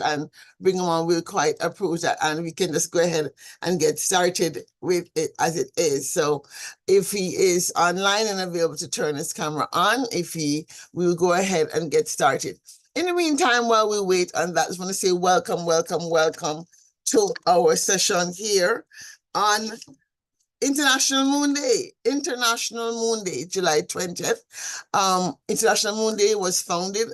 and bring him on, we'll quite approve that, and we can just go ahead and get started with it as it is. So if he is online and available to turn his camera on, we'll go ahead and get started. In the meantime, while we wait on that, I just want to say welcome to our session here on International Moon Day, July 20th. International Moon Day was founded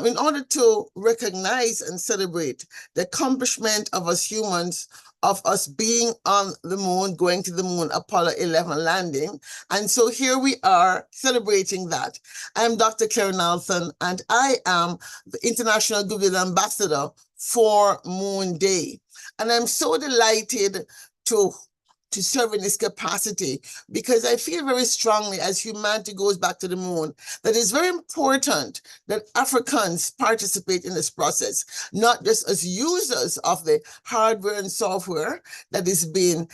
in order to recognize and celebrate the accomplishment of us humans, of us being on the moon, going to the moon, Apollo 11 landing. And so here we are celebrating that. I'm Dr. Claire Nelson, and I am the International Goodwill Ambassador for Moon Day. And I'm so delighted to serve in this capacity, because I feel very strongly, as humanity goes back to the moon, that it's very important that Africans participate in this process, not just as users of the hardware and software that is being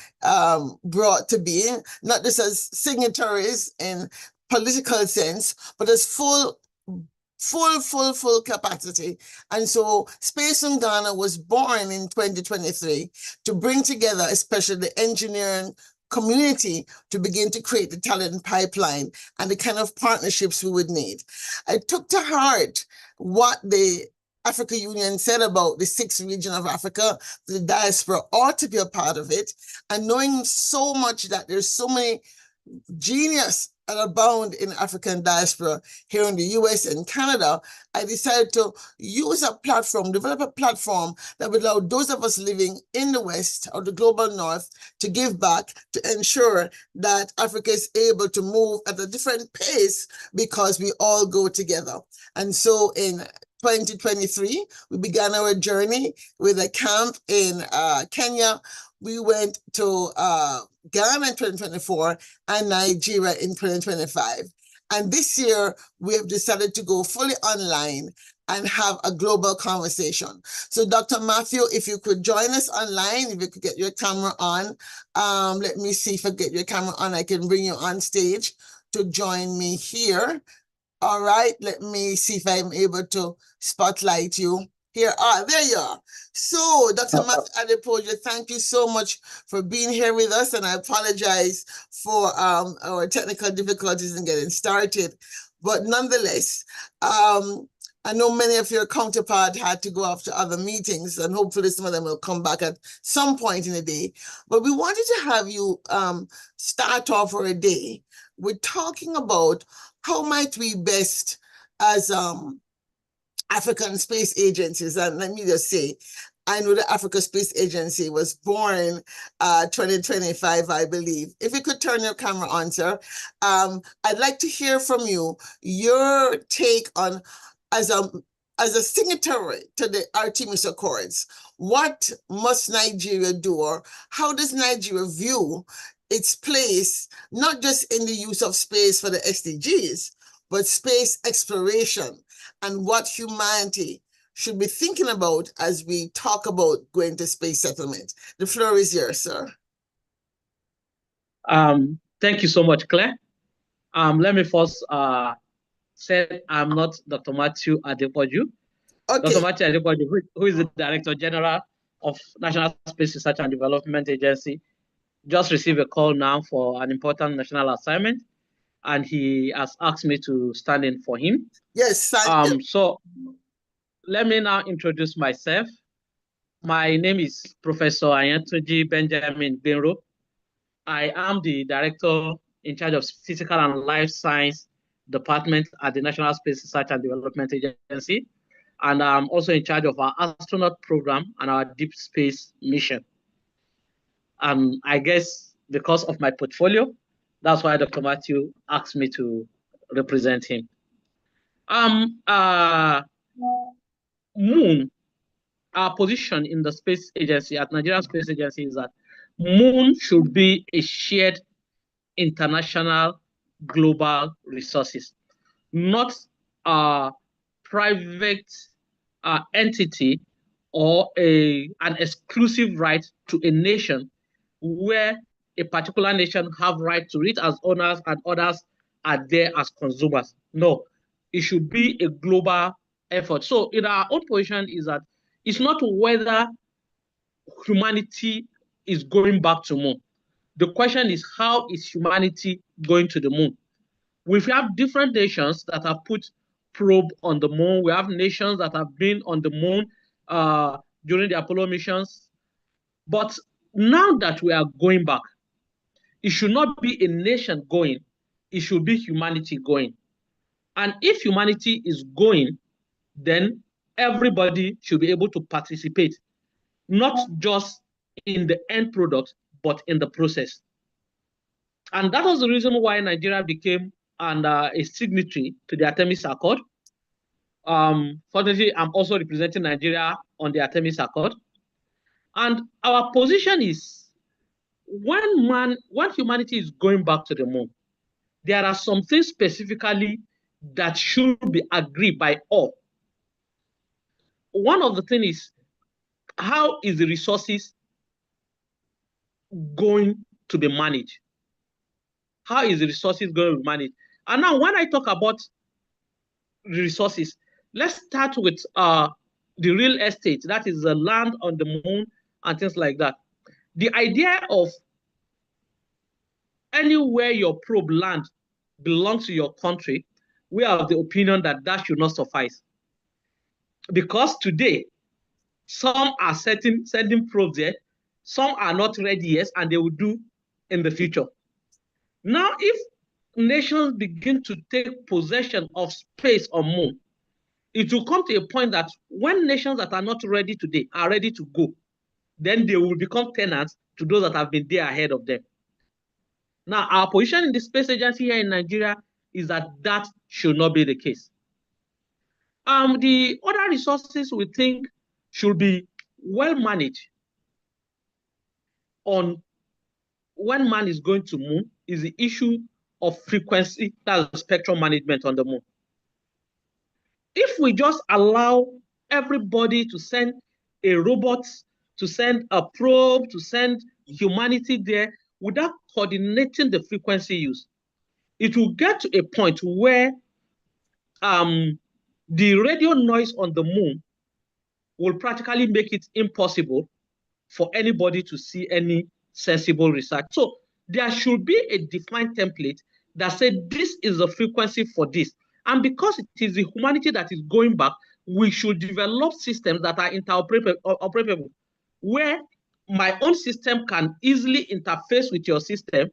brought to being, not just as signatories in political sense, but as full capacity. And so Space Ungana was born in 2023 to bring together, especially the engineering community, to begin to create the talent pipeline and the kind of partnerships we would need. I took to heart what the Africa Union said about the 6th region of Africa. The diaspora ought to be a part of it. And knowing so much that there's so many genius and abound in African diaspora here in the US and Canada, I decided to use a platform, develop a platform that would allow those of us living in the West or the global North to give back, to ensure that Africa is able to move at a different pace because we all go together. And so in 2023, we began our journey with a camp in Kenya. We went to Ghana in 2024 and Nigeria in 2025. And this year, we have decided to go fully online and have a global conversation. So Dr. Matthew, if you could join us online, if you could get your camera on. Let me see if I get your camera on. I can bring you on stage to join me here. All right, let me see if I'm able to spotlight you. Here, there you are. So, Dr. Matthew Adepoju, thank you so much for being here with us, and I apologize for our technical difficulties in getting started. But nonetheless, I know many of your counterparts had to go off to other meetings, and hopefully some of them will come back at some point in the day. But we wanted to have you start off for a day with talking about how might we best, as African space agencies, and let me just say, I know the Africa Space Agency was born 2025, I believe. If you could turn your camera on, sir. I'd like to hear from you, your take on, as a signatory to the Artemis Accords, what must Nigeria do, or how does Nigeria view its place, not just in the use of space for the SDGs, but space exploration, and what humanity should be thinking about as we talk about going to space settlement? The floor is yours, sir. Thank you so much, Claire. Let me first say I'm not Dr. Matthew Adepoju. Okay. Dr. Matthew Adepoju, who is the Director General of National Space Research and Development Agency, just received a call now for an important national assignment, and he has asked me to stand in for him. Yes. So let me now introduce myself. My name is Professor Ayantunji Benjamin Benro. I am the Director in charge of Physical and Life Science Department at the National Space Research and Development Agency. And I'm also in charge of our astronaut program and our deep space mission. I guess because of my portfolio, that's why Dr. Matthew asked me to represent him. Moon, our position in the space agency at Nigerian Space Agency is that Moon should be a shared international global resources, not a private entity or an exclusive right to a nation where a particular nation have right to it as owners and others are there as consumers. No, it should be a global effort. So in our own position is that It's not whether humanity is going back to moon. The question is, how is humanity going to the moon? We have different nations that have put probe on the moon. We have nations that have been on the moon during the Apollo missions. But now that we are going back, it should not be a nation going, it should be humanity going. And if humanity is going, then everybody should be able to participate, not just in the end product, but in the process. And that was the reason why Nigeria became a signatory to the Artemis Accord. Fortunately, I'm also representing Nigeria on the Artemis Accord. And our position is when humanity is going back to the moon, there are some things specifically that should be agreed by all. One of the things is, how is the resources going to be managed? How is the resources going to be managed? And now when I talk about the resources, let's start with the real estate, that is the land on the moon and things like that. The idea of anywhere your probe land belongs to your country, we are of the opinion that that should not suffice. Because today, some are sending probes there, some are not ready yet, and they will do in the future. Now, if nations begin to take possession of space on moon, it will come to a point that when nations that are not ready today are ready to go, then they will become tenants to those that have been there ahead of them. Now, our position in the space agency here in Nigeria is that that should not be the case. The other resources we think should be well managed on when man is going to moon is the issue of frequency, that's spectrum management on the moon. If we just allow everybody to send a robot, to send a probe, to send humanity there without coordinating the frequency use, it will get to a point where the radio noise on the moon will practically make it impossible for anybody to see any sensible research. So there should be a defined template that said this is the frequency for this. And because it is the humanity that is going back, we should develop systems that are interoperable, where my own system can easily interface with your system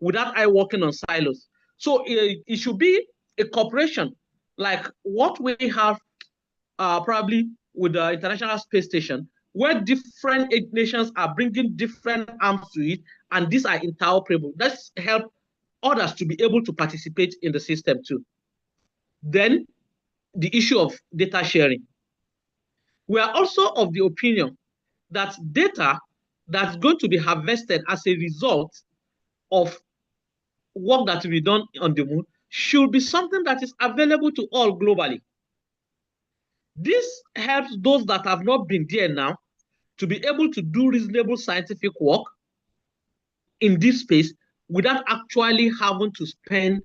without I working on silos. So it should be a cooperation like what we have probably with the International Space Station, where different nations are bringing different arms to it, and these are interoperable. That's help others to be able to participate in the system too. Then the issue of data sharing. We are also of the opinion that data that's going to be harvested as a result of work that will be done on the moon should be something that is available to all globally. This helps those that have not been there now to be able to do reasonable scientific work in this space without actually having to spend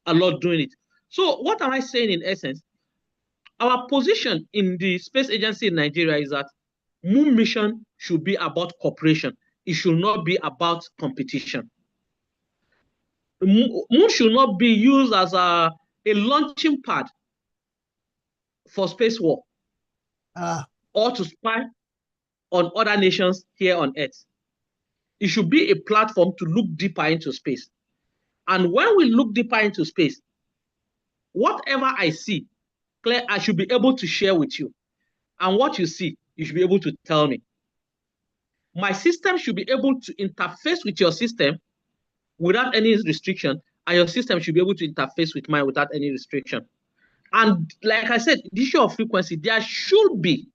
a lot doing it. So what am I saying in essence? Our position in the space agency in Nigeria is that moon mission should be about cooperation. It should not be about competition. Moon should not be used as a launching pad for space war or to spy on other nations here on Earth. It should be a platform to look deeper into space. And when we look deeper into space, whatever I see, Claire, I should be able to share with you. And what you see, you should be able to tell me. My system should be able to interface with your system without any restriction, and your system should be able to interface with mine without any restriction. And like I said, the issue of frequency, there should be,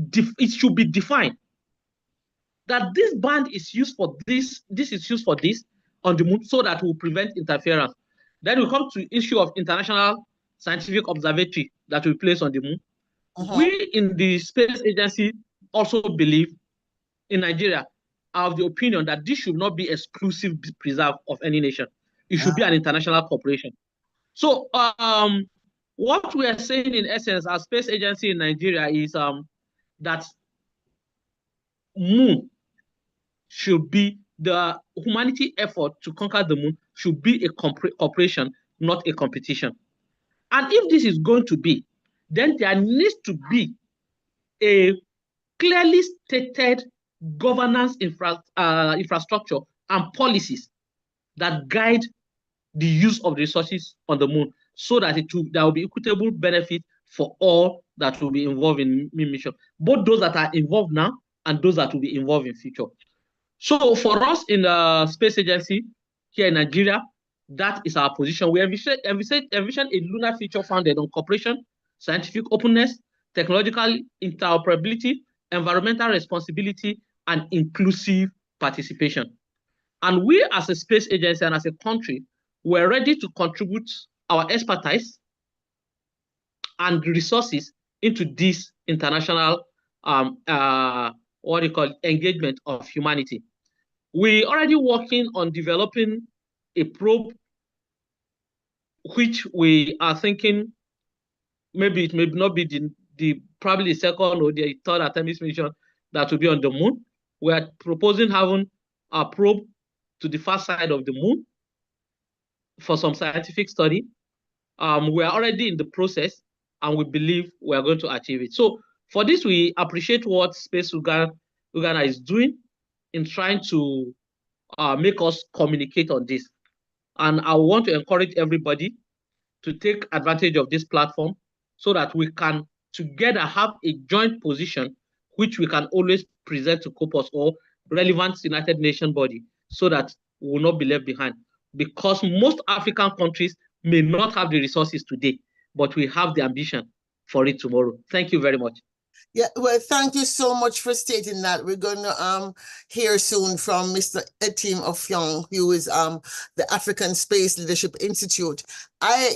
it should be defined that this band is used for this is used for this on the moon so that will prevent interference. Then we come to issue of international scientific observatory that we place on the moon. We in the space agency also believe in Nigeria are of the opinion that this should not be exclusive preserve of any nation. It should be an international cooperation. So What we are saying in essence as space agency in Nigeria is that moon should be the humanity effort to conquer the moon should be a cooperation, not a competition. And if this is going to be, then there needs to be a clearly stated governance infrastructure and policies that guide the use of the resources on the moon so that there will be equitable benefit for all that will be involved in mission, both those that are involved now and those that will be involved in future. So for us in the space agency here in Nigeria, that is our position. We envision a lunar future founded on cooperation, scientific openness, technological interoperability, environmental responsibility, and inclusive participation. And we as a space agency and as a country, we're ready to contribute our expertise and resources into this international what do you call engagement of humanity. We already working on developing a probe, which we are thinking maybe it may not be the probably the second or the third Artemis mission that will be on the moon. We are proposing having a probe to the far side of the moon for some scientific study. We are already in the process, and we believe we are going to achieve it. So for this, we appreciate what Space Uganda is doing in trying to make us communicate on this. And I want to encourage everybody to take advantage of this platform so that we can together have a joint position which we can always present to COPUS or relevant United Nations body so that we will not be left behind. Because most African countries may not have the resources today, but we have the ambition for it tomorrow. Thank you very much. Yeah, well, thank you so much for stating that. We're going to hear soon from Mr. Etim Ofyong, who is the African Space Leadership Institute.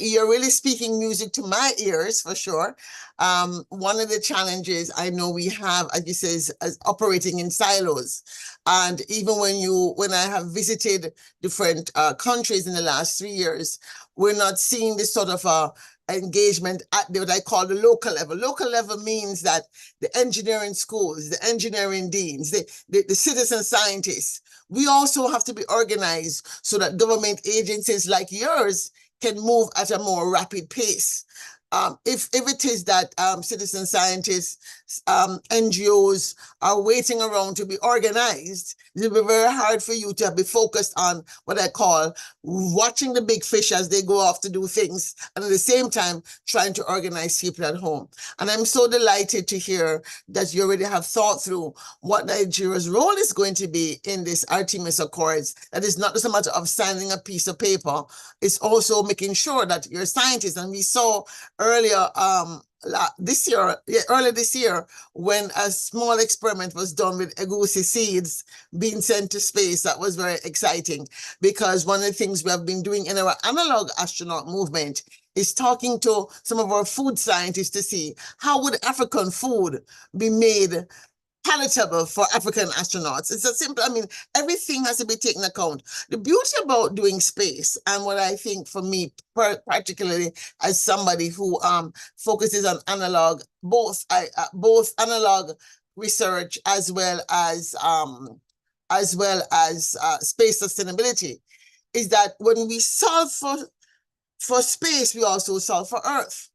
You're really speaking music to my ears for sure. One of the challenges I know we have, as you say, is operating in silos. And even when I have visited different countries in the last 3 years, we're not seeing this sort of engagement at what I call the local level. Local level means that the engineering schools, the engineering deans, the citizen scientists, we also have to be organized so that government agencies like yours can move at a more rapid pace. If it is that citizen scientists, NGOs are waiting around to be organized, it will be very hard for you to be focused on what I call watching the big fish as they go off to do things, and at the same time trying to organize people at home. And I'm so delighted to hear that you already have thought through what Nigeria's role is going to be in this Artemis Accords. That is not just a matter of signing a piece of paper, it's also making sure that your scientists, and we saw earlier earlier this year, when a small experiment was done with egusi seeds being sent to space, that was very exciting, because one of the things we have been doing in our analog astronaut movement is talking to some of our food scientists to see how would African food be made palatable for African astronauts. It's a simple, I mean, everything has to be taken account. The beauty about doing space, and what I think for me, particularly as somebody who focuses on analog, both analog research as well as space sustainability, is that when we solve for space, we also solve for Earth.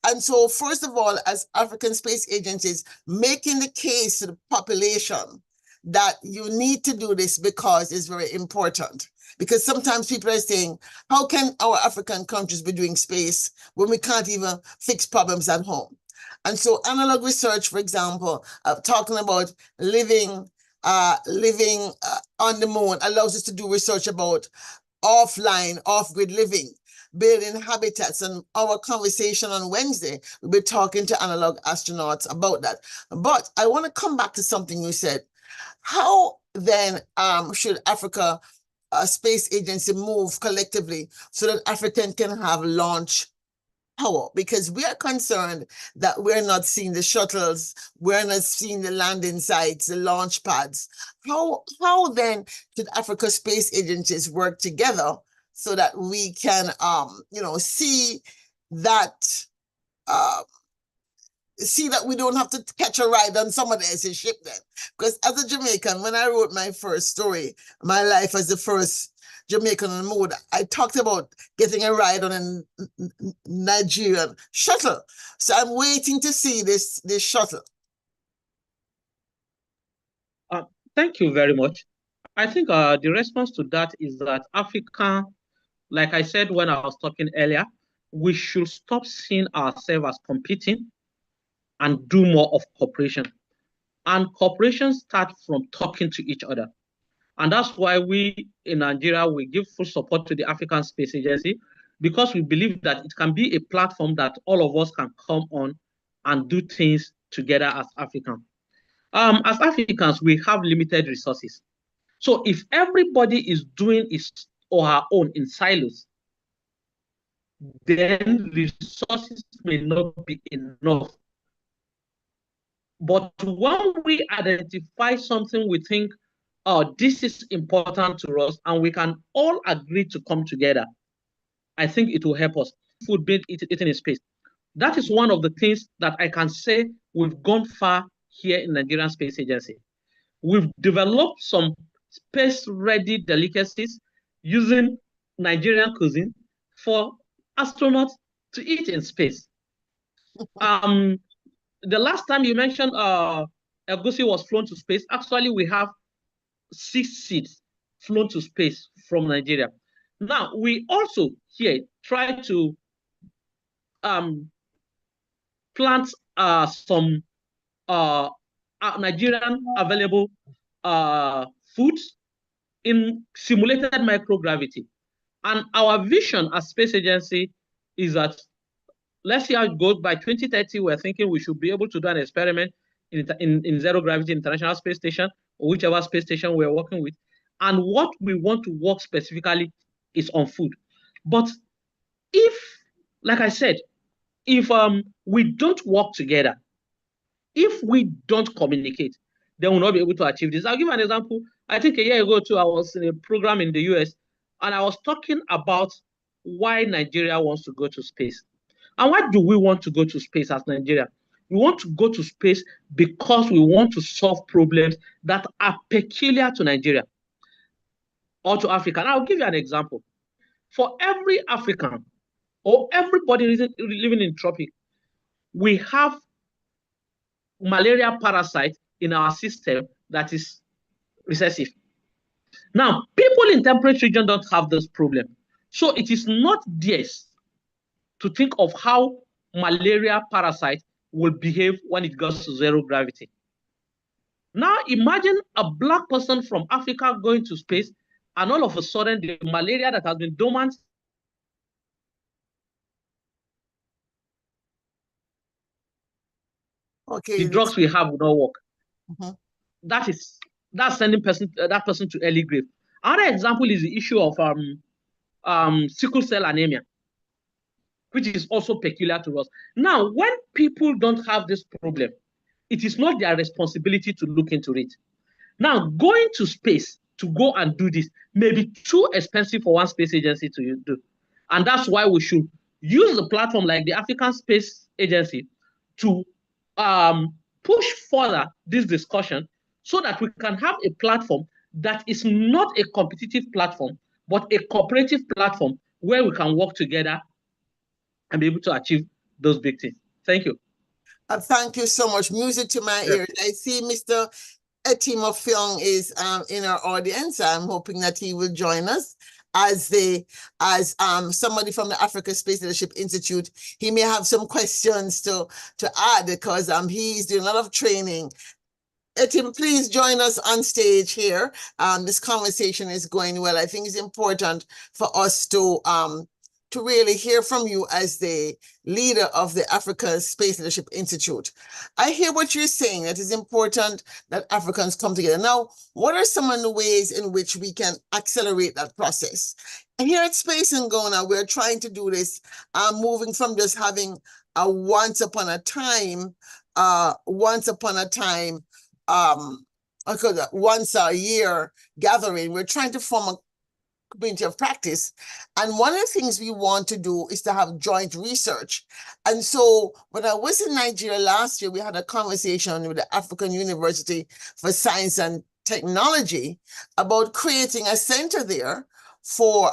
And so, first of all, as African space agencies, making the case to the population that you need to do this because it's very important. Because sometimes people are saying, how can our African countries be doing space when we can't even fix problems at home? And so analog research, for example, talking about living on the moon allows us to do research about offline, off-grid living, building habitats. And our conversation on Wednesday, we'll be talking to analog astronauts about that. But I want to come back to something you said. How then should Africa Space Agency move collectively so that Africa can have launch power? Because we are concerned that we're not seeing the shuttles, we're not seeing the landing sites, the launch pads. How then should Africa Space Agencies work together so that we can, see that see that we don't have to catch a ride on somebody else's ship then. Because as a Jamaican, when I wrote my first story, my life as the first Jamaican on the moon, I talked about getting a ride on a Nigerian shuttle. So I'm waiting to see this shuttle. Thank you very much. I think the response to that is that Africa, like I said when I was talking earlier, we should stop seeing ourselves as competing and do more of cooperation. And cooperation starts from talking to each other. And that's why we in Nigeria, we give full support to the African Space Agency, because we believe that it can be a platform that all of us can come on and do things together as Africans. As Africans, we have limited resources. So if everybody is doing his or her own in silos, then resources may not be enough. But when we identify something we think, oh, this is important to us, and we can all agree to come together, I think it will help us. Food being eaten in space. That is one of the things that I can say we've gone far here in Nigerian Space Agency. We've developed some space-ready delicacies using Nigerian cuisine for astronauts to eat in space. The last time you mentioned Egusi was flown to space, actually we have 6 seeds flown to space from Nigeria. Now, we also here try to plant some Nigerian available foods in simulated microgravity. And our vision as space agency is that, let's see how it goes. By 2030, we're thinking we should be able to do an experiment in zero gravity International Space Station, or whichever space station we're working with. And what we want to work specifically is on food. But if, like I said, if we don't work together, if we don't communicate, then we'll not be able to achieve this. I'll give an example. I think a year ago too, I was in a program in the US, and I was talking about why Nigeria wants to go to space. And why do we want to go to space as Nigeria? We want to go to space because we want to solve problems that are peculiar to Nigeria or to Africa. And I'll give you an example. For every African or everybody living in tropic, we have malaria parasite in our system that is recessive. Now, people in temperate region don't have this problem. So it is not theirs to think of how malaria parasite will behave when it goes to zero gravity. Now imagine a black person from Africa going to space, and all of a sudden the malaria that has been dormant the drugs we have will not work. That's sending that person to early grave. Another example is the issue of sickle cell anemia, which is also peculiar to us. Now, when people don't have this problem, it is not their responsibility to look into it. Now, going to space to go and do this may be too expensive for one space agency to do. And that's why we should use a platform like the African Space Agency to push further this discussion so that we can have a platform that is not a competitive platform, but a cooperative platform where we can work together and be able to achieve those big things. Thank you. Thank you so much. Music to my ears. I see Mr. Etimo Fyong is in our audience. I'm hoping that he will join us as somebody from the Africa Space Leadership Institute. He may have some questions to add because he's doing a lot of training. Etim, please join us on stage here. This conversation is going well. I think it's important for us to really hear from you as the leader of the Africa Space Leadership Institute. I hear what you're saying. It is important that Africans come together. Now, what are some of the ways in which we can accelerate that process? And here at Space Ungana, we're trying to do this, moving from just having a once upon a time, once a year gathering. We're trying to form community of practice. And one of the things we want to do is to have joint research. And so when I was in Nigeria last year, we had a conversation with the African University for Science and Technology about creating a center there for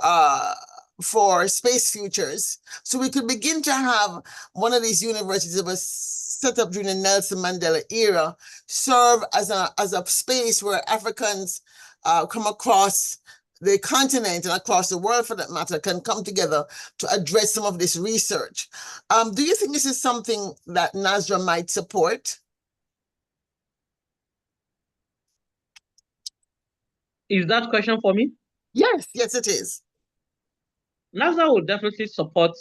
space futures. So we could begin to have one of these universities that was set up during the Nelson Mandela era serve as a space where Africans come across the continent and across the world, for that matter, can come together to address some of this research. Do you think this is something that NASRA might support? Is that question for me? Yes, yes, it is. NASA will definitely support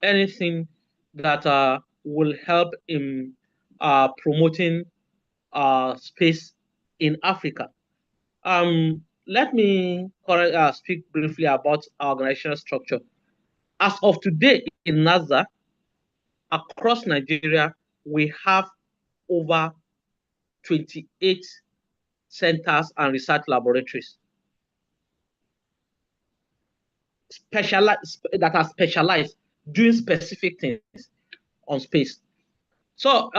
anything that will help in promoting space in Africa. Let me speak briefly about our organizational structure. As of today in NASA, across Nigeria, we have over 28 centers and research laboratories that are specialized doing specific things on space. So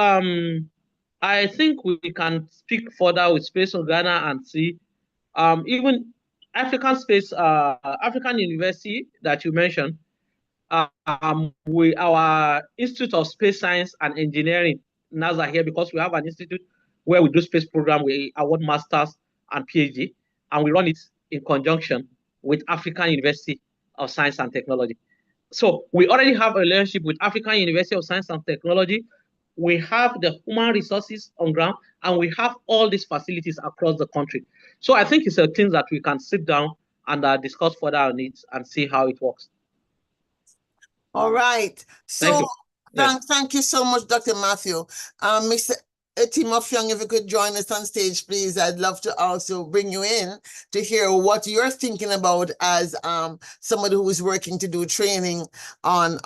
I think we can speak further with Space Ungana and see even African University that you mentioned. Our Institute of Space Science and Engineering, NASA here, because we have an institute where we do space program, we award masters and PhD, and we run it in conjunction with African University of Science and Technology. So we already have a relationship with African University of Science and Technology. We have the human resources on ground, and we have all these facilities across the country. So I think it's a thing that we can sit down and discuss further on it and see how it works. All right. Thank So you. Yes. thank you so much, Dr. Matthew. Mr. Etimofyong, if you could join us on stage, please. I'd love to also bring you in to hear what you're thinking about as somebody who is working to do training on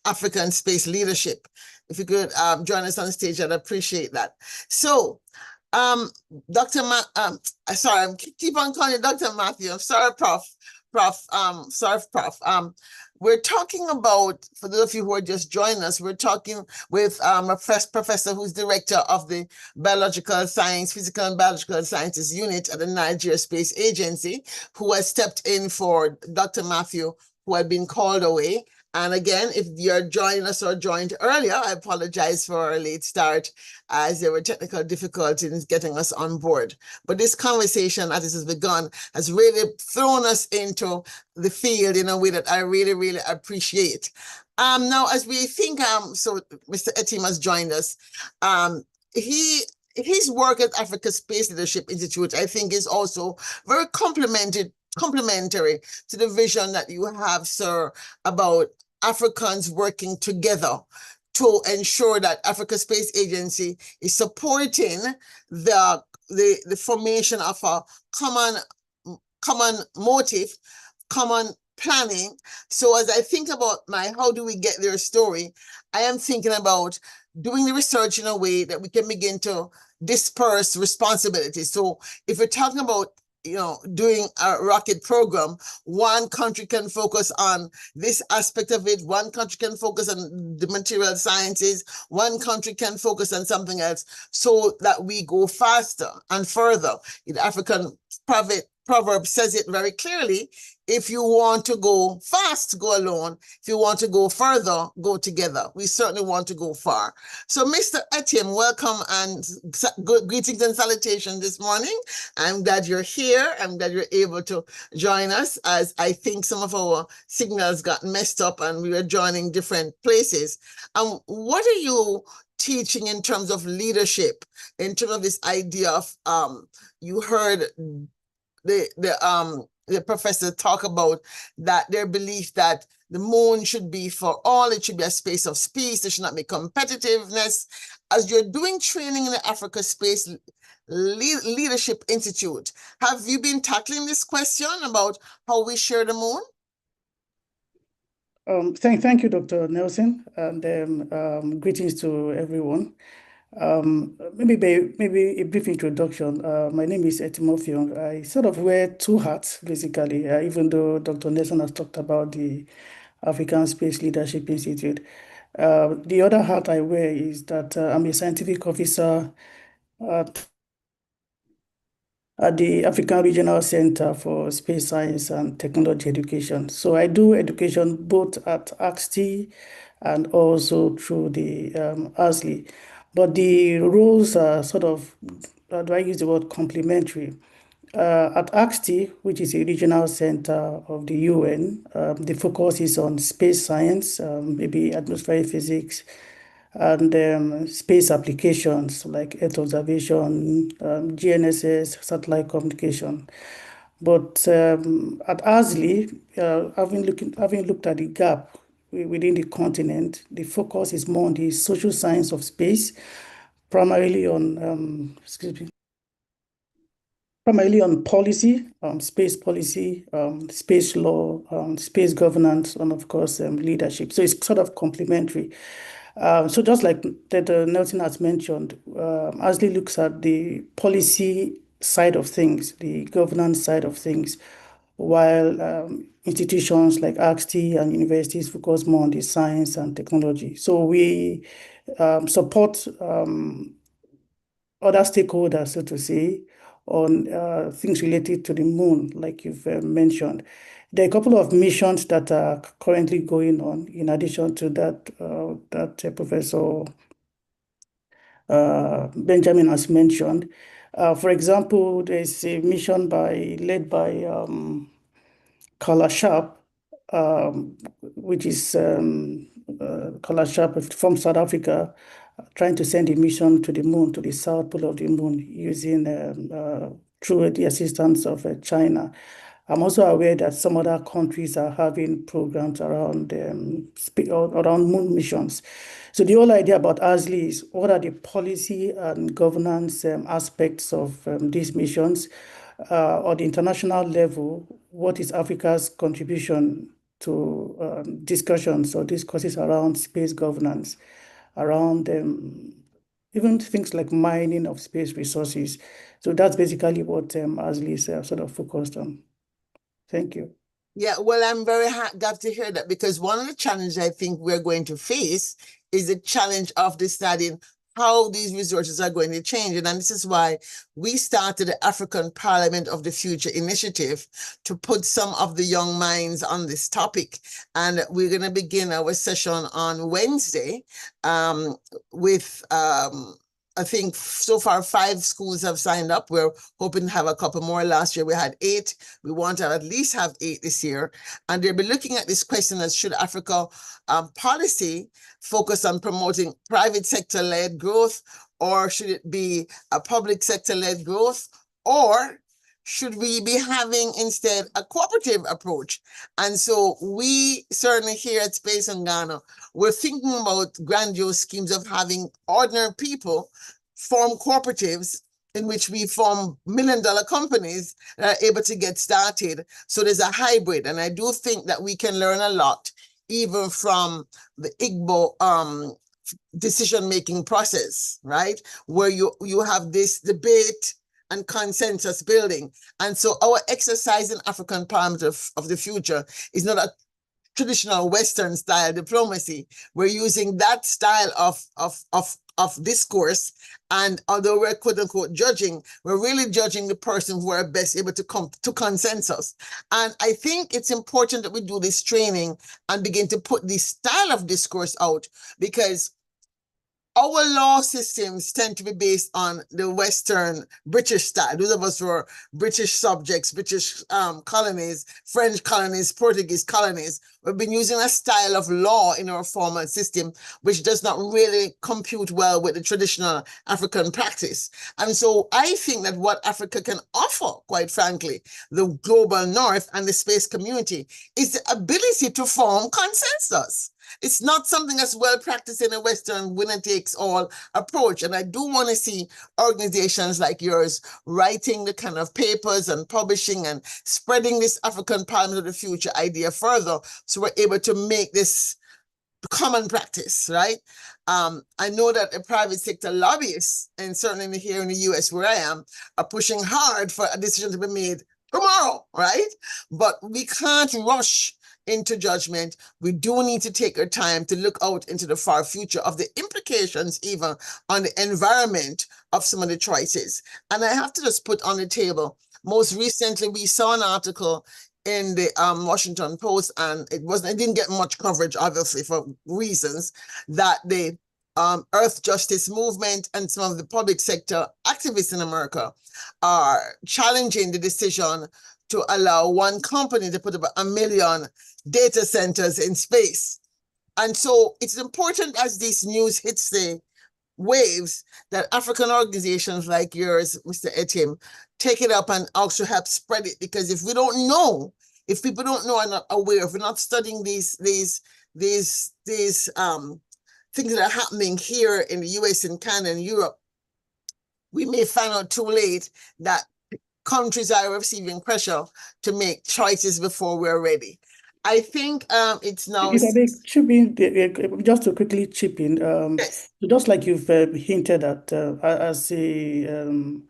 African space leadership. If you could join us on stage, I'd appreciate that. So, Dr. Sorry, I keep on calling you Dr. Matthew. I'm sorry, Prof. Sorry, Prof. We're talking about, for those of you who are just joining us, we're talking with a professor who's director of the Biological Science, Physical and Biological Sciences Unit at the Nigeria Space Agency, who has stepped in for Dr. Matthew, who had been called away. And again, if you're joining us or joined earlier, I apologize for our late start as there were technical difficulties getting us on board. But this conversation, as it has begun, has really thrown us into the field in a way that I really, really appreciate. Now, as we think, so Mr. Etim has joined us. His work at Africa Space Leadership Institute, I think, is also very complementary to the vision that you have, sir, about Africans working together to ensure that Africa Space Agency is supporting the formation of a common motive, common planning. So as I think about how do we get there story, I am thinking about doing the research in a way that we can begin to disperse responsibilities. So if we're talking about doing a rocket program, one country can focus on this aspect of it, one country can focus on the material sciences, one country can focus on something else, so that we go faster and further. The African proverb says it very clearly: if you want to go fast, go alone. If you want to go further, go together. We certainly want to go far. So, Mr. Etienne, welcome and greetings and salutations this morning. I'm glad you're here. I'm glad you're able to join us, as I think some of our signals got messed up and we were joining different places. What are you teaching in terms of leadership, in terms of this idea of, you heard the professor talk about that their belief that the moon should be for all, it should be a space of peace, there should not be competitiveness. As you're doing training in the Africa Space Leadership Institute, have you been tackling this question about how we share the moon? Thank you, Dr. Nelson, and greetings to everyone. Maybe a brief introduction. My name is Etimofiong. I sort of wear two hats, basically, even though Dr. Nelson has talked about the African Space Leadership Institute. The other hat I wear is that I'm a scientific officer at the African Regional Center for Space Science and Technology Education. So I do education both at AXT and also through the ASLI. But the roles are sort of, do I use the word complementary? At AXT, which is a regional center of the UN, the focus is on space science, maybe atmospheric physics, and space applications like Earth observation, GNSS, satellite communication. But at ASLI, having looked at the gap within the continent, the focus is more on the social science of space, primarily on, primarily on policy, space, space law, space governance, and of course, leadership. So it's sort of complementary. So just like that Nelson has mentioned, ASLI looks at the policy side of things, the governance side of things, while institutions like AXT and universities focus more on the science and technology. So we support other stakeholders, so to say, on things related to the moon, like you've mentioned. There are a couple of missions that are currently going on, in addition to that Professor Benjamin has mentioned. For example, there's a mission led by Carla Sharp, which is Carla Sharp from South Africa, trying to send a mission to the moon, to the south pole of the moon, using through the assistance of China. I'm also aware that some other countries are having programs around around moon missions. So the whole idea about ASLI is what are the policy and governance aspects of these missions on the international level? What is Africa's contribution to discussions or discourses around space governance, around even things like mining of space resources? So that's basically what ASLI is sort of focused on. Thank you. Yeah, well, I'm very glad to hear that, because one of the challenges I think we're going to face is the challenge of deciding how these resources are going to change. And this is why we started the African Parliament of the Future initiative to put some of the young minds on this topic. And we're going to begin our session on Wednesday with I think so far 5 schools have signed up. We're hoping to have a couple more. Last year we had 8. We want to at least have 8 this year. And they'll be looking at this question as, should Africa policy focus on promoting private sector-led growth, or should it be a public sector-led growth, or should we be having instead a cooperative approach? And so we certainly here at Space Ungana, we're thinking about grandiose schemes of having ordinary people form cooperatives in which we form million-dollar companies that are able to get started. So there's a hybrid. And I do think that we can learn a lot, even from the Igbo decision-making process, right? Where you have this debate and consensus building. And so our exercise in African Parliament of the Future is not a traditional Western style diplomacy. We're using that style of discourse. And although we're quote unquote judging, we're really judging the person who are best able to come to consensus. And I think it's important that we do this training and begin to put this style of discourse out, because our law systems tend to be based on the Western British style. Those of us who are British subjects, British colonies, French colonies, Portuguese colonies, we've been using a style of law in our formal system, which does not really compute well with the traditional African practice. And so I think that what Africa can offer, quite frankly, the global north and the space community, is the ability to form consensus. It's not something that's well practiced in a Western winner-takes-all approach. And I do want to see organizations like yours writing the kind of papers and publishing and spreading this African Parliament of the Future idea further, so we're able to make this common practice, right? I know that the private sector lobbyists, and certainly here in the US where I am, are pushing hard for a decision to be made tomorrow, right? But we can't rush into judgment. We do need to take our time to look out into the far future of the implications even on the environment of some of the choices. And I have to just put on the table, most recently we saw an article in the Washington Post, and it didn't get much coverage, obviously, for reasons, that the Earth Justice Movement and some of the public sector activists in America are challenging the decision to allow one company to put about 1 million data centers in space. And so it's important as this news hits the waves that African organizations like yours, Mr. Etim, take it up and also help spread it. Because if we don't know, if people don't know and not aware, if we're not studying these things that are happening here in the US and Canada and Europe, we may find out too late that countries are receiving pressure to make choices before we're ready. I think it's now. If I may chip in, just to quickly chip in, Yes. just like you've hinted at, as an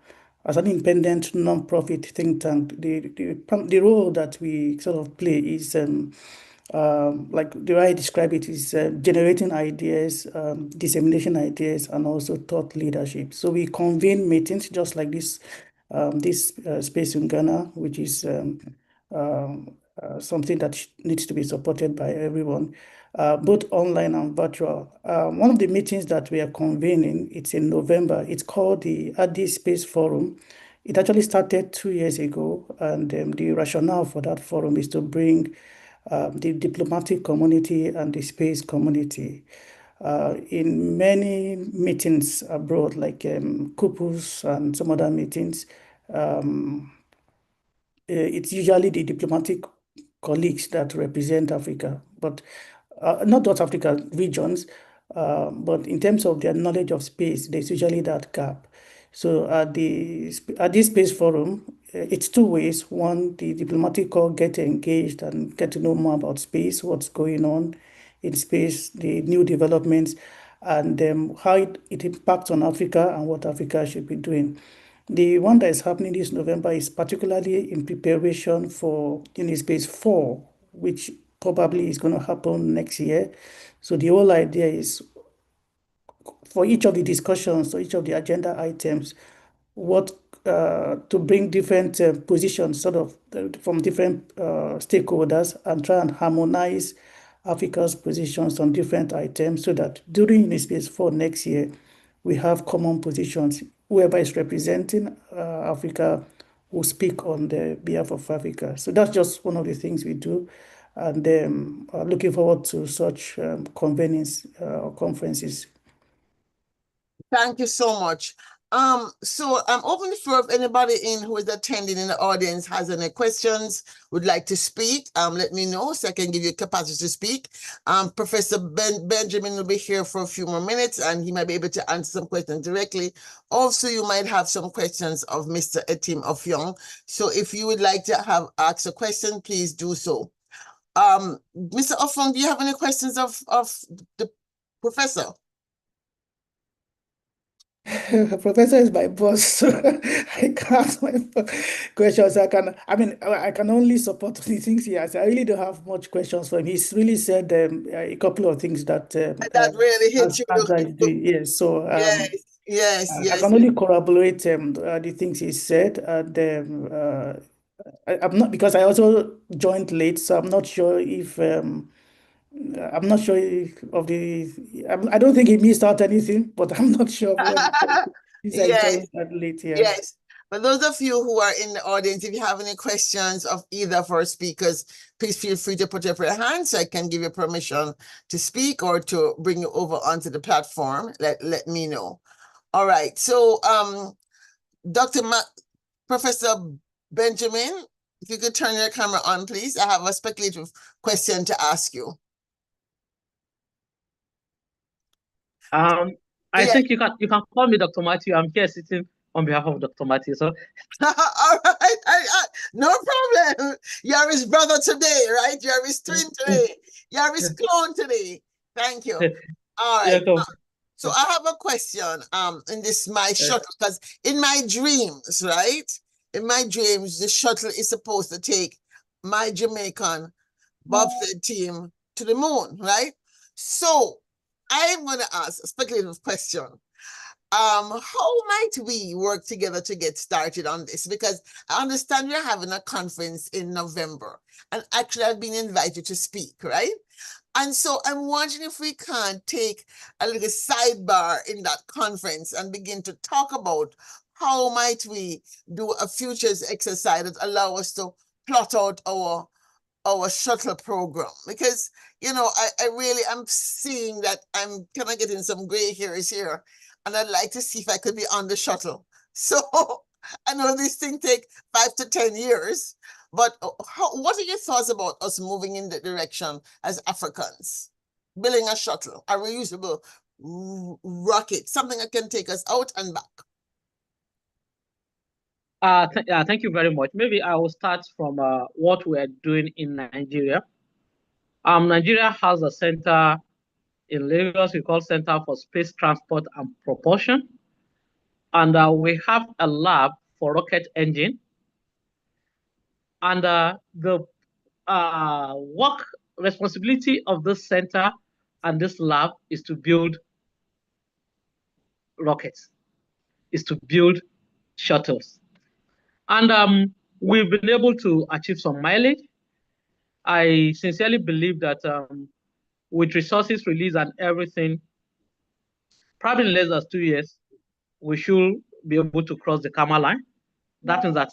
independent non-profit think tank, the role that we sort of play is, like the way I describe it, is generating ideas, dissemination ideas, and also thought leadership. So we convene meetings just like this, space in Ghana, which is something that needs to be supported by everyone, both online and virtual. One of the meetings that we are convening, it's in November. It's called the Addis Space Forum. It actually started 2 years ago, and the rationale for that forum is to bring the diplomatic community and the space community. In many meetings abroad, like CUPUS and some other meetings, it's usually the diplomatic colleagues that represent Africa, but not just Africa regions, but in terms of their knowledge of space, there's usually that gap. So at this space forum, it's two ways. One, the diplomatic corps get engaged and get to know more about space, what's going on in space, the new developments, and how it impacts on Africa and what Africa should be doing. The one that is happening this November is particularly in preparation for Unispace 4, which probably is going to happen next year. So the whole idea is for each of the discussions, so each of the agenda items, what to bring different positions sort of from different stakeholders and try and harmonize Africa's positions on different items so that during Unispace 4 next year, we have common positions. Whoever is representing Africa will speak on the behalf of Africa. So that's just one of the things we do. And looking forward to such convenings or conferences. Thank you so much. So I'm open the floor if anybody who is attending in the audience has any questions, would like to speak. Let me know so I can give you capacity to speak. Professor Benjamin will be here for a few more minutes and he might be able to answer some questions directly. Also, you might have some questions of Mr. Etim of Young. So if you would like to ask a question, please do so. Mr. Ofong, do you have any questions of the professor? Professor is my boss, so I can't ask my questions. I can only support the things he has. I really don't have much questions for him. He's really said a couple of things that that really hit you. is doing. Yes, so yes. I can only corroborate the things he said, and I'm not, because I also joined late, so I'm not sure if I'm not sure of I don't think he missed out anything, but I'm not sure of what since I joined that late. Yeah. Yes. For those of you who are in the audience, if you have any questions of either of our speakers, please feel free to put up your hand so I can give you permission to speak or to bring you over onto the platform. Let me know. All right. So, Professor Benjamin, if you could turn your camera on, please. I have a speculative question to ask you. I think you can call me Dr. Matthew. I'm here sitting on behalf of Dr. Matthew. So all right, no problem. You're his brother today, right? You're his twin today. You're his clone today. Thank you. All Yeah, right. come. So I have a question. In this my shuttle, because in my dreams, right? In my dreams, the shuttle is supposed to take my Jamaican bobsled team to the moon, right? So I'm gonna ask a speculative question. How might we work together to get started on this? Because I understand you're having a conference in November, and actually I've been invited to speak, right? And so I'm wondering if we can take a little sidebar in that conference and begin to talk about how might we do a futures exercise that allow us to plot out our shuttle program, because I really am seeing that I'm kind of getting some gray hairs here, and I'd like to see if I could be on the shuttle. So I know these things take 5 to 10 years, but what are your thoughts about us moving in that direction as Africans? Building a shuttle, a reusable rocket, something that can take us out and back. Thank you very much. Maybe I will start from what we are doing in Nigeria. Nigeria has a center in Lagos we call Center for Space Transport and Propulsion, and we have a lab for rocket engine. And the work responsibility of this center and this lab is to build rockets, is to build shuttles. And we've been able to achieve some mileage. I sincerely believe that with resources released and everything, probably in less than 2 years, we should be able to cross the Kama line. That means that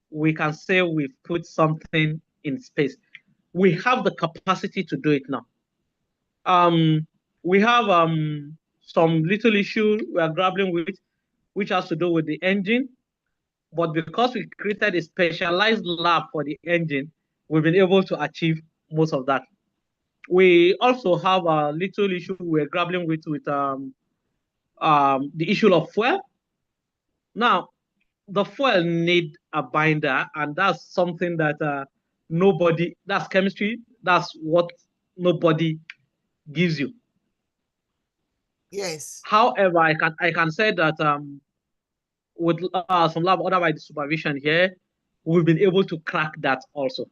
we can say we've put something in space. We have the capacity to do it now. We have some little issue we are grappling with, which has to do with the engine. But because we created a specialized lab for the engine, we've been able to achieve most of that. We also have a little issue we're grappling with the issue of fuel. Now, the fuel need a binder, and that's something that nobody, that's chemistry, that's what nobody gives you. Yes. However, I can say that with some lab order by the supervision here, we've been able to crack that also.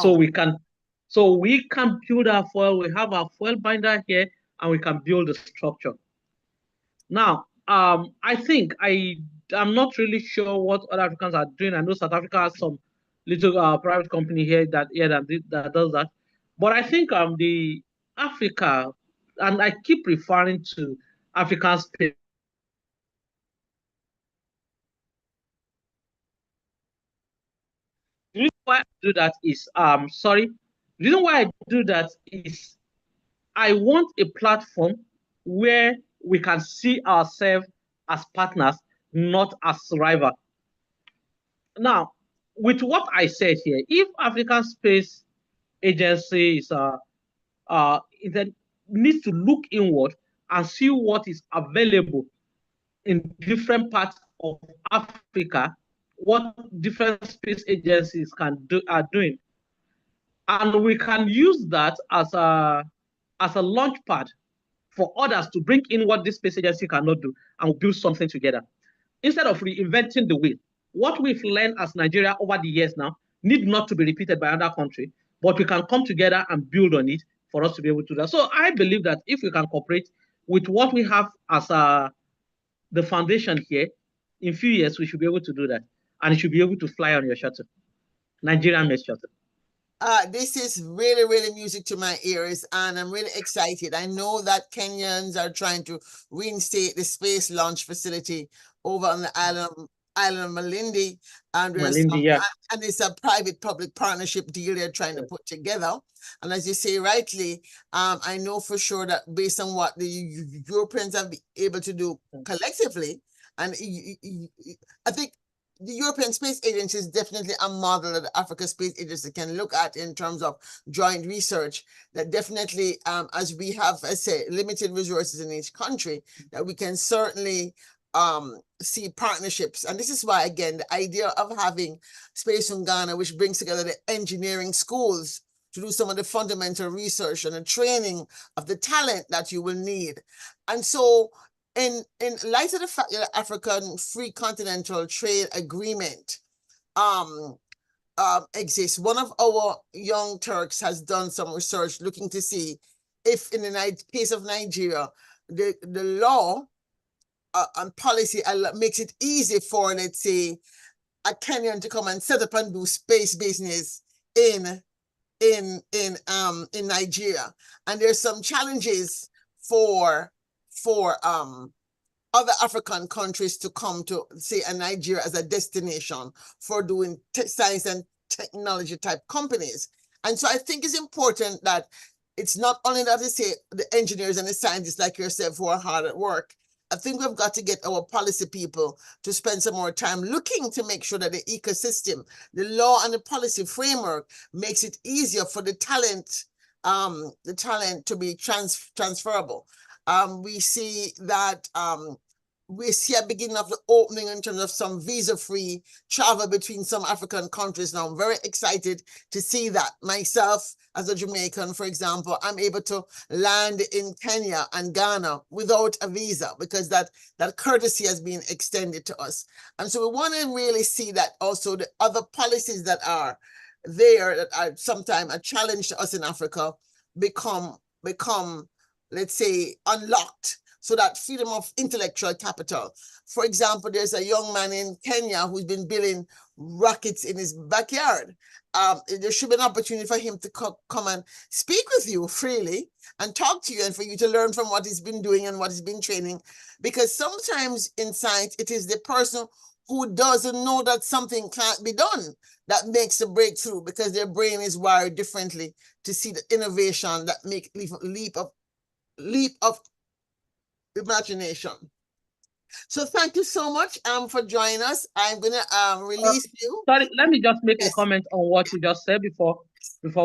So Wow. we can build our foil. We have our foil binder here, and we can build the structure. Now, I think I'm not really sure what other Africans are doing. I know South Africa has some little private company here that does that. But I think the Africa, and I keep referring to African space. The reason why I do that is sorry. The reason why I do that is I want a platform where we can see ourselves as partners, not as rivals. Now, with what I said here, if African Space Agency it needs to look inward and see what is available in different parts of Africa, what different space agencies are doing, and we can use that as a launch pad for others to bring in what this space agency cannot do, and we'll build something together. Instead of reinventing the wheel, what we've learned as Nigeria over the years now need not to be repeated by another country, but we can come together and build on it for us to be able to do that. So I believe that if we can cooperate with what we have as the foundation here, in a few years, we should be able to do that. And you should be able to fly on your shuttle, Nigerian-made shuttle. This is really, really music to my ears, and I'm really excited. I know that Kenyans are trying to reinstate the space launch facility over on the island of Malindi, and Yeah. and it's a private-public partnership deal they're trying to put together. And as you say rightly, I know for sure that based on what the Europeans have been able to do collectively, and I think the European Space Agency is definitely a model that the Africa Space Agency can look at in terms of joint research. That definitely, as we have, I say, limited resources in each country, that we can certainly see partnerships. And this is why, again, the idea of having Space Ungana, which brings together the engineering schools to do some of the fundamental research and the training of the talent that you will need. And so in light of the fact that the African Free Continental Trade Agreement exists, one of our young Turks has done some research looking to see if in the case of Nigeria, the law and policy makes it easy for, let's say, a Kenyan to come and set up and do space business in Nigeria. And there's some challenges for other African countries to come to, say, Nigeria as a destination for doing science and technology type companies. And so I think it's important that it's not only that, to say, the engineers and the scientists like yourself who are hard at work. I think we've got to get our policy people to spend some more time looking to make sure that the ecosystem, the law and the policy framework makes it easier for the talent to be transferable. We see that we see a beginning of the opening in terms of some visa-free travel between some African countries now. I'm very excited to see that. Myself, as a Jamaican, for example, I'm able to land in Kenya and Ghana without a visa because that courtesy has been extended to us. And so we want to really see that also the other policies that are there that are sometimes a challenge to us in Africa become, let's say, unlocked. So that freedom of intellectual capital. For example, there's a young man in Kenya who's been building rockets in his backyard. There should be an opportunity for him to come and speak with you freely and talk to you and for you to learn from what he's been doing and what he's been training. Because sometimes in science, it is the person who doesn't know that something can't be done that makes a breakthrough because their brain is wired differently to see the innovation that make leap of imagination. So thank you so much for joining us. I'm gonna release you. Sorry, let me just make a comment on what you just said before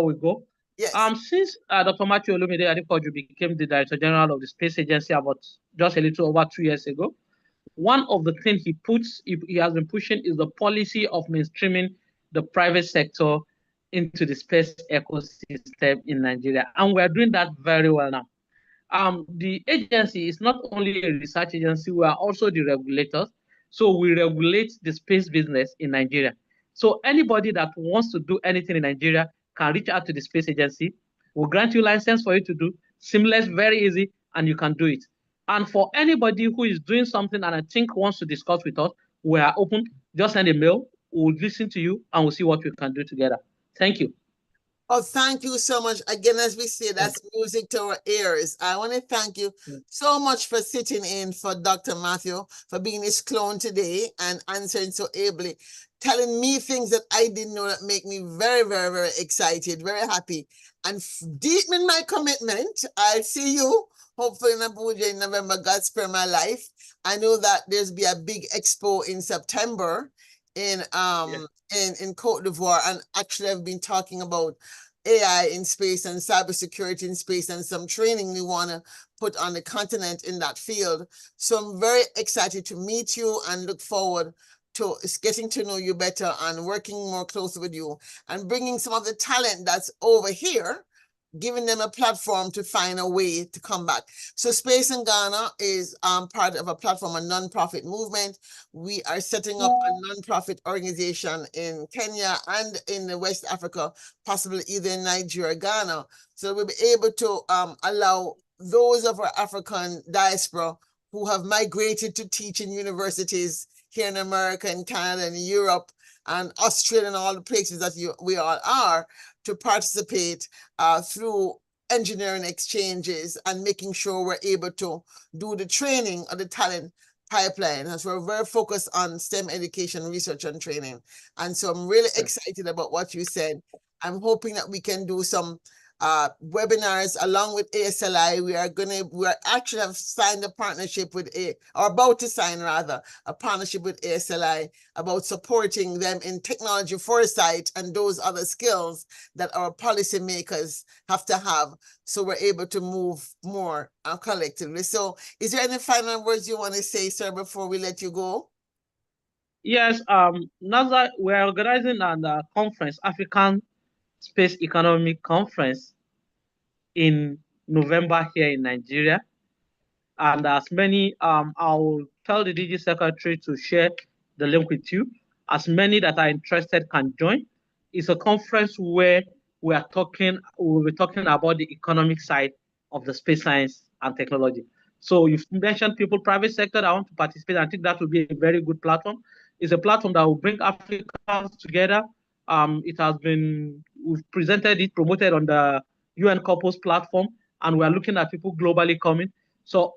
we go. Yes. Since Dr. Matthew Olumide Adepoju became the Director General of the Space Agency about just a little over 2 years ago, one of the things he has been pushing is the policy of mainstreaming the private sector into the space ecosystem in Nigeria, and we are doing that very well now. The agency is not only a research agency, we are also the regulators. So we regulate the space business in Nigeria. So anybody that wants to do anything in Nigeria can reach out to the space agency. We'll grant you license for you to do, seamless, very easy, and you can do it. And for anybody who is doing something and I think wants to discuss with us, we are open. Just send a mail. We'll listen to you and we'll see what we can do together. Thank you. Oh, thank you so much. Again, as we say, that's music to our ears. I want to thank you so much for sitting in for Dr. Matthew, for being his clone today and answering so ably, telling me things that I didn't know that make me very, very, very excited, very happy, and deepening my commitment. I'll see you hopefully in Abuja in November. God spare my life. I know that there's be a big expo in September in Cote d'Ivoire, and actually I've been talking about AI in space and cybersecurity in space and some training we want to put on the continent in that field. So I'm very excited to meet you and look forward to getting to know you better and working more closely with you and bringing some of the talent that's over here, giving them a platform to find a way to come back. So Space Ungana is part of a platform, a non-profit movement. We are setting up a non-profit organization in Kenya and in the West Africa, possibly either in Nigeria or Ghana. So we'll be able to allow those of our African diaspora who have migrated to teach in universities here in America and Canada and Europe and Australia and all the places that we all are, to participate through engineering exchanges and making sure we're able to do the training of the talent pipeline, as we're very focused on STEM education, research, and training. And so I'm really excited about what you said. I'm hoping that we can do some webinars along with ASLI. We actually have signed a partnership with or about to sign rather, a partnership with ASLI about supporting them in technology foresight and those other skills that our policymakers have to have, so we're able to move more collectively. So is there any final words you want to say, sir, before we let you go? Yes, NASA, we're organizing a conference, African Space Economic Conference in November here in Nigeria. And as many, I'll tell the DG secretary to share the link with you. As many that are interested can join. It's a conference where we'll be talking about the economic side of the space science and technology. So you've mentioned people, private sector that want to participate. I think that will be a very good platform. It's a platform that will bring Africans together. We've presented it, promoted on the UN Couples platform, and we're looking at people globally coming. So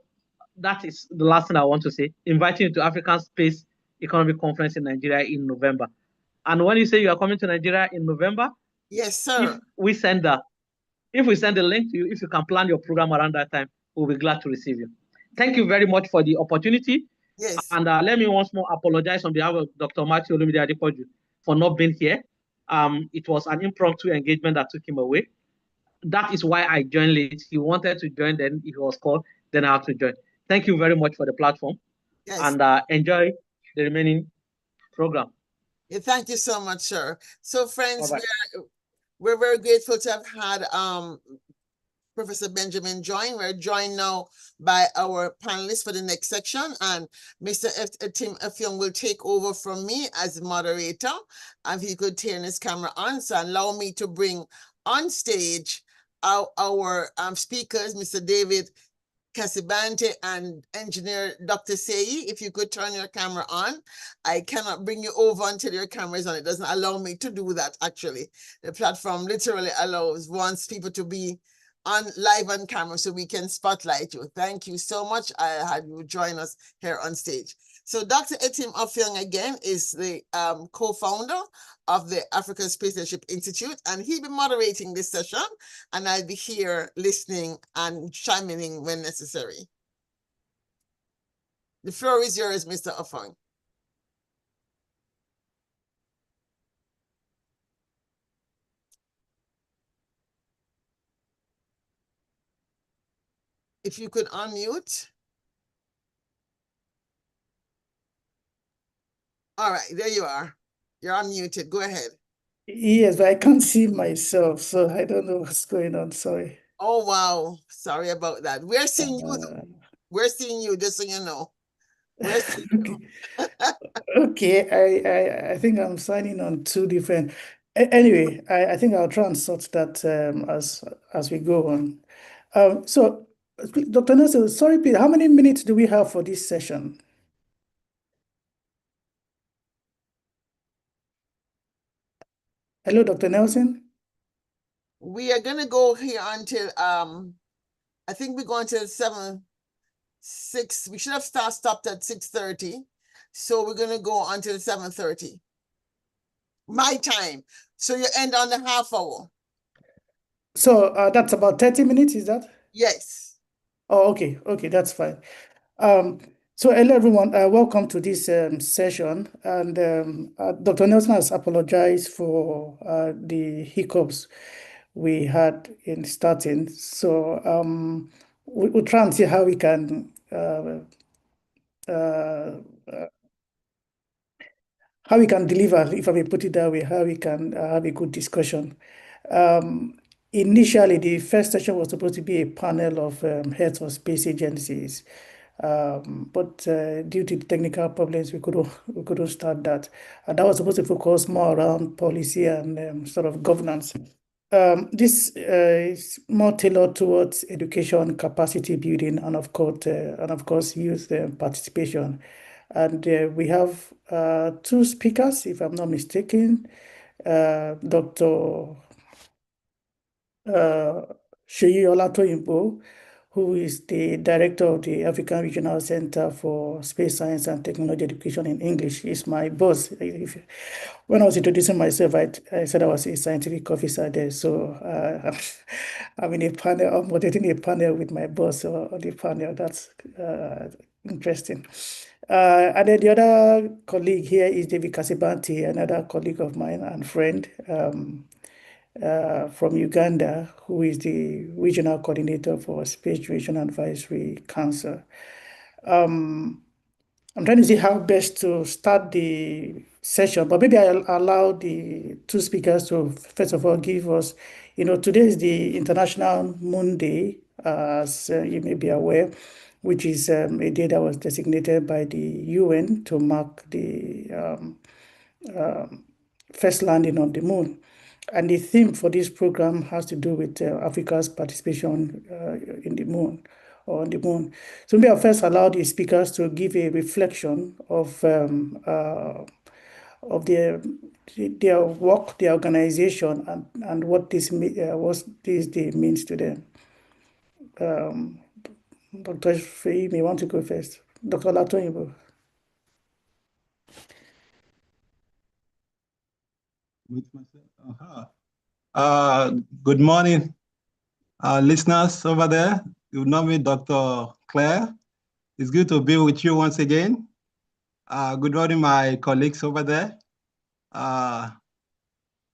that is the last thing I want to say. Inviting you to African Space Economic Conference in Nigeria in November. And when you say you are coming to Nigeria in November, Yes, sir. if we send the link to you, if you can plan your program around that time, we'll be glad to receive you. Thank you very much for the opportunity. Yes. And let me once more apologize on behalf of Dr. Matthew Olumide Adepoju for not being here. It was an impromptu engagement that took him away. That is why I joined late. He wanted to join, then he was called, then I had to join. Thank you very much for the platform. Yes. And enjoy the remaining program. Yeah, thank you so much, sir. So, friends, we're very grateful to have had Professor Benjamin join. We're joined now by our panelists for the next section, and Mr. Tim Effiong will take over from me as moderator. And if he could turn his camera on, so allow me to bring on stage our speakers, Mr. David Casibante and engineer Dr. Seyi. If you could turn your camera on. I cannot bring you over until your camera is on. It doesn't allow me to do that, actually. The platform literally wants people to be live on camera so we can spotlight you. Thank you so much. I had you join us here on stage. So Dr. Etim Offiong again is the co-founder of the African Space Leadership Institute, and he'll be moderating this session, and I'll be here listening and chiming in when necessary. The floor is yours, Mr. Offiong. If you could unmute. All right, there you are. You're unmuted. Go ahead. Yes, but I can't see myself, so I don't know what's going on. Sorry. Oh, wow. Sorry about that. We're seeing you. We're seeing you, just so you know. We're seeing you. Okay, I think I'm signing on two different. Anyway, I think I'll try and sort that as we go on. So, Dr. Nelson, sorry, Pete, how many minutes do we have for this session? Hello, Dr. Nelson. We are gonna go here until I think we're going to 6. We should have stopped at 6:30. So we're gonna go until 7:30. My time. So you end on the half hour. So that's about 30 minutes, is that? Yes. Oh, okay, that's fine. So hello everyone, welcome to this session. And Dr. Nelson has apologized for the hiccups we had in starting. So we'll try and see how we can deliver, if I may put it that way, how we can have a good discussion. Initially, the first session was supposed to be a panel of heads of space agencies. But due to technical problems, we couldn't start that. And that was supposed to focus more around policy and sort of governance. This is more tailored towards education, capacity building, and of course, youth participation. And we have two speakers, if I'm not mistaken, Dr. Seyi Olatoyinbo, who is the director of the African Regional Center for Space Science and Technology Education in English. He's my boss. When I was introducing myself, I said I was a scientific officer there. So I'm in a panel, I'm moderating a panel with my boss on the panel. That's interesting. And then the other colleague here is David Kasibanti, another colleague of mine and friend. From Uganda, who is the regional coordinator for Space Duration Advisory Council. I'm trying to see how best to start the session. But maybe I'll allow the two speakers to first of all give us, today is the International Moon Day, as you may be aware, which is a day that was designated by the UN to mark the first landing on the moon. And the theme for this program has to do with Africa's participation in the moon or on the moon. So maybe I'll first allow the speakers to give a reflection of their work, their organization, and what this day means to them. Dr. Fei may want to go first. Dr. Latoyibo. Good morning, listeners over there. You know me, Dr. Claire. It's good to be with you once again. Good morning, my colleagues over there. Dr.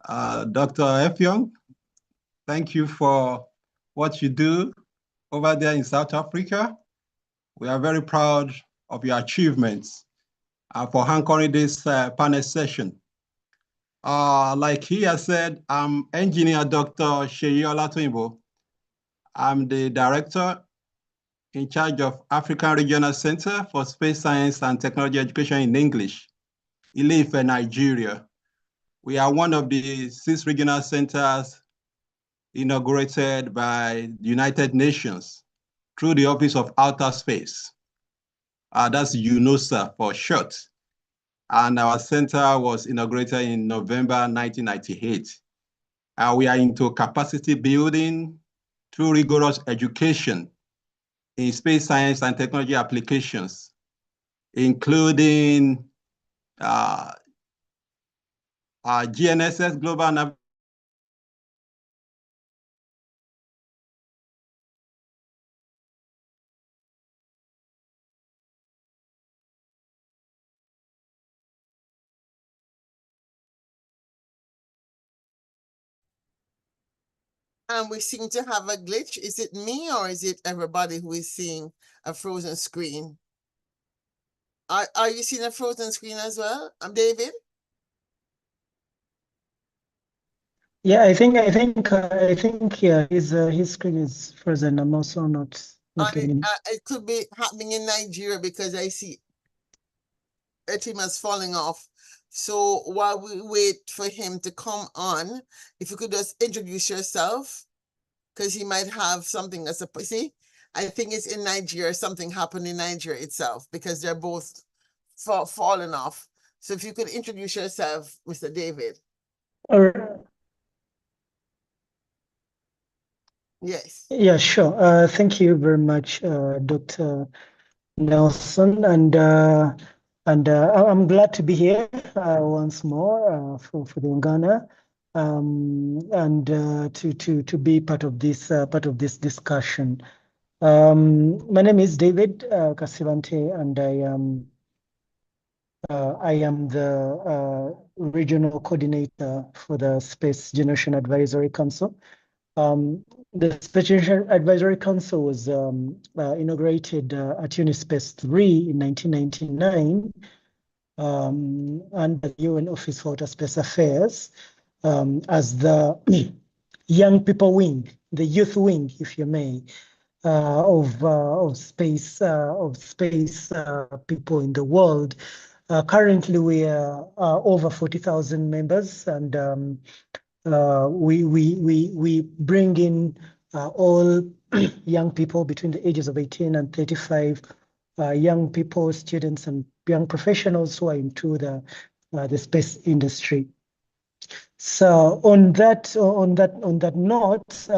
Effiong, thank you for what you do over there in South Africa. We are very proud of your achievements for anchoring this panel session. Like he has said, I'm Engineer Dr. Seyi Olatoyinbo. I'm the Director in charge of African Regional Center for Space Science and Technology Education in English, Ile-Ife, Nigeria. We are one of the 6 regional centers inaugurated by the United Nations through the Office of Outer Space. That's UNOSA for short. And our center was inaugurated in November 1998. We are into capacity building through rigorous education in space science and technology applications, including GNSS, Global Navigation. And we seem to have a glitch. Is it me or is it everybody who is seeing a frozen screen? Are you seeing a frozen screen as well? I'm David. Yeah, I think yeah, his screen is frozen. I'm also not getting it. It could be happening in Nigeria because I see a team is falling off. So while we wait for him to come on, if you could just introduce yourself, because he might have something that's see, I think it's in Nigeria, something happened in Nigeria itself because they're both falling off. So if you could introduce yourself, Mr. David. All right. Yes. Yeah, sure. Thank you very much, Dr. Nelson, and I'm glad to be here once more for the Ungana, and to be part of this discussion. My name is David Casivante, and I am the regional coordinator for the Space Generation Advisory Council. The Space Generation Advisory Council was inaugurated at Unispace 3 in 1999 under the UN Office for Outer Space Affairs as the young people wing, the youth wing, if you may, of space people in the world. Currently, we are over 40,000 members, and we bring in all young people between the ages of 18 and 35, young people, students, and young professionals who are into the space industry. So on that note,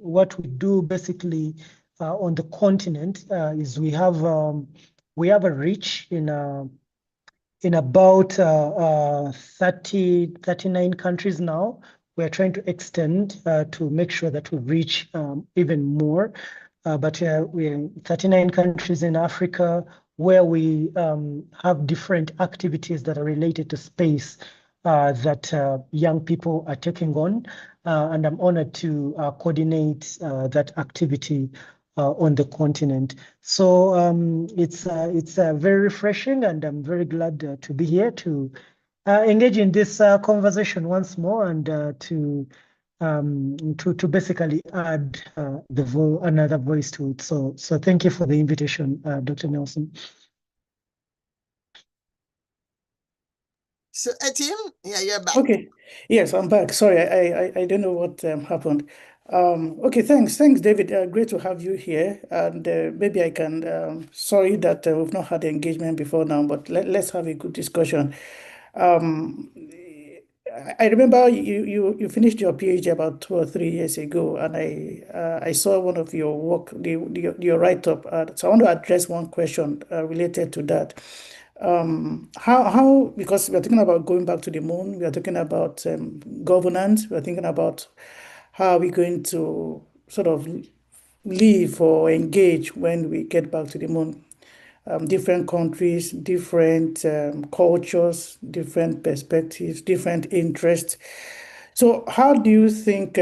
what we do basically on the continent is we have a reach in about 39 countries now. We're trying to extend to make sure that we reach even more. But we're in 39 countries in Africa where we have different activities that are related to space that young people are taking on. And I'm honored to coordinate that activity on the continent. So it's very refreshing, and I'm very glad to be here to engage in this conversation once more and to basically add another voice to it. So thank you for the invitation, Dr. Nelson. So Etienne, yeah, you're back. Okay. Yes, I'm back. Sorry, I don't know what happened. Okay, thanks, David. Great to have you here. And maybe I can. Sorry that we've not had engagement before now, but let's have a good discussion. Um, I remember you finished your PhD about 2 or 3 years ago, and I saw one of your work, your write-up. So I want to address one question related to that. How because we are talking about going back to the moon, we are talking about governance, we are thinking about how are we going to sort of live or engage when we get back to the moon. Different countries, different cultures, different perspectives, different interests. So, how do you think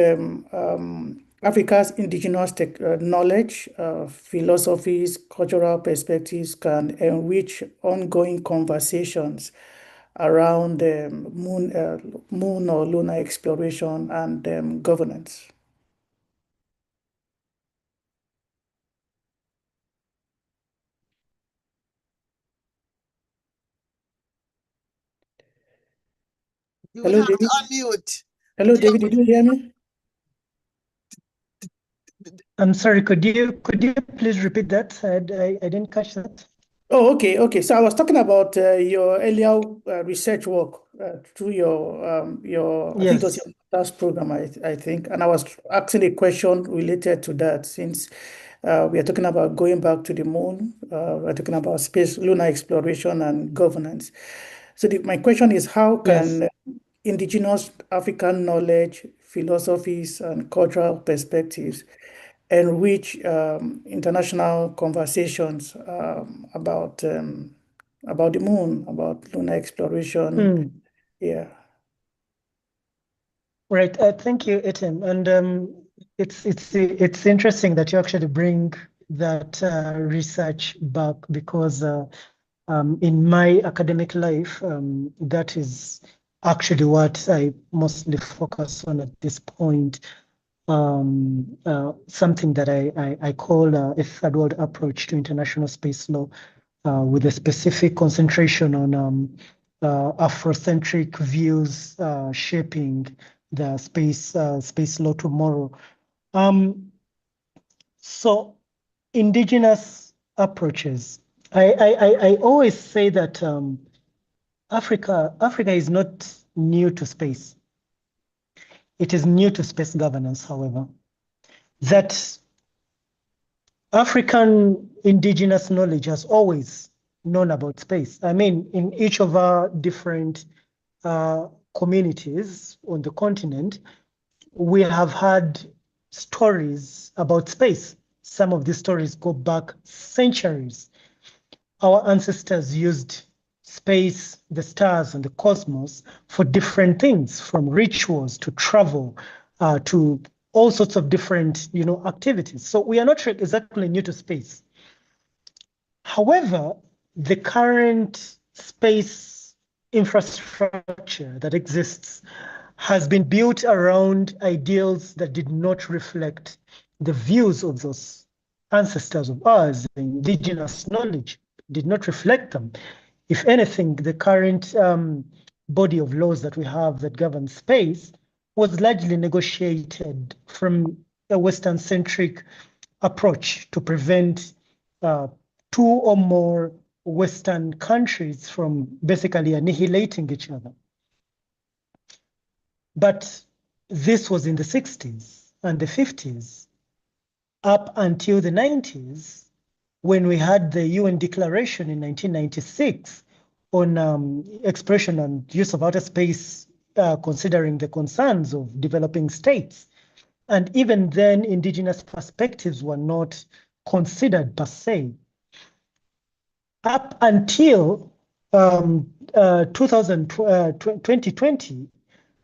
Africa's indigenous knowledge, philosophies, cultural perspectives can enrich ongoing conversations around moon or lunar exploration and governance? You would Hello, have to David. unmute. Hello, David. Did you hear me? I'm sorry, could you please repeat that? I didn't catch that. Oh, okay. So I was talking about your earlier research work through your I think it was Yes. your last program, I think, and I was asking a question related to that since we are talking about going back to the moon, we're talking about space, lunar exploration, and governance. So my question is, how Yes. can indigenous African knowledge, philosophies, and cultural perspectives enrich international conversations about the moon, about lunar exploration? Mm. Yeah. Right. Thank you, Etim. And it's interesting that you actually bring that research back because in my academic life, that is actually what I mostly focus on at this point. Something that I call a third world approach to international space law, with a specific concentration on Afrocentric views shaping the space law tomorrow. So indigenous approaches. I always say that Africa is not new to space. It is new to space governance, however. That African indigenous knowledge has always known about space. I mean, in each of our different communities on the continent, we have had stories about space. Some of these stories go back centuries. Our ancestors used space, the stars, and the cosmos for different things, from rituals to travel to all sorts of different, activities. So we are not exactly new to space. However, the current space infrastructure that exists has been built around ideals that did not reflect the views of those ancestors of ours. The indigenous knowledge did not reflect them. If anything, the current body of laws that we have that govern space was largely negotiated from a Western-centric approach to prevent two or more Western countries from basically annihilating each other. But this was in the 60s and the 50s, up until the 90s, when we had the UN declaration in 1996 on exploration and use of outer space, considering the concerns of developing states. And even then, indigenous perspectives were not considered per se. Up until 2020,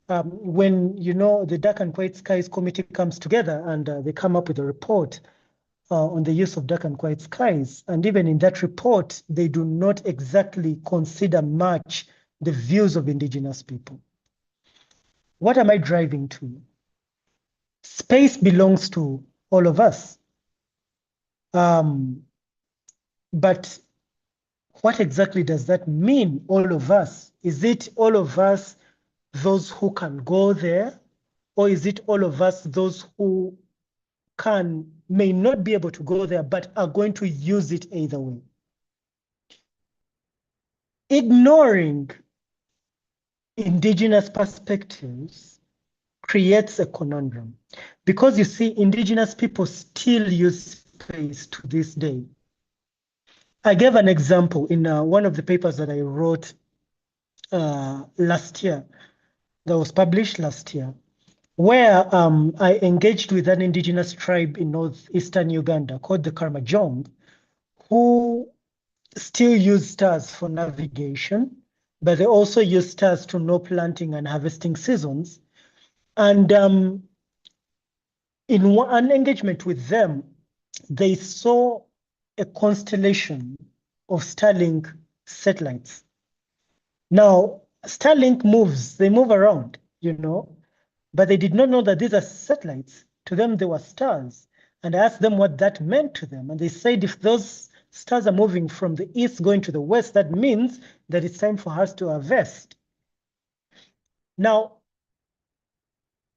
when the Dark and Quiet Skies Committee comes together and they come up with a report on the use of dark and quiet skies. And even in that report, they do not exactly consider much the views of indigenous people. What am I driving to? Space belongs to all of us. But what exactly does that mean, all of us? Is it all of us, those who can go there? Or is it all of us, those who may not be able to go there, but are going to use it either way? Ignoring indigenous perspectives creates a conundrum, because you see, indigenous people still use space to this day. I gave an example in one of the papers that I wrote last year, that was published last year, where I engaged with an indigenous tribe in northeastern Uganda called the Karamojong, who still use stars for navigation, but they also use stars to know planting and harvesting seasons. And in an engagement with them, they saw a constellation of Starlink satellites. Now, Starlink they move around, but they did not know that these are satellites. To them, they were stars. And I asked them what that meant to them. And they said, if those stars are moving from the east going to the west, that means that it's time for us to harvest. Now,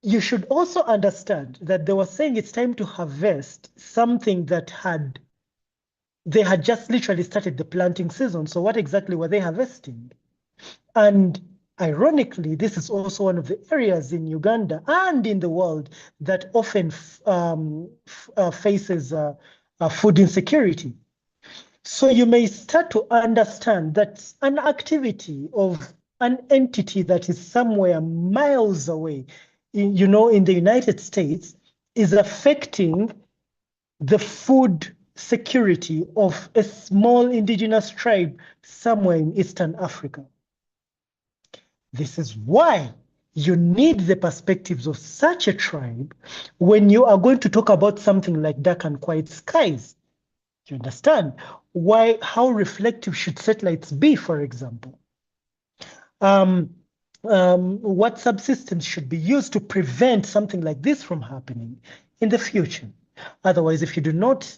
you should also understand that they were saying it's time to harvest something that they had just literally started the planting season. So what exactly were they harvesting? And ironically, this is also one of the areas in Uganda and in the world that often faces food insecurity. So you may start to understand that an activity of an entity that is somewhere miles away, in the United States, is affecting the food security of a small indigenous tribe somewhere in Eastern Africa. This is why you need the perspectives of such a tribe when you are going to talk about something like dark and quiet skies. You understand how reflective should satellites be, for example? What subsystems should be used to prevent something like this from happening in the future? Otherwise, if you do not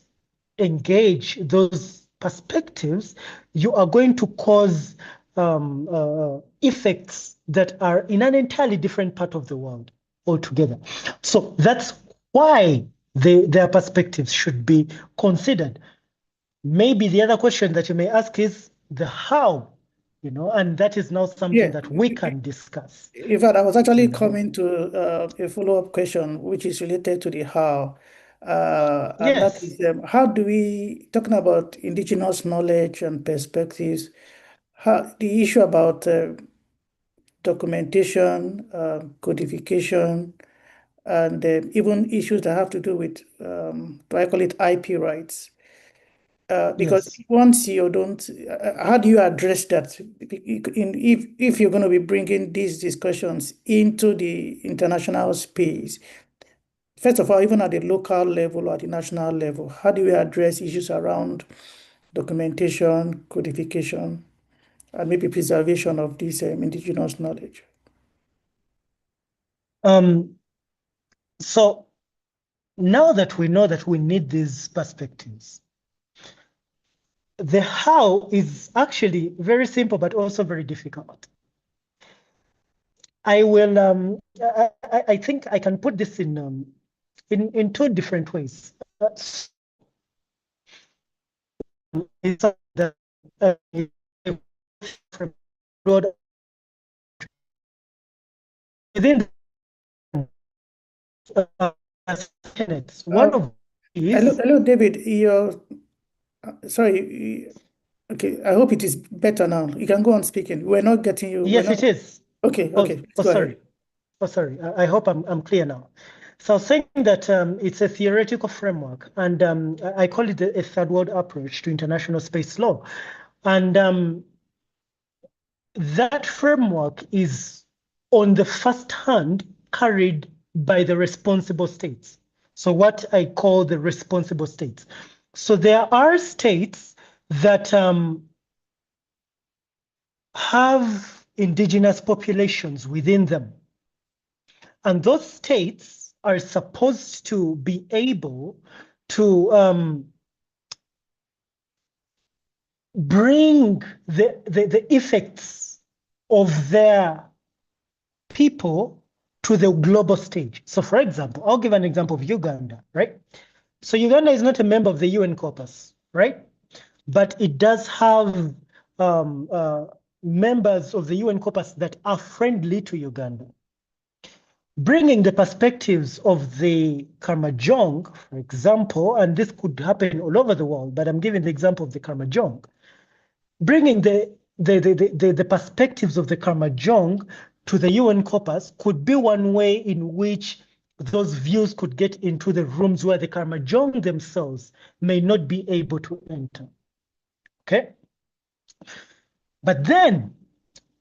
engage those perspectives, you are going to cause effects that are in an entirely different part of the world altogether. So that's why their perspectives should be considered. Maybe the other question that you may ask is the how, and that is now something that we can discuss. In fact, I was actually coming to a follow-up question, which is related to the how. And that is, how do we, talking about indigenous knowledge and perspectives, the issue about documentation, codification, and even issues that have to do with, do I call it IP rights? Because once you don't, how do you address that? If you're going to be bringing these discussions into the international space, first of all, even at the local level or the national level, how do we address issues around documentation, codification, and maybe preservation of this indigenous knowledge? So now that we know that we need these perspectives, the how is actually very simple, but also very difficult. I will. I think I can put this in two different ways. Within one of these. Hello, David. Sorry. Okay, I hope it is better now. You can go on speaking. We're not getting you. Yes, it is. Okay. Oh, sorry. Oh, sorry. I hope I'm clear now. So I was saying that it's a theoretical framework, and I call it a third world approach to international space law. And that framework is, on the first hand, carried by the responsible states. So what I call the responsible states. So there are states that have indigenous populations within them. And those states are supposed to be able to bring the effects of their people to the global stage. So for example, I'll give an example of Uganda, right? So Uganda is not a member of the UN Corpus, right? But it does have members of the UN Corpus that are friendly to Uganda. Bringing the perspectives of the Karamojong, for example, and this could happen all over the world, but I'm giving the example of the Karamojong. Bringing the perspectives of the Karamojong to the UN Corpus could be one way in which those views could get into the rooms where the Karamojong themselves may not be able to enter. Okay? But then,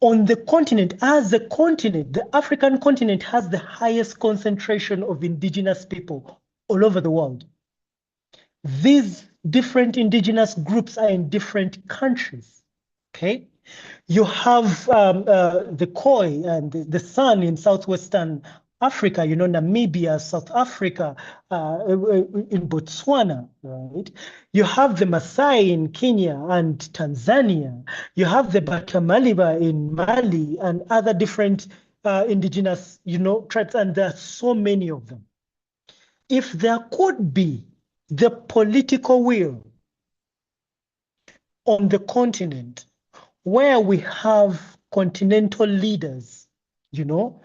on the continent, as the continent, the African continent has the highest concentration of indigenous people all over the world. These different indigenous groups are in different countries, okay? You have the Khoi and the San in Southwestern Africa, you know, Namibia, South Africa, in Botswana, right? You have the Maasai in Kenya and Tanzania. You have the Batamaliba in Mali and other different indigenous, you know, tribes, and there are so many of them. If there could be the political will on the continent where we have continental leaders, you know,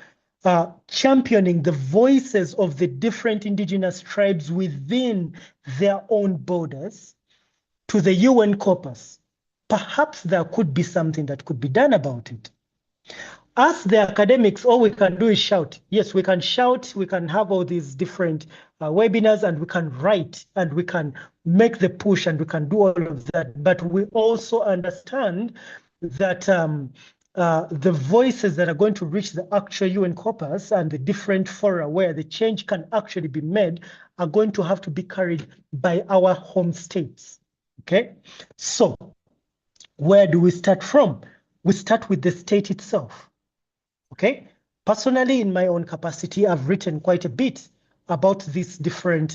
championing the voices of the different indigenous tribes within their own borders to the UN Corpus, perhaps there could be something that could be done about it. As the academics, all we can do is shout. Yes, we can shout, we can have all these different webinars, and we can write, and we can make the push, and we can do all of that. But we also understand that the voices that are going to reach the actual UN Corpus and the different fora where the change can actually be made are going to have to be carried by our home states, okay? So where do we start from? We start with the state itself, okay? Personally, in my own capacity, I've written quite a bit about these different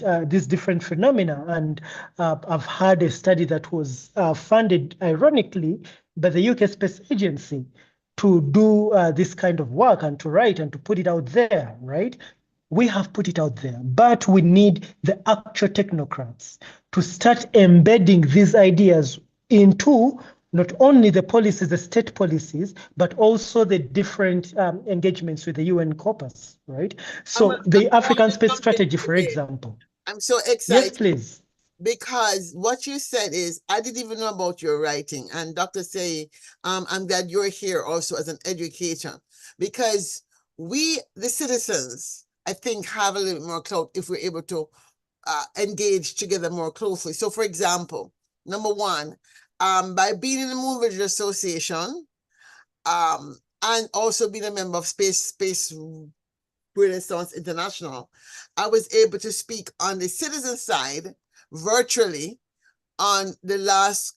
phenomena, and I've had a study that was funded, ironically, by the UK Space Agency to do this kind of work and to write and to put it out there, right? We have put it out there, but we need the actual technocrats to start embedding these ideas into not only the policies, the state policies, but also the different engagements with the UN Corpus, right? So the African Space Strategy, for example. I'm so excited. Yes, please. Because what you said is, I didn't even know about your writing. And Dr. Say, I'm glad you're here also as an educator, because we, the citizens, I think, have a little bit more clout if we're able to engage together more closely. So for example, number one, by being in the Moon Village Association, and also being a member of Space Renaissance International, I was able to speak on the citizen side virtually on the last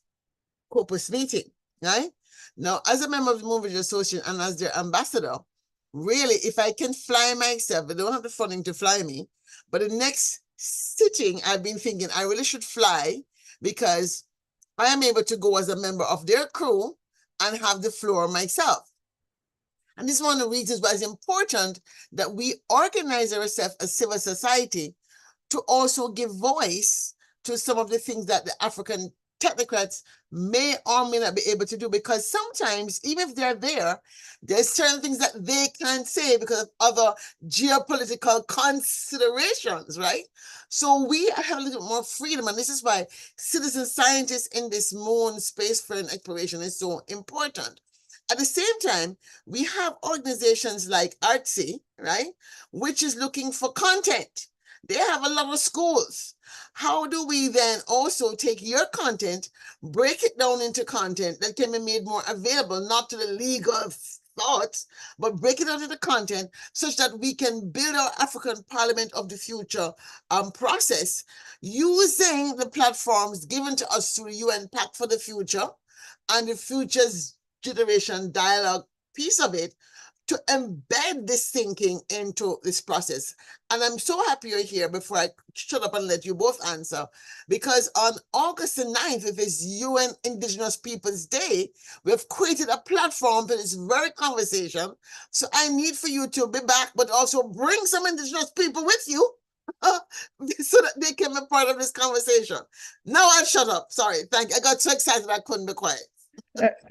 Corpus meeting, right? Now, as a member of the Moon Village Association and as their ambassador, really, if I can fly myself, they don't have the funding to fly me, but the next sitting, I've been thinking I really should fly, because I am able to go as a member of their crew and have the floor myself. And this is one of the reasons why it's important that we organize ourselves as civil society to also give voice to some of the things that the African technocrats may or may not be able to do, because sometimes, even if they're there, there's certain things that they can't say because of other geopolitical considerations, right? So we have a little more freedom, and this is why citizen scientists in this moon spacefaring exploration is so important. At the same time, we have organizations like Artsy, right, which is looking for content. They have a lot of schools. How do we then also take your content, break it down into content that can be made more available, not to the legal thoughts, but break it down into content such that we can build our African Parliament of the Future process using the platforms given to us through UN Pact for the Future and the Futures Generation Dialogue piece of it to embed this thinking into this process. And I'm so happy you're here before I shut up and let you both answer, because on August the 9th, it is UN Indigenous Peoples Day, we have created a platform for this very conversation. So I need for you to be back, but also bring some Indigenous people with you so that they can be part of this conversation. Now I'll shut up. Sorry. Thank you. I got so excited I couldn't be quiet.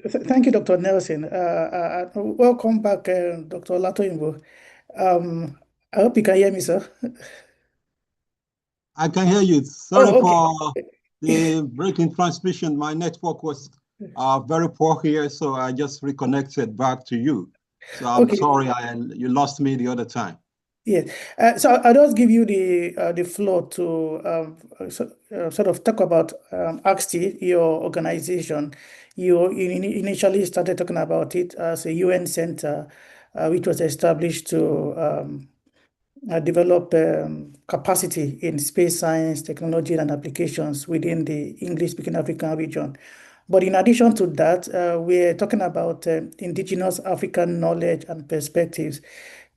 Thank you, Dr. Nelson. Welcome back, Dr. Latoimbo. I hope you can hear me, sir. I can hear you. Sorry for the breaking transmission. My network was very poor here, so I just reconnected back to you. So I'm sorry you lost me the other time. Yes. So I'll just give you the floor to sort of talk about AXTI, your organization. You initially started talking about it as a UN center, which was established to develop capacity in space science, technology, and applications within the English-speaking African region. But in addition to that, we're talking about indigenous African knowledge and perspectives.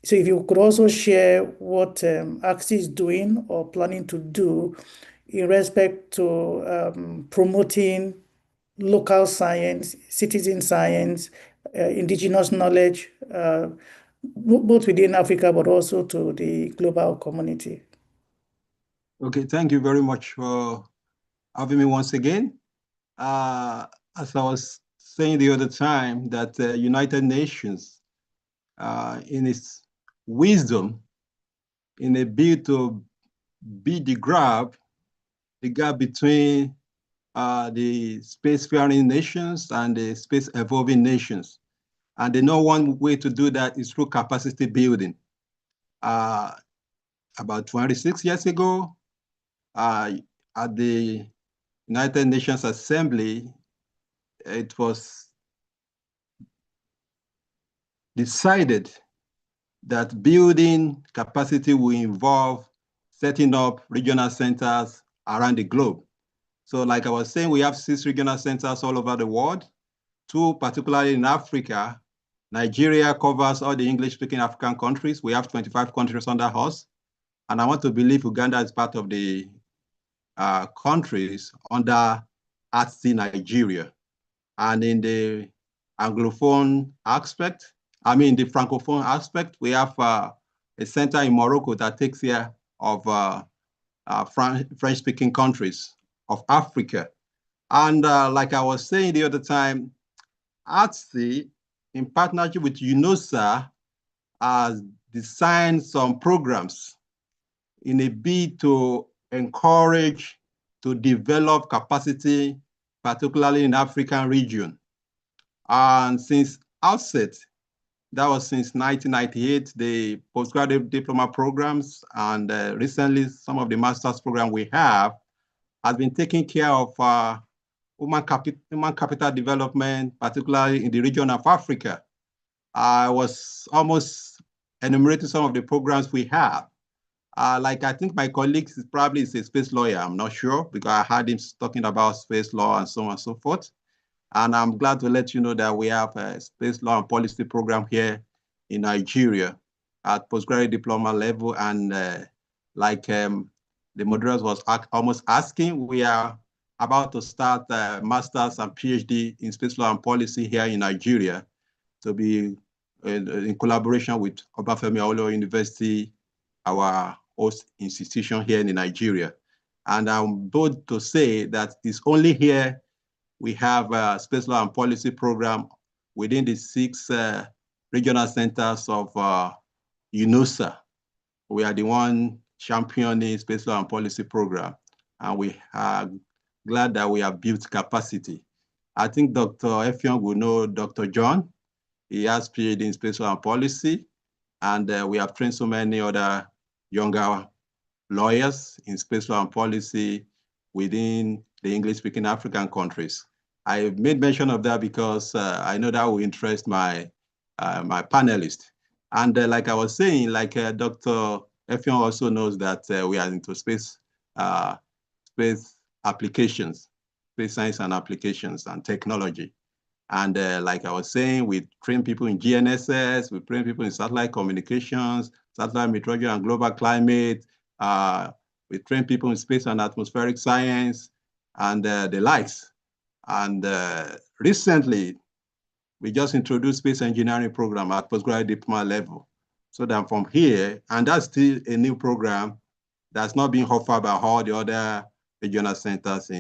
So if you could also share what AXI is doing or planning to do in respect to promoting local science, citizen science, indigenous knowledge, both within Africa, but also to the global community. Okay, thank you very much for having me once again. As I was saying the other time, that United Nations, in its wisdom, in a bid to beat the gap between the spacefaring nations and the space evolving nations. And they know one way to do that is through capacity building. About 26 years ago, at the United Nations Assembly, it was decided that building capacity will involve setting up regional centers around the globe. So like I was saying, we have 6 regional centers all over the world, 2 particularly in Africa. Nigeria covers all the English-speaking African countries. We have 25 countries under us. And I want to believe Uganda is part of the countries under ATSI Nigeria. And in the Anglophone aspect, the Francophone aspect, we have a center in Morocco that takes care of French-speaking countries of Africa. And like I was saying the other time, ATSI, in partnership with UNOSA, has designed some programs in a bid to encourage, to develop capacity, particularly in the African region. And since outset, that was since 1998, the postgraduate diploma programs, and recently some of the master's program we have has been taking care of human capital development, particularly in the region of Africa. I was almost enumerating some of the programs we have. Like I think my colleague probably is a space lawyer, I'm not sure, because I heard him talking about space law and so on and so forth. And I'm glad to let you know that we have a space law and policy program here in Nigeria at postgraduate diploma level. And like the moderator was almost asking, we are about to start a master's and PhD in space law and policy here in Nigeria to be in collaboration with Obafemi Awolowo University, our host institution here in Nigeria. And I'm bold to say that it's only here we have a space law and policy program within the 6 regional centers of UNOSA. We are the one championing space law and policy program, and we are glad that we have built capacity. I think Dr. Effiong will know Dr. John. He has PhD in space law and policy, and we have trained so many other younger lawyers in space law and policy within the English-speaking African countries. I made mention of that because I know that will interest my panelists. And like I was saying, like Dr. Effiong also knows that we are into space applications, space science and applications and technology. And like I was saying, we train people in GNSS, we train people in satellite communications, satellite meteorology and global climate. We train people in space and atmospheric science and the likes. And recently, we just introduced space engineering program at postgraduate diploma level. So that from here, and that's still a new program that's not being offered by all the other regional centers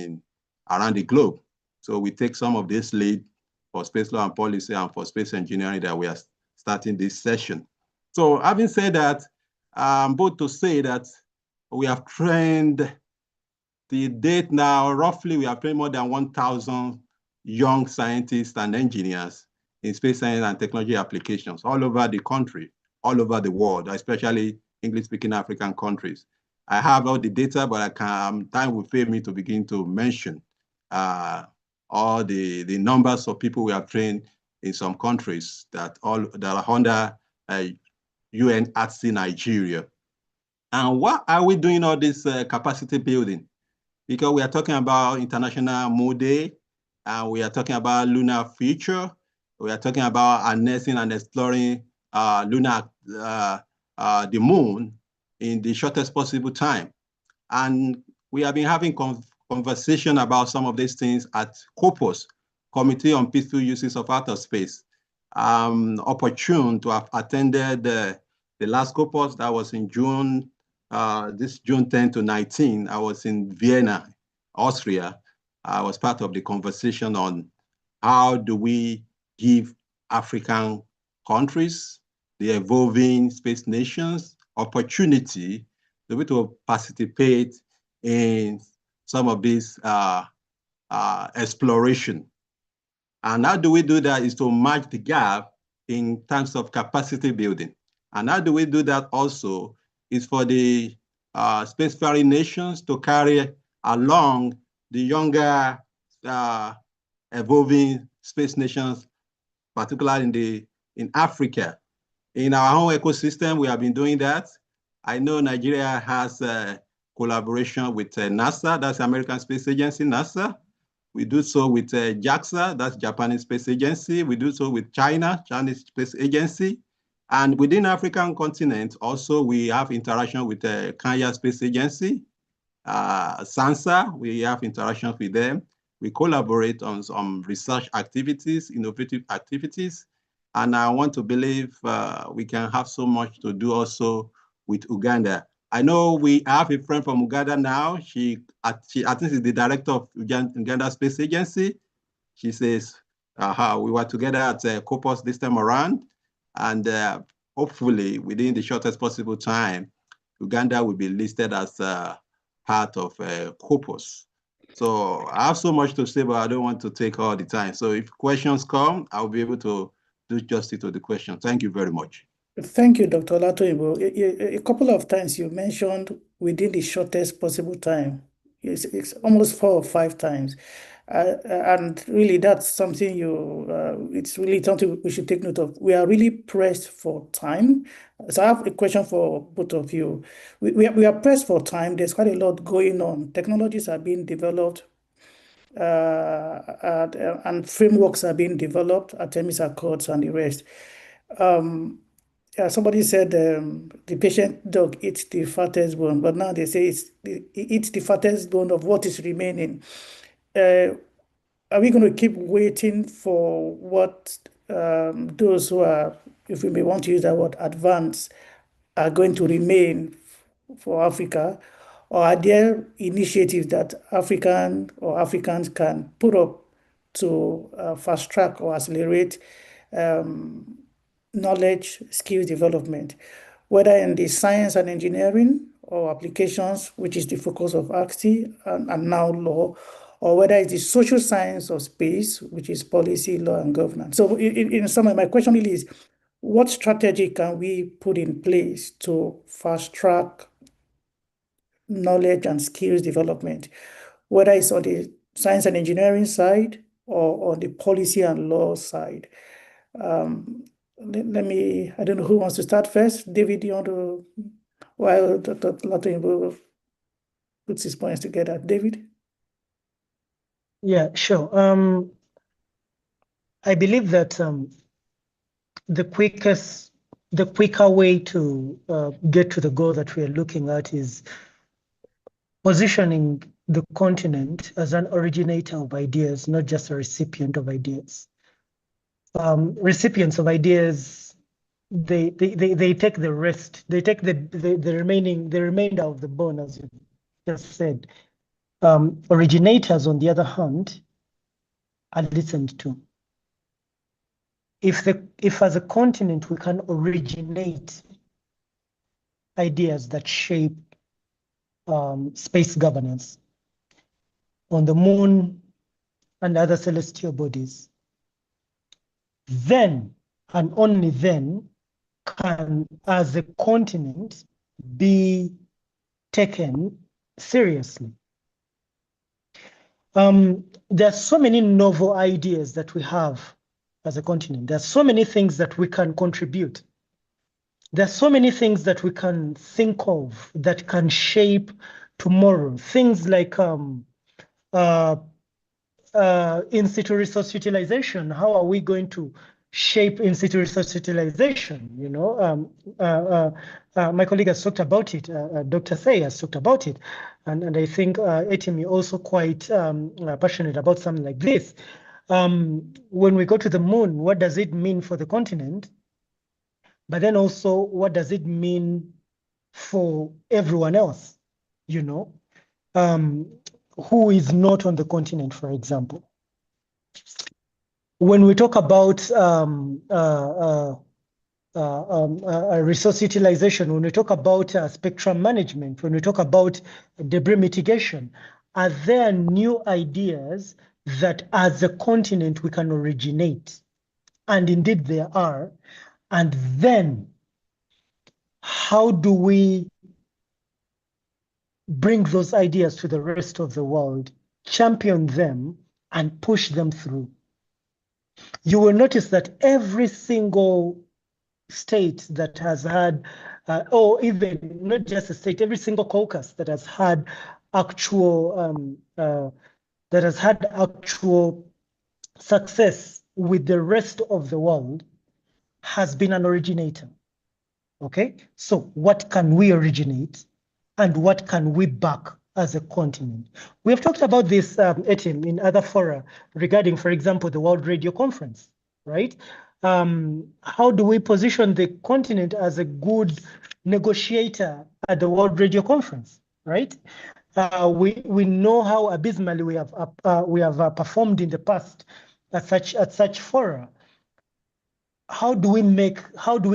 around the globe. So we take some of this lead for space law and policy and for space engineering that we are starting this session. So having said that, I'm both to say that we have trained, the date now, roughly we have trained more than 1,000 young scientists and engineers in space science and technology applications all over the country, all over the world, especially English-speaking African countries. I have all the data, but time will fail me to begin to mention all the numbers of people we have trained in some countries that are under UN ATSI Nigeria. And why are we doing all this capacity building? Because we are talking about International Moon Day, and we are talking about lunar future. We are talking about harnessing and exploring the moon in the shortest possible time. And we have been having conversation about some of these things at COPUS, Committee on Peaceful Uses of Outer Space. Opportune to have attended the last COPUS that was in June, this June 10 to 19. I was in Vienna, Austria. I was part of the conversation on how do we give African countries, the evolving space nations, opportunity to be to participate in some of this exploration. And how do we do that is to match the gap in terms of capacity building. And how do we do that also is for the spacefaring nations to carry along the younger evolving space nations, particularly in Africa. In our own ecosystem, we have been doing that. I know Nigeria has a collaboration with NASA, that's the American Space Agency, NASA. We do so with JAXA, that's Japanese Space Agency. We do so with China, Chinese Space Agency. And within African continent, also we have interaction with Kenya Space Agency, SANSA, we have interactions with them. We collaborate on some research activities, innovative activities. And I want to believe we can have so much to do also with Uganda. I know we have a friend from Uganda now. She I think is the director of Uganda Space Agency. She says, we were together at COPUS this time around. And hopefully within the shortest possible time, Uganda will be listed as part of COPUS. So I have so much to say, but I don't want to take all the time. So if questions come, I'll be able to do justice to the question. Thank you very much. Thank you, Dr. Latoibo. A couple of times you mentioned within the shortest possible time. It's almost 4 or 5 times. And really, that's something it's really something we should take note of. We are really pressed for time. So I have a question for both of you. We are pressed for time. There's quite a lot going on. Technologies are being developed, and frameworks are being developed, Artemis Accords and the rest. Somebody said the patient dog eats the fattest bone, but now they say it eats the fattest bone of what is remaining. Are we going to keep waiting for what those who are, if we may want to use that word, advanced, are going to remain for Africa? Or are there initiatives that Africans can put up to fast track or accelerate knowledge, skills development, whether in the science and engineering or applications, which is the focus of AXTI and now law, or whether it's the social science of space, which is policy, law, and governance. So in summary, my question really is, what strategy can we put in place to fast track knowledge and skills development, whether it's on the science and engineering side or on the policy and law side? Let me, I don't know who wants to start first. David, you want to, while Dr. Latoibo puts his points together. David? Yeah, sure. I believe that the quicker way to get to the goal that we are looking at is positioning the continent as an originator of ideas, not just a recipient of ideas. Recipients of ideas, they take the rest, they take the remainder of the bone, as you just said. Originators, on the other hand, are listened to. If as a continent we can originate ideas that shape space governance on the moon and other celestial bodies, then and only then can, as a continent, be taken seriously. There are so many novel ideas that we have as a continent. There are so many things that we can contribute. There are so many things that we can think of that can shape tomorrow. Things like in-situ resource utilization. How are we going to shape in-situ resource utilization? You know, my colleague has talked about it. Dr. Say has talked about it, and I think Etimi also quite passionate about something like this. When we go to the moon, what does it mean for the continent? But then also, what does it mean for everyone else? You know, who is not on the continent, for example. When we talk about resource utilization, when we talk about spectrum management, when we talk about debris mitigation, are there new ideas that as a continent we can originate? And indeed there are. And then how do we bring those ideas to the rest of the world, champion them, and push them through? You will notice that every single state that has had, or even not just a state, every single caucus that has had actual success with the rest of the world has been an originator. Okay, so what can we originate, and what can we back as a continent? We have talked about this, Etim, in other fora regarding, for example, the World Radio Conference, right? How do we position the continent as a good negotiator at the World Radio Conference, right? We know how abysmally we have performed in the past at such fora. How do we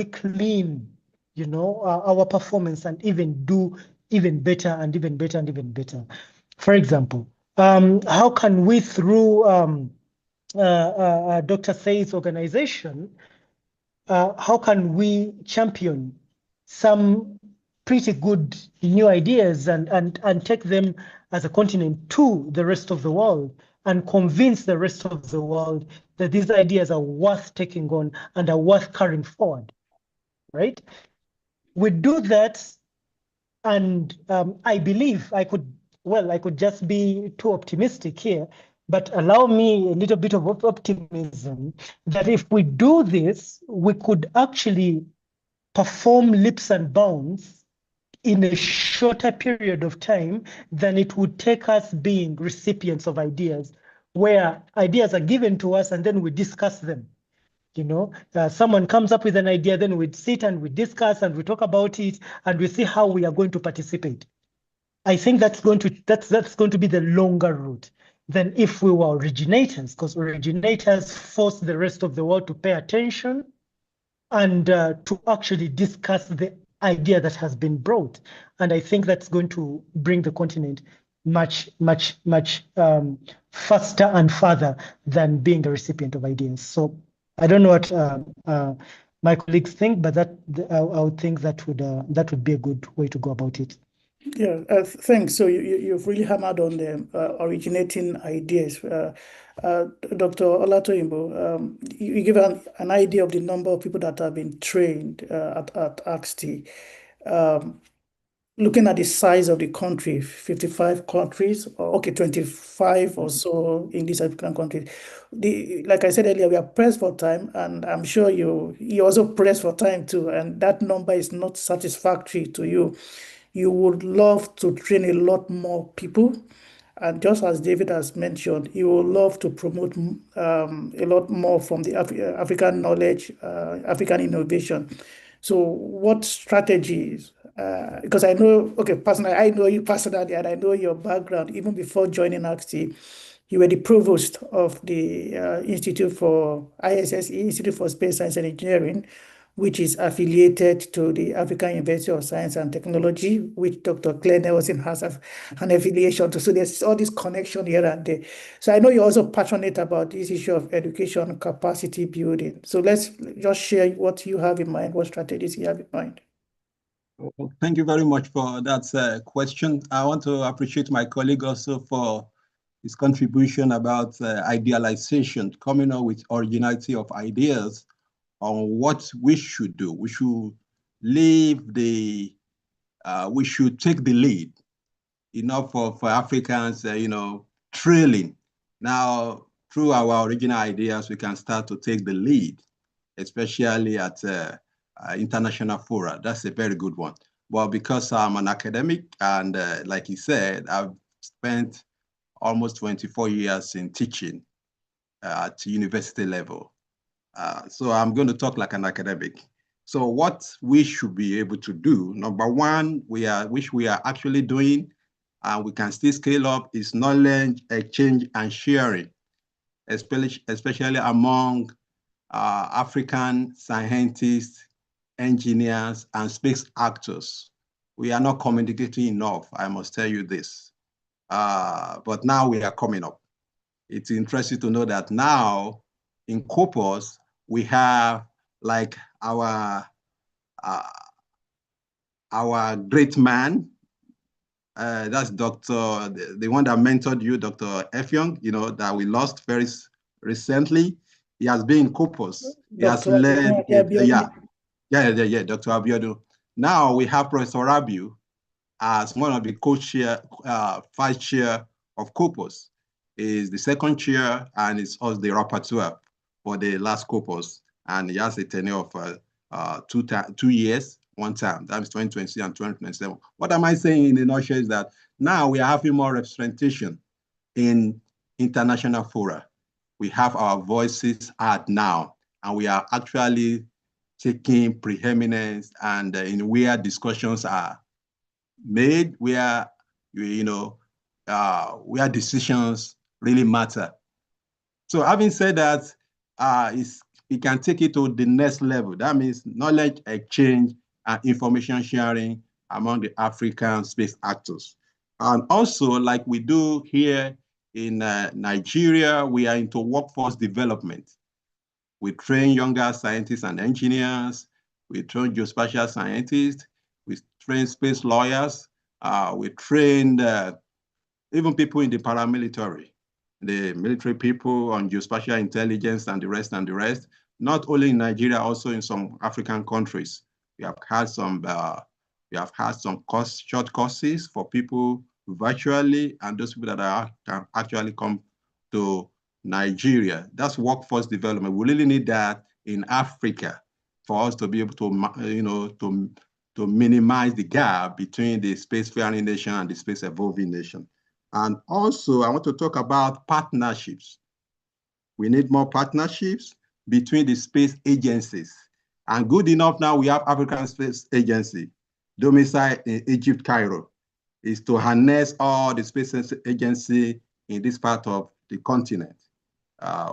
clean, you know, our performance and even do even better and even better and even better? For example, how can we, through Dr. Say's organization, how can we champion some pretty good new ideas and take them as a continent to the rest of the world and convince the rest of the world that these ideas are worth taking on and are worth carrying forward, right? We do that, and I believe I could just be too optimistic here, but allow me a little bit of optimism that if we do this, we could actually perform leaps and bounds in a shorter period of time than it would take us being recipients of ideas, where ideas are given to us and then we discuss them. You know, someone comes up with an idea, then we sit and we discuss and we talk about it and we see how we are going to participate. I think that's going to be the longer route than if we were originators, because originators force the rest of the world to pay attention and to actually discuss the idea that has been brought. And I think that's going to bring the continent much faster and further than being the recipient of ideas. So I don't know what my colleagues think, but I would think that would be a good way to go about it. Yeah, thanks. So you've really hammered on the originating ideas. Dr. Olatoyinbo, you give an idea of the number of people that have been trained at AXTI. looking at the size of the country, 55 countries, or okay, 25 or so in these African countries. Like I said earlier, we are pressed for time, and I'm sure you also pressed for time too, and that number is not satisfactory to you. You would love to train a lot more people. And just as David has mentioned, he would love to promote a lot more from the African knowledge, African innovation. So what strategies? Because I know, okay, personally, I know you personally, and I know your background. Even before joining AXTI, you were the provost of the Institute for ISSE, Institute for Space Science and Engineering, which is affiliated to the African University of Science and Technology, which Dr. Claire Nelson has an affiliation to. So there's all this connection here and there. So I know you're also passionate about this issue of education capacity building. So let's just share what you have in mind, what strategies you have in mind. Well, thank you very much for that question. I want to appreciate my colleague also for his contribution about idealization, coming up with originality of ideas on what we should do. We should we should take the lead, enough for Africans, trailing. Now, through our original ideas, we can start to take the lead, especially at international fora. That's a very good one. Well, because I'm an academic and like he said, I've spent almost 24 years in teaching at university level. So I'm going to talk like an academic. So what we should be able to do, number one, which we are actually doing, and we can still scale up, is knowledge exchange and sharing, especially among African scientists, engineers, and space actors. We are not communicating enough, I must tell you this. But now we are coming up. It's interesting to know that now in Corpus, we have like our great man, that's Dr. The one that mentored you, Dr. Effiong, that we lost very recently. He has been in Corpus. He has led, yeah, Dr. Abiodun. Now we have Professor Rabiu as one of the co-chair, vice chair of Corpus. Is the second chair and is also the rapporteur for the last Corpus. And he has a tenure of 2 years, one time. That is 2020 and 2027. What am I saying in a nutshell is that now we are having more representation in international fora. We have our voices heard now, and we are actually taking preeminence and in where discussions are made, where where decisions really matter. So having said that, we can take it to the next level. That means knowledge exchange and information sharing among the African space actors. And also, like we do here in Nigeria, we are into workforce development. We train younger scientists and engineers. We train geospatial scientists. We train space lawyers. We train even people in the paramilitary, the military people on geospatial intelligence and the rest, not only in Nigeria, also in some African countries. We have had some short courses for people virtually and those people that can actually come to Nigeria. That's workforce development. We really need that in Africa for us to be able to, to minimize the gap between the spacefaring nation and the space evolving nation. And also, I want to talk about partnerships. We need more partnerships between the space agencies. And good enough now, we have African Space Agency, domiciled in Egypt, Cairo, is to harness all the space agency in this part of the continent.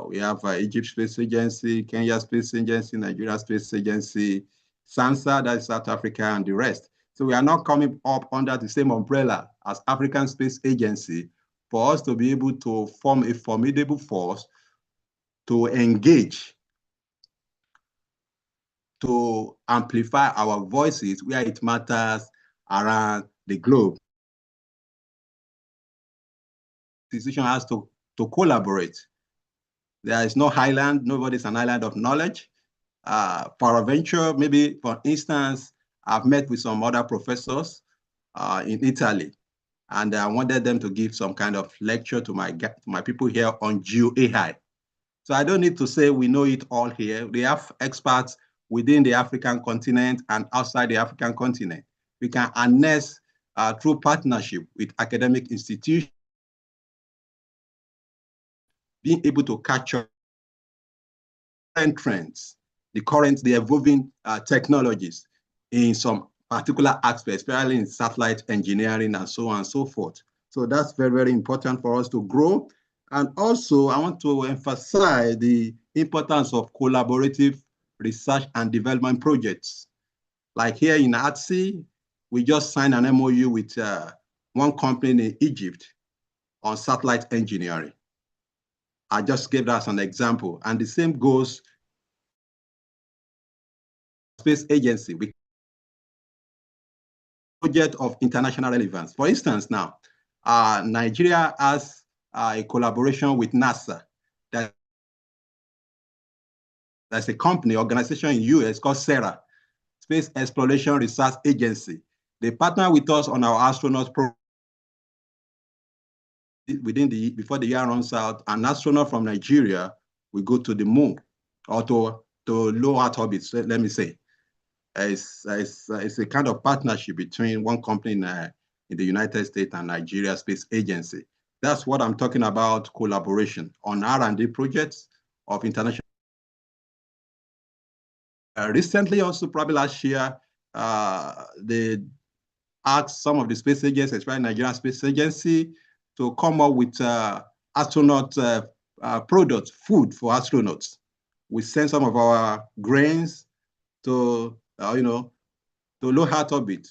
We have Egypt Space Agency, Kenya Space Agency, Nigeria Space Agency, SANSA, that's South Africa, and the rest. So we are not coming up under the same umbrella as African Space Agency for us to be able to form a formidable force to engage, to amplify our voices where it matters around the globe. The decision has to collaborate. There is no island, nobody's an island of knowledge. Paraventure, maybe, for instance, I've met with some other professors in Italy. And I wanted them to give some kind of lecture to my people here on GeoAI. So I don't need to say we know it all here. We have experts within the African continent and outside the African continent. We can harness through partnership with academic institutions, being able to capture current trends, the evolving technologies in some particular aspects, especially in satellite engineering and so on and so forth. So that's very, very important for us to grow. And also, I want to emphasize the importance of collaborative research and development projects. Like here in ATSI, we just signed an MOU with one company in Egypt on satellite engineering. I just gave that as an example. And the same goes space agency. We project of international relevance. For instance, now, Nigeria has a collaboration with NASA. There's a company, organization in US called SERA, Space Exploration Research Agency. They partner with us on our astronauts program before the year runs out. An astronaut from Nigeria will go to the moon or to low Earth orbit, let me say. It's a kind of partnership between one company in the United States and Nigeria Space Agency. That's what I'm talking about, collaboration on R&D projects of international. Recently, also probably last year, they asked some of the space agencies, especially Nigerian Space Agency, to come up with astronaut products, food for astronauts. We send some of our grains to to low Earth orbit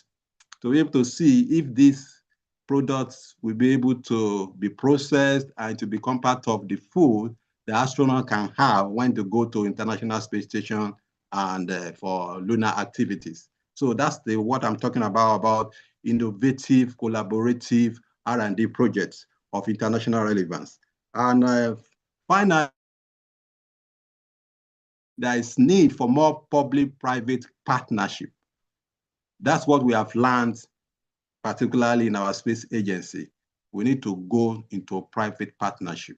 to be able to see if these products will be able to be processed and to become part of the food the astronaut can have when they go to International Space Station and for lunar activities. So that's what I'm talking about innovative, collaborative R&D projects of international relevance. And finally, there is need for more public-private partnership. That's what we have learned, particularly in our space agency. We need to go into a private partnership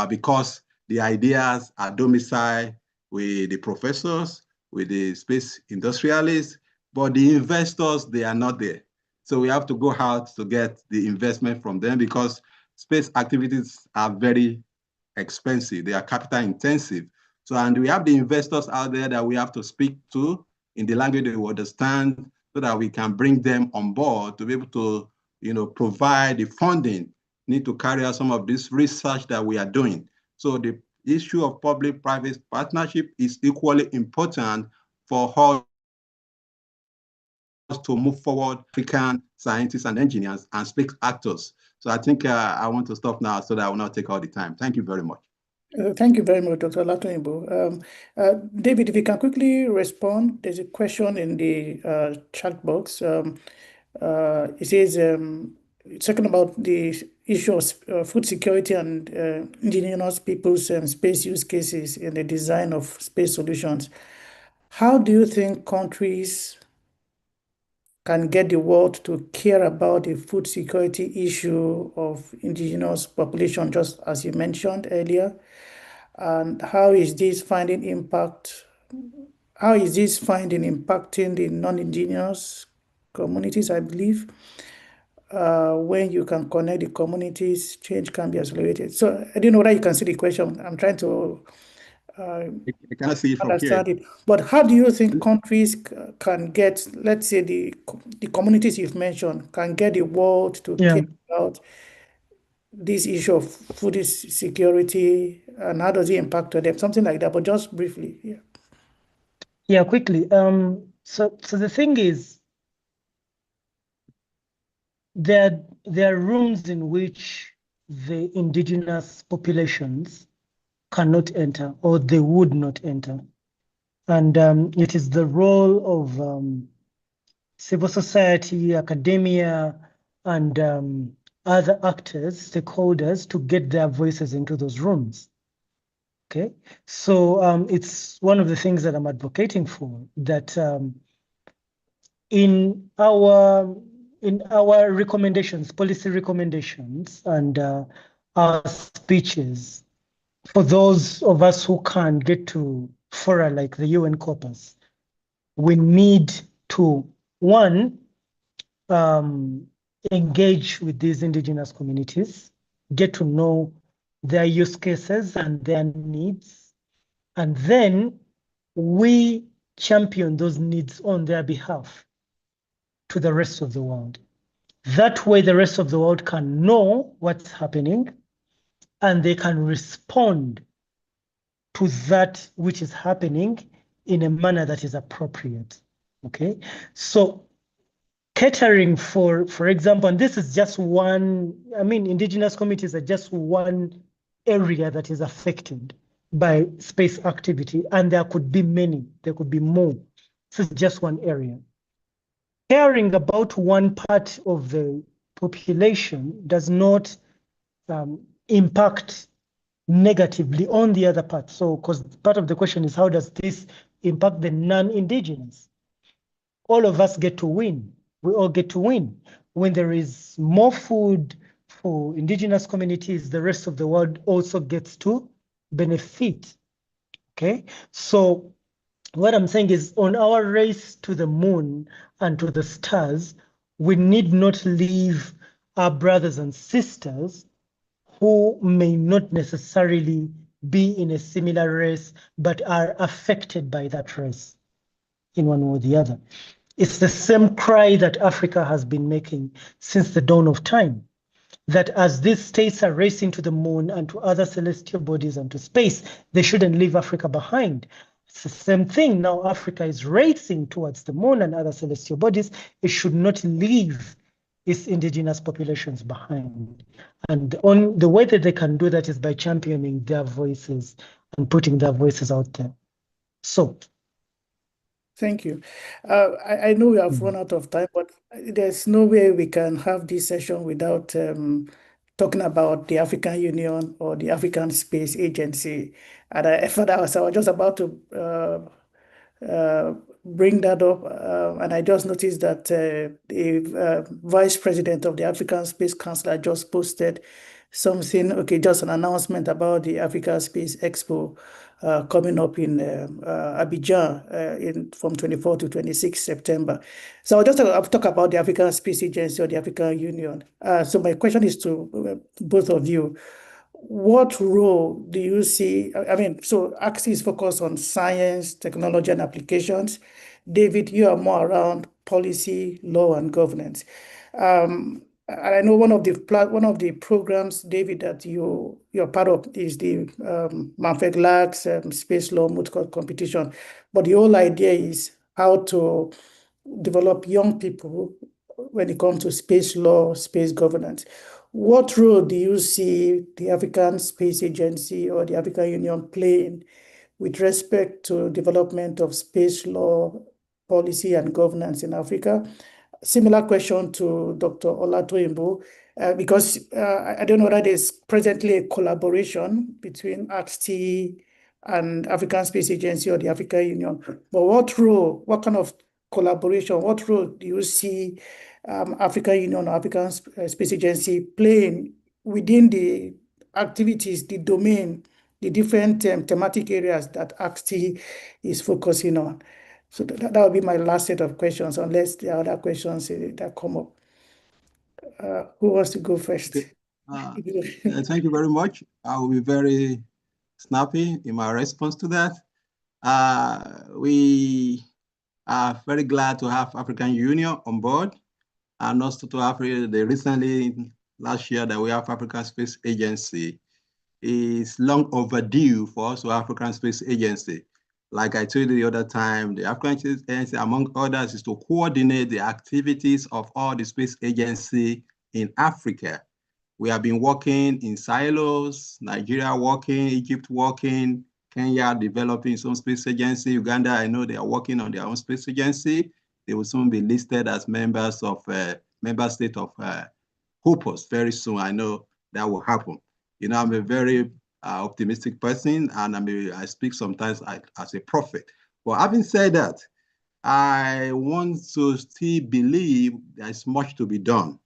because the ideas are domiciled with the professors, with the space industrialists, but the investors, they are not there. So we have to go out to get the investment from them because space activities are very expensive. They are capital intensive. So, and we have the investors out there that we have to speak to in the language they will understand so that we can bring them on board to be able to, provide the funding need to carry out some of this research that we are doing. So the issue of public-private partnership is equally important for us to move forward African scientists and engineers and space actors. So I think I want to stop now so that I will not take all the time. Thank you very much. Thank you very much, Dr. Latoyinbo. David, if you can quickly respond, there's a question in the chat box. It says, talking about the issue of food security and indigenous people's space use cases in the design of space solutions. How do you think countries can get the world to care about the food security issue of indigenous population, just as you mentioned earlier? And how is this finding impacting the non-indigenous communities, I believe? When you can connect the communities, change can be accelerated. So I don't know whether you can see the question. I'm trying to I cannot see it from understand here. it. But how do you think countries can get, let's say, the communities you've mentioned, can get the world to care about this issue of food security, and how does it impact them? Something like that, but just briefly. Yeah, quickly. So the thing is, there are rooms in which the indigenous populations cannot enter, or they would not enter. And it is the role of civil society, academia, and other actors, stakeholders, to get their voices into those rooms. Okay, so it's one of the things that I'm advocating for, that in our in our recommendations, policy recommendations, and our speeches, for those of us who can't get to fora like the UN Corpus, we need to, one, engage with these indigenous communities, get to know their use cases and their needs, and then we champion those needs on their behalf to the rest of the world. That way, the rest of the world can know what's happening and they can respond to that which is happening in a manner that is appropriate. Okay, so catering for example, and this is just one, I mean, indigenous communities are just one area that is affected by space activity, and there could be many, there could be more. This is just one area. Caring about one part of the population does not impact negatively on the other part. So, because part of the question is, how does this impact the non-indigenous? All of us get to win. We all get to win. When there is more food for indigenous communities, the rest of the world also gets to benefit. Okay, so what I'm saying is, on our race to the moon and to the stars, we need not leave our brothers and sisters who may not necessarily be in a similar race, but are affected by that race in one or the other. It's the same cry that Africa has been making since the dawn of time, that as these states are racing to the moon and to other celestial bodies and to space, they shouldn't leave Africa behind. It's the same thing. Now Africa is racing towards the moon and other celestial bodies. It should not leave its indigenous populations behind. And on the way that they can do that is by championing their voices and putting their voices out there. So Thank you. I know we have run out of time, but there's no way we can have this session without talking about the African Union or the African Space Agency. And I was just about to bring that up, and I just noticed that the vice president of the African Space Council had just posted something, okay, just an announcement about the Africa Space Expo coming up in Abidjan from 24 to 26 September. So I'll talk about the African Space Agency or the African Union. So my question is to both of you. What role do you see? I mean, so Axis is focused on science, technology, and applications. David, you are more around policy, law, and governance. And I know one of the programs, David, that you're part of is the Manfred Lachs Space Law Moot Court Competition. But the whole idea is how to develop young people when it comes to space law, space governance. What role do you see the African Space Agency or the African Union playing with respect to development of space law, policy, and governance in Africa? Similar question to Dr. Olatoyinbo, because I don't know whether there's presently a collaboration between AXT and African Space Agency or the African Union. But what kind of collaboration, what role do you see African Union or African Space Agency playing within the activities, the domain, the different thematic areas that AXT is focusing on? So that would be my last set of questions, unless there are other questions that come up. Who wants to go first? Thank you very much. I will be very snappy in my response to that. We are very glad to have African Union on board, and also to have the recently last year that we have African Space Agency. Is long overdue for us to African Space Agency. Like I told you the other time, the African Space Agency, among others, is to coordinate the activities of all the space agencies in Africa. We have been working in silos, Nigeria working, Egypt working, Kenya developing some space agency, Uganda, I know they are working on their own space agency. They will soon be listed as members of member state of Corpus very soon. I know that will happen. You know, I'm a very optimistic person, and I speak sometimes as a prophet. But having said that, I want to still believe there's much to be done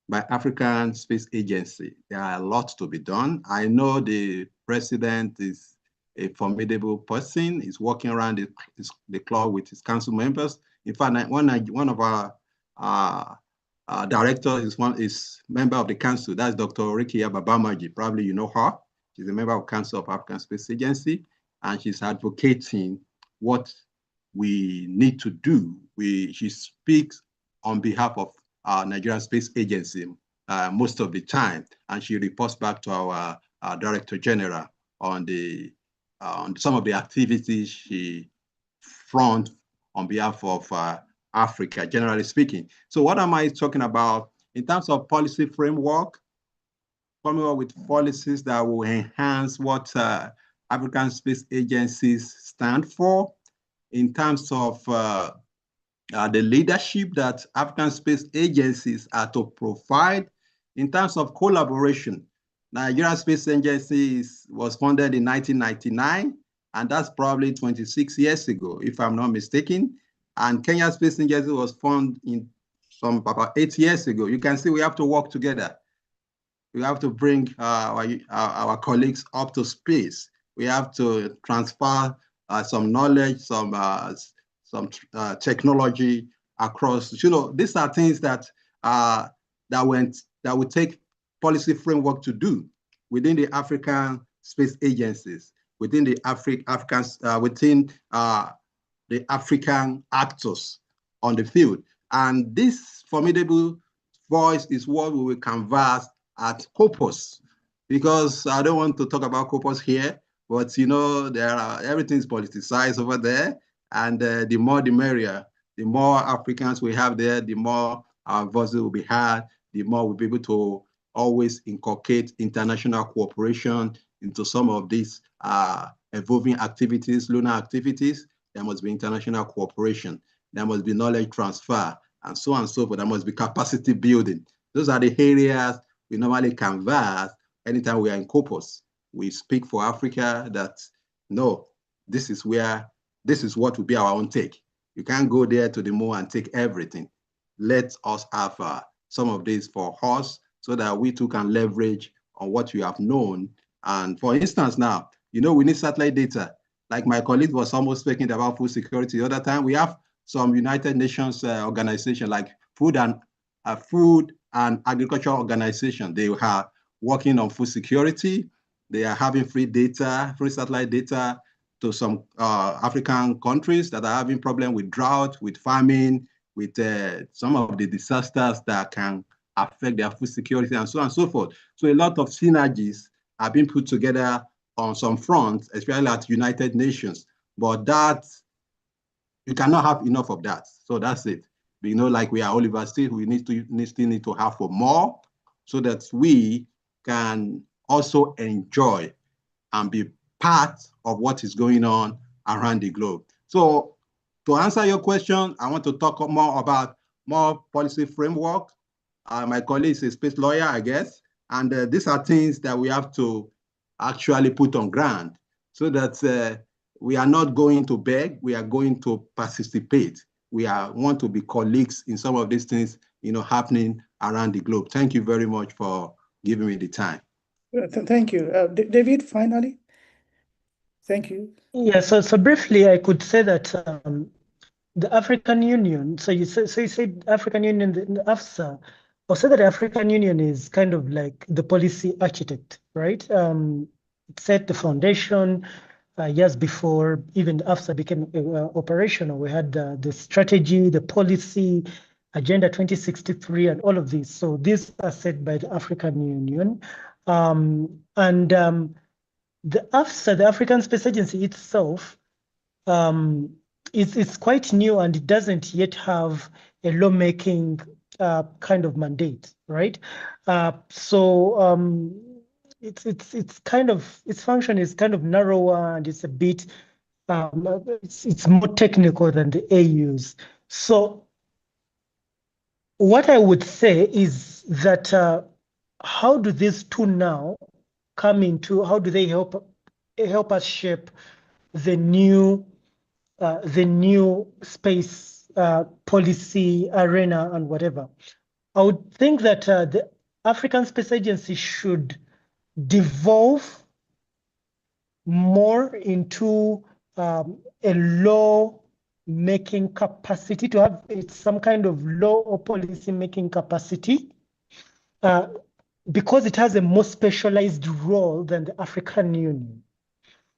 by African Space Agency. There are a lot to be done. I know the president is a formidable person. He's working around the clock with his council members. In fact, one of our directors is member of the council. That's Dr. Rikia Babamaji. Probably you know her. She's a member of Council of African Space Agency, and she's advocating what we need to do. She speaks on behalf of Nigerian Space Agency most of the time, and she reports back to our Director General on some of the activities she front on behalf of Africa, generally speaking. So what am I talking about in terms of policy framework? Coming up with policies that will enhance what African space agencies stand for in terms of the leadership that African space agencies are to provide in terms of collaboration. Nigerian Space Agency was founded in 1999, and that's probably 26 years ago, if I'm not mistaken. And Kenya Space Agency was formed in about 8 years ago. You can see we have to work together. We have to bring our colleagues up to space. We have to transfer some knowledge, some technology across. These are things that will take policy framework to do within the African space agencies, within the the African actors on the field. And this formidable voice is what we will canvass at Corpus, because I don't want to talk about Corpus here, but everything's politicized over there, and the more the merrier. The more Africans we have there, the more our voices will be heard, the more we'll be able to always inculcate international cooperation into some of these evolving activities, lunar activities. There must be international cooperation. There must be knowledge transfer, and so on and so forth. There must be capacity building. Those are the areas we normally canvass anytime we are in Corpus. We speak for Africa that, no, this is what will be our own take. You can't go there to the moon and take everything. Let us have some of this for us so that we too can leverage on what you have known. And for instance, now, we need satellite data. Like my colleague was almost speaking about food security the other time. We have some United Nations organization like Food and Agriculture Organization. They are working on food security. They are having free satellite data to some African countries that are having problems with drought, with famine, with some of the disasters that can affect their food security, and so on and so forth. So a lot of synergies are being put together on some fronts, especially at United Nations. But that, you cannot have enough of that. So that's it. Like we are Oliver State, we still need to have for more so that we can also enjoy and be part of what is going on around the globe. So to answer your question, I want to talk more about more policy framework. My colleague is a space lawyer, I guess, and these are things that we have to actually put on ground so that we are not going to beg, we are going to participate. We want to be colleagues in some of these things, happening around the globe. Thank you very much for giving me the time. Thank you. David, finally. Thank you. Yeah, so briefly, I could say that the African Union, so you said African Union, the AFSA, I'll say that the African Union is kind of like the policy architect, right? It set the foundation years before even AFSA became operational. We had the strategy, the policy, Agenda 2063, and all of these. So these are set by the African Union. The AFSA, the African Space Agency itself, it's quite new and it doesn't yet have a lawmaking kind of mandate, right? It's kind of, its function is kind of narrower and it's a bit it's more technical than the AU's. So what I would say is that how do these two now come into, how do they help us shape the new the new space policy arena and whatever. I would think that the African Space Agency should devolve more into a law-making capacity, to have some kind of law or policy-making capacity, because it has a more specialized role than the African Union.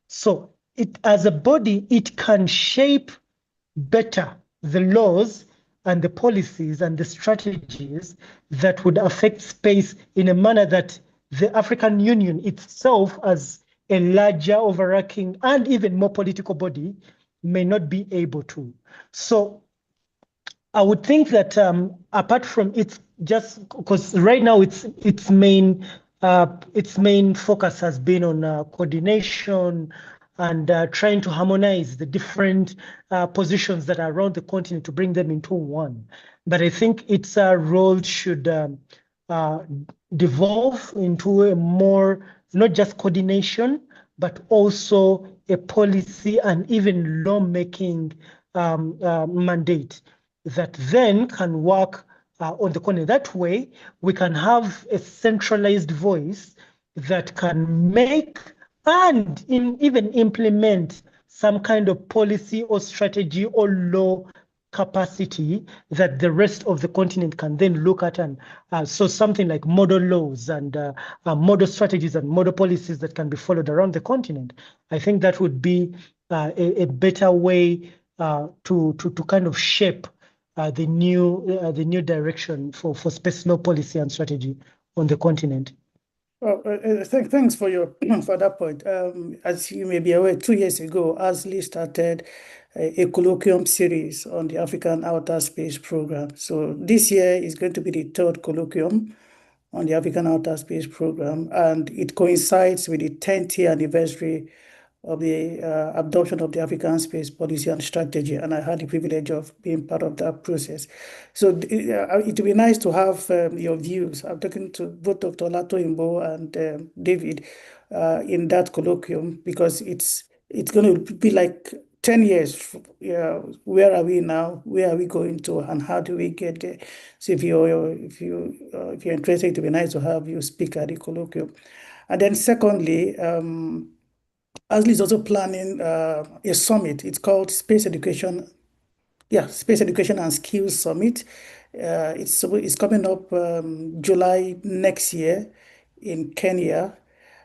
So it, as a body, it can shape better the laws and the policies and the strategies that would affect space in a manner that the African Union itself, as a larger, overarching, and even more political body, may not be able to. So I would think that apart from its, just because right now its main focus has been on coordination and trying to harmonize the different positions that are around the continent to bring them into one. But I think its role should devolve into a more, not just coordination, but also a policy and even lawmaking mandate that then can work on the continent. That way, we can have a centralized voice that can make and even implement some kind of policy or strategy or law capacity that the rest of the continent can then look at. And so something like model laws and model strategies and model policies that can be followed around the continent. I think that would be a better way to kind of shape the new direction for space law policy and strategy on the continent. Well, thanks for your for that point. As you may be aware, 2 years ago, ASLI started a colloquium series on the African Outer Space Program. So this year is going to be the third colloquium on the African Outer Space Program, and it coincides with the 10th year anniversary of the adoption of the African Space Policy and Strategy, and I had the privilege of being part of that process. So it would be nice to have your views. I'm talking to both Dr. Olatoyinbo and David in that colloquium, because it's going to be like 10 years. Where are we now? Where are we going to? And how do we get there? So if you're interested, it would be nice to have you speak at the colloquium. And then secondly, ASLI is also planning a summit. It's called Space Education and Skills Summit. It's coming up July next year in Kenya.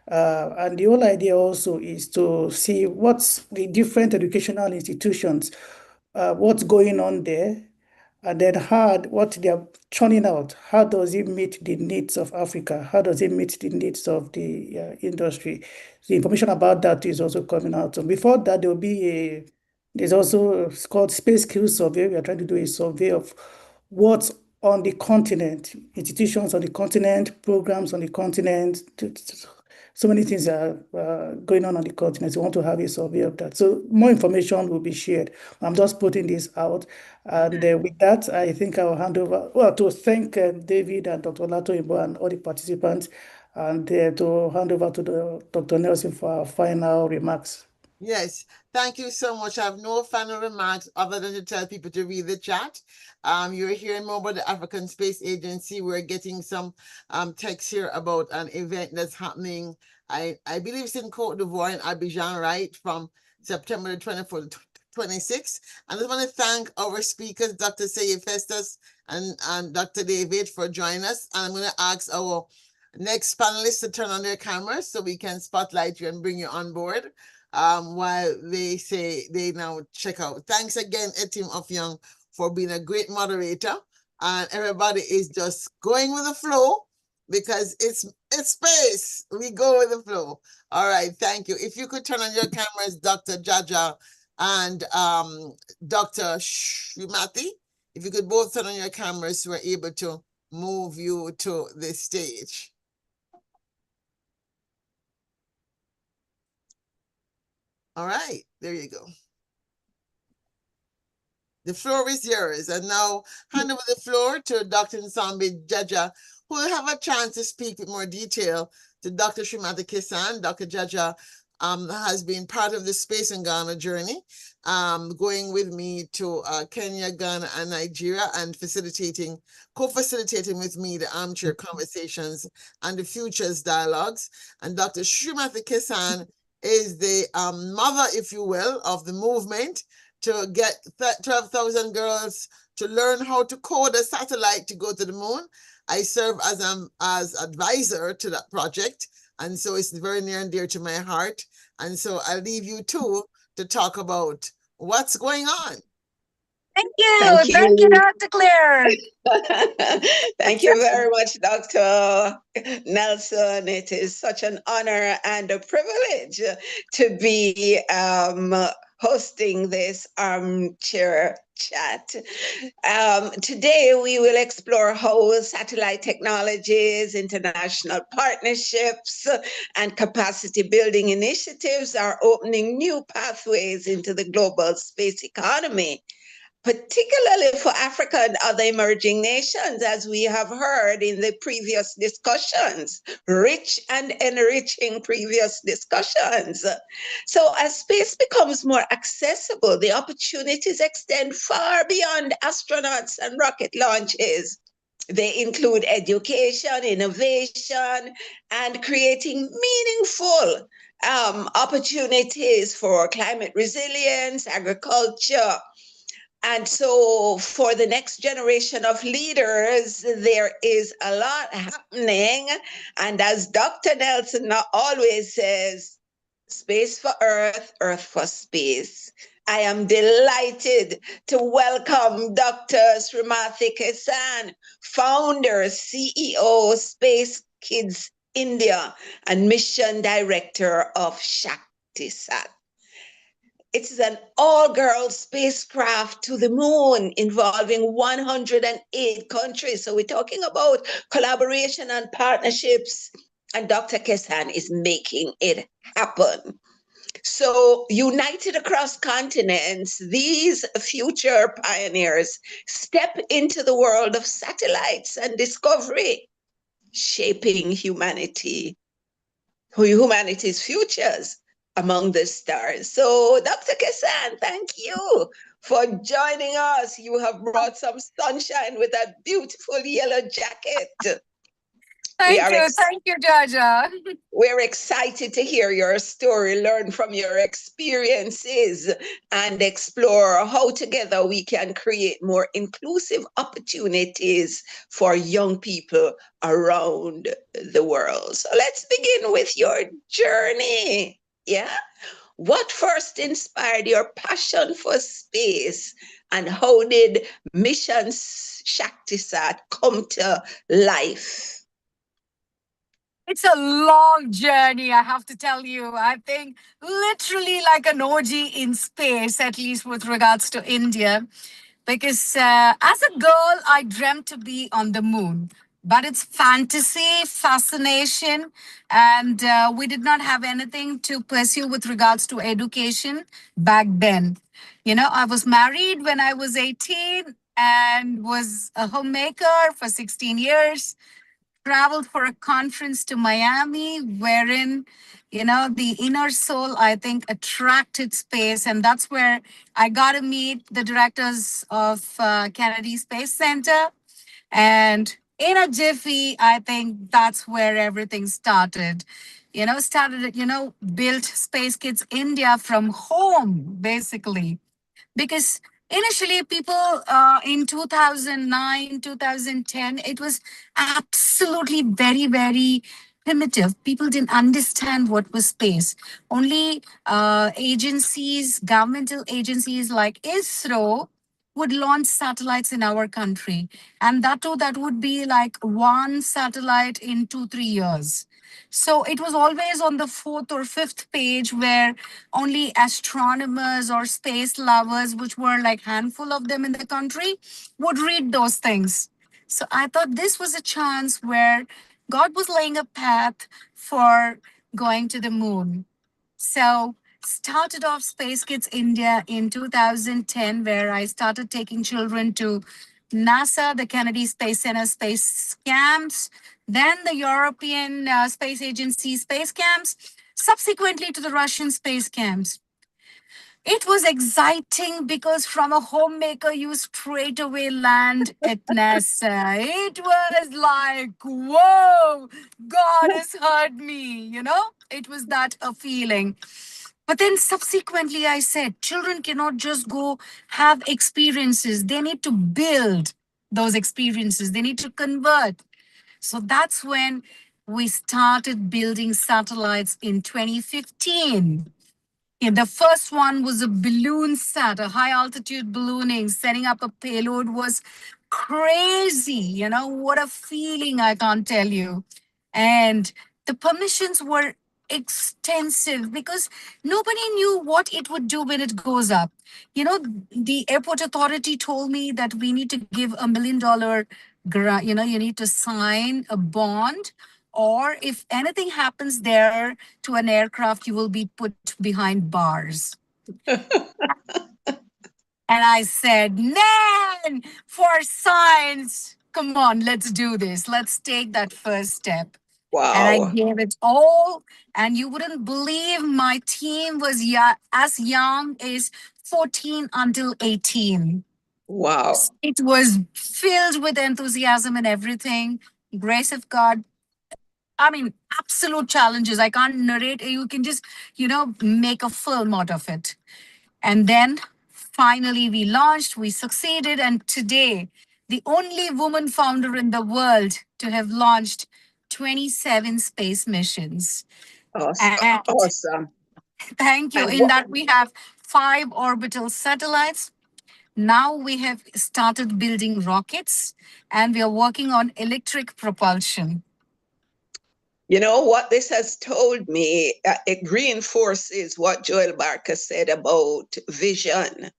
And the whole idea also is to see what's the different educational institutions, what's going on there, and then what they're churning out, how does it meet the needs of Africa? How does it meet the needs of the industry? The information about that is also coming out. So before that, there's also, it's called Space Skills Survey. We are trying to do a survey of what's on the continent, institutions on the continent, programs on the continent. So many things are going on the continent. So we want to have a survey of that. So more information will be shared. I'm just putting this out. And with that, I think I will hand over, to thank David and Dr. Olatoyinbo and all the participants, and to hand over to Dr. Nelson for our final remarks. Yes, thank you so much. I have no final remarks other than to tell people to read the chat. You're hearing more about the African Space Agency. We're getting some text here about an event that's happening. I believe it's in Côte d'Ivoire, in Abidjan, right? From September the 24th to 26th. And I just want to thank our speakers, Dr. Seye Festus and Dr. David, for joining us. And I'm going to ask our next panelists to turn on their cameras so we can spotlight you and bring you on board. While they say they now check out. Thanks again, Etim of Young, for being a great moderator. And everybody is just going with the flow because it's space. We go with the flow. All right, thank you. If you could turn on your cameras, Dr. Jaja and Dr. Shumati, if you could both turn on your cameras, we're able to move you to the stage. All right, there you go. The floor is yours. And now hand over the floor to Dr. Nsambi Jaja, who will have a chance to speak with more detail to Dr. Shumati Kisan. Dr. Jaja has been part of the Space in Ghana journey, going with me to Kenya, Ghana, and Nigeria, and co-facilitating with me the armchair conversations and the futures dialogues. And Dr. Srimati Kesan is the mother, if you will, of the movement to get 12,000 girls to learn how to code a satellite to go to the moon. I serve as advisor to that project, and so it's very near and dear to my heart. And so I'll leave you two to talk about what's going on. Thank you, Dr. Claire. Thank you very much, Dr. Nelson. It is such an honor and a privilege to be hosting this armchair chat. Today, we will explore how satellite technologies, international partnerships, and capacity building initiatives are opening new pathways into the global space economy, particularly for Africa and other emerging nations, as we have heard in the previous discussions, rich and enriching previous discussions. So as space becomes more accessible, the opportunities extend far beyond astronauts and rocket launches. They include education, innovation, and creating meaningful opportunities for climate resilience, agriculture. And so for the next generation of leaders, there is a lot happening. And as Dr. Nelson always says, space for Earth, Earth for space. I am delighted to welcome Dr. Srimati Kesan, founder, CEO, Space Kids India, and mission director of ShaktiSat. It is an all-girls spacecraft to the moon involving 108 countries. So we're talking about collaboration and partnerships, and Dr. Kesan is making it happen. So united across continents, these future pioneers step into the world of satellites and discovery, shaping humanity's futures among the stars. So, Dr. Kesan, thank you for joining us. You have brought some sunshine with that beautiful yellow jacket. Thank you, Jaja. We're excited to hear your story, learn from your experiences, and explore how together we can create more inclusive opportunities for young people around the world. So let's begin with your journey. Yeah? What first inspired your passion for space, and how did Mission ShaktiSat come to life? It's a long journey, I have to tell you. I think literally like an OG in space, at least with regards to India. Because as a girl, I dreamt to be on the moon. But it's fantasy, fascination, and we did not have anything to pursue with regards to education back then. You know, I was married when I was 18 and was a homemaker for 16 years. Traveled for a conference to Miami, wherein, you know, the inner soul, I think, attracted space. And that's where I got to meet the directors of Kennedy Space Center. And in a jiffy, I think that's where everything started. Built Space Kids India from home, basically. Because initially people in 2009, 2010, it was absolutely very, very primitive. People didn't understand what was space. Only agencies, governmental agencies like ISRO would launch satellites in our country. And that would be like one satellite in 2-3 years. So it was always on the 4th or 5th page where only astronomers or space lovers, which were like handful of them in the country, would read those things. So I thought this was a chance where God was laying a path for going to the moon. So started off Space Kids India in 2010, where I started taking children to NASA, the Kennedy Space Center space camps, then the European Space Agency space camps. subsequently to the Russian space camps. It was exciting because from a homemaker, you straight away land at NASA. It was like, whoa, God has heard me, It was that a feeling. But then subsequently, I said, children cannot just go have experiences. They need to build those experiences. They need to convert. So that's when we started building satellites in 2015. Yeah, the first one was a balloon sat, a high altitude ballooning. Setting up a payload was crazy. What a feeling, I can't tell you. And the permissions were extensive because nobody knew what it would do when it goes up. The airport authority told me that we need to give $1 million grant. You need to sign a bond, or if anything happens there to an aircraft, you will be put behind bars. And I said, man, for science, come on, let's do this. Let's take that first step. And I Wow. gave it all. And you wouldn't believe my team was as young as 14 until 18. Wow. It was filled with enthusiasm and everything. Grace of God. I mean, absolute challenges. I can't narrate. You can just, make a film out of it. And then finally we launched, we succeeded. And today, the only woman founder in the world to have launched 27 space missions. Awesome. And Awesome. thank you. And In that, we have 5 orbital satellites. Now we have started building rockets and we are working on electric propulsion. you know what this has told me? It reinforces what Joel Barker said about vision.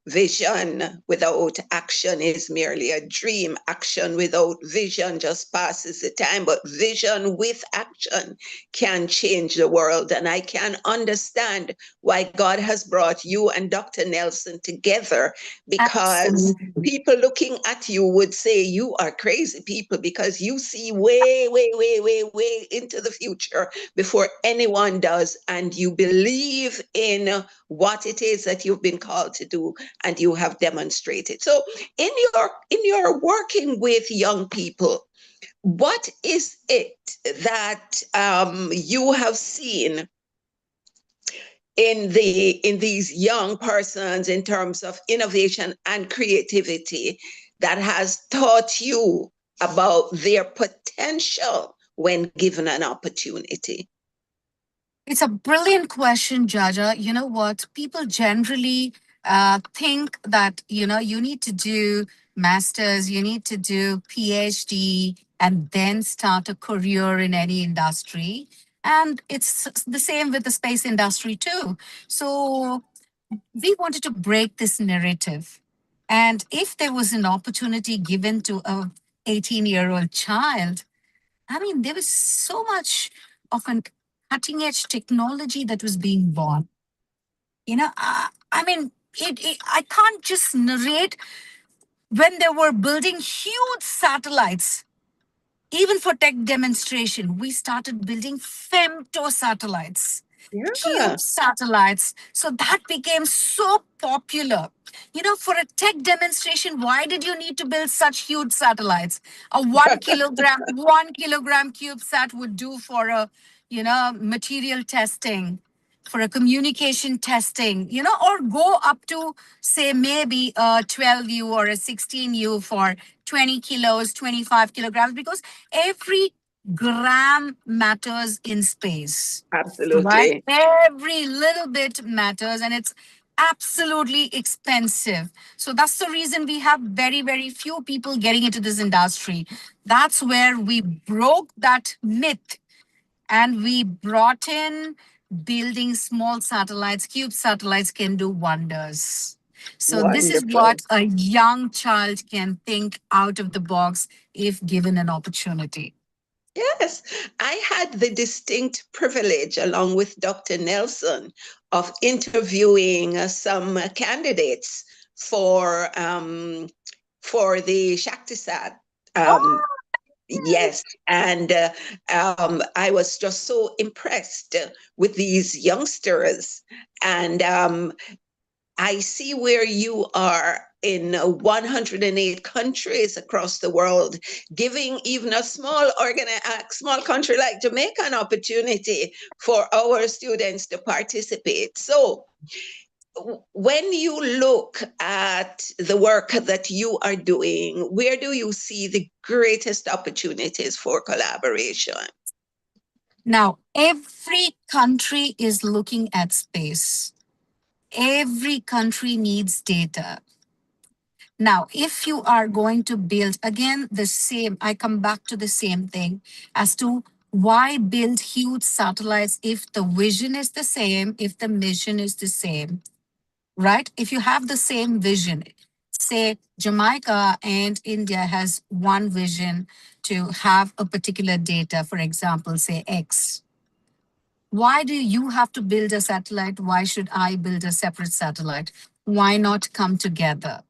Vision without action is merely a dream. Action without vision just passes the time, but vision with action can change the world. And I can understand why God has brought you and Dr. Nelson together, because Absolutely. people looking at you would say you are crazy people, because you see way, way, way, way, way into the future before anyone does. And you believe in what it is that you've been called to do, and you have demonstrated. So in your working with young people, what is it that you have seen in these young persons in terms of innovation and creativity that has taught you about their potential when given an opportunity? It's a brilliant question, Jaja. You know what? People generally think that, you need to do masters, you need to do PhD, and then start a career in any industry. And it's the same with the space industry too. So we wanted to break this narrative. And if there was an opportunity given to a 18-year-old child, I mean, there was so much of an cutting edge technology that was being born. I mean, I can't just narrate when they were building huge satellites. Even for tech demonstration, we started building femto satellites, Yeah. cube satellites. So that became so popular. For a tech demonstration, why did you need to build such huge satellites? A 1 kilogram CubeSat would do for a, material testing, for a communication testing, or go up to, say, maybe a 12U or a 16U for 20 kilos, 25 kilograms, because every gram matters in space, right? Absolutely. Every little bit matters, and it's absolutely expensive. So that's the reason we have very, very few people getting into this industry. That's where we broke that myth and we brought in building small satellites. Cube satellites can do wonders. So this is Wonderful. what a young child can think out of the box if given an opportunity. Yes, I had the distinct privilege, along with Dr. Nelson, of interviewing some candidates for the Shaktisat. Oh, Yes, and I was just so impressed with these youngsters, and I see where you are in 108 countries across the world, giving even a small country like Jamaica an opportunity for our students to participate. So, when you look at the work that you are doing, where do you see the greatest opportunities for collaboration? Now, every country is looking at space. Every country needs data. Now, if you are going to build, again, the same, I come back to the same thing as to why build huge satellites if the vision is the same, if the mission is the same, right? If you have the same vision, say Jamaica and India has one vision to have a particular data, for example, say X. Why do you have to build a satellite? Why should I build a separate satellite? Why not come together?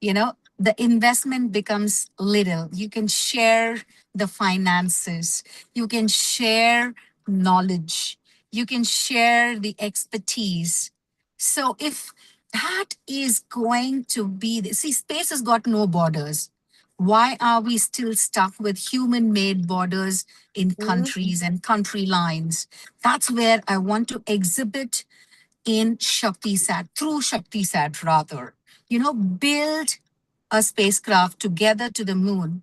The investment becomes little. You can share the finances, you can share knowledge, you can share the expertise. So if that is going to be, see, space has got no borders. Why are we still stuck with human made borders in countries and country lines? That's where I want to exhibit in ShaktiSat, through ShaktiSat rather. Build a spacecraft together to the moon,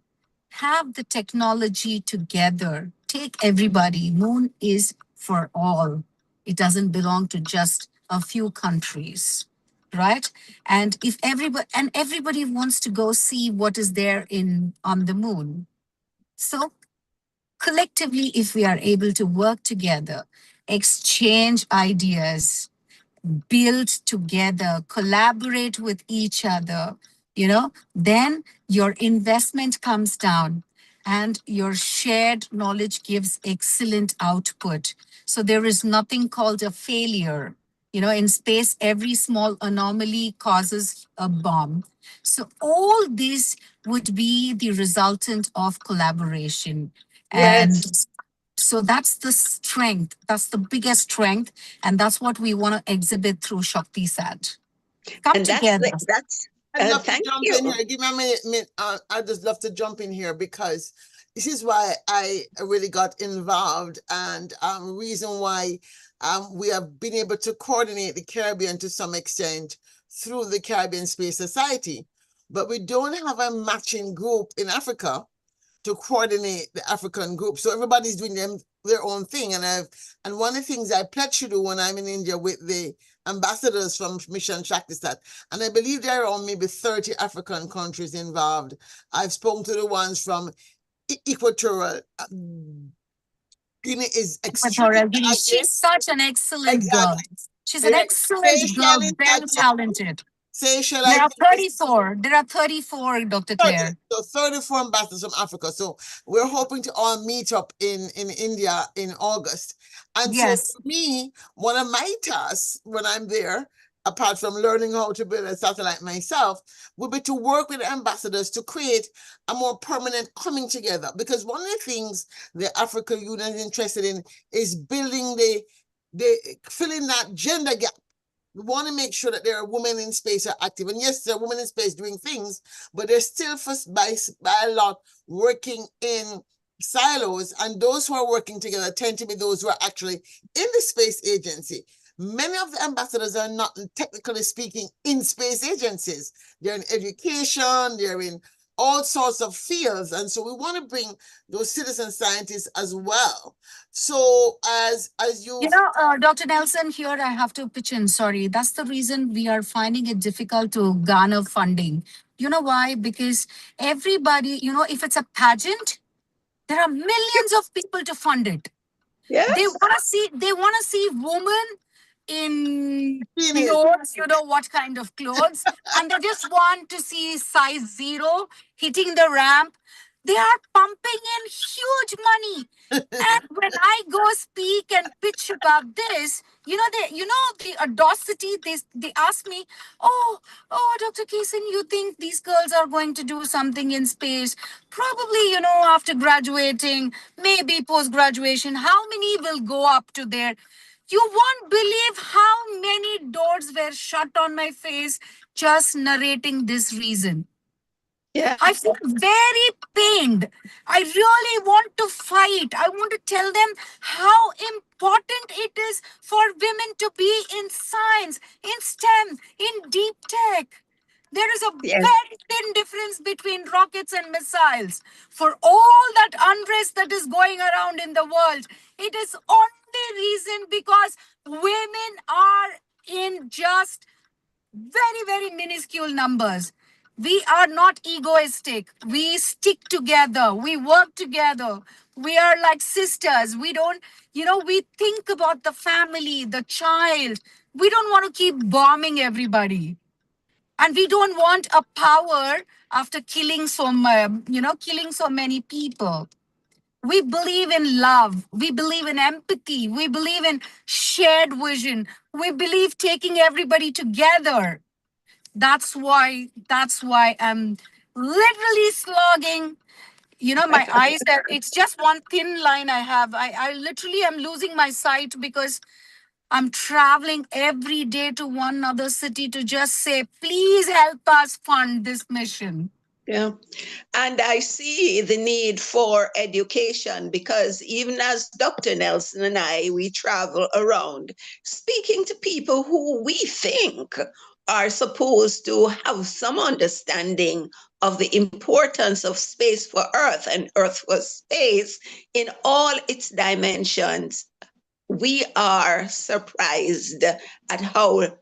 have the technology together, take everybody. Moon is for all. It doesn't belong to just a few countries, right? And if everybody wants to go see what is there on the moon. So collectively, if we are able to work together, exchange ideas, build together, collaborate with each other, then your investment comes down and your shared knowledge gives excellent output. So there is nothing called a failure. In space, every small anomaly causes a bomb. So all this would be the resultant of collaboration. And Yes. so that's the strength. That's the biggest strength. And that's what we want to exhibit through ShaktiSat. Come And that's together. I'd love to thank jump in you. here. Give me a minute. I'd just love to jump in here because this is why I really got involved, and reason why we have been able to coordinate the Caribbean to some extent through the Caribbean Space Society. But we don't have a matching group in Africa to coordinate the African group. So everybody's doing their own thing. And one of the things I pledge to do when I'm in India with the ambassadors from Mission Shaktisat, and I believe there are around maybe 30 African countries involved. I've spoken to the ones from Equatorial Guinea is extremely Equatorial Guinea. active. She's such an excellent girl. Exactly. She's an excellent girl, Seychelles is very active. talented. Seychelles, There I are think, 34. There are 34, Dr. 30, Claire. so 34 ambassadors from Africa. So we're hoping to all meet up in India in August. And so Yes. for me, one of my tasks when I'm there, apart from learning how to build a satellite myself, will be to work with ambassadors to create a more permanent coming together. Because one of the things the African Union is interested in is building filling that gender gap. We want to make sure that there are women in space are active. And yes, there are women in space doing things, but they're still by a lot working in silos. And those who are working together tend to be those who are actually in the space agency. Many of the ambassadors are not, technically speaking, in space agencies. They're in education, they're in all sorts of fields. And so we want to bring those citizen scientists as well. So as you Dr. Nelson, here I have to pitch in. Sorry. That's the reason we are finding it difficult to garner funding. You know why? Because everybody, if it's a pageant, there are millions of people to fund it. Yes. They want to see women in Teenage. clothes, what kind of clothes, and they just want to see size 0 hitting the ramp. They are pumping in huge money. And when I go speak and pitch about this, the audacity, they ask me, oh, Dr. Kason, you think these girls are going to do something in space? Probably, after graduating, maybe post-graduation, how many will go up to there? You won't believe how many doors were shut on my face just narrating this reason. Yeah. I feel very pained. I really want to fight. I want to tell them how important it is for women to be in science, in STEM, in deep tech. There is a Yes. very thin difference between rockets and missiles. For all that unrest that is going around in the world, it is only reason because women are in just very, very minuscule numbers. We are not egoistic. We stick together. We work together. We are like sisters. We don't, we think about the family, the child. We don't want to keep bombing everybody. And we don't want a power after killing killing so many people. We believe in love. We believe in empathy. We believe in shared vision. We believe taking everybody together. That's why I'm literally slogging. My eyes are, it's just one thin line I have. I literally am losing my sight because I'm traveling every day to one other city to just say, please help us fund this mission. Yeah. And I see the need for education because even as Dr. Nelson and I, we travel around speaking to people who we think are supposed to have some understanding of the importance of space for Earth and Earth for space in all its dimensions. We are surprised at how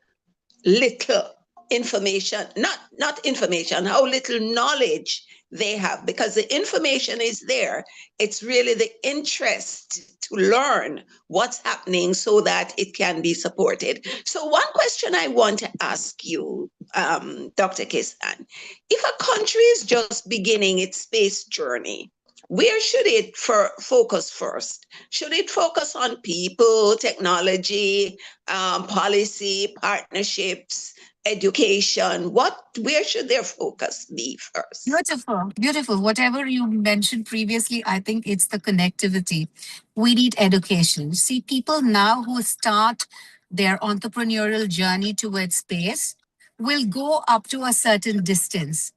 little information, not information, how little knowledge they have, because the information is there. It's really the interest to learn what's happening so that it can be supported. So one question I want to ask you, Dr. Kisan, if a country is just beginning its space journey, where should it focus first? Should it focus on people, technology, policy, partnerships, education? Where should their focus be first? Beautiful, beautiful. Whatever you mentioned previously, I think it's the connectivity. We need education. See, people now who start their entrepreneurial journey towards space will go up to a certain distance.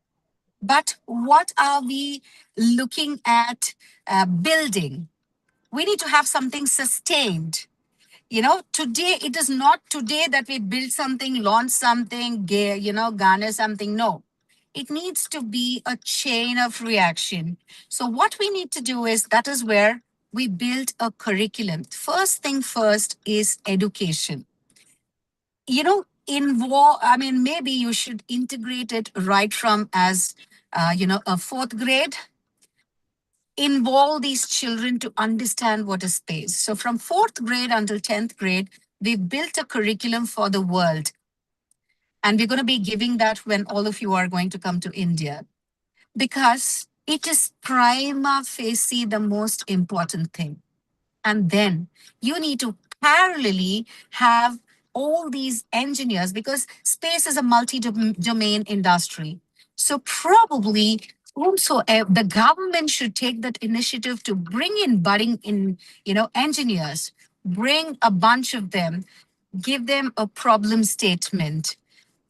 But what are we looking at building? We need to have something sustained. Today, it is not today that we build something, launch something, garner something. No, it needs to be a chain of reaction. So what we need to do is, that is where we build a curriculum. First thing first is education. Maybe you should integrate it right from as, a fourth grade. Involve these children to understand what is space. So from fourth grade until 10th grade, we've built a curriculum for the world. And we're going to be giving that when all of you are going to come to India. Because it is prima facie the most important thing. And then you need to parallelly have all these engineers, because space is a multi-domain industry. So probably also the government should take that initiative to bring in budding engineers, bring a bunch of them, give them a problem statement.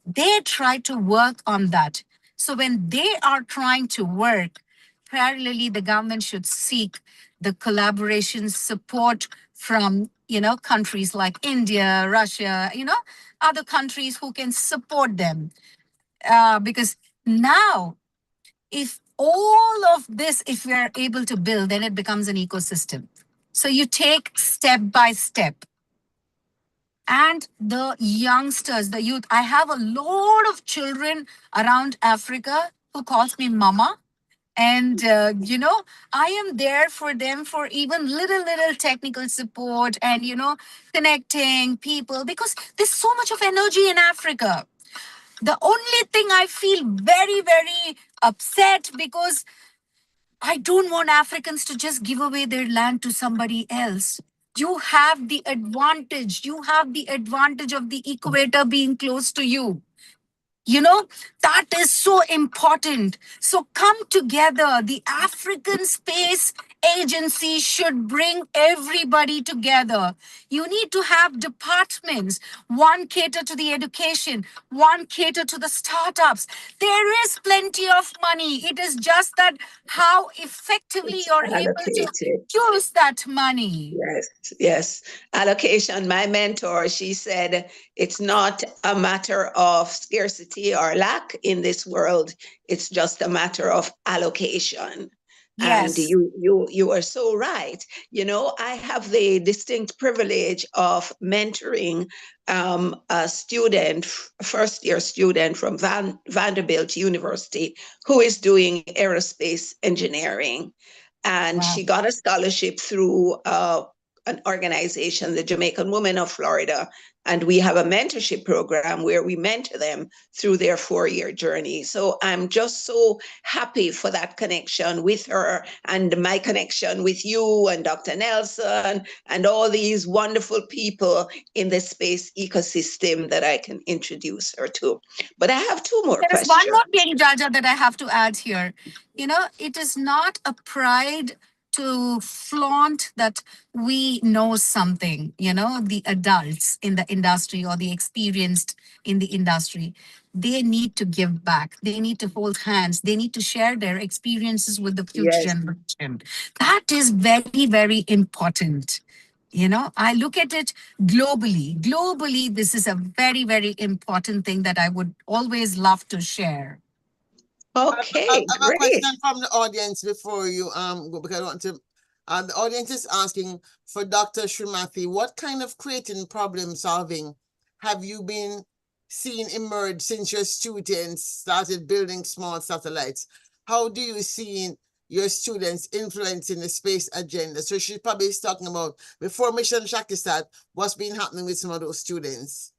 They try to work on that. So when they are trying to work, parallelly, the government should seek the collaboration support from, countries like India, Russia, other countries who can support them. Because now, if all of this, if we are able to build, then it becomes an ecosystem. So you take step by step. And the youngsters, the youth, I have a lot of children around Africa who calls me mama. And, I am there for them for even little technical support and, connecting people, because there's so much of energy in Africa. The only thing I feel very, very upset, because I don't want Africans to just give away their land to somebody else. You have the advantage. You have the advantage of the equator being close to you. You know, that is so important. So come together. The African Space Agency should bring everybody together. You need to have departments. One cater to the education, one cater to the startups. There is plenty of money. It is just that how effectively It's you're able to allocated. use that money. Yes, yes. Allocation. My mentor, she said, it's not a matter of scarcity or lack in this world. It's just a matter of allocation. And Yes. you are so right. You know, I have the distinct privilege of mentoring a student, first year student from Vanderbilt University, who is doing aerospace engineering. And Wow. she got a scholarship through an organization, the Jamaican Women of Florida. And we have a mentorship program where we mentor them through their 4-year journey. So I'm just so happy for that connection with her and my connection with you and Dr. Nelson and all these wonderful people in the space ecosystem that I can introduce her to. But I have two more There is one questions. more thing, Jaja, that I have to add here. You know, it is not a pride to flaunt that we know something, you know, the adults in the industry or the experienced in the industry. They need to give back. They need to hold hands. They need to share their experiences with the future Yes. generation. That is very, very important. You know, I look at it globally. Globally, this is a very, very important thing that I would always love to share. Okay, I have a great. question from the audience before you go, because I want to. The audience is asking for Dr. Srimathi, what kind of creating problem solving have you been seeing emerge since your students started building small satellites? How do you see your students influencing the space agenda? So she probably is talking about before Mission Shakistat, what's been happening with some of those students.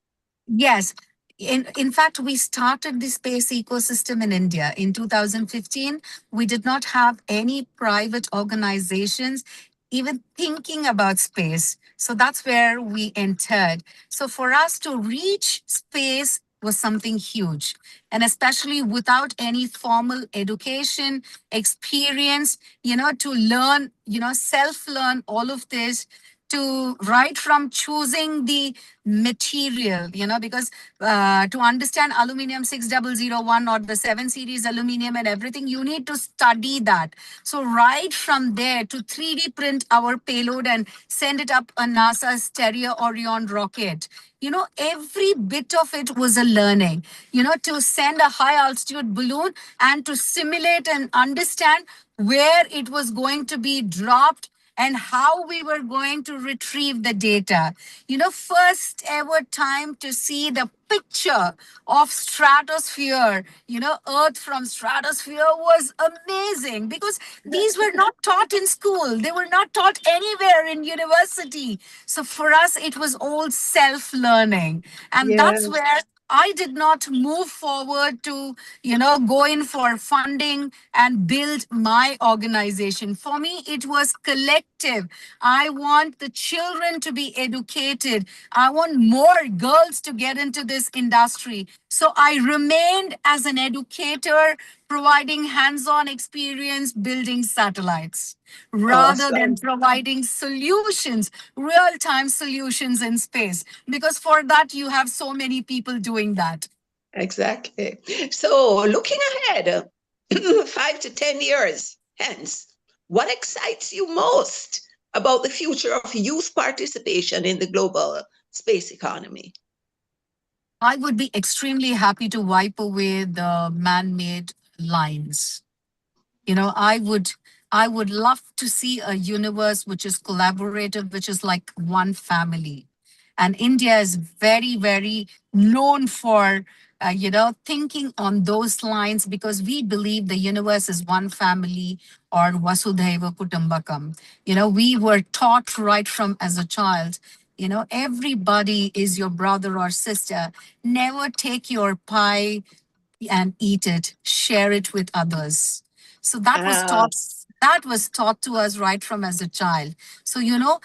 Yes. In fact, we started the space ecosystem in India in 2015. We did not have any private organizations even thinking about space. So that's where we entered. So for us to reach space was something huge. And especially without any formal education, experience, you know, to learn, you know, self-learn all of this, to right from choosing the material, you know, because to understand aluminum 6001 or the 7 series aluminum and everything, you need to study that. So right from there to 3D print our payload and send it up a NASA's Stereo Orion rocket. You know, every bit of it was a learning, you know, to send a high altitude balloon and to simulate and understand where it was going to be dropped and how we were going to retrieve the data. You know, first ever time to see the picture of stratosphere, you know, Earth from stratosphere was amazing because these were not taught in school. They were not taught anywhere in university. So for us, it was all self-learning. And that's Yes. where I did not move forward to, you know, go in for funding and build my organization. For me, it was collective. I want the children to be educated. I want more girls to get into this industry. So I remained as an educator, providing hands-on experience building satellites rather than Awesome. providing solutions, real-time solutions in space. Because for that, you have so many people doing that. Exactly. So looking ahead, 5 to 10 years hence, what excites you most about the future of youth participation in the global space economy? I would be extremely happy to wipe away the man-made lines. You know, I would love to see a universe which is collaborative, which is like one family. And India is very, very known for, you know, thinking on those lines because we believe the universe is one family or Vasudhaiva Kutumbakam. You know, we were taught right from as a child, you know, everybody is your brother or sister. Never take your pie and eat it, share it with others. So that was Ah, taught. That was taught to us right from as a child. So, you know,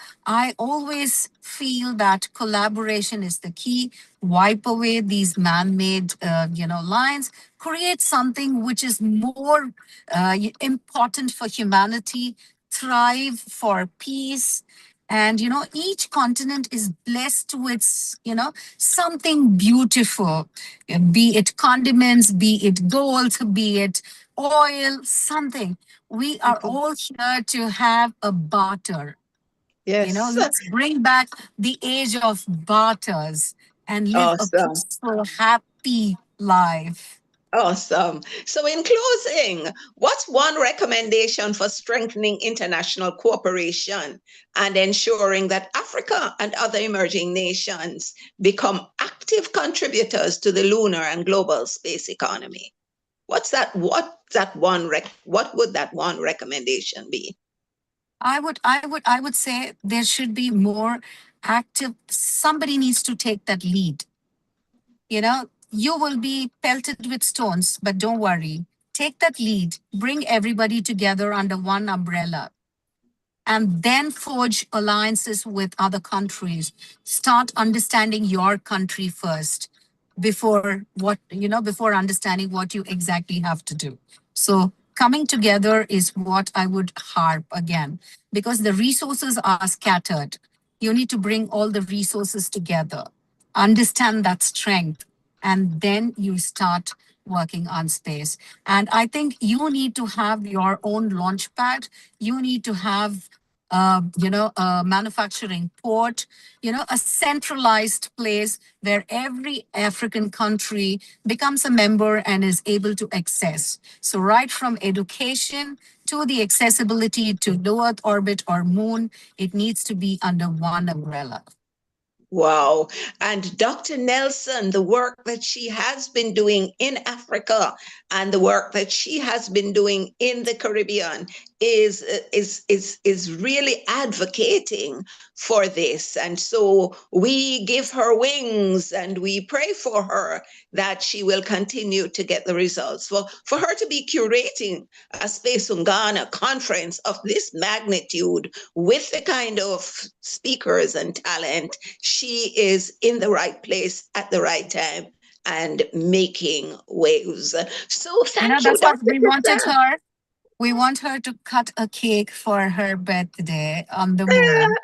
I always feel that collaboration is the key. Wipe away these man-made, lines, create something which is more important for humanity, thrive for peace. And, you know, each continent is blessed with, something beautiful, be it condiments, be it gold, be it oil, something. We are all here to have a barter. You know, Yes. let's bring back the age of barters and live a Awesome. peaceful, happy life. Awesome. So, in closing, what's one recommendation for strengthening international cooperation and ensuring that Africa and other emerging nations become active contributors to the lunar and global space economy? What would that one recommendation be? I would say there should be more active. Somebody needs to take that lead. You know, you will be pelted with stones, but don't worry. Take that lead, bring everybody together under one umbrella, and then forge alliances with other countries. Start understanding your country first before understanding what you exactly have to do. So coming together is what I would harp again, because the resources are scattered. You need to bring all the resources together, understand that strength, and then you start working on space. And I think you need to have your own launch pad. You need to have, a manufacturing port, a centralized place where every African country becomes a member and is able to access. So right from education to the accessibility to low Earth orbit or moon, it needs to be under one umbrella. Wow. And Dr. Nelson, the work that she has been doing in Africa and the work that she has been doing in the Caribbean is really advocating for this. And so we give her wings and we pray for her that she will continue to get the results. For her to be curating a Space Ungana conference of this magnitude with the kind of speakers and talent, she is in the right place at the right time and making waves. So thank you, That's what Dr. we wanted Krishnan. her. We want her to cut a cake for her birthday on the moon.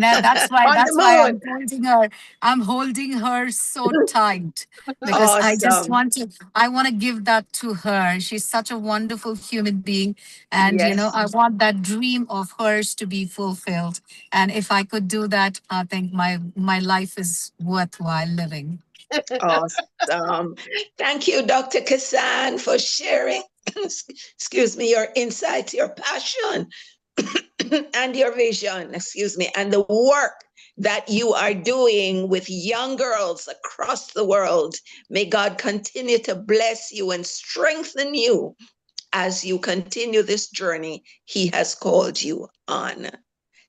That's why On the moon. I'm holding her. I'm holding her so tight because Awesome. I want to give that to her. She's such a wonderful human being. And, Yes. I want that dream of hers to be fulfilled. And if I could do that, I think my life is worthwhile living. Awesome. Thank you, Dr. Kassan, for sharing, excuse me, your insights, your passion, and your vision, and the work that you are doing with young girls across the world. May God continue to bless you and strengthen you as you continue this journey He has called you on.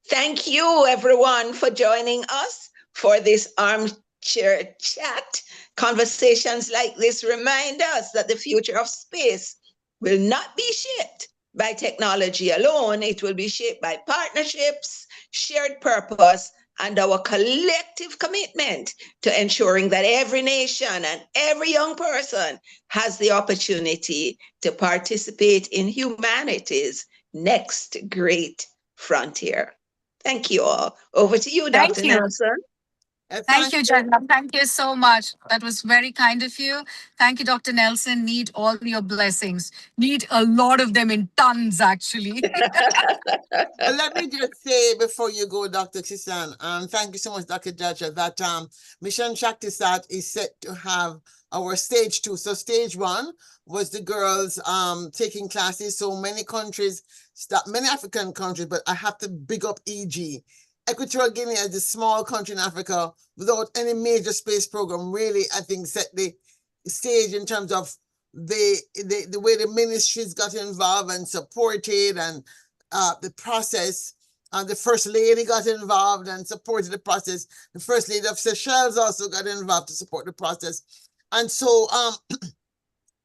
Thank you, everyone, for joining us for this armchair chat. Conversations like this remind us that the future of space will not be shaped by technology alone. It will be shaped by partnerships, shared purpose, and our collective commitment to ensuring that every nation and every young person has the opportunity to participate in humanity's next great frontier. Thank you all. Over to you, Thank Dr. you. Nelson. Thank you, Jagna. Thank you so much. That was very kind of you. Thank you, Dr. Nelson. Need all your blessings. Need a lot of them in tons, actually. Let me just say before you go, Dr. Kisan, thank you so much, Dr. Jaja, that Mission Shaktisat is set to have our stage 2. So stage 1 was the girls taking classes. So many countries, many African countries, but I have to big up EG. Equatorial Guinea as a small country in Africa without any major space program really, I think, set the stage in terms of the way the ministries got involved and supported and the process. The First Lady got involved and supported the process. The First Lady of Seychelles also got involved to support the process. And so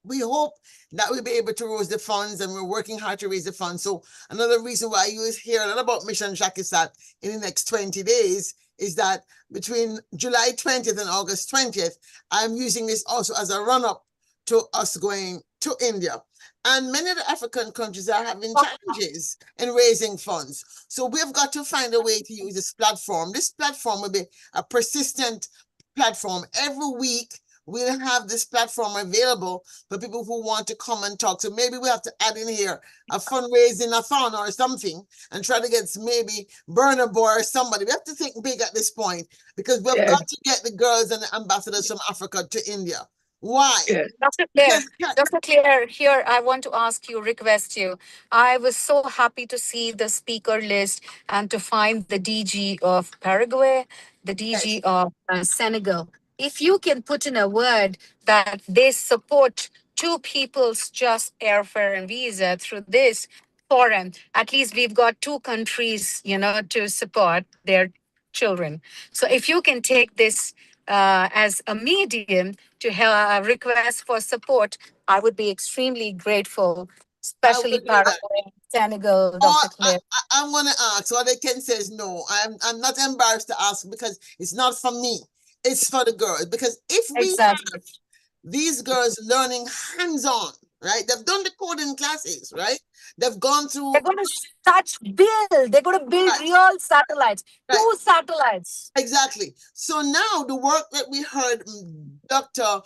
we hope that we'll be able to raise the funds, and we're working hard to raise the funds. So another reason why you hear a lot about Mission Shakisat in the next 20 days is that between July 20th and August 20th, I'm using this also as a run-up to us going to India. And many of the African countries are having challenges in raising funds. So we've got to find a way to use this platform. This platform will be a persistent platform. Every week, we'll have this platform available for people who want to come and talk. So maybe we have to add in here a fundraising-a-thon or something and try to get maybe Burner Boy or somebody. We have to think big at this point because we've got to get the girls and the ambassadors from Africa to India. Why? Dr. Claire, Dr. Claire, here I want to ask you, request you. I was so happy to see the speaker list and to find the DG of Paraguay, the DG of Senegal. If you can put in a word that they support two people's just airfare and visa through this forum, at least we've got two countries, to support their children. So if you can take this as a medium to request for support, I would be extremely grateful, especially Paraguay, Senegal, Dr. Claire. I'm going to ask. What I can say is no. I'm not embarrassed to ask because it's not for me. It's for the girls. Because if we have these girls learning hands-on, right? They've done the coding classes, right? They've gone through. They're going to build. They're going to build real satellites. Two satellites. Exactly. So now the work that we heard Dr.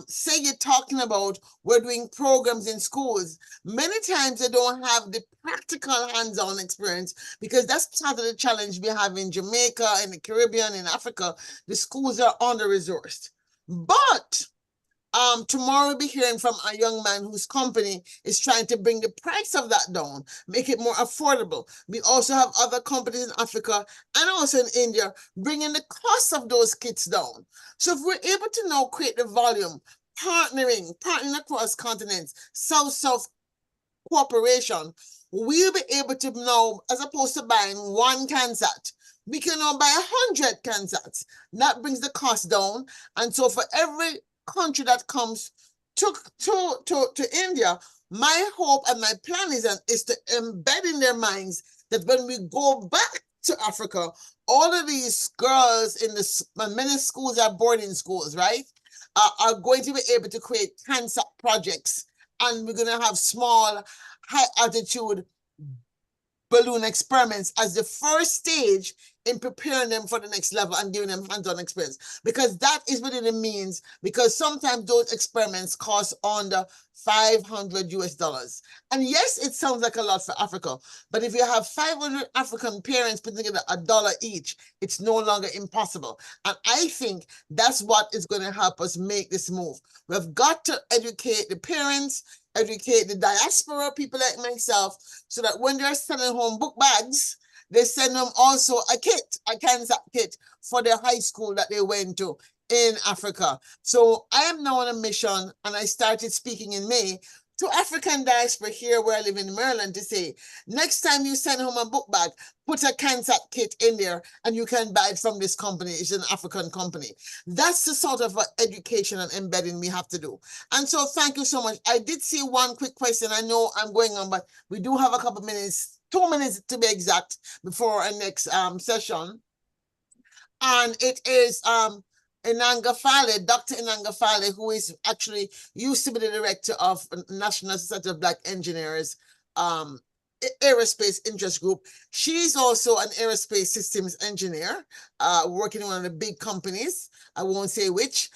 Sayed talking about, we're doing programs in schools. Many times they don't have the practical hands-on experience because that's part of the challenge we have in Jamaica, in the Caribbean, in Africa. The schools are under-resourced. But tomorrow we'll be hearing from a young man whose company is trying to bring the price of that down, make it more affordable. We also have other companies in Africa and also in India bringing the cost of those kits down. So if we're able to now create the volume, partnering across continents, South-South cooperation, we'll be able to now, as opposed to buying one CANSAT, we can now buy 100 CANSATs. That brings the cost down. And so for every country that comes to India, my hope and my plan is to embed in their minds that when we go back to Africa, all of these girls in many schools are boarding schools, right? Are going to be able to create cancer projects, and we're going to have small, high altitude balloon experiments as the first stage in preparing them for the next level and giving them hands-on experience, because that is within the means, because sometimes those experiments cost under $500. And yes, it sounds like a lot for Africa, but if you have 500 African parents putting together $1 each, it's no longer impossible. And I think that's what is going to help us make this move. We've got to educate the parents, educate the diaspora, people like myself, so that when they're sending home book bags, they send them also a kit, a cancer kit for their high school that they went to in Africa. So I am now on a mission, and I started speaking in May to African diaspora here where I live in Maryland to say, next time you send home a book bag, put a cancer kit in there and you can buy it from this company. It's an African company. That's the sort of education and embedding we have to do. And so thank you so much. I did see one quick question. I know I'm going on, but we do have a couple of minutes, 2 minutes to be exact, before our next session. And it is Inanga Fale, Dr. Inanga Fale, who is actually used to be the director of National Society of Black Engineers Aerospace Interest Group. She's also an aerospace systems engineer, working in one of the big companies. I won't say which.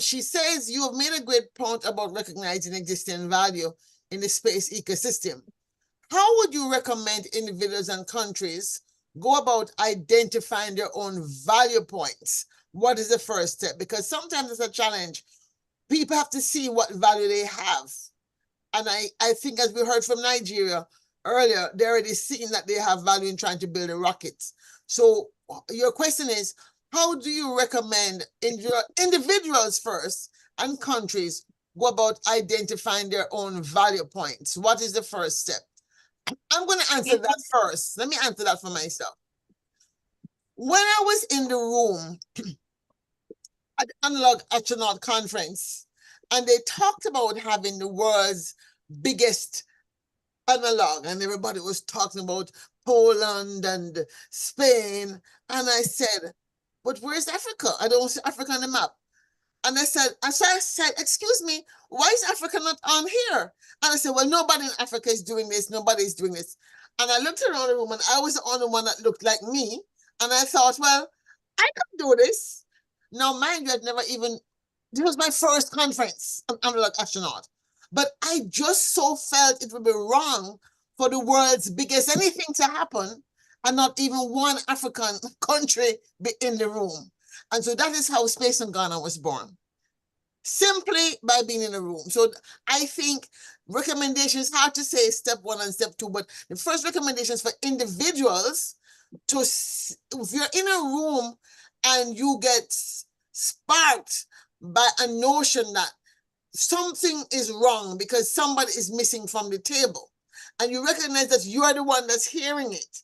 She says you have made a great point about recognizing existing value in the space ecosystem. How would you recommend individuals and countries go about identifying their own value points? What is the first step? Because sometimes it's a challenge. People have to see what value they have. And I think, as we heard from Nigeria earlier, they're already seeing that they have value in trying to build a rocket. So your question is, how do you recommend individuals first and countries go about identifying their own value points? What is the first step? I'm going to answer that first. Let me answer that for myself. When I was in the room at the Analog Astronaut Conference, and they talked about having the world's biggest analog, and everybody was talking about Poland and Spain. And I said, but where's Africa? I don't see Africa on the map. And so I said, excuse me, why is Africa not on here? And I said, well, nobody in Africa is doing this. Nobody is doing this. And I looked around the room, and I was the only one that looked like me. And I thought, well, I can do this. Now, mind you, I'd never even, this was my first conference. I'm like astronaut. But I just so felt it would be wrong for the world's biggest anything to happen and not even one African country be in the room. And so that is how Space Ungana was born, simply by being in a room. So I think recommendations, hard to say step 1 and step 2, but the first recommendations for individuals to, if you're in a room and you get sparked by a notion that something is wrong because somebody is missing from the table, and you recognize that you are the one that's hearing it,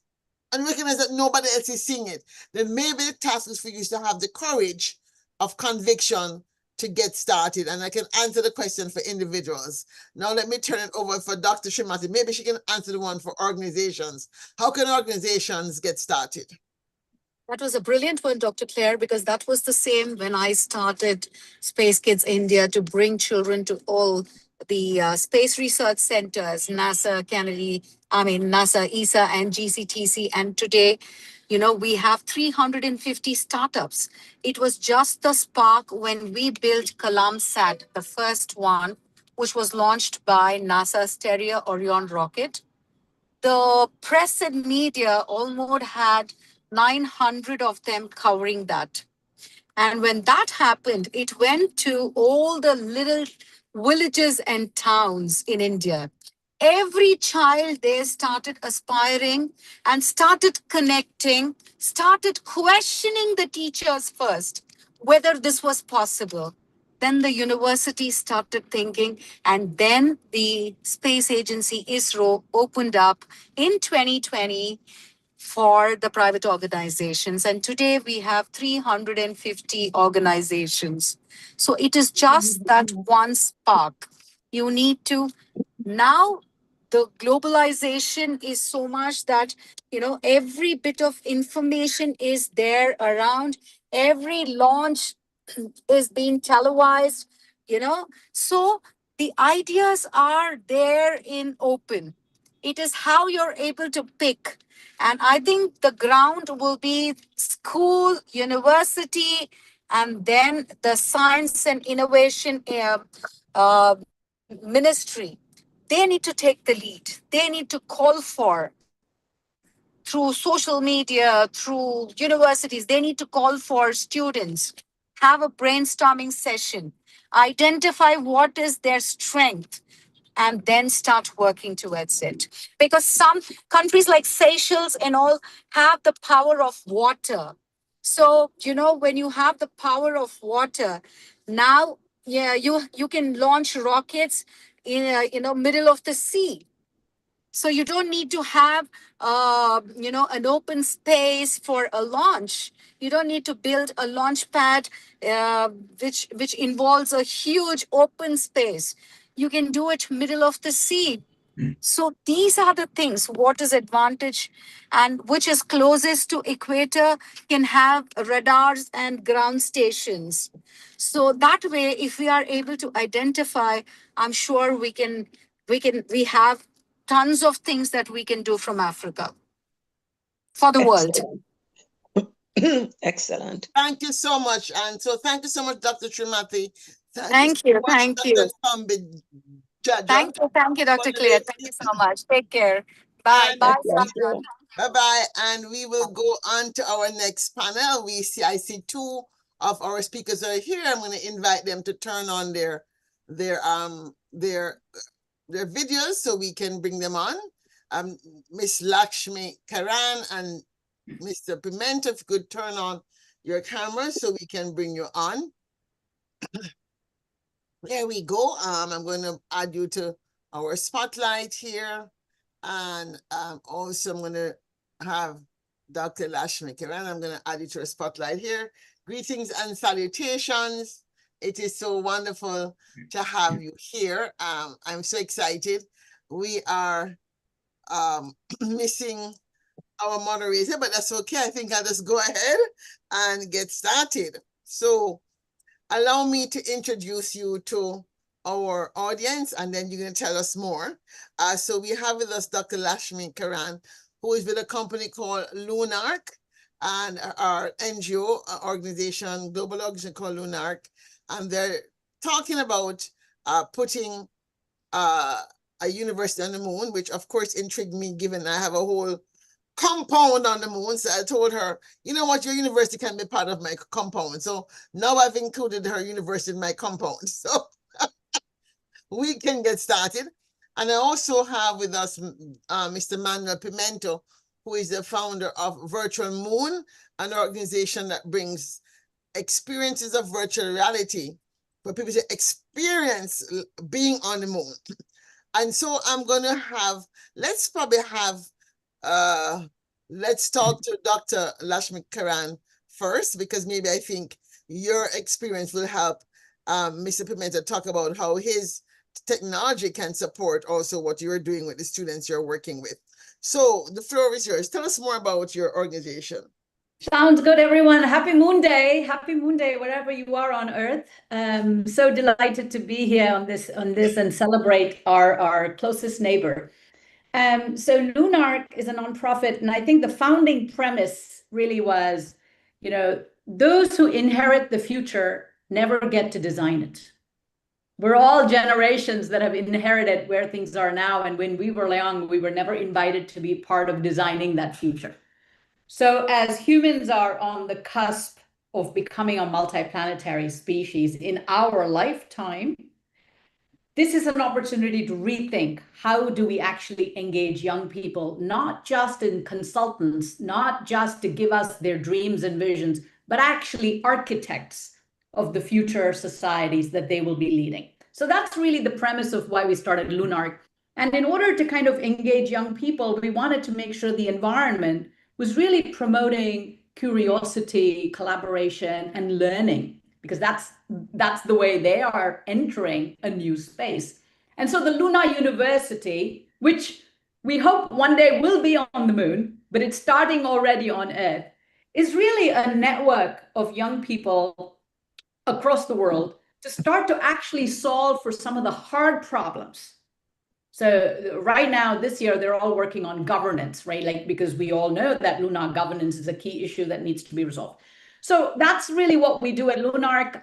and recognize that nobody else is seeing it, then maybe the task is for you to have the courage of conviction to get started. And I can answer the question for individuals. Now let me turn it over for Dr. Srimati. Maybe she can answer the one for organizations. How can organizations get started? That was a brilliant one, Dr. Claire, because that was the same when I started Space Kids India to bring children to all the space research centers, NASA, NASA, ESA, and GCTC. And today, we have 350 startups. It was just the spark when we built Kalamsat, the first one, which was launched by NASA's Stereo Orion rocket. The press and media almost had 900 of them covering that. And when that happened, it went to all the little villages and towns in India. Every child there started aspiring and started connecting, started questioning the teachers first, whether this was possible. Then the university started thinking, and then the space agency ISRO opened up in 2020 for the private organizations. And today we have 350 organizations. So it is just that one spark. You need to, now the globalization is so much that, every bit of information is there around. Every launch is being televised, So the ideas are there in open. It is how you're able to pick. And I think the ground will be school, university, and then the science and innovation ministry. They need to take the lead. They need to call for, through social media, through universities, they need to call for students, have a brainstorming session, identify what is their strength, and then start working towards it. Because some countries like Seychelles and all have the power of water. So, when you have the power of water, now, you can launch rockets in, middle of the sea. So you don't need to have, an open space for a launch. You don't need to build a launch pad, which involves a huge open space. You can do it middle of the sea. So these are the things, what is advantage, and which is closest to equator can have radars and ground stations. So that way, if we are able to identify, I'm sure we have tons of things that we can do from Africa for the world. Excellent. Thank you so much. And so thank you so much, Dr. Trimati. Thank you. Thank you. Thank you, Dr. Claire. Thank you so much. Take care. Bye. Bye, Sandra. Bye-bye. And we will go on to our next panel. I see 2 of our speakers are here. I'm going to invite them to turn on their videos so we can bring them on. Miss Lakshmi Karan and Mr. Pimento, if you could turn on your camera so we can bring you on. There we go. I'm going to add you to our spotlight here. And also I'm going to have Dr. Lakshmi Karan. I'm going to add you to a spotlight here. Greetings and salutations It is so wonderful to have you here. I'm so excited. We are missing our moderator, but that's okay. I think I'll just go ahead and get started. So allow me to introduce you to our audience, and then you're going to tell us more. So we have with us Dr. Lashmi Karan, who is with a company called Lunark, and our NGO organization, global organization called Lunark, and they're talking about putting a university on the moon, which of course intrigued me, given I have a whole compound on the moon. So I told her, you know what, your university can be part of my compound. So now I've included her university in my compound. So we can get started. And I also have with us Mr. Manuel Pimento, who is the founder of Virtual Moon, an organization that brings experiences of virtual reality for people to experience being on the moon. And so I'm going to have, let's talk to Dr. Lashmi Karan first, because maybe I think your experience will help Mr. Pimento talk about how his technology can support also what you're doing with the students you're working with. So the floor is yours. Tell us more about your organization. Sounds good, everyone. Happy Moon Day. Happy Moon Day, wherever you are on Earth. So delighted to be here on this and celebrate our closest neighbor. So Lunark is a nonprofit, and I think the founding premise really was, those who inherit the future never get to design it. We're all generations that have inherited where things are now, and when we were young, we were never invited to be part of designing that future. So as humans are on the cusp of becoming a multiplanetary species in our lifetime, this is an opportunity to rethink how do we actually engage young people, not just in consultants, not just to give us their dreams and visions, but actually architects of the future societies that they will be leading. So that's really the premise of why we started Lunark. And in order to kind of engage young people, we wanted to make sure the environment was really promoting curiosity, collaboration, and learning, because that's the way they are entering a new space. And so the Luna University, which we hope one day will be on the moon, but it's starting already on Earth, is really a network of young people across the world to start to actually solve for some of the hard problems. So right now, this year, they're all working on governance, right? Like, because we all know that Luna governance is a key issue that needs to be resolved. So that's really what we do at Lunark.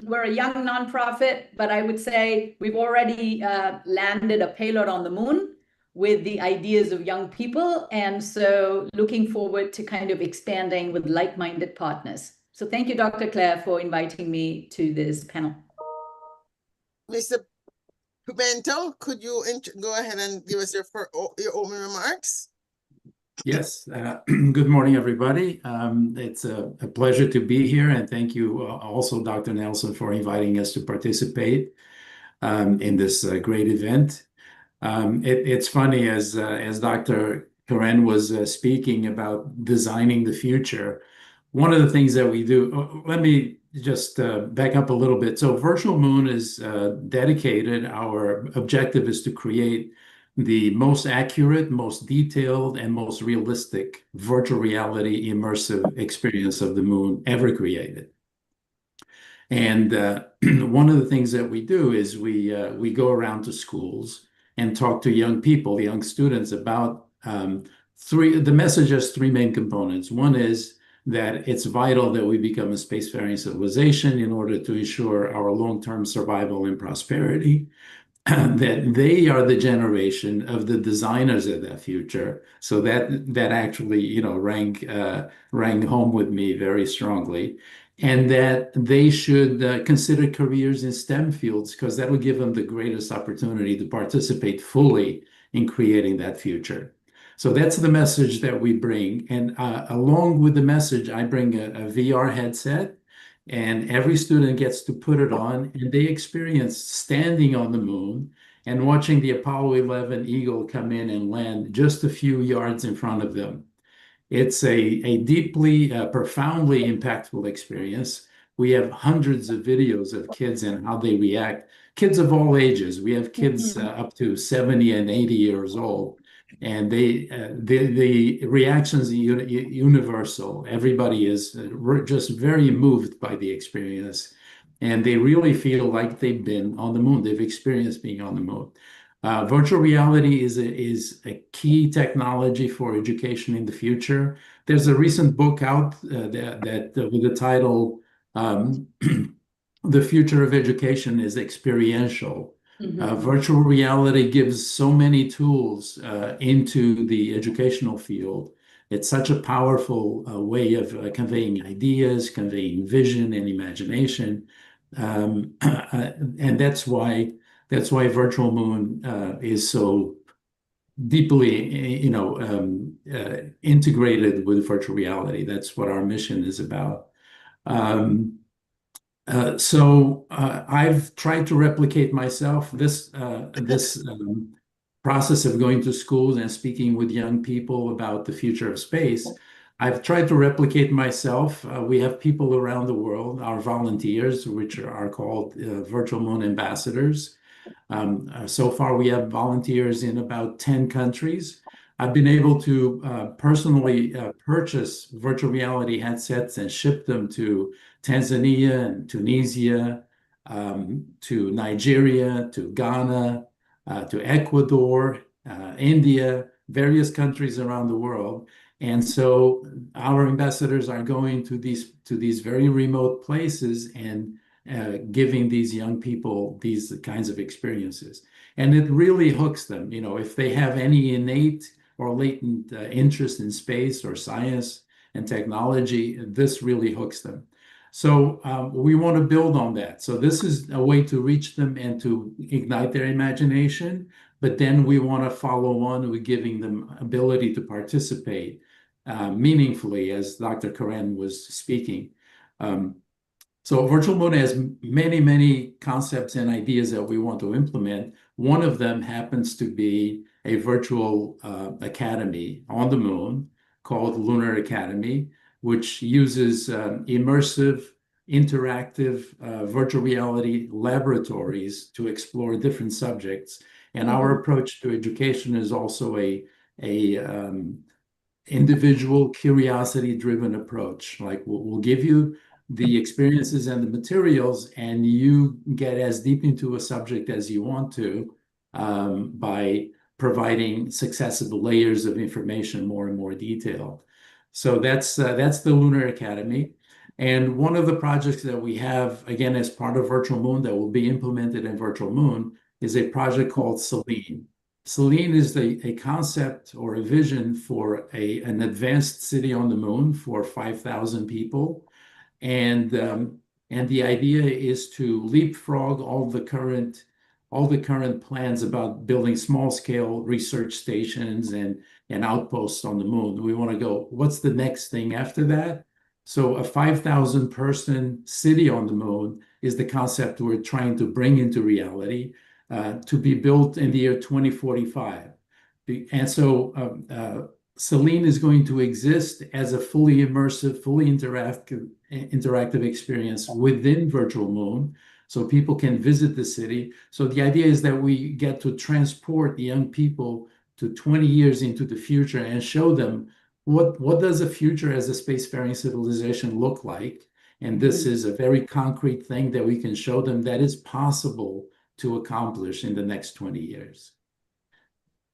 We're a young nonprofit, but I would say we've already landed a payload on the moon with the ideas of young people. And so looking forward to kind of expanding with like-minded partners. So thank you, Dr. Claire, for inviting me to this panel. Mr. Pimento, could you go ahead and give us your opening remarks? Yes. Good morning, everybody. It's a pleasure to be here, and thank you also, Dr. Nelson, for inviting us to participate in this great event. It's funny, as Dr. Karen was speaking about designing the future. One of the things that we do, let me just back up a little bit. So Virtual Moon is dedicated. Our objective is to create the most accurate, most detailed, and most realistic virtual reality immersive experience of the moon ever created. And one of the things that we do is we go around to schools and talk to young people, young students, about the message has three main components. One is that it's vital that we become a spacefaring civilization in order to ensure our long-term survival and prosperity. That they are the generation of the designers of that future. So that actually, rang home with me very strongly. And that they should consider careers in STEM fields, because that would give them the greatest opportunity to participate fully in creating that future. So that's the message that we bring. And along with the message, I bring a VR headset, and every student gets to put it on, and they experience standing on the moon and watching the Apollo 11 Eagle come in and land just a few yards in front of them. It's a deeply, profoundly impactful experience We have hundreds of videos of kids and how they react. Kids of all ages. We have kids up to 70 and 80 years old, and the reactions are universal. Everybody is just very moved by the experience, and they really feel like they've been on the moon. They've experienced being on the moon. Virtual reality is a key technology for education in the future. There's a recent book out that with the title "The Future of Education is Experiential." Virtual reality gives so many tools into the educational field. It's such a powerful way of conveying ideas, conveying vision and imagination, and that's why Virtual Moon is so deeply, integrated with virtual reality. That's what our mission is about. I've tried to replicate myself this process of going to schools and speaking with young people about the future of space. I've tried to replicate myself. We have people around the world, our volunteers, which are called Virtual Moon Ambassadors. So far, we have volunteers in about 10 countries. I've been able to personally purchase virtual reality headsets and ship them to Tanzania and Tunisia, to Nigeria, to Ghana, to Ecuador, India, various countries around the world. And so our ambassadors are going to these very remote places and giving these young people these kinds of experiences. And it really hooks them. If they have any innate or latent interest in space or science and technology, this really hooks them. So we want to build on that. So this is a way to reach them and to ignite their imagination. But then we want to follow on with giving them ability to participate meaningfully, as Dr. Karen was speaking. So Virtual Moon has many, many concepts and ideas that we want to implement. One of them happens to be a virtual academy on the moon called Lunar Academy, which uses immersive, interactive virtual reality laboratories to explore different subjects. And our approach to education is also a individual curiosity-driven approach. Like we'll give you the experiences and the materials, and you get as deep into a subject as you want to by providing successive layers of information, more and more detailed. So that's the Lunar Academy. And one of the projects that we have, again, as part of Virtual Moon that will be implemented in Virtual Moon is a project called Selene. Selene is a concept or a vision for an advanced city on the moon for 5,000 people. And the idea is to leapfrog all the current plans about building small-scale research stations and outposts on the moon. We want to go, what's the next thing after that? So a 5,000 person city on the moon is the concept we're trying to bring into reality to be built in the year 2045. And so Selene is going to exist as a fully immersive, fully interactive experience within Virtual Moon, so people can visit the city. So the idea is that we get to transport the young people to 20 years into the future and show them what does a future as a spacefaring civilization look like. And this is a very concrete thing that we can show them that is possible to accomplish in the next 20 years.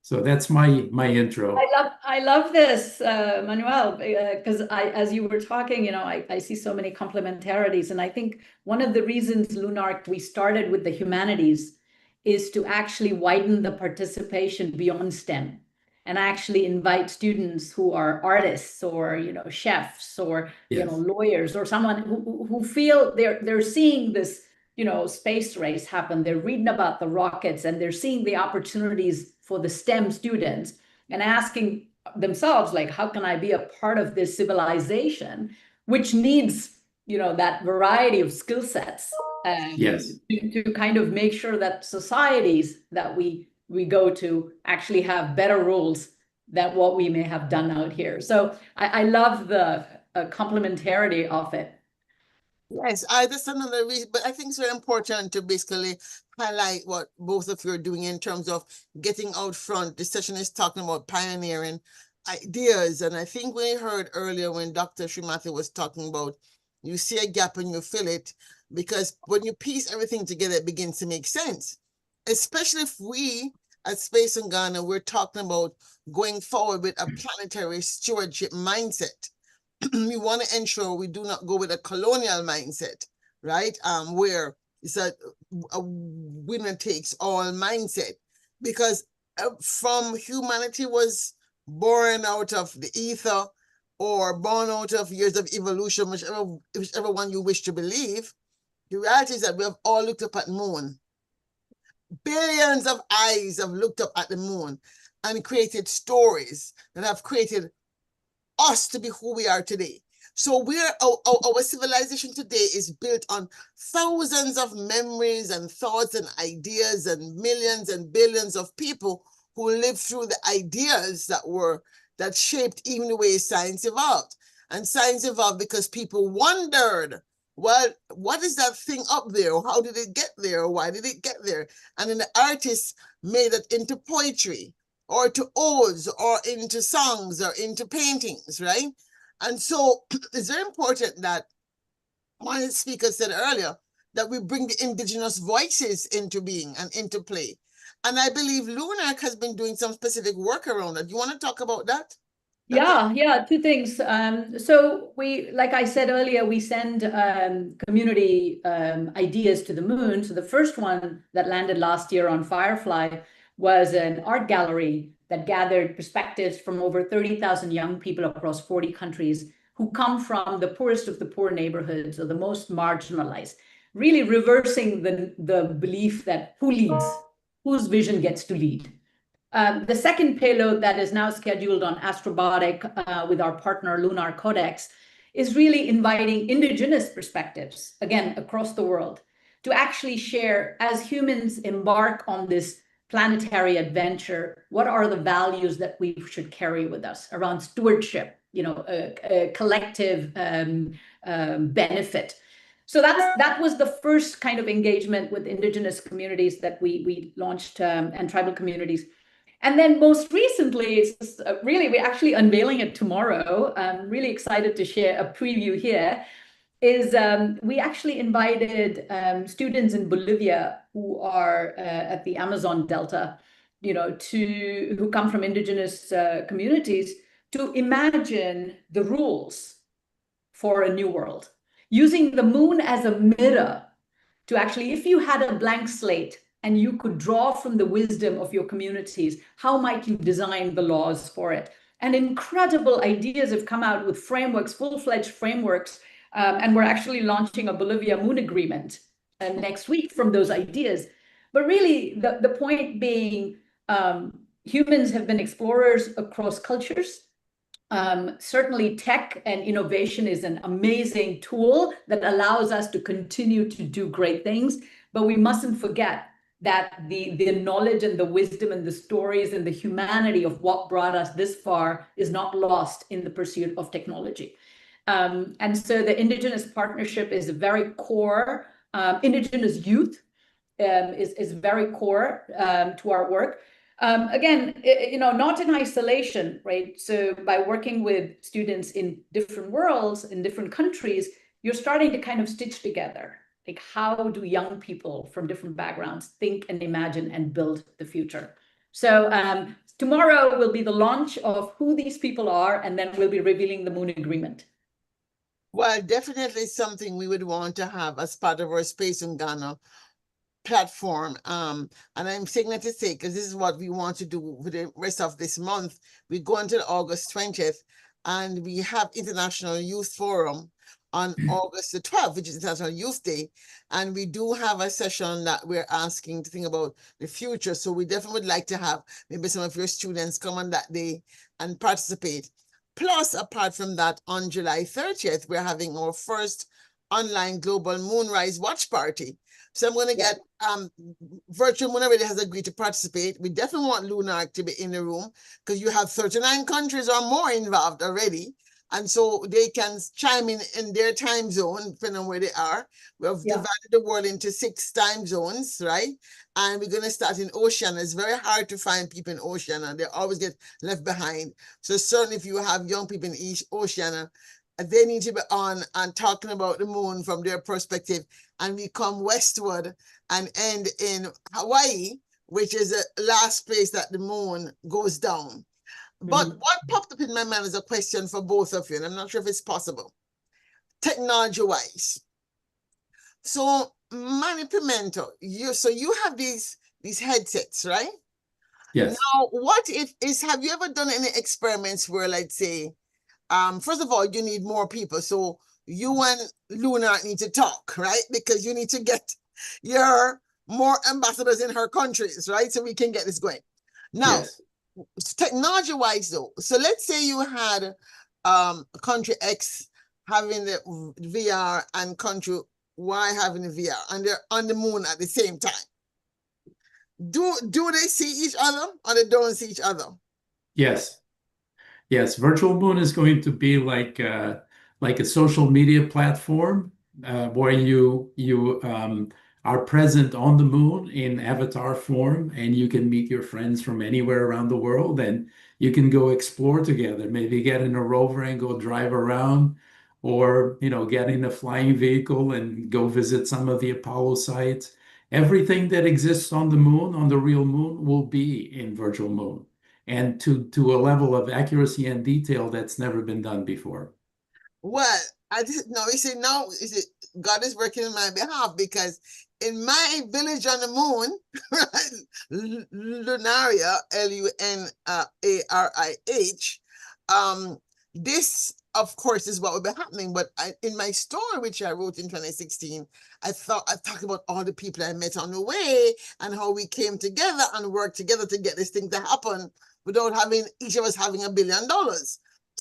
So that's my intro. I love this, Manuel, because as you were talking, I see so many complementarities, and I think one of the reasons Lunark we started with the humanities is to actually widen the participation beyond STEM, and actually invite students who are artists or chefs or lawyers or someone who feel they're seeing this space race happen. They're reading about the rockets and they're seeing the opportunities for the STEM students and asking themselves, like, how can I be a part of this civilization, which needs, that variety of skill sets to kind of make sure that societies that we go to actually have better rules than what we may have done out here. So I love the complementarity of it. Yes, that's another reason, but I think it's very important to basically highlight what both of you are doing in terms of getting out front. This session is talking about pioneering ideas, and I think we heard earlier when Dr. Srimathy was talking about you see a gap and you fill it, because when you piece everything together, it begins to make sense. Especially if we at Space Ungana, we're talking about going forward with a planetary stewardship mindset. We want to ensure we do not go with a colonial mindset, right? Where it's a winner takes all mindset, because from humanity was born out of the ether or born out of years of evolution, whichever one you wish to believe. The reality is that we have all looked up at the moon. Billions of eyes have looked up at the moon and created stories that have created us to be who we are today. So our civilization today is built on thousands of memories and thoughts and ideas and millions and billions of people who lived through the ideas that shaped even the way science evolved. And science evolved because people wondered, well, what is that thing up there? How did it get there? Why did it get there? And then the artists made it into poetry, or to odes, or into songs, or into paintings, right? And so it's very important that one of the speakers said earlier that we bring the indigenous voices into being and into play. And I believe LUNARC has been doing some specific work around that. You want to talk about that? Yeah, two things. So we, like I said earlier, we send community ideas to the moon. So the first one that landed last year on Firefly was an art gallery that gathered perspectives from over 30,000 young people across 40 countries who come from the poorest of the poor neighborhoods or the most marginalized, really reversing the belief that who leads, whose vision gets to lead. The second payload that is now scheduled on Astrobotic with our partner Lunar Codex is really inviting indigenous perspectives, again, across the world, to actually share, as humans embark on this planetary adventure, what are the values that we should carry with us around stewardship, a collective benefit. So that was the first kind of engagement with indigenous communities that we launched, and tribal communities. And then most recently, it's really, we're actually unveiling it tomorrow. I'm really excited to share a preview here. We actually invited students in Bolivia who are at the Amazon Delta, who come from indigenous communities, to imagine the rules for a new world, using the moon as a mirror to actually, if you had a blank slate and you could draw from the wisdom of your communities, how might you design the laws for it? And incredible ideas have come out with frameworks, full-fledged frameworks, and we're actually launching a Bolivia Moon Agreement next week from those ideas. But really, the point being, humans have been explorers across cultures. Certainly tech and innovation is an amazing tool that allows us to continue to do great things, but we mustn't forget that the knowledge and the wisdom and the stories and the humanity of what brought us this far is not lost in the pursuit of technology. And so the Indigenous partnership is very core. Indigenous youth is very core to our work. Again, not in isolation, right? So by working with students in different worlds, in different countries, you're starting to kind of stitch together, like, how do young people from different backgrounds think and imagine and build the future? So tomorrow will be the launch of who these people are, and then we'll be revealing the Moon Agreement. Well, definitely something we would want to have as part of our Space Ungana platform. And I'm saying that to say, because this is what we want to do for the rest of this month. We go until August 20th, and we have International Youth Forum on August the 12th, which is International Youth Day. And we do have a session that we're asking to think about the future. So we definitely would like to have maybe some of your students come on that day and participate. Plus, apart from that, on July 30th, we're having our first online global moonrise watch party. So I'm going to get Virtual Moon already has agreed to participate. We definitely want LUNARC to be in the room, because you have 39 countries or more involved already. And so they can chime in their time zone, depending on where they are. We have divided the world into 6 time zones, right? And we're going to start in Oceania. It's very hard to find people in Oceania. They always get left behind. So certainly if you have young people in East Oceania, they need to be on and talking about the moon from their perspective. And we come westward and end in Hawaii, which is the last place that the moon goes down. But what popped up in my mind is a question for both of you, and I'm not sure if it's possible, technology-wise. So, Manny Pimento, you have these headsets, right? Yes. Now, have you ever done any experiments where, let's say, first of all, you need more people. So you and Luna need to talk, right? Because you need to get your more ambassadors in her countries, right? So we can get this going. Now, yes. Technology-wise though, so let's say you had country X having the VR and country Y having the VR, and they're on the moon at the same time. Do they see each other or they don't see each other? Yes. Yes, Virtual Moon is going to be like a social media platform where you are present on the moon in avatar form, and you can meet your friends from anywhere around the world, and you can go explore together. Maybe get in a rover and go drive around, or get in a flying vehicle and go visit some of the Apollo sites. Everything that exists on the moon, on the real moon, will be in Virtual Moon, and to a level of accuracy and detail that's never been done before. Well, I didn't know. Now God is working on my behalf, because in my village on the moon, right, Lunaria, Lunaarih, this of course is what will be happening. But in my story, which I wrote in 2016, I talked about all the people I met on the way and how we came together and worked together to get this thing to happen without having each of us having $1 billion.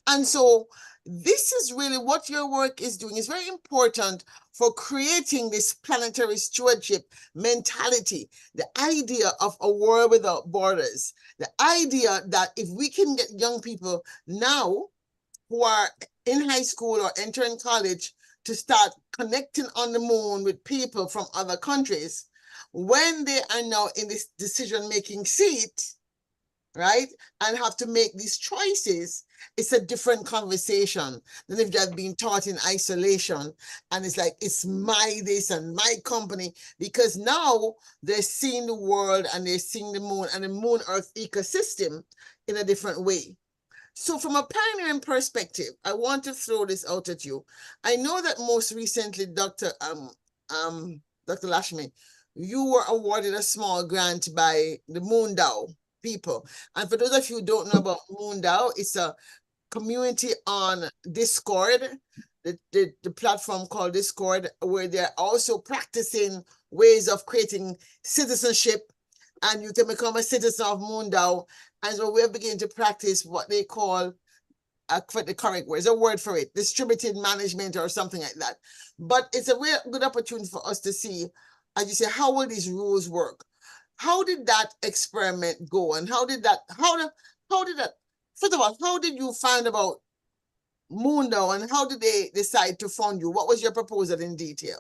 And so this is really what your work is doing. It's very important for creating this planetary stewardship mentality, the idea of a world without borders, the idea that if we can get young people now who are in high school or entering college to start connecting on the moon with people from other countries, when they are now in this decision-making seat, right, and have to make these choices, it's a different conversation than if they've been taught in isolation and it's like, it's my this and my company, because now they're seeing the world and they're seeing the moon and the moon earth ecosystem in a different way. So from a pioneering perspective, I want to throw this out at you. I know that most recently, Dr. Lashmi, you were awarded a small grant by the Moondao people. And for those of you who don't know about Moondao, it's a community on Discord, the platform called Discord, where they're also practicing ways of creating citizenship, and you can become a citizen of Moondao. And so we're beginning to practice what they call, for the correct word, there's a word for it, distributed management or something like that. But it's a real good opportunity for us to see, as you say, how will these rules work? How did that experiment go? And how did that, first of all, how did you find about Moondao and how did they decide to fund you? What was your proposal in detail?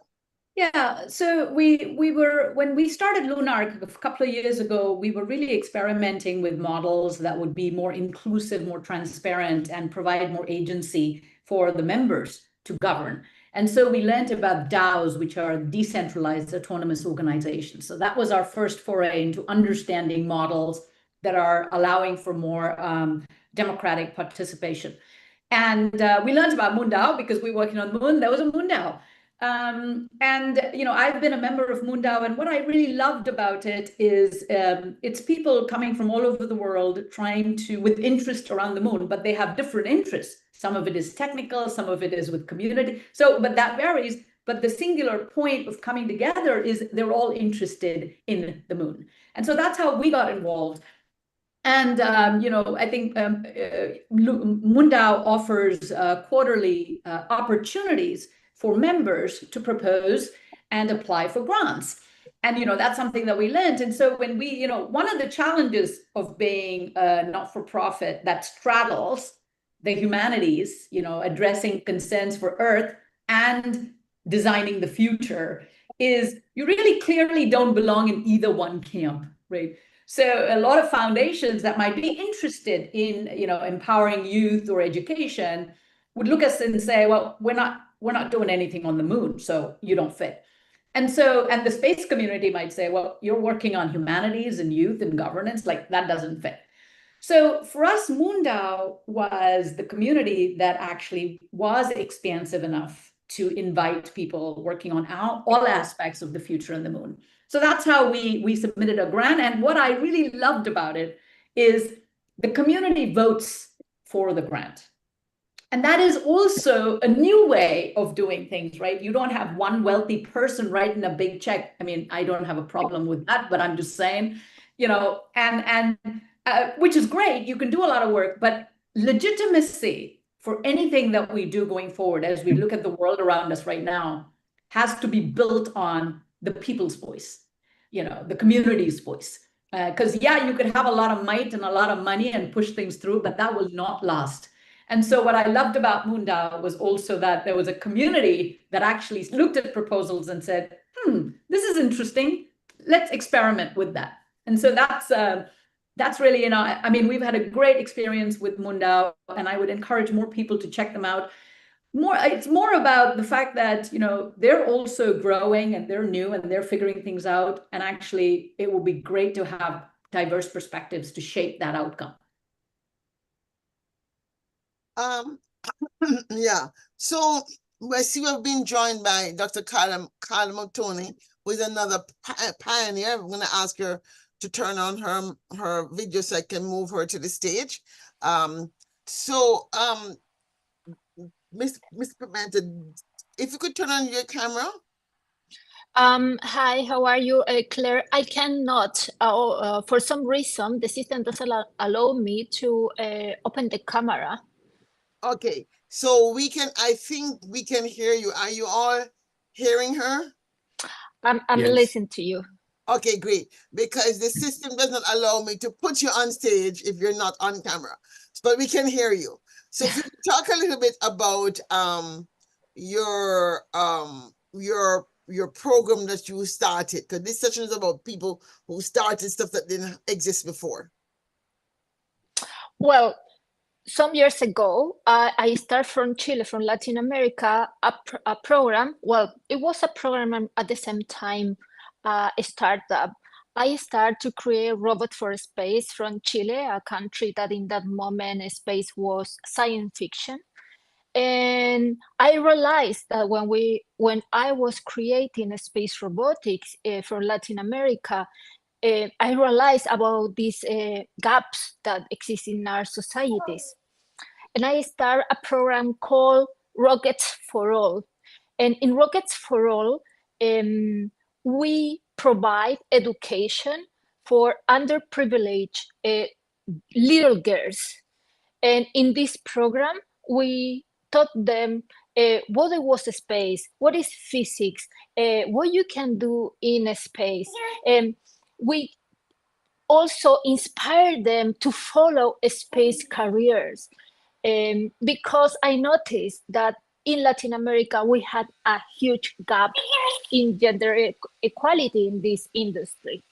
Yeah, so we were, when we started Lunar a couple of years ago, we were really experimenting with models that would be more inclusive, more transparent, and provide more agency for the members to govern. And so we learned about DAOs, which are decentralized autonomous organizations. So that was our first foray into understanding models that are allowing for more democratic participation. And we learned about Moondao because we're working on the moon. There was a Moondao. I've been a member of Moondao, and what I really loved about it is it's people coming from all over the world trying to, with interest around the moon, but they have different interests. Some of it is technical, some of it is with community. So, but that varies. But the singular point of coming together is they're all interested in the moon. And so that's how we got involved. And, I think Moondao offers quarterly opportunities for members to propose and apply for grants. And, that's something that we learned. And so when we, one of the challenges of being a not-for-profit that straddles the humanities, addressing concerns for Earth and designing the future, is you really clearly don't belong in either one camp, right? So a lot of foundations that might be interested in, empowering youth or education would look at us and say, well, we're not doing anything on the moon, so you don't fit. And the space community might say, well, you're working on humanities and youth and governance, like that doesn't fit. So for us, Moondao was the community that actually was expansive enough to invite people working on all aspects of the future and the moon. So that's how we submitted a grant. And what I really loved about it is the community votes for the grant. And that is also a new way of doing things, right? You don't have one wealthy person writing a big check. I mean, I don't have a problem with that, but I'm just saying, which is great. You can do a lot of work, but legitimacy for anything that we do going forward, as we look at the world around us right now, has to be built on the people's voice, the community's voice. Because you could have a lot of might and a lot of money and push things through, but that will not last. And so what I loved about Moondao was also that there was a community that actually looked at proposals and said, this is interesting. Let's experiment with that. And so that's really, I mean, we've had a great experience with Moondao, and I would encourage more people to check them out. It's more about the fact that, they're also growing and they're new and they're figuring things out. And actually, it will be great to have diverse perspectives to shape that outcome. Yeah. So we see we've been joined by Dr. Carla Motoni, who is another pioneer. I'm going to ask her to turn on her video so I can move her to the stage. Ms. Pimenta, if you could turn on your camera. Hi, how are you, Claire? I cannot, for some reason, the system doesn't allow me to open the camera. Okay, so I think we can hear you. Are you all hearing her? I'm Yes. listening to you. Okay, great. Because the system does not allow me to put you on stage if you're not on camera, but we can hear you. So if you could talk a little bit about your program that you started, because this session is about people who started stuff that didn't exist before. Well, some years ago, I started from Chile, from Latin America, a program. Well, it was a program and at the same time, a startup. I started to create robot for space from Chile, a country that in that moment space was science fiction. And I realized that when I was creating space robotics for Latin America, I realized about these gaps that exist in our societies. And I started a program called Rockets for All. And in Rockets for All, we provide education for underprivileged little girls. And in this program, we taught them what it was space, what is physics, what you can do in a space. And we also inspire them to follow space careers. Because I noticed that in Latin America, we had a huge gap in gender equality in this industry.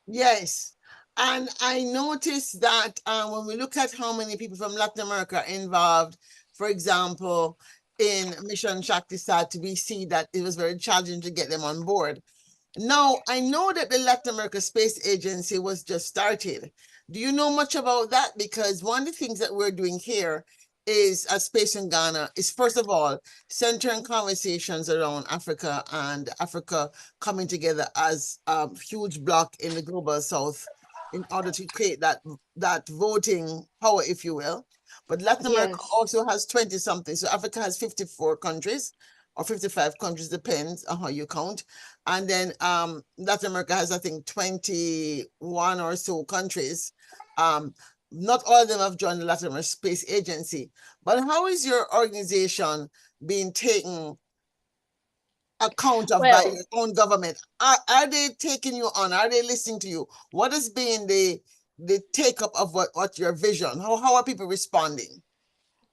Yes. And I noticed that when we look at how many people from Latin America are involved, for example, in Mission Shakti-Sat, we see that it was very challenging to get them on board. Now, I know that the Latin America Space Agency was just started. Do you know much about that? Because one of the things that we're doing here is at Space Ungana is, first of all, centering conversations around Africa and Africa coming together as a huge block in the global south in order to create that voting power, if you will. But Latin America also has 20 something. So Africa has 54 countries or 55 countries, depends on how you count. And then Latin America has, I think, 21 or so countries. Not all of them have joined the Latin American Space Agency. But how is your organization being taken account of by your own government? Are they taking you on? Are they listening to you? What has been the the take up of what your vision? How are people responding?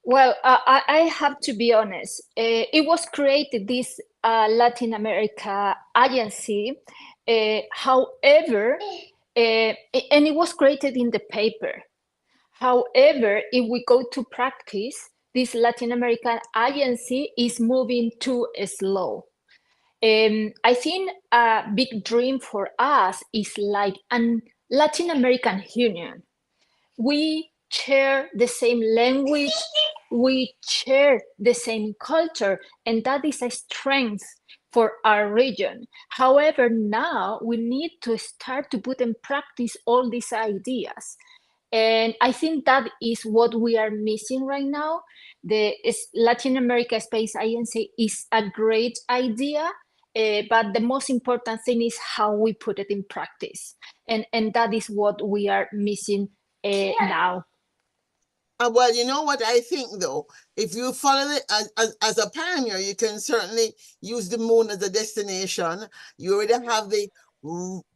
Well, I have to be honest. It was created, this Latin America agency. However, and it was created in the paper. However, if we go to practice, this Latin American agency is moving too slow. I think a big dream for us is like an Latin American Union. We share the same language, we share the same culture, and that is a strength for our region. However, now we need to start to put in practice all these ideas. And I think that is what we are missing right now. The Latin America Space Agency is a great idea, but the most important thing is how we put it in practice. And that is what we are missing now. Well, you know what I think though, if you follow it as a pioneer, you can certainly use the moon as a destination. You already have the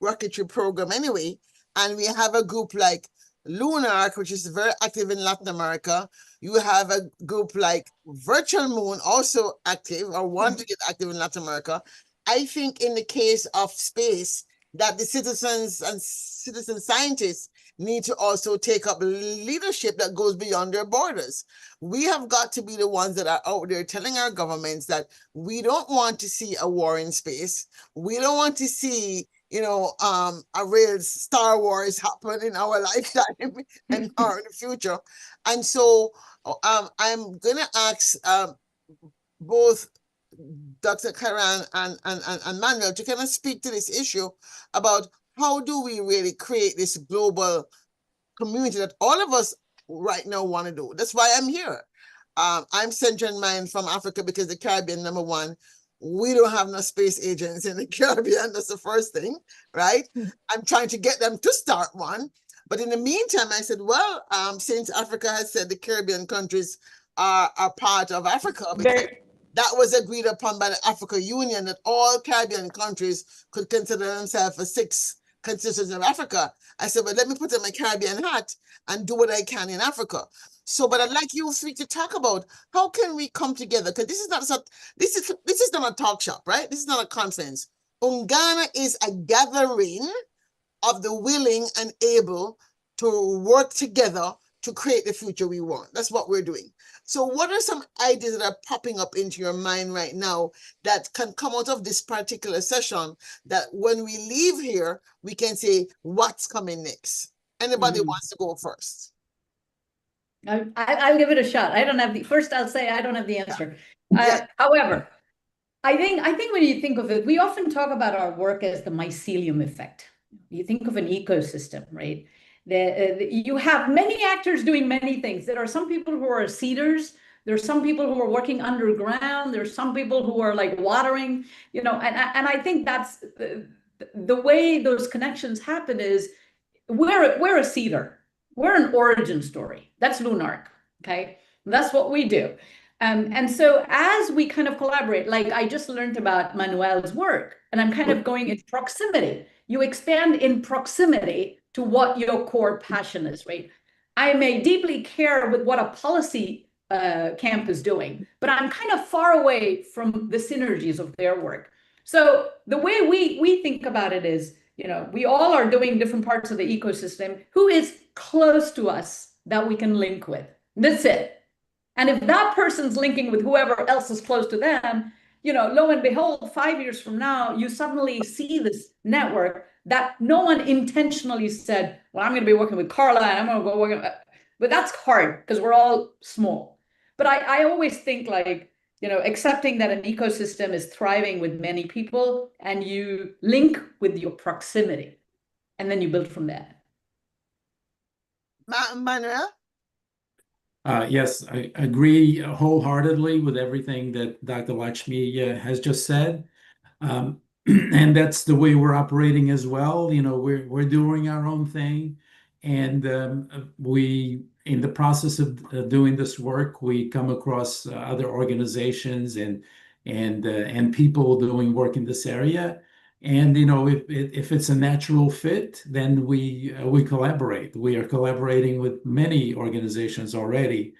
rocketry program anyway, and we have a group like Lunar, which is very active in Latin America. You have a group like Virtual Moon, also active or want to get active in Latin America. I think in the case of space, that the citizens and citizen scientists need to also take up leadership that goes beyond their borders. We have got to be the ones that are out there telling our governments that we don't want to see a war in space. We don't want to see, a real Star Wars happen in our lifetime and or in the future. And so I'm gonna ask both Dr. Karan and Manuel to kind of speak to this issue about how do we really create this global community that all of us right now want to do. That's why I'm here. I'm centering mine from Africa because the Caribbean, number one, we don't have no space agents in the Caribbean. That's the first thing, right? I'm trying to get them to start one. But in the meantime, I said, well, since Africa has said the Caribbean countries are part of Africa, because that was agreed upon by the Africa Union that all Caribbean countries could consider themselves a sixth constituency of Africa. I said, well, let me put on my Caribbean hat and do what I can in Africa. So, but I'd like you three to talk about how can we come together? Because this is not a talk shop, right? This is not a conference. Ungana is a gathering of the willing and able to work together to create the future we want. That's what we're doing. So what are some ideas that are popping up into your mind right now that can come out of this particular session that when we leave here, we can say, what's coming next? Anybody wants to go first? I'll give it a shot. I'll say I don't have the answer. Yeah. However, I think when you think of it, we often talk about our work as the mycelium effect. You think of an ecosystem, right? You have many actors doing many things. There are some people who are seeders. There's some people who are working underground. There's some people who are like watering, and I think that's the way those connections happen is we're a seeder. We're an origin story. That's Lunark, okay? That's what we do. And so as we kind of collaborate, like I just learned about Manuel's work, and I'm kind of going in proximity. You expand in proximity to what your core passion is, right? I may deeply care with what a policy camp is doing, but I'm kind of far away from the synergies of their work. So the way we think about it is, we all are doing different parts of the ecosystem. Who is close to us that we can link with? That's it. And if that person's linking with whoever else is close to them, lo and behold, 5 years from now, you suddenly see this network that no one intentionally said, well, I'm going to be working with Carla and I'm going to go work. But that's hard because we're all small. But I always think like, accepting that an ecosystem is thriving with many people and you link with your proximity and then you build from there. Manuel? Yes, I agree wholeheartedly with everything that Dr. Lakshmi has just said. And that's the way we're operating as well. We're doing our own thing. And in the process of doing this work, we come across other organizations and people doing work in this area. And if it's a natural fit, then we collaborate. We are collaborating with many organizations already.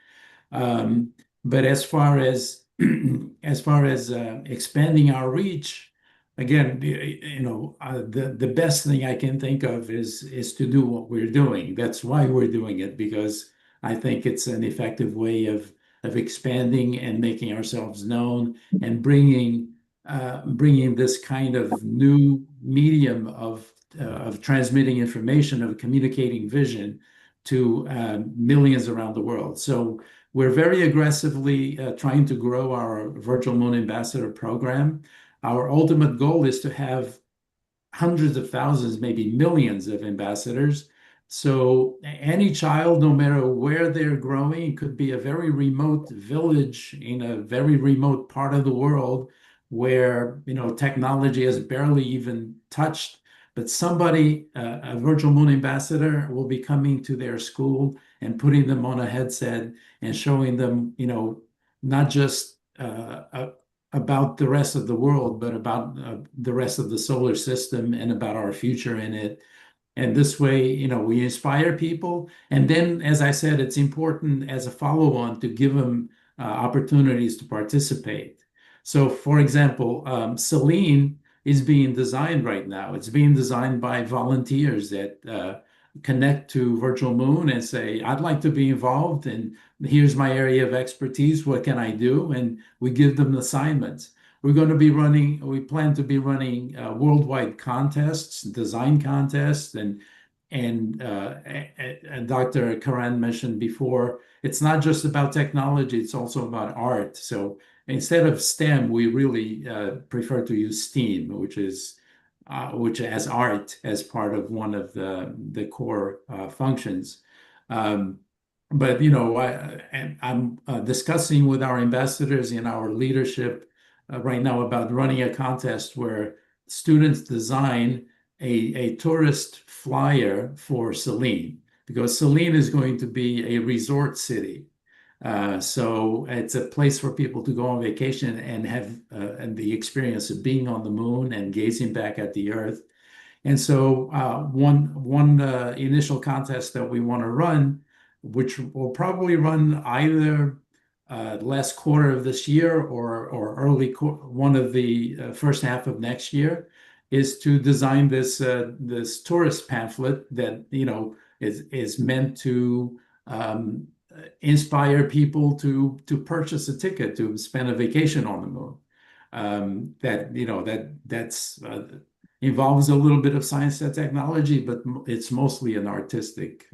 But as far as expanding our reach, again, the best thing I can think of is to do what we're doing. That's why we're doing it, because I think it's an effective way of expanding and making ourselves known and bringing this kind of new medium of transmitting information, of communicating vision to millions around the world. So we're very aggressively trying to grow our Virtual Moon Ambassador program. Our ultimate goal is to have hundreds of thousands, maybe millions of ambassadors. So any child, no matter where they're growing, it could be a very remote village in a very remote part of the world where technology has barely even touched, but somebody, a Virtual Moon Ambassador, will be coming to their school and putting them on a headset and showing them, not just about the rest of the world, but about the rest of the solar system and about our future in it. And this way, we inspire people. And then, as I said, it's important as a follow-on to give them opportunities to participate. So, for example, Celine is being designed right now. It's being designed by volunteers that connect to Virtual Moon and say, I'd like to be involved, and here's my area of expertise. What can I do? And we give them assignments. We plan to be running worldwide contests, design contests, and Dr. Karan mentioned before, it's not just about technology, it's also about art. So instead of STEM, we really prefer to use STEAM, which has art as part of one of the core functions. But I'm discussing with our ambassadors and our leadership right now about running a contest where students design a tourist flyer for Celine, because Celine is going to be a resort city. So it's a place for people to go on vacation and have the experience of being on the moon and gazing back at the Earth. And so one initial contest that we want to run, which will probably run either last quarter of this year or early one of the first half of next year, is to design this tourist pamphlet that is meant to inspire people to purchase a ticket to spend a vacation on the moon. That involves a little bit of science and technology, but it's mostly an artistic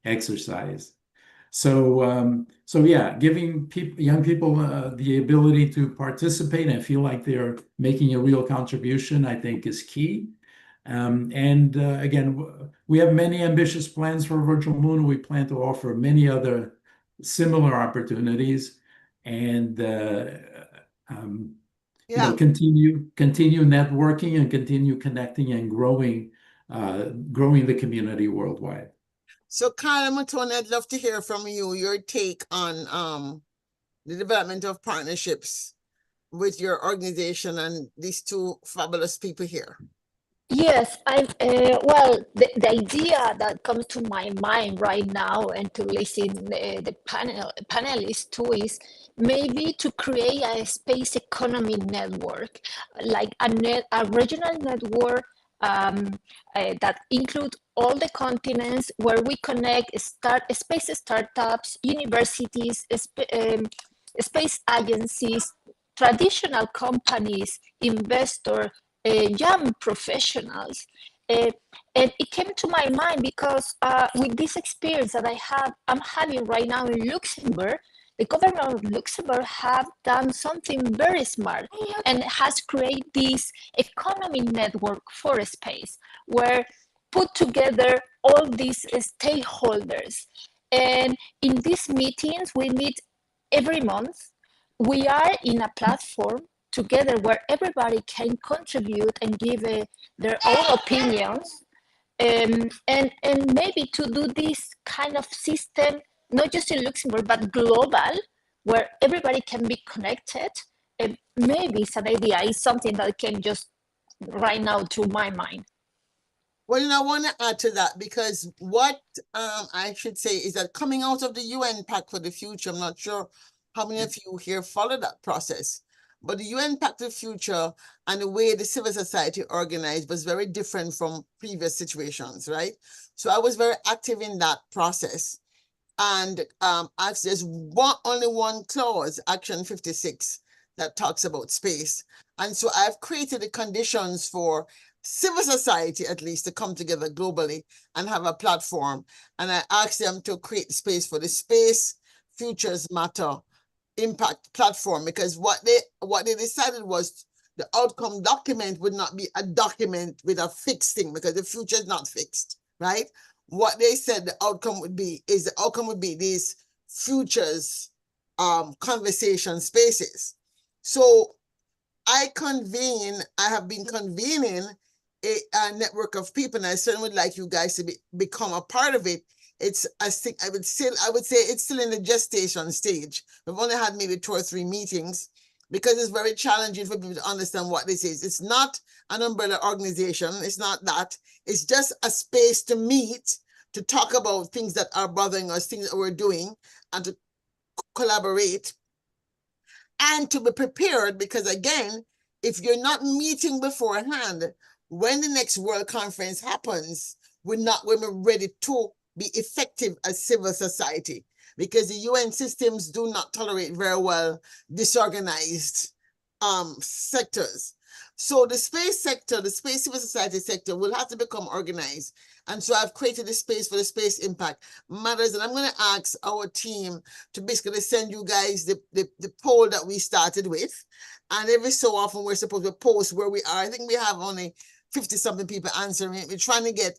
exercise. So yeah, giving young people the ability to participate and feel like they're making a real contribution, I think, is key. Again, we have many ambitious plans for Virtual Moon. We plan to offer many other similar opportunities and continue networking and continue connecting and growing the community worldwide. So, Carla Matone, I'd love to hear from you, your take on the development of partnerships with your organization and these two fabulous people here. Yes, well, the idea that comes to my mind right now, and to listen the panelists too, is maybe to create a space economy network, like a regional network that include all the continents, where we connect space startups, universities, space agencies, traditional companies, investors, young professionals. And it came to my mind because with this experience that I'm having right now in Luxembourg, the government of Luxembourg have done something very smart and has created this economy network for space, where put together all these stakeholders. And in these meetings, we meet every month. We are in a platform together where everybody can contribute and give their own opinions, and maybe to do this kind of system, not just in Luxembourg, but global, where everybody can be connected. And maybe it's an idea, it's something that can just right now to my mind. Well, I want to add to that, because what I should say is that coming out of the UN Pact for the Future, I'm not sure how many of you here follow that process, but the UN Pact for the Future and the way the civil society organized was very different from previous situations, right? So I was very active in that process. And actually, there's only one clause, Action 56, that talks about space. And so I've created the conditions for civil society, at least, to come together globally and have a platform. And I asked them to create space for the Space Futures Matter Impact platform, because what they decided was the outcome document would not be a document with a fixed thing, because the future is not fixed, right? What they said the outcome would be these futures conversation spaces. So I have been convening a network of people, and I certainly would like you guys to become a part of it. I would say it's still in the gestation stage. We've only had maybe 2 or 3 meetings, because it's very challenging for people to understand what this is. It's not an umbrella organization. It's not that. It's just a space to meet, to talk about things that are bothering us, things that we're doing, and to collaborate and to be prepared, because again, if you're not meeting beforehand, when the next World Conference happens, we're not going to be ready to be effective as civil society, because the UN systems do not tolerate very well disorganized sectors. So the space sector, the space civil society sector, will have to become organized. And so I've created a space for the Space Impact Matters. And I'm going to ask our team to basically send you guys the poll that we started with. And every so often we're supposed to post where we are. I think we have only 50-something people answering it. We're trying to get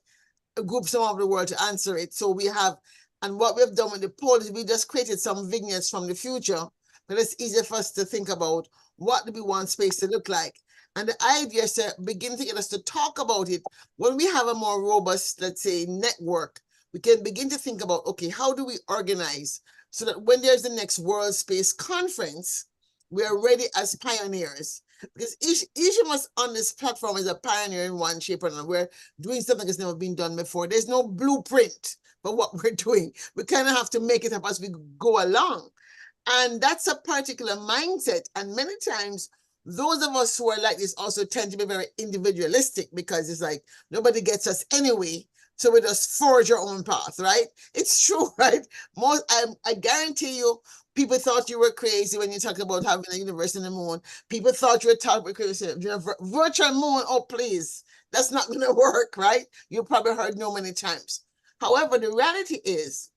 a group some of the world to answer it. So we have, and what we've done with the poll is we just created some vignettes from the future, but it's easier for us to think about what do we want space to look like. And the idea is to begin to get us to talk about it. When we have a more robust, let's say, network, we can begin to think about, okay, how do we organize so that when there's the next World Space Conference, we are ready as pioneers. Because each of us on this platform is a pioneer in one shape or another. We're doing something that's never been done before. There's no blueprint for what we're doing. We kind of have to make it up as we go along. And that's a particular mindset. And many times, those of us who are like this also tend to be very individualistic, because it's like nobody gets us anyway, so we just forge our own path, right? It's true, right? I guarantee you, people thought you were crazy when you talked about having a universe in the moon. People thought you were crazy. Virtual moon, oh please, that's not going to work, right? You probably heard no many times. However, the reality is,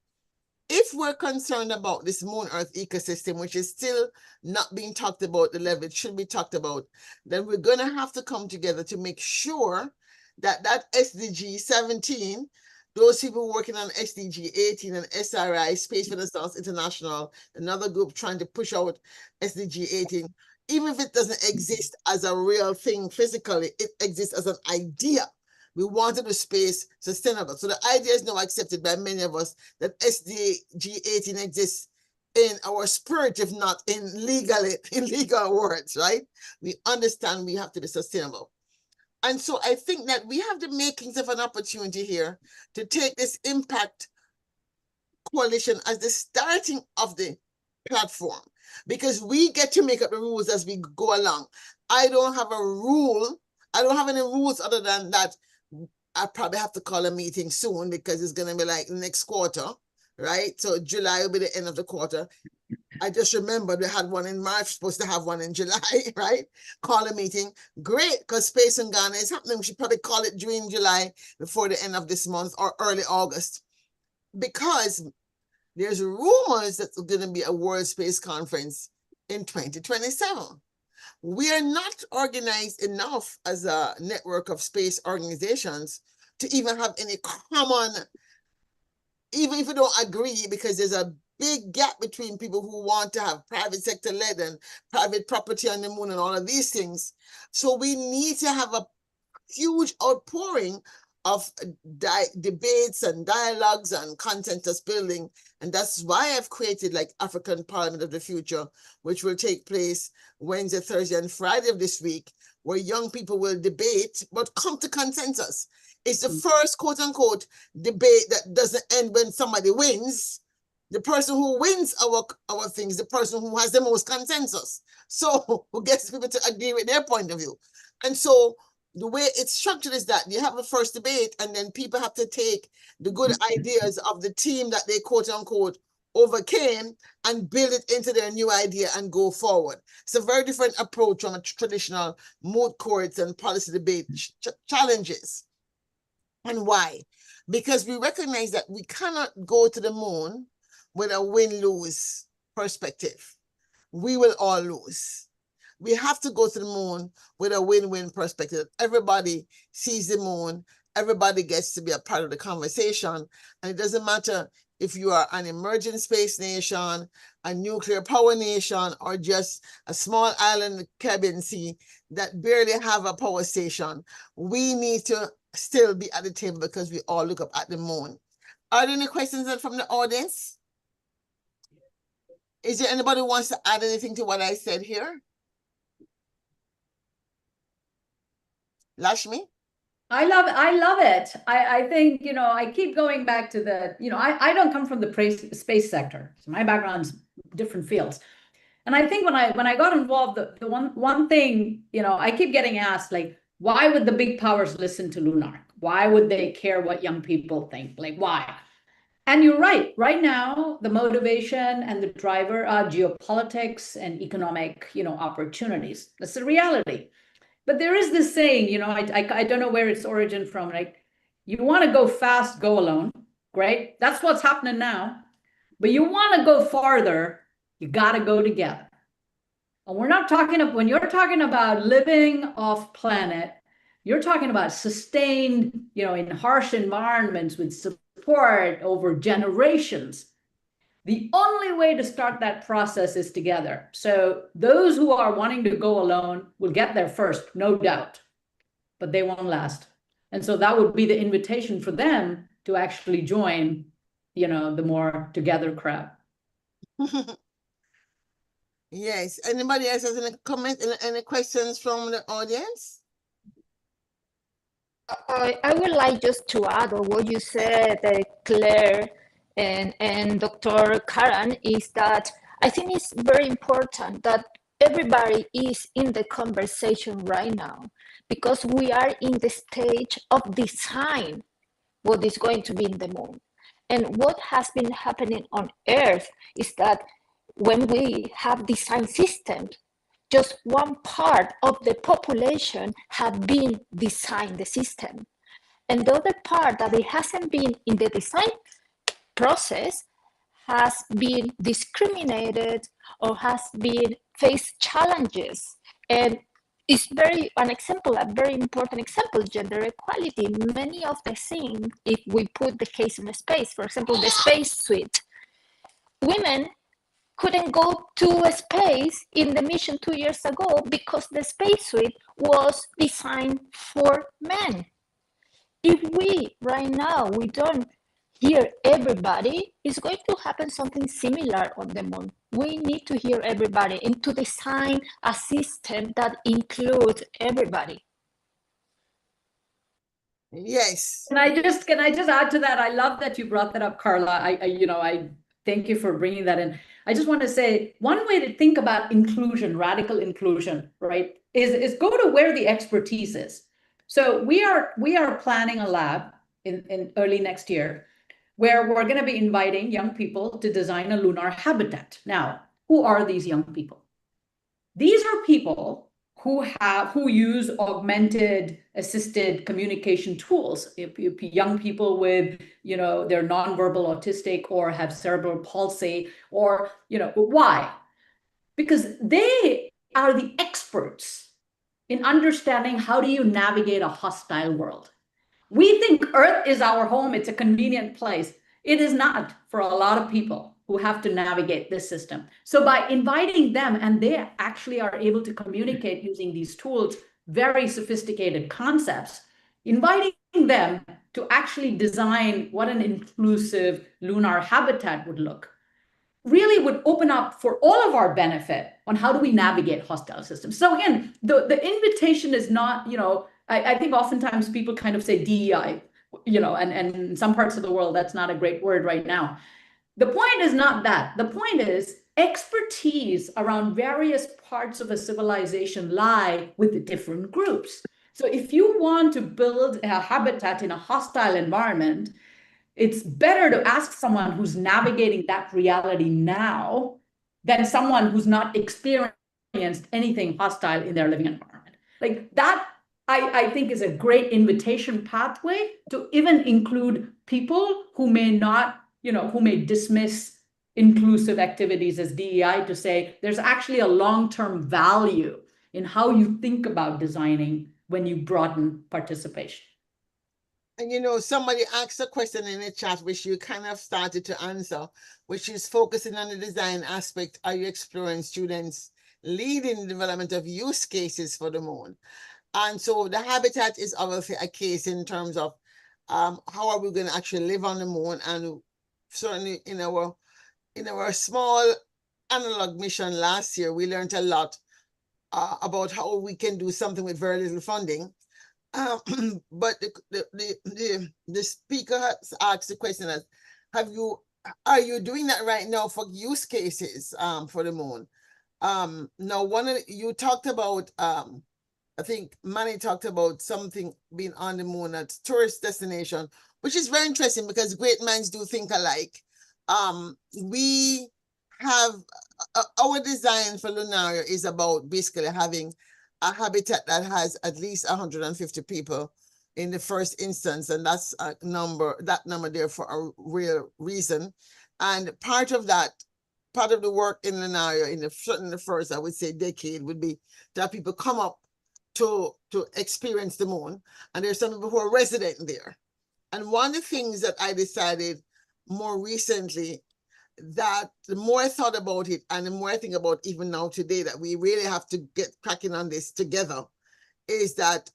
if we're concerned about this moon Earth ecosystem, which is still not being talked about the level it should be talked about, then we're going to have to come together to make sure that that SDG 17, those people working on SDG 18 and SRI, Space for the Stars International, another group trying to push out SDG 18, even if it doesn't exist as a real thing physically, it exists as an idea. We wanted the space sustainable. So the idea is now accepted by many of us that SDG 18 exists in our spirit, if not in legal words, right? We understand we have to be sustainable. And so I think that we have the makings of an opportunity here to take this impact coalition as the starting of the platform, because we get to make up the rules as we go along. I don't have a rule. I don't have any rules other than that. I probably have to call a meeting soon, because it's going to be like next quarter, right? So July will be the end of the quarter. I just remembered we had one in March, supposed to have one in July, right? Call a meeting. Great, because Space Ungana is happening. We should probably call it during July, before the end of this month, or early August, because there's rumors that there's going to be a World Space Conference in 2027. We are not organized enough as a network of space organizations to even have any common, even if we don't agree, because there's a big gap between people who want to have private sector led and private property on the moon and all of these things. So we need to have a huge outpouring of debates and dialogues and consensus building. And that's why I've created like African Parliament of the Future, which will take place Wednesday, Thursday, and Friday of this week, where young people will debate, but come to consensus. It's the first quote unquote debate that doesn't end when somebody wins. The person who wins our things, the person who has the most consensus. So who gets people to agree with their point of view. And so the way it's structured is that you have a first debate, and then people have to take the good ideas of the team that they quote unquote overcame and build it into their new idea and go forward. It's a very different approach from a traditional moot courts and policy debate challenges. And why? Because we recognize that we cannot go to the moon with a win-lose perspective. We will all lose. We have to go to the moon with a win-win perspective. Everybody sees the moon. Everybody gets to be a part of the conversation. And it doesn't matter if you are an emerging space nation, a nuclear power nation, or just a small island Caribbean Sea that barely have a power station. We need to still be at the table because we all look up at the moon. Are there any questions from the audience? Is there anybody who wants to add anything to what I said here? Lashmi? I love it. I think, I keep going back to the, I don't come from the space sector. So my background's different fields. And I think when I got involved, the one thing, I keep getting asked, like, why would the big powers listen to Lunar? Why would they care what young people think? Like, why? And you're right. Right now, the motivation and the driver are geopolitics and economic, opportunities. That's the reality. But there is this saying, I don't know where its origin from. Like, you want to go fast, go alone. Great. That's what's happening now. But you want to go farther, you got to go together. And we're not talking about, when you're talking about living off planet, you're talking about sustained, in harsh environments with support over generations. The only way to start that process is together. So those who are wanting to go alone will get there first, no doubt, but they won't last. And so that would be the invitation for them to actually join, the more together crowd. Yes. Anybody else has any comment, any questions from the audience? I would like just to add on what you said, Claire and Dr. Karan, is that I think it's very important that everybody is in the conversation right now, because we are in the stage of design what is going to be in the moon. And what has been happening on Earth is that when we have design systems, just one part of the population have been designed the system. And the other part that it hasn't been in the design process has been discriminated or has been faced challenges. And it's a very important example, gender equality. Many of the things, if we put the case in space, for example, the space suite, women couldn't go to space in the mission 2 years ago because the spacesuit was designed for men. If we, right now, we don't hear everybody, it's going to happen something similar on the moon. We need to hear everybody and to design a system that includes everybody. Yes. Can I just add to that? I love that you brought that up, Carla. I thank you for bringing that in. I just want to say one way to think about inclusion, radical inclusion, right, is go to where the expertise is. So we are planning a lab in early next year where we're going to be inviting young people to design a lunar habitat. Now, who are these young people? These are people who use augmented assisted communication tools. If young people with, they're nonverbal autistic or have cerebral palsy, or, why? Because they are the experts in understanding how do you navigate a hostile world. We think Earth is our home, it's a convenient place. It is not for a lot of people who have to navigate this system. So by inviting them, and they actually are able to communicate using these tools, very sophisticated concepts, inviting them to actually design what an inclusive lunar habitat would look really would open up for all of our benefit on how do we navigate hostile systems. So again, the invitation is not, I think oftentimes people kind of say DEI, and in some parts of the world, that's not a great word right now. The point is not that. The point is expertise around various parts of a civilization lie with the different groups. So if you want to build a habitat in a hostile environment, it's better to ask someone who's navigating that reality now than someone who's not experienced anything hostile in their living environment. Like that, I think is a great invitation pathway to even include people who may not, who may dismiss inclusive activities as DEI, to say there's actually a long-term value in how you think about designing when you broaden participation. And somebody asked a question in the chat, which you kind of started to answer, which is focusing on the design aspect. Are you exploring students leading the development of use cases for the moon? And so the habitat is obviously a case in terms of how are we going to actually live on the moon. And certainly in our small analog mission last year, we learned a lot about how we can do something with very little funding. But the speaker has asked the question as, are you doing that right now for use cases for the moon? Now you talked about I think Manny talked about something being on the moon as tourist destination, which is very interesting because great minds do think alike. We have our design for Lunaria is about basically having a habitat that has at least 150 people in the first instance, and that's that number there for a real reason. And part of the work in Lunaria, certainly the first, I would say, decade, would be to have people come up to experience the moon. And there's some people who are resident there. And one of the things that I decided more recently, that the more I thought about it and the more I think about even now today, that we really have to get cracking on this together, is that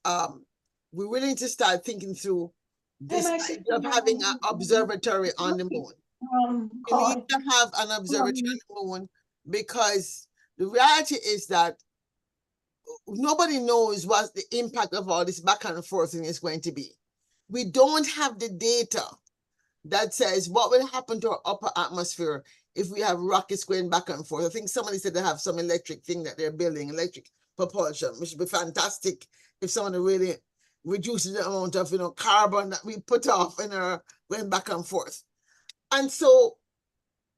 we really need to start thinking through this idea of having an observatory on the moon. We need to have an observatory on the moon because the reality is that nobody knows what the impact of all this back and forth thing is going to be. We don't have the data that says what will happen to our upper atmosphere if we have rockets going back and forth. I think somebody said they have some electric thing that they're building, electric propulsion, which would be fantastic if someone really reduces the amount of carbon that we put off in our going back and forth. And so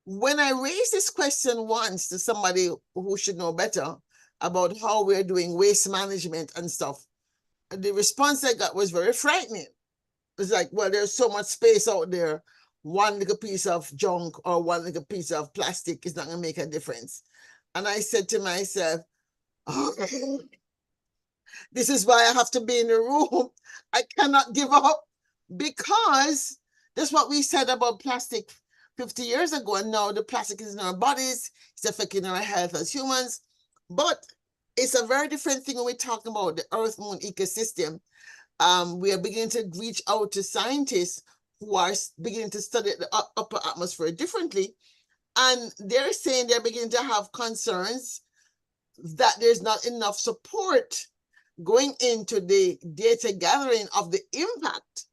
when I raised this question once to somebody who should know better about how we're doing waste management and stuff, the response I got was very frightening. It's like, well, there's so much space out there. One little piece of junk or one little piece of plastic is not going to make a difference. And I said to myself, oh, this is why I have to be in the room. I cannot give up, because that's what we said about plastic 50 years ago. And now the plastic is in our bodies. It's affecting our health as humans. But it's a very different thing when we talk about the Earth-Moon ecosystem. We are beginning to reach out to scientists who are beginning to study the upper atmosphere differently. And they're saying they're beginning to have concerns that there's not enough support going into the data gathering of the impact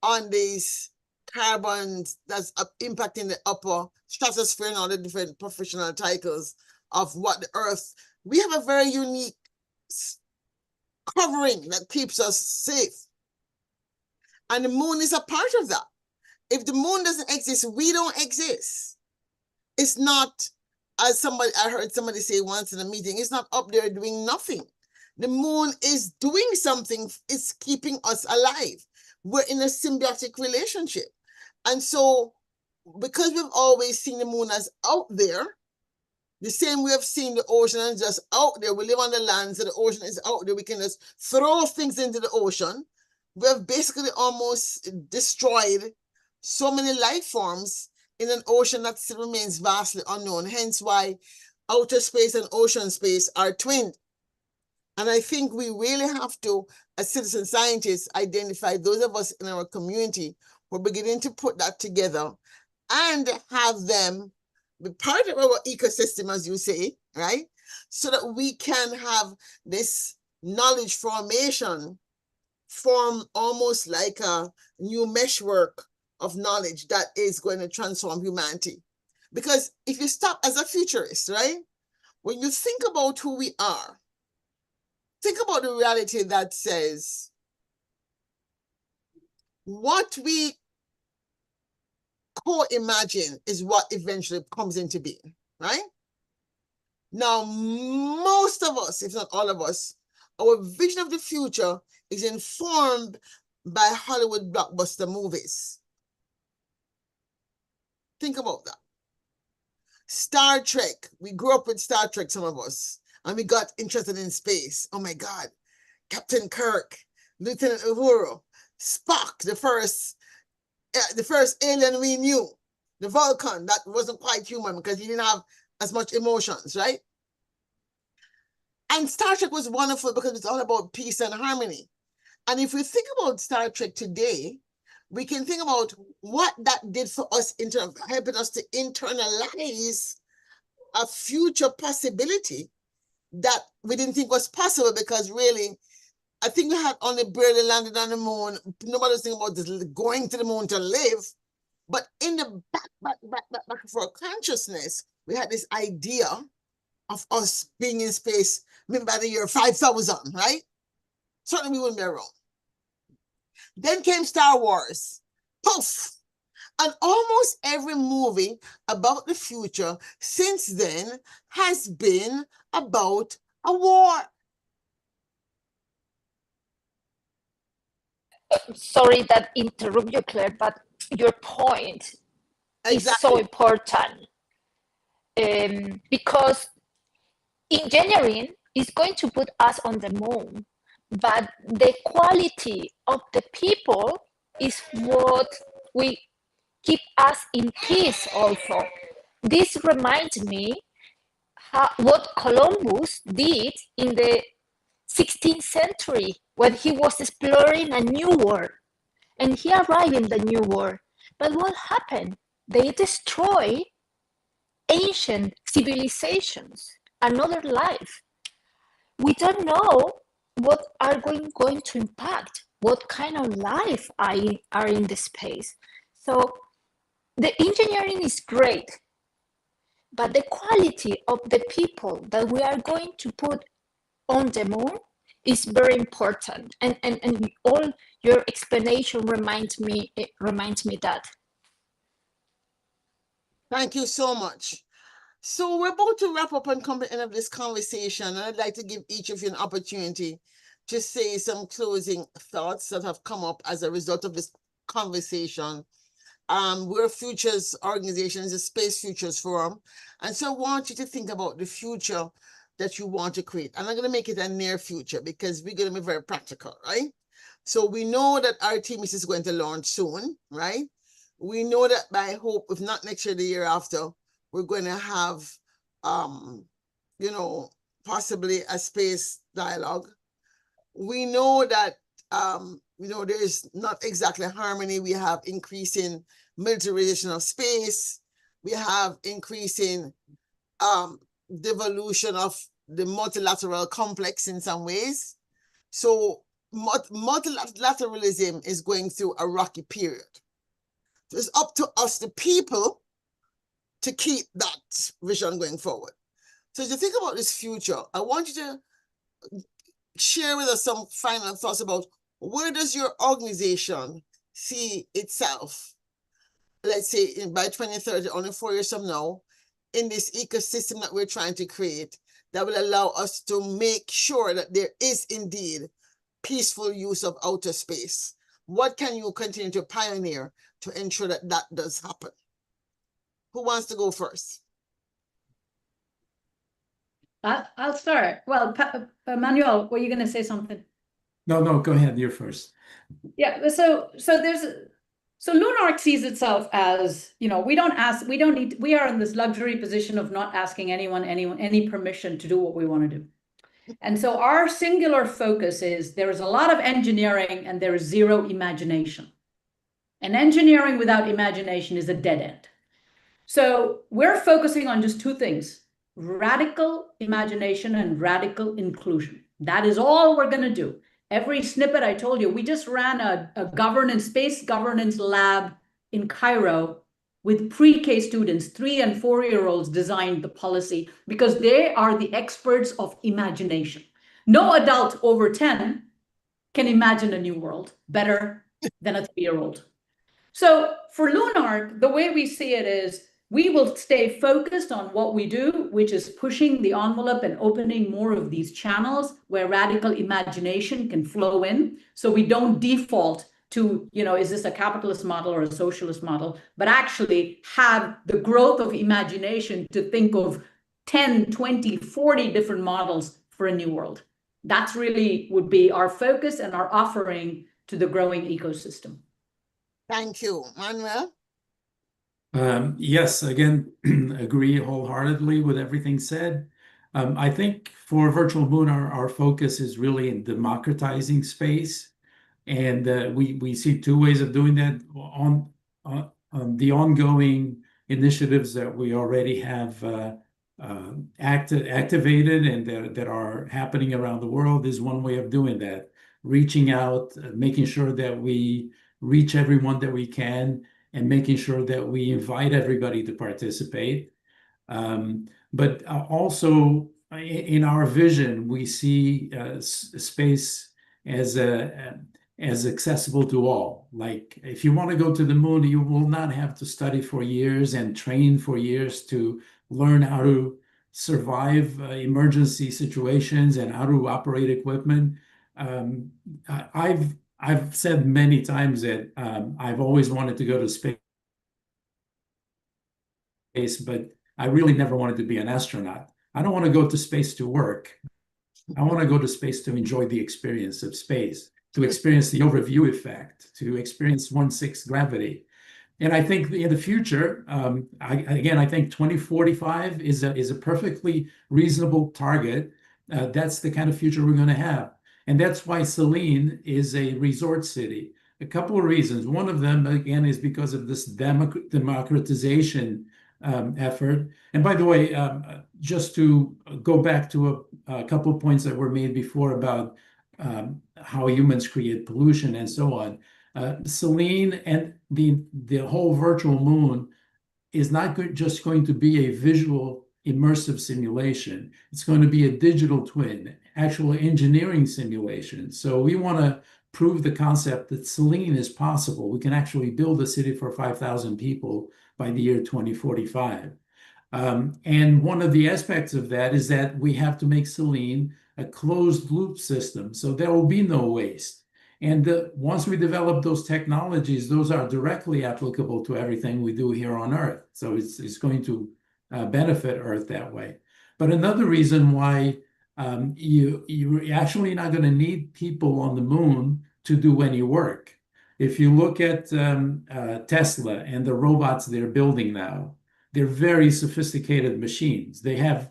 on these carbons that's impacting the upper stratosphere and all the different professional titles of what the Earth. We have a very unique covering that keeps us safe. And the moon is a part of that. If the moon doesn't exist, we don't exist. It's not, as I heard somebody say once in a meeting, it's not up there doing nothing. The moon is doing something. It's keeping us alive. We're in a symbiotic relationship. And so, because we've always seen the moon as out there, the same way we've seen the ocean as just out there. We live on the land, so the ocean is out there. We can just throw things into the ocean. We have basically almost destroyed so many life forms in an ocean that still remains vastly unknown. Hence why outer space and ocean space are twinned. And I think we really have to, as citizen scientists, identify those of us in our community who are beginning to put that together and have them be part of our ecosystem, as you say, right? So that we can have this knowledge formation form almost like a new meshwork of knowledge that is going to transform humanity. Because if you stop as a futurist, right? When you think about who we are, think about the reality that says what we co-imagine is what eventually comes into being, right? Now, most of us, if not all of us, our vision of the future is informed by Hollywood blockbuster movies. Think about that. Star Trek, we grew up with Star Trek, some of us, and we got interested in space. Oh my God, Captain Kirk, Lieutenant Uhuru, Spock, the first alien we knew, the Vulcan, that wasn't quite human because he didn't have as much emotions, right? And Star Trek was wonderful because it's all about peace and harmony. And if we think about Star Trek today, we can think about what that did for us in terms of helping us to internalize a future possibility that we didn't think was possible, because really, I think we had only barely landed on the moon. Nobody was thinking about this, going to the moon to live. But in the back of our consciousness, we had this idea of us being in space, maybe by the year 5000, right? Certainly we wouldn't be around. Then came Star Wars. Poof! And almost every movie about the future since then has been about a war. Sorry that interrupt you, Claire, but your point is so important. Because engineering is going to put us on the moon, but the quality of the people is what we keep us in peace also. This reminds me what Columbus did in the 16th century when he was exploring a new world, and he arrived in the new world. But what happened? They destroyed ancient civilizations, another life. We don't know what are going to impact, what kind of life are in the space. So the engineering is great, but the quality of the people that we are going to put on the moon is very important. And all your explanation reminds me that. Thank you so much. So we're about to wrap up and come to the end of this conversation. And I'd like to give each of you an opportunity to say some closing thoughts that have come up as a result of this conversation. We're Futures Organization, is a Space Futures Forum. And so I want you to think about the future that you want to create. And I'm going to make it a near future because we're going to be very practical, right? So we know that Artemis is going to launch soon, right? We know that by hope, if not next year, the year after, we're going to have, possibly a space dialogue. We know that, there is not exactly harmony. We have increasing militarization of space. We have increasing devolution of the multilateral complex in some ways. So multilateralism is going through a rocky period. So it's up to us, the people, to keep that vision going forward. So as you think about this future, I want you to share with us some final thoughts about where does your organization see itself, let's say by 2030, only 4 years from now, in this ecosystem that we're trying to create that will allow us to make sure that there is indeed peaceful use of outer space. What can you continue to pioneer to ensure that that does happen? Who wants to go first? I'll start. Well, Manuel, were you going to say something? No, go ahead. You're first. Yeah. So Lunark sees itself as, we are in this luxury position of not asking anyone any permission to do what we want to do. And so our singular focus is there is a lot of engineering and there is zero imagination. And engineering without imagination is a dead end. So we're focusing on just two things: radical imagination and radical inclusion. That is all we're going to do. Every snippet I told you, we just ran a space governance lab in Cairo with pre-K students, 3 and 4-year-olds designed the policy because they are the experts of imagination. No adult over 10 can imagine a new world better than a 3-year-old. So for Lunark, the way we see it is we will stay focused on what we do, which is pushing the envelope and opening more of these channels where radical imagination can flow in. So we don't default to, is this a capitalist model or a socialist model, but actually have the growth of imagination to think of 10, 20, 40 different models for a new world. That's really would be our focus and our offering to the growing ecosystem. Thank you. Manuel? Yes, again, agree wholeheartedly with everything said. I think for Virtual Moon, our focus is really in democratizing space. And we see two ways of doing that on the ongoing initiatives that we already have activated and that are happening around the world is one way of doing that. Reaching out, making sure that we reach everyone that we can, and making sure that we invite everybody to participate. But also in our vision, we see space as accessible to all. Like if you want to go to the moon, you will not have to study for years and train for years to learn how to survive emergency situations and how to operate equipment. I've said many times that I've always wanted to go to space, but I really never wanted to be an astronaut. I don't want to go to space to work. I want to go to space to enjoy the experience of space, to experience the overview effect, to experience 1/6 gravity. And I think in the future, I think 2045 is a perfectly reasonable target. That's the kind of future we're going to have. And that's why Saline is a resort city. A couple of reasons. One of them, again, is because of this democratization effort. And by the way, just to go back to a couple of points that were made before about how humans create pollution and so on. Selene and the whole virtual moon is not just going to be a visual immersive simulation. It's going to be a digital twin, actual engineering simulation. So we want to prove the concept that Selene is possible. We can actually build a city for 5,000 people by the year 2045. And one of the aspects of that is that we have to make Selene a closed loop system. So there will be no waste. And once we develop those technologies, those are directly applicable to everything we do here on Earth. So it's going to benefit Earth that way. But another reason why you're actually not going to need people on the moon to do any work. If you look at Tesla and the robots they're building now, they're very sophisticated machines. They have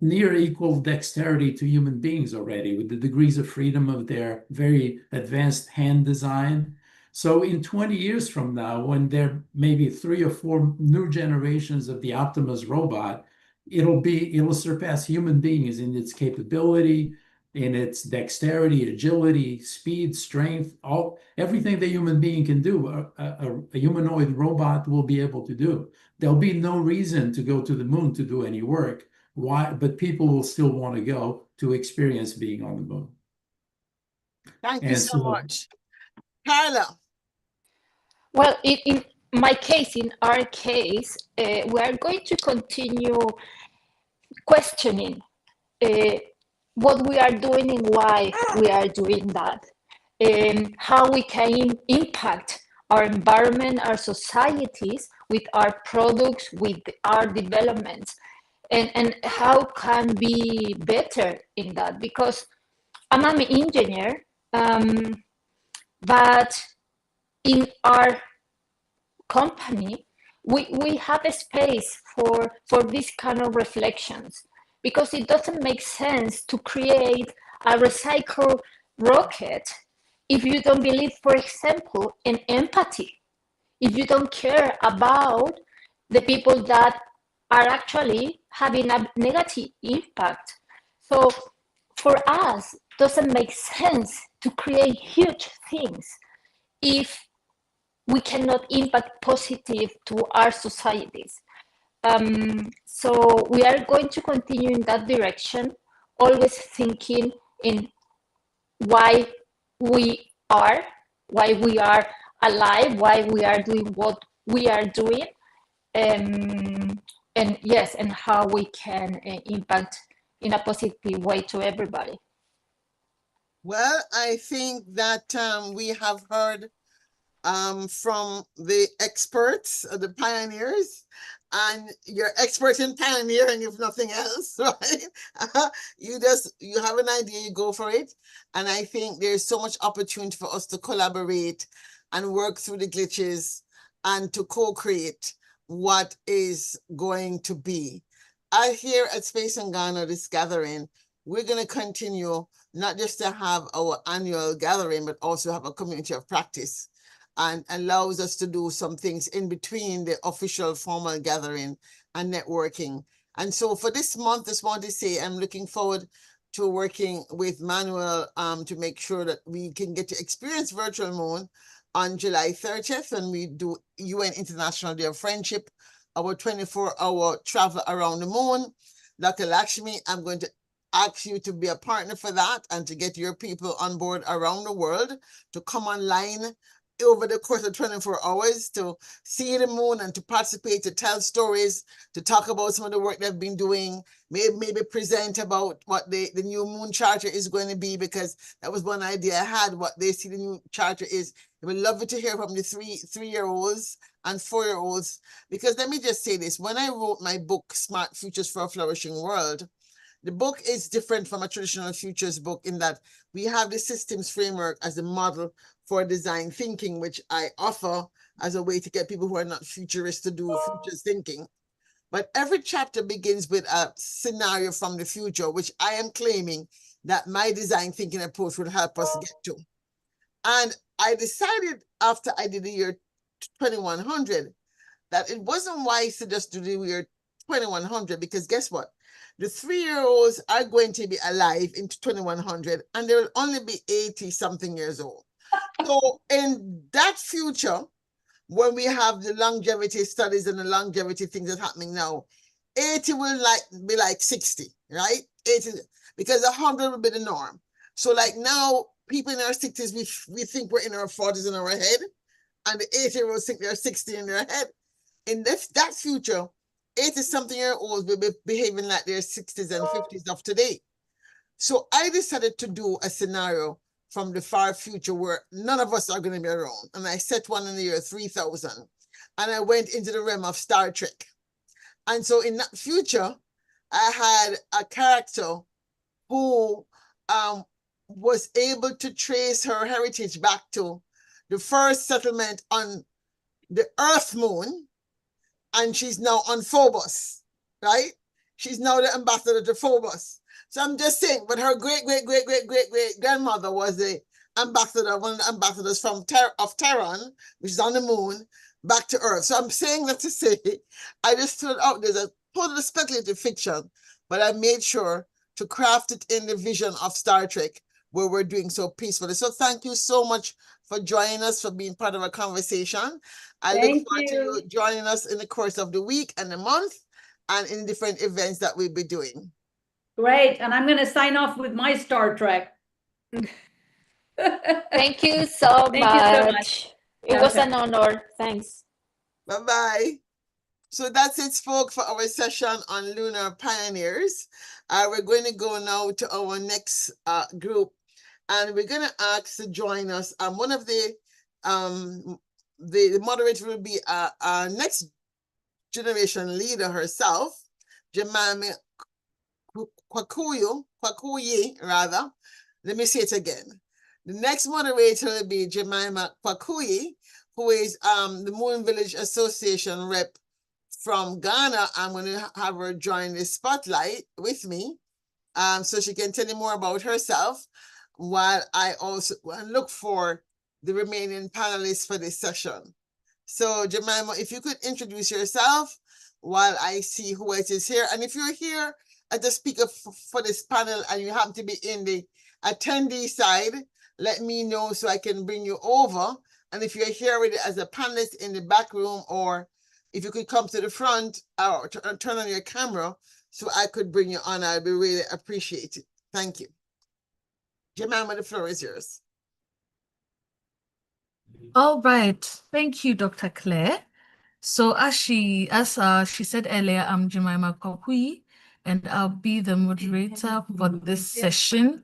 near equal dexterity to human beings already, with the degrees of freedom of their very advanced hand design. So in 20 years from now, when there may be 3 or 4 new generations of the Optimus robot, it'll surpass human beings in its capability, in its dexterity, agility, speed, strength, everything the human being can do, a humanoid robot will be able to do. There'll be no reason to go to the moon to do any work. Why? But people will still want to go to experience being on the moon. Thank you so much. Carla. Well, in my case, in our case, we are going to continue questioning what we are doing and why we are doing that, and how we can impact our environment, our societies with our products, with our developments, and how can be better in that. Because I'm an engineer, but in our company, we have a space for these kind of reflections, because it doesn't make sense to create a recycle rocket if you don't believe, for example, in empathy, if you don't care about the people that are actually having a negative impact. So for us, doesn't make sense to create huge things if we cannot impact positive to our societies. So we are going to continue in that direction, always thinking in why we are alive, why we are doing what we are doing, and yes, and how we can impact in a positive way to everybody. Well, I think that we have heard from the experts, the pioneers, and you're expert in pioneering, if nothing else, right? You have an idea, you go for it. And I think there's so much opportunity for us to collaborate and work through the glitches and to co-create what is going to be. Here at Space Ungana, this gathering, we're going to continue not just to have our annual gathering, but also have a community of practice, and allows us to do some things in between the official formal gathering and networking. And so for this month, just want to say I'm looking forward to working with Manuel to make sure that we can get to experience Virtual Moon on July 30th when we do UN International Day of Friendship, our 24-hour travel around the moon. Dr. Lakshmi, I'm going to ask you to be a partner for that and to get your people on board around the world to come online over the course of 24 hours to see the moon and to participate, to tell stories, to talk about some of the work they've been doing, maybe present about what the new moon charter is going to be, because that was one idea I had, what they see the new charter is. I would love to hear from the three-year-olds and 4-year-olds, because let me just say this, when I wrote my book, Smart Futures for a Flourishing World, the book is different from a traditional futures book in that we have the systems framework as a model for design thinking, which I offer as a way to get people who are not futurists to do futures thinking. But every chapter begins with a scenario from the future, which I am claiming that my design thinking approach will help us get to. And I decided after I did the year 2100 that it wasn't wise to just do the year 2100, because guess what? The 3-year-olds are going to be alive into 2100 and they will only be 80-something years old. So in that future, when we have the longevity studies and the longevity things that's happening now, 80 will be like 60, right? 80, because 100 will be the norm. So like now, people in our 60s, we think we're in our 40s in our head, and the 80-year-olds think they're 60 in their head. In that future, 80-something-year-olds will be behaving like their 60s and 50s of today. So I decided to do a scenario from the far future where none of us are going to be around. And I set one in the year 3000. And I went into the realm of Star Trek. And so in that future, I had a character who was able to trace her heritage back to the first settlement on the Earth moon, and she's now on Phobos, right? She's now the ambassador to Phobos. So I'm just saying, but her great-great-great-great-great-grandmother was the ambassador, one of the ambassadors from Terran, which is on the moon, back to Earth. So I'm saying that to say, I just threw it out there as a total speculative fiction, but I made sure to craft it in the vision of Star Trek, where we're doing so peacefully. So thank you so much for joining us, for being part of our conversation. I look forward to you joining us in the course of the week and the month and in different events that we'll be doing. Great. And I'm going to sign off with my Star Trek. Thank you so much. It was an honor. Thanks. Bye-bye. So that's it, folks, for our session on Lunar Pioneers. We're going to go now to our next group, and we're going to ask to join us. One of the moderator will be our next generation leader herself, Jemima Kwakuyi, rather. Let me say it again. The next moderator will be Jemima Kwakuyi, who is the Moon Village Association rep from Ghana. I'm going to have her join the spotlight with me so she can tell you more about herself, while I also look for the remaining panelists for this session. So Jemima, if you could introduce yourself while I see who it is here. And if you're here as a speaker for this panel and you happen to be in the attendee side, let me know so I can bring you over. And if you're here with it as a panelist in the back room, or if you could come to the front or turn on your camera so I could bring you on, I'd be really appreciated. Thank you. Jemima, the floor is yours. All right. Thank you, Dr. Claire. So as she said earlier, I'm Jemima Kokui, and I'll be the moderator for this session.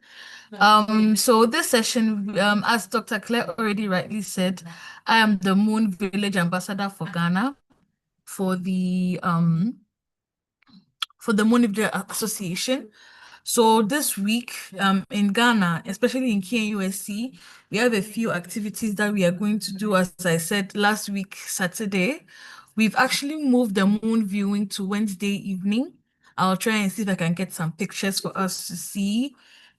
So this session, as Dr. Claire already rightly said, I am the Moon Village Ambassador for Ghana for the Moon Village Association. So this week, in Ghana, especially in KNUSC, we have a few activities that we are going to do. As I said last week, Saturday, we've actually moved the moon viewing to Wednesday evening. I'll try and see if I can get some pictures for us to see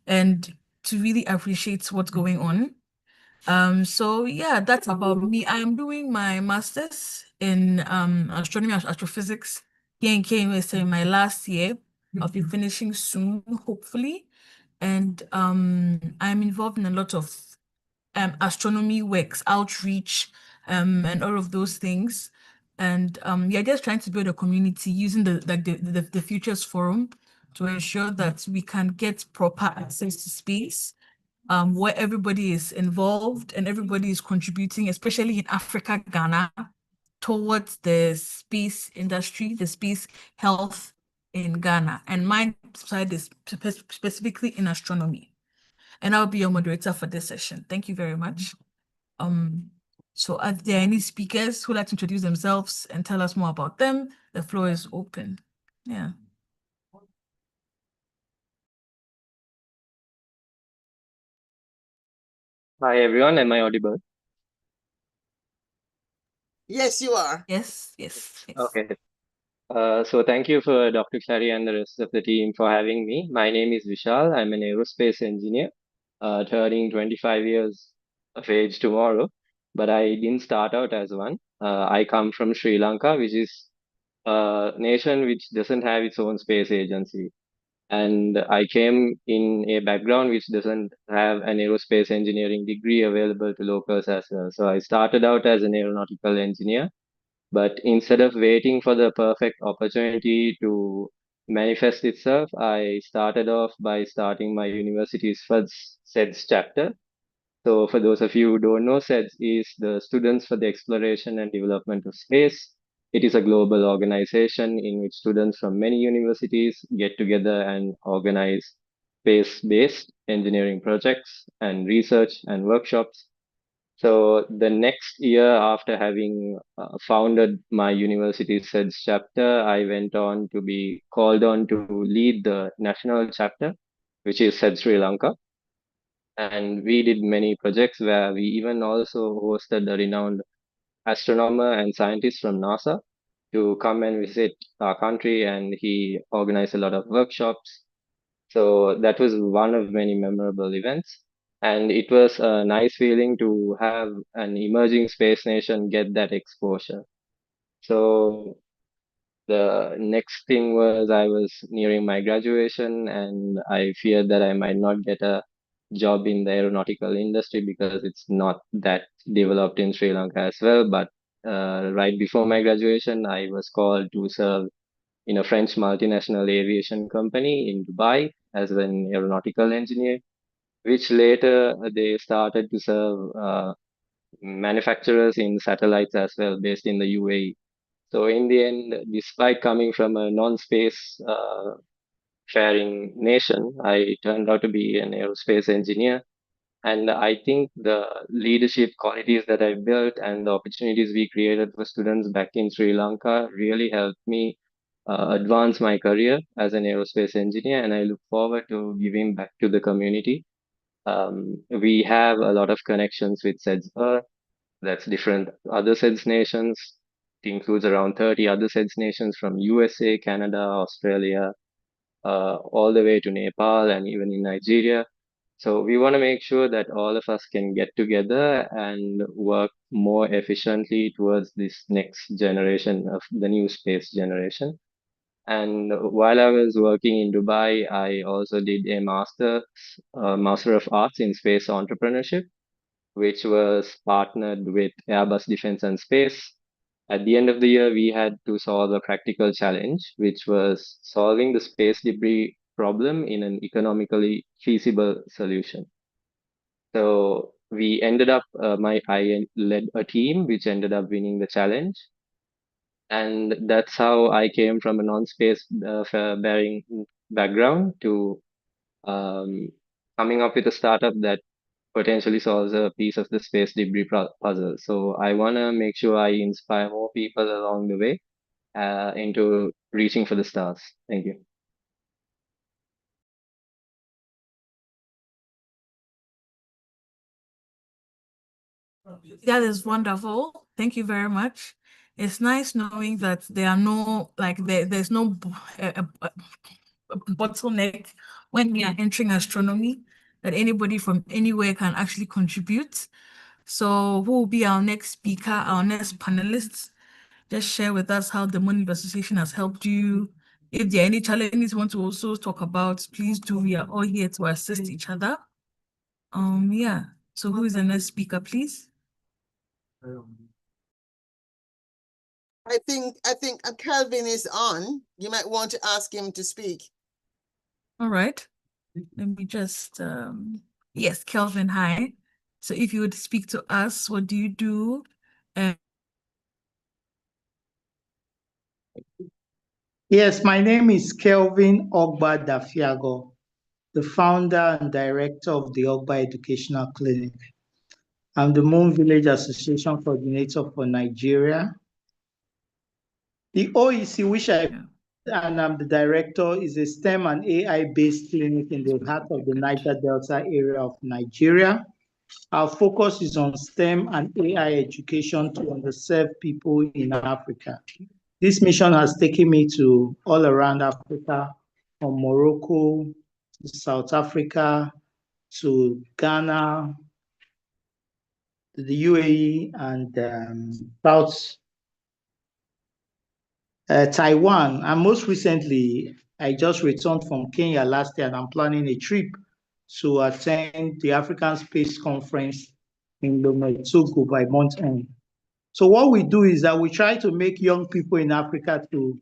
and to really appreciate what's going on. So yeah, that's about me. I'm doing my master's in astronomy and astrophysics here in KNUSC in my last year. I'll be finishing soon, hopefully. And I'm involved in a lot of astronomy works, outreach, and all of those things. And yeah, just trying to build a community using the Futures Forum to ensure that we can get proper access to space, where everybody is involved and everybody is contributing, especially in Africa, Ghana, towards the space industry, the space health in Ghana. And my side is specifically in astronomy. And I'll be your moderator for this session. Thank you very much. So are there any speakers who like to introduce themselves and tell us more about them? The floor is open. Yeah. Hi everyone, am I audible? Yes, you are. Yes, yes, yes. Okay. So thank you for Dr. Clary and the rest of the team for having me. My name is Vishal. I'm an aerospace engineer, turning 25 years of age tomorrow. But I didn't start out as one. I come from Sri Lanka, which is a nation which doesn't have its own space agency. And I came in a background which doesn't have an aerospace engineering degree available to locals as well. So I started out as an aeronautical engineer, but instead of waiting for the perfect opportunity to manifest itself, I started off by starting my university's first SEDS chapter. So for those of you who don't know, SEDS is the Students for the Exploration and Development of Space. It is a global organization in which students from many universities get together and organize space-based engineering projects and research and workshops. So the next year after having founded my university's SEDS chapter, I went on to be called on to lead the national chapter, which is SEDS Sri Lanka. And we did many projects where we even also hosted a renowned astronomer and scientist from NASA to come and visit our country, and he organized a lot of workshops. So that was one of many memorable events. And it was a nice feeling to have an emerging space nation get that exposure. So the next thing was I was nearing my graduation and I feared that I might not get a job in the aeronautical industry because it's not that developed in Sri Lanka as well. But right before my graduation, I was called to serve in a French multinational aviation company in Dubai as an aeronautical engineer, which later they started to serve manufacturers in satellites as well, based in the UAE. So in the end, despite coming from a non-space faring nation, I turned out to be an aerospace engineer. And I think the leadership qualities that I built and the opportunities we created for students back in Sri Lanka really helped me advance my career as an aerospace engineer. And I look forward to giving back to the community. We have a lot of connections with SEDS Earth, that's different other SEDS nations. It includes around 30 other SEDS nations from USA, Canada, Australia, all the way to Nepal and even in Nigeria. So we want to make sure that all of us can get together and work more efficiently towards this next generation of the new space generation. And while I was working in Dubai, I also did a Master of Arts in Space Entrepreneurship, which was partnered with Airbus Defence and Space. At the end of the year, we had to solve a practical challenge, which was solving the space debris problem in an economically feasible solution. So we ended up, I led a team which ended up winning the challenge. And that's how I came from a non-space bearing background to coming up with a startup that potentially solves a piece of the space debris puzzle. So I want to make sure I inspire more people along the way into reaching for the stars. Thank you. That is wonderful. Thank you very much. It's nice knowing that there are no, there's no bottleneck when we are entering astronomy, that anybody from anywhere can actually contribute. So who will be our next speaker, our next panelists? Just share with us how the Moon Association has helped you. If there are any challenges you want to also talk about, please do. We are all here to assist each other. Yeah. So who is the next speaker, please? I think Kelvin is on. You might want to ask him to speak. All right. Let me just, yes, Kelvin, hi. So if you would speak to us, what do you do? Yes, my name is Kelvin Ogba Dafiago, the founder and director of the Ogba Educational Clinic. I'm the Moon Village Association coordinator for Nigeria. The OEC, which and I'm the director, is a STEM and AI-based clinic in the heart of the Niger Delta area of Nigeria. Our focus is on STEM and AI education to underserved people in Africa. This mission has taken me to all around Africa, from Morocco to South Africa to Ghana, to the UAE, and Taiwan. And most recently, I just returned from Kenya last year, and I'm planning a trip to attend the African Space Conference in Lometogo by month end. So what we do is that we try to make young people in Africa to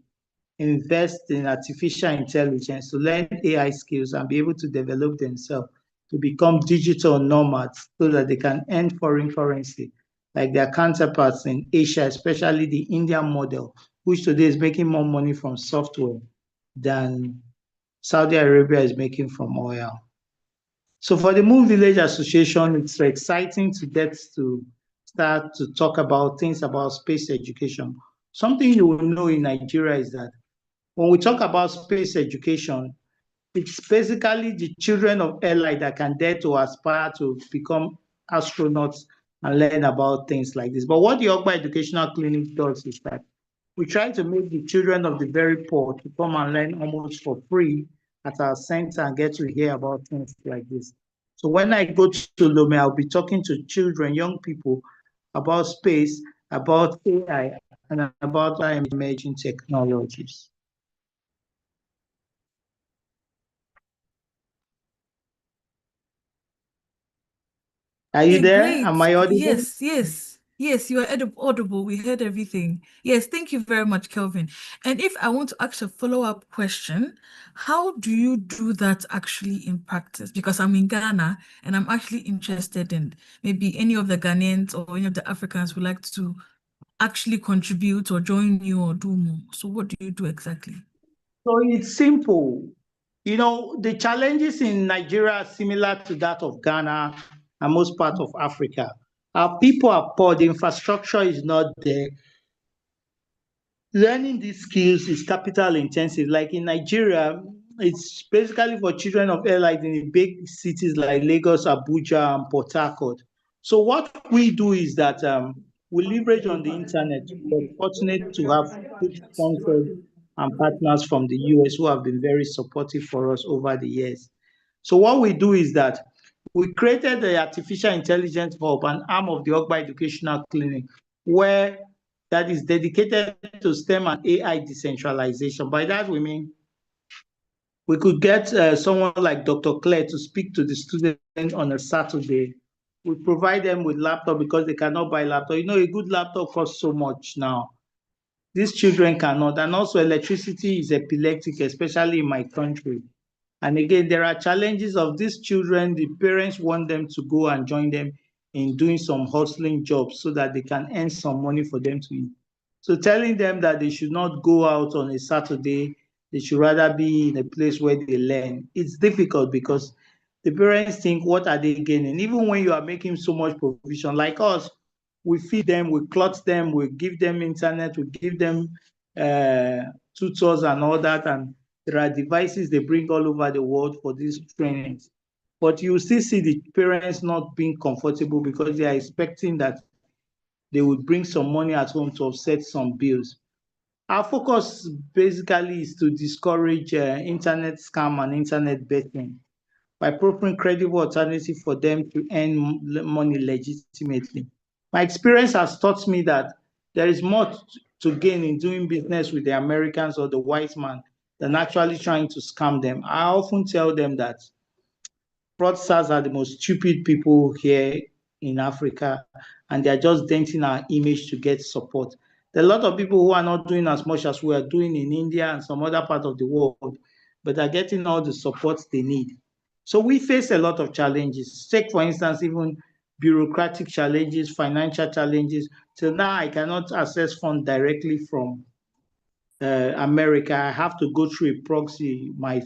invest in artificial intelligence, to learn AI skills and be able to develop themselves to become digital nomads so that they can earn foreign currency like their counterparts in Asia, especially the Indian model, which today is making more money from software than Saudi Arabia is making from oil. So for the Moon Village Association, it's exciting to get to start to talk about things about space education. Something you will know in Nigeria is that when we talk about space education, it's basically the children of Eli that can dare to aspire to become astronauts and learn about things like this. But what the Ogba Educational Clinic does is that we try to make the children of the very poor to come and learn almost for free at our center and get to hear about things like this. So when I go to Lome, I'll be talking to children, young people, about space, about AI, and about emerging technologies. Are you there? Great. Am I audible? Yes, you are audible. We heard everything. Yes, thank you very much, Kelvin. And if I want to ask a follow-up question, how do you do that actually in practice? Because I'm in Ghana and I'm actually interested in maybe any of the Ghanaians or any of the Africans would like to actually contribute or join you or do more. So what do you do exactly? So it's simple. You know, the challenges in Nigeria are similar to that of Ghana and most parts of Africa. Our people are poor, the infrastructure is not there. Learning these skills is capital intensive. Like in Nigeria, it's basically for children of airlines in the big cities like Lagos, Abuja, and Port Harcourt. So what we do is that we leverage on the internet. We're fortunate to have good sponsors and partners from the US who have been very supportive for us over the years. So what we do is that We created the Artificial Intelligence Hub, an arm of the Ogba Educational Clinic, where that is dedicated to STEM and AI decentralization. By that, we mean we could get someone like Dr. Claire to speak to the student on a Saturday. We provide them with laptop because they cannot buy laptop. You know, a good laptop costs so much now. These children cannot. And also electricity is epileptic, especially in my country. And again, there are challenges of these children. The parents want them to go and join them in doing some hustling jobs so that they can earn some money for them to eat. So telling them that they should not go out on a Saturday, they should rather be in a place where they learn. It's difficult because the parents think, what are they gaining? Even when you are making so much provision, like us, we feed them, we clothe them, we give them internet, we give them tutors and all that. And there are devices they bring all over the world for these trainings. But you still see the parents not being comfortable because they are expecting that they would bring some money at home to offset some bills. Our focus basically is to discourage internet scam and internet betting by providing credible alternative for them to earn money legitimately. My experience has taught me that there is more to gain in doing business with the Americans or the white man than actually trying to scam them. I often tell them that fraudsters are the most stupid people here in Africa, and they're just denting our image to get support. There are a lot of people who are not doing as much as we are doing in India and some other part of the world, but are getting all the support they need. So we face a lot of challenges. Take, for instance, even bureaucratic challenges, financial challenges. Till now, I cannot access funds directly from America. I have to go through a proxy. A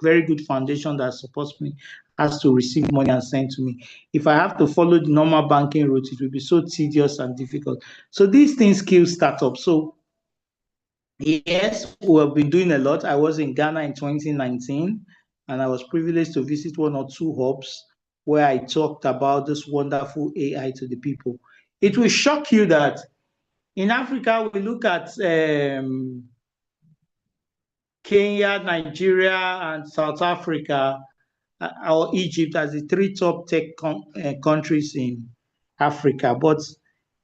very good foundation that supports me has to receive money and send to me. If I have to follow the normal banking route, it will be so tedious and difficult. So these things kill startups. So yes, we have been doing a lot. I was in Ghana in 2019, and I was privileged to visit one or two hubs where I talked about this wonderful AI to the people. It will shock you that in Africa, we look at Kenya, Nigeria, and South Africa, or Egypt as the three top tech countries in Africa. But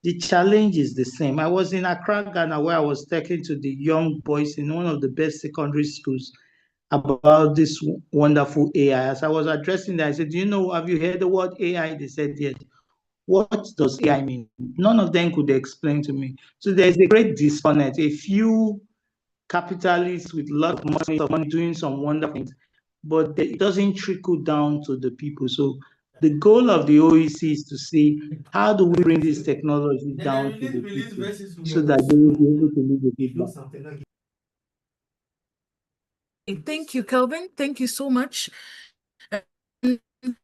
the challenge is the same. I was in Accra, Ghana, where I was talking to the young boys in one of the best secondary schools about this wonderful AI. As I was addressing that, I said, have you heard the word AI? They said, yes. What does AI mean? None of them could explain to me. So there's a great disconnect. A few capitalists with a lot of money doing some wonderful things, but it doesn't trickle down to the people. So the goal of the OEC is to see how do we bring this technology down to the people so that they will be able to live a good life. Thank you, Kelvin. Thank you so much.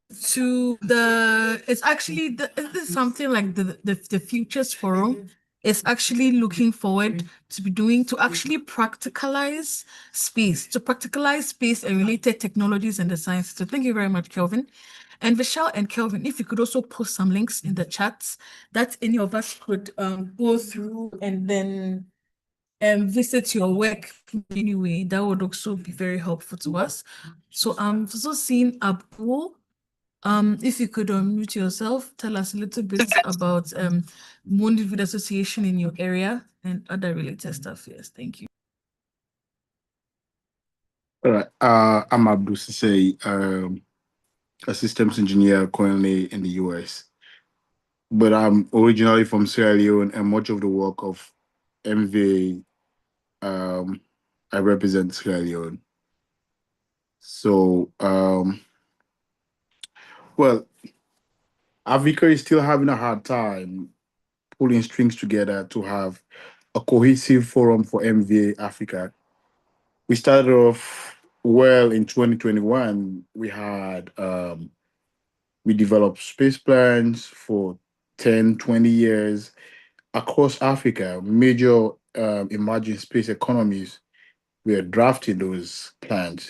It's actually this is something like the Futures Forum is actually looking forward to actually practicalize space and related technologies and the sciences. So thank you very much, Kelvin. And Vishal and Kelvin, if you could also post some links in the chats that any of us could go through and then visit your work anyway, that would also be very helpful to us. So I'm also seeing Abdul. If you could unmute yourself, tell us a little bit about Mundi Food Association in your area and other related stuff. Yes, thank you. All right. I'm Abdul Sisay, a systems engineer currently in the US. But I'm originally from Sierra Leone, and much of the work of MVA, I represent Sierra Leone. So, well, Africa is still having a hard time pulling strings together to have a cohesive forum for MVA Africa. We started off well in 2021. We developed space plans for 10, 20 years across Africa. Major emerging space economies were drafting those plans.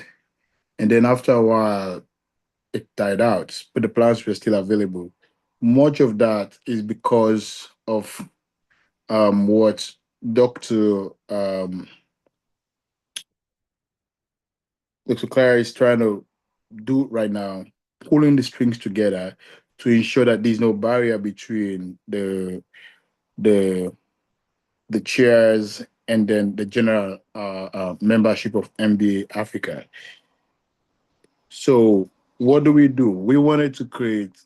And then after a while, it died out, but the plans were still available. Much of that is because of what Dr. Clara is trying to do right now, pulling the strings together to ensure that there's no barrier between the chairs and then the general membership of MBA Africa. So what do? We wanted to create,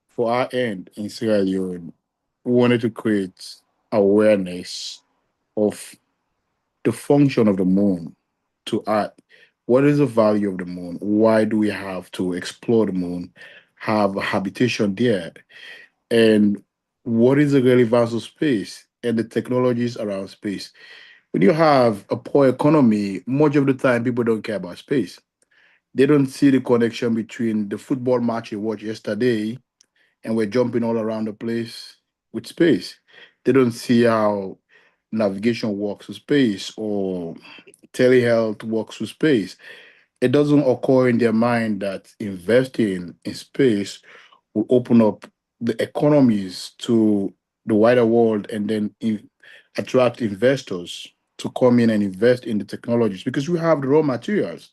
for our end in Sierra Leone, we wanted to create awareness of the function of the moon to Earth. What is the value of the moon? Why do we have to explore the moon, have a habitation there? And what is the relevance of space and the technologies around space? When you have a poor economy, much of the time people don't care about space. They don't see the connection between the football match you watched yesterday and we're jumping all around the place with space. They don't see how navigation works with space or telehealth works with space. It doesn't occur in their mind that investing in space will open up the economies to the wider world and then attract investors to come in and invest in the technologies because we have the raw materials.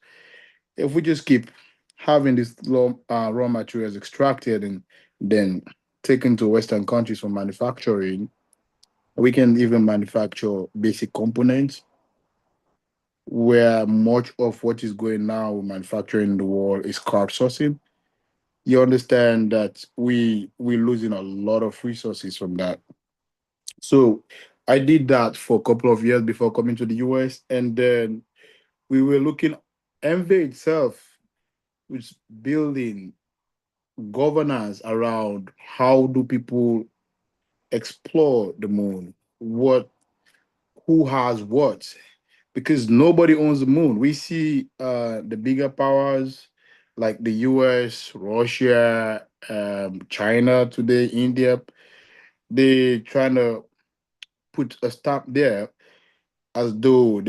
If we just keep having these raw materials extracted and then taken to Western countries for manufacturing, we can even manufacture basic components where much of what is going now with manufacturing in the world is crowdsourcing. You understand that we're losing a lot of resources from that. So I did that for a couple of years before coming to the US, and then we were looking. MV itself was building governance around how do people explore the moon, who has what, because nobody owns the moon. We see the bigger powers like the US, Russia, China today, India, they trying to put a stamp there as though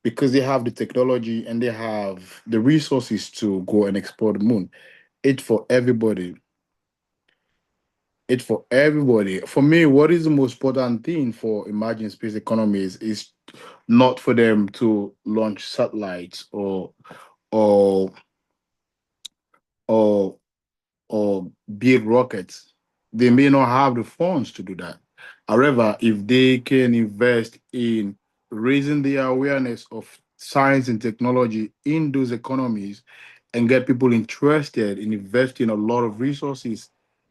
because they have the technology and they have the resources to go and explore the moon. It's for everybody. It's for everybody. For me, what is the most important thing for emerging space economies is not for them to launch satellites or or or build rockets. They may not have the funds to do that. However, if they can invest in raising the awareness of science and technology in those economies and get people interested in investing a lot of resources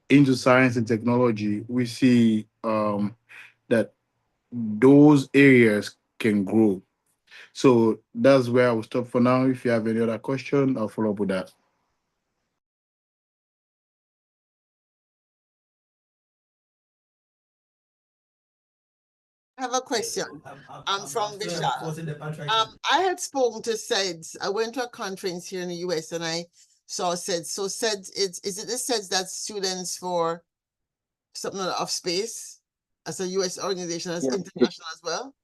into science and technology, we see that those areas can grow. So that's where I will stop for now. If you have any other question, I'll follow up with that. I have a question. I'm from Vishal. I had spoken to SEDS. I went to a conference here in the US and I saw SEDS. So SEDS, is it the SEDS that students for something of space as a US organization, as international as well?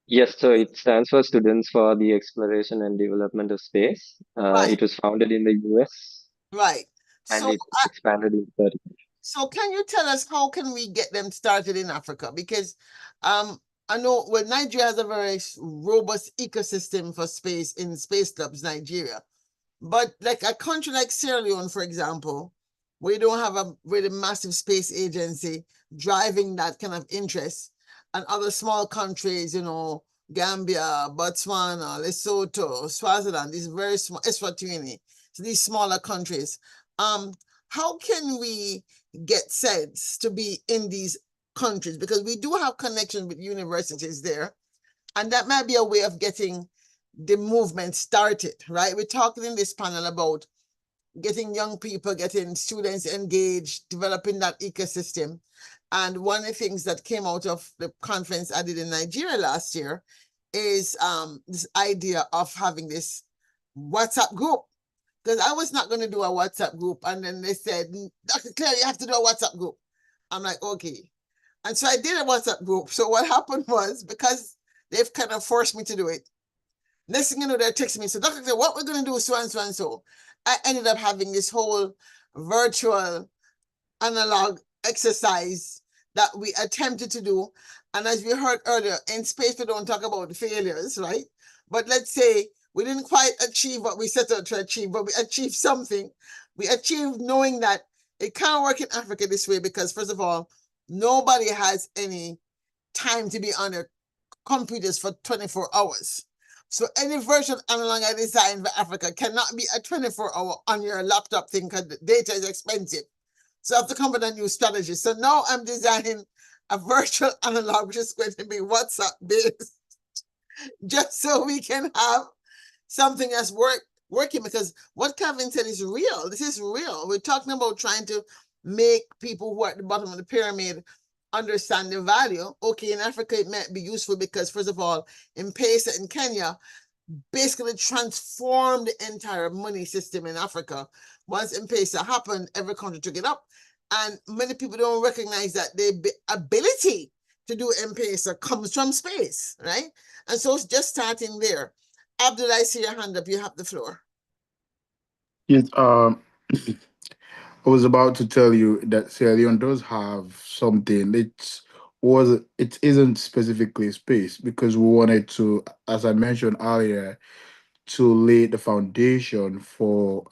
Yes, so it stands for Students for the Exploration and Development of Space. Right. It was founded in the US Right. and So it expanded in 30 countries. So can you tell us how can we get them started in Africa? Because I know Nigeria has a very robust ecosystem for space in Space Clubs, Nigeria. But like a country like Sierra Leone, for example, we don't have a really massive space agency driving that kind of interest. And other small countries, Gambia, Botswana, Lesotho, Swaziland, these very small, Eswatini, so these smaller countries. How can we get SEDS to be in these countries? Because we do have connections with universities there. And that might be a way of getting the movement started, right? We're talking in this panel about getting young people, getting students engaged, developing that ecosystem. And one of the things that came out of the conference I did in Nigeria last year is this idea of having this WhatsApp group. Because I was not going to do a WhatsApp group. And then they said, Dr. Claire, you have to do a WhatsApp group. I'm like, okay. And so I did a WhatsApp group. So what happened was, because they've kind of forced me to do it, next thing you know, they're texting me, so Dr. Claire, what we're going to do is so and so and so. I ended up having this whole virtual analog exercise that we attempted to do. And as we heard earlier, in space, we don't talk about failures, right? But let's say We didn't quite achieve what we set out to achieve, but we achieved something. We achieved knowing that it can't work in Africa this way because, first of all, nobody has any time to be on their computers for 24 hours. So any version of analog I designed for Africa cannot be a 24-hour on your laptop thing because the data is expensive. So I have to come with a new strategy. So now I'm designing a virtual analog, which is going to be WhatsApp based, just so we can have something that's working, because what Kevin said is real. This is real. We're talking about trying to make people who are at the bottom of the pyramid understand the value. Okay, in Africa, it might be useful because, first of all, M-Pesa in Kenya basically transformed the entire money system in Africa. Once M-Pesa happened, every country took it up. And many people don't recognize that the ability to do M-Pesa comes from space, right? And so it's just starting there. Abdul, I see your hand up. You have the floor. Yes, I was about to tell you that Sierra Leone does have something. It isn't specifically space because we wanted to, as I mentioned earlier, to lay the foundation for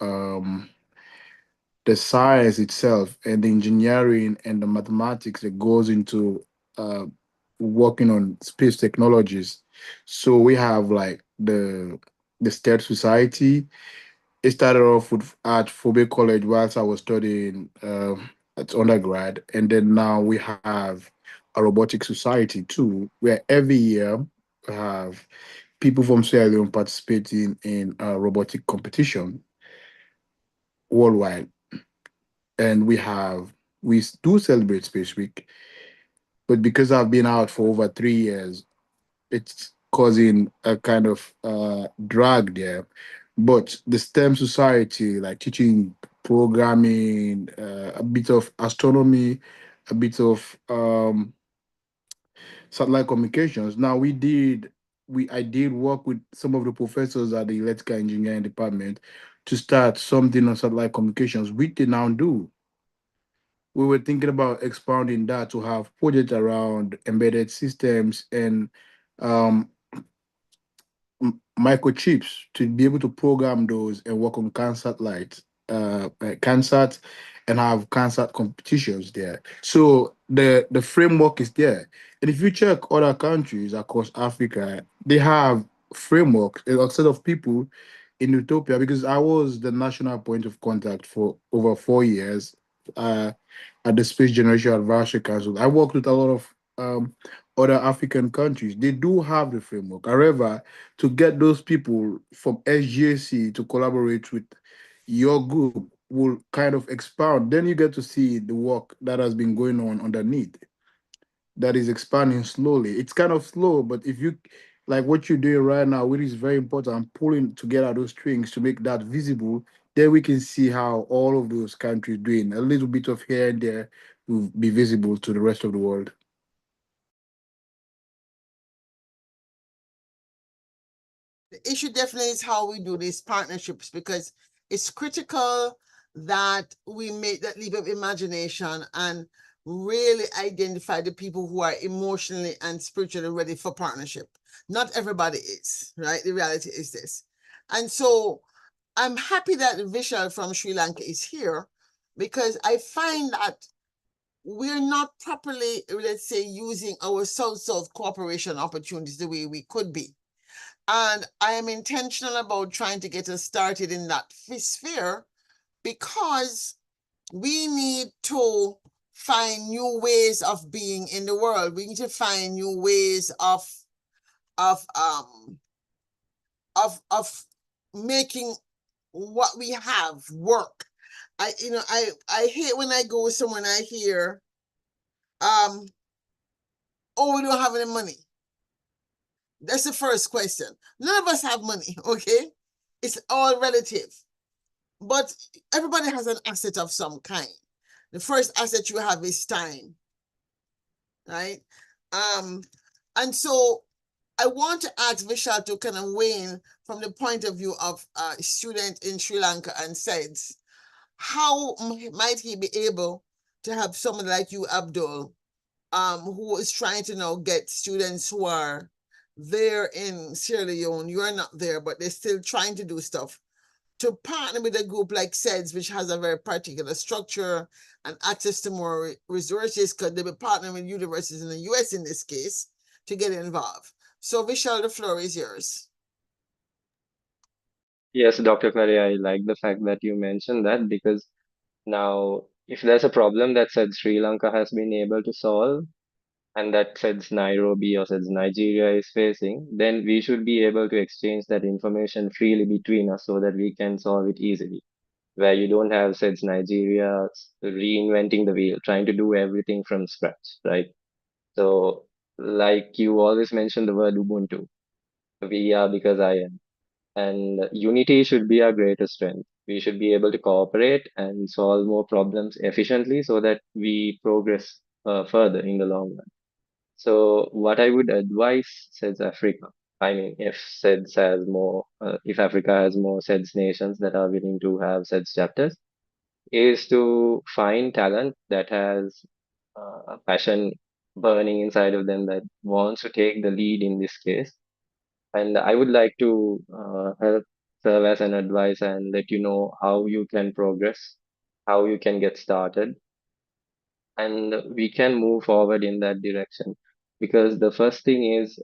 the science itself and the engineering and the mathematics that goes into uh, working on space technologies. So we have like the STED Society. It started off at Phoebe College whilst I was studying at undergrad, and then now we have a robotic society too, where every year we have people from Sierra Leone participating in a robotic competition worldwide, and we do celebrate Space Week, but because I've been out for over 3 years, it's causing a kind of drag there. But the STEM society, like teaching programming, a bit of astronomy, a bit of satellite communications. Now I did work with some of the professors at the electrical engineering department to start something on satellite communications, which they now do. We were thinking about expanding that to have projects around embedded systems and um, microchips to be able to program those and work on CANSAT, and have CANSAT competitions there. So the framework is there. And if you check other countries across Africa, they have frameworks, a set of people in Utopia, because I was the national point of contact for over 4 years uh, at the Space Generation Advisory Council. I worked with a lot of other African countries. They do have the framework. However, to get those people from SGAC to collaborate with your group will kind of expound. Then you get to see the work that has been going on underneath that is expanding slowly. It's kind of slow, but if you like what you're doing right now, which is very important, pulling together those strings to make that visible, then we can see how all of those countries doing a little bit of here and there will be visible to the rest of the world. The issue definitely is how we do these partnerships, because it's critical that we make that leap of imagination and really identify the people who are emotionally and spiritually ready for partnership. Not everybody is, right? The reality is this. And so I'm happy that Vishal from Sri Lanka is here, because I find that we're not properly, let's say, using our South-South cooperation opportunities the way we could be. And I am intentional about trying to get us started in that sphere, because we need to find new ways of being in the world. We need to find new ways of making what we have work. I hate when I go somewhere and I hear, oh, we don't have any money. That's the first question. None of us have money, okay? It's all relative. But everybody has an asset of some kind. The first asset you have is time, right? And so I want to ask Vishal to kind of weigh in from the point of view of a student in Sri Lanka and SEDS. How might he be able to have someone like you, Abdul, who is trying to now get students who are there in Sierra Leone. You are not there, but they're still trying to do stuff to partner with a group like SEDS, which has a very particular structure and access to more resources, because they'll be partnering with universities in the US in this case to get involved. So Vishal, the floor is yours. Yes, Dr. Clary, I like the fact that you mentioned that, because now if there's a problem that said Sri Lanka has been able to solve, and that says Nairobi or says Nigeria is facing, then we should be able to exchange that information freely between us so that we can solve it easily. Where you don't have says Nigeria reinventing the wheel, trying to do everything from scratch, right? So, like you always mention the word Ubuntu. We are because I am. And unity should be our greatest strength. We should be able to cooperate and solve more problems efficiently so that we progress further in the long run. So what I would advise says Africa. I mean, if SEDS has more, if Africa has more SEDS nations that are willing to have SEDS chapters, is to find talent that has a passion burning inside of them that wants to take the lead in this case. And I would like to help serve as an advice and let you know how you can progress, how you can get started, and we can move forward in that direction. Because the first thing is,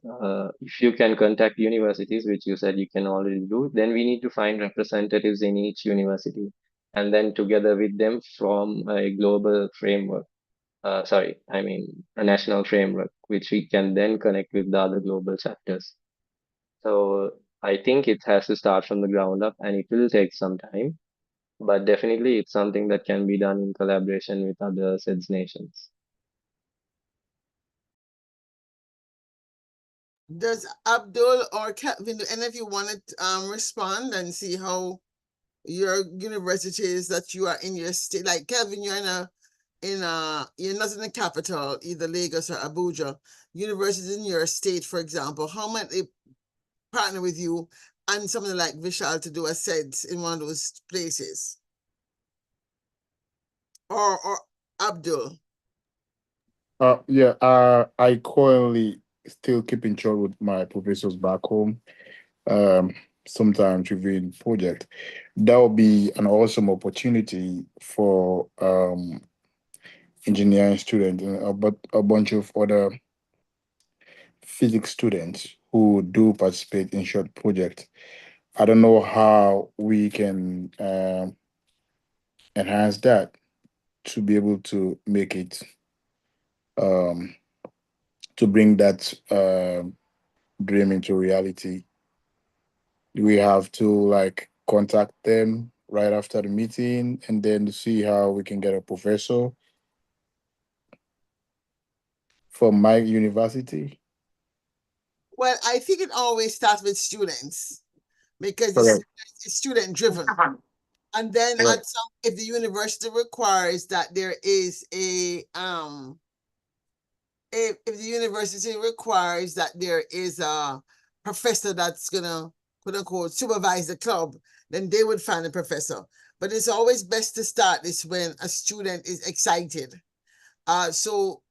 if you can contact universities, which you said you can already do, then we need to find representatives in each university, and then together with them form a global framework. Sorry, I mean a national framework, which we can then connect with the other global chapters. So I think it has to start from the ground up, and it will take some time, but definitely it's something that can be done in collaboration with other SEDS nations. Does Abdul or Kevin, do any of you want to respond and see how your universities that you are in your state, like Kevin, you're you're not in the capital, either Lagos or Abuja. Universities in your state, for example, how might they partner with you and something like Vishal to do a SEDS in one of those places? Or Abdul? Yeah, I currently still keep in touch with my professors back home. Um, Sometimes reviewing project. That would be an awesome opportunity for engineering students and but a bunch of other physics students who do participate in short projects. I don't know how we can enhance that to be able to make it um, to bring that dream into reality. We have to like contact them right after the meeting and then see how we can get a professor from my university. Well, I think it always starts with students because Correct. it's student driven. And then Correct. if the university requires that there is a if the university requires that there is a professor that's gonna quote unquote supervise the club, then they would find a professor. But it's always best to start this when a student is excited. So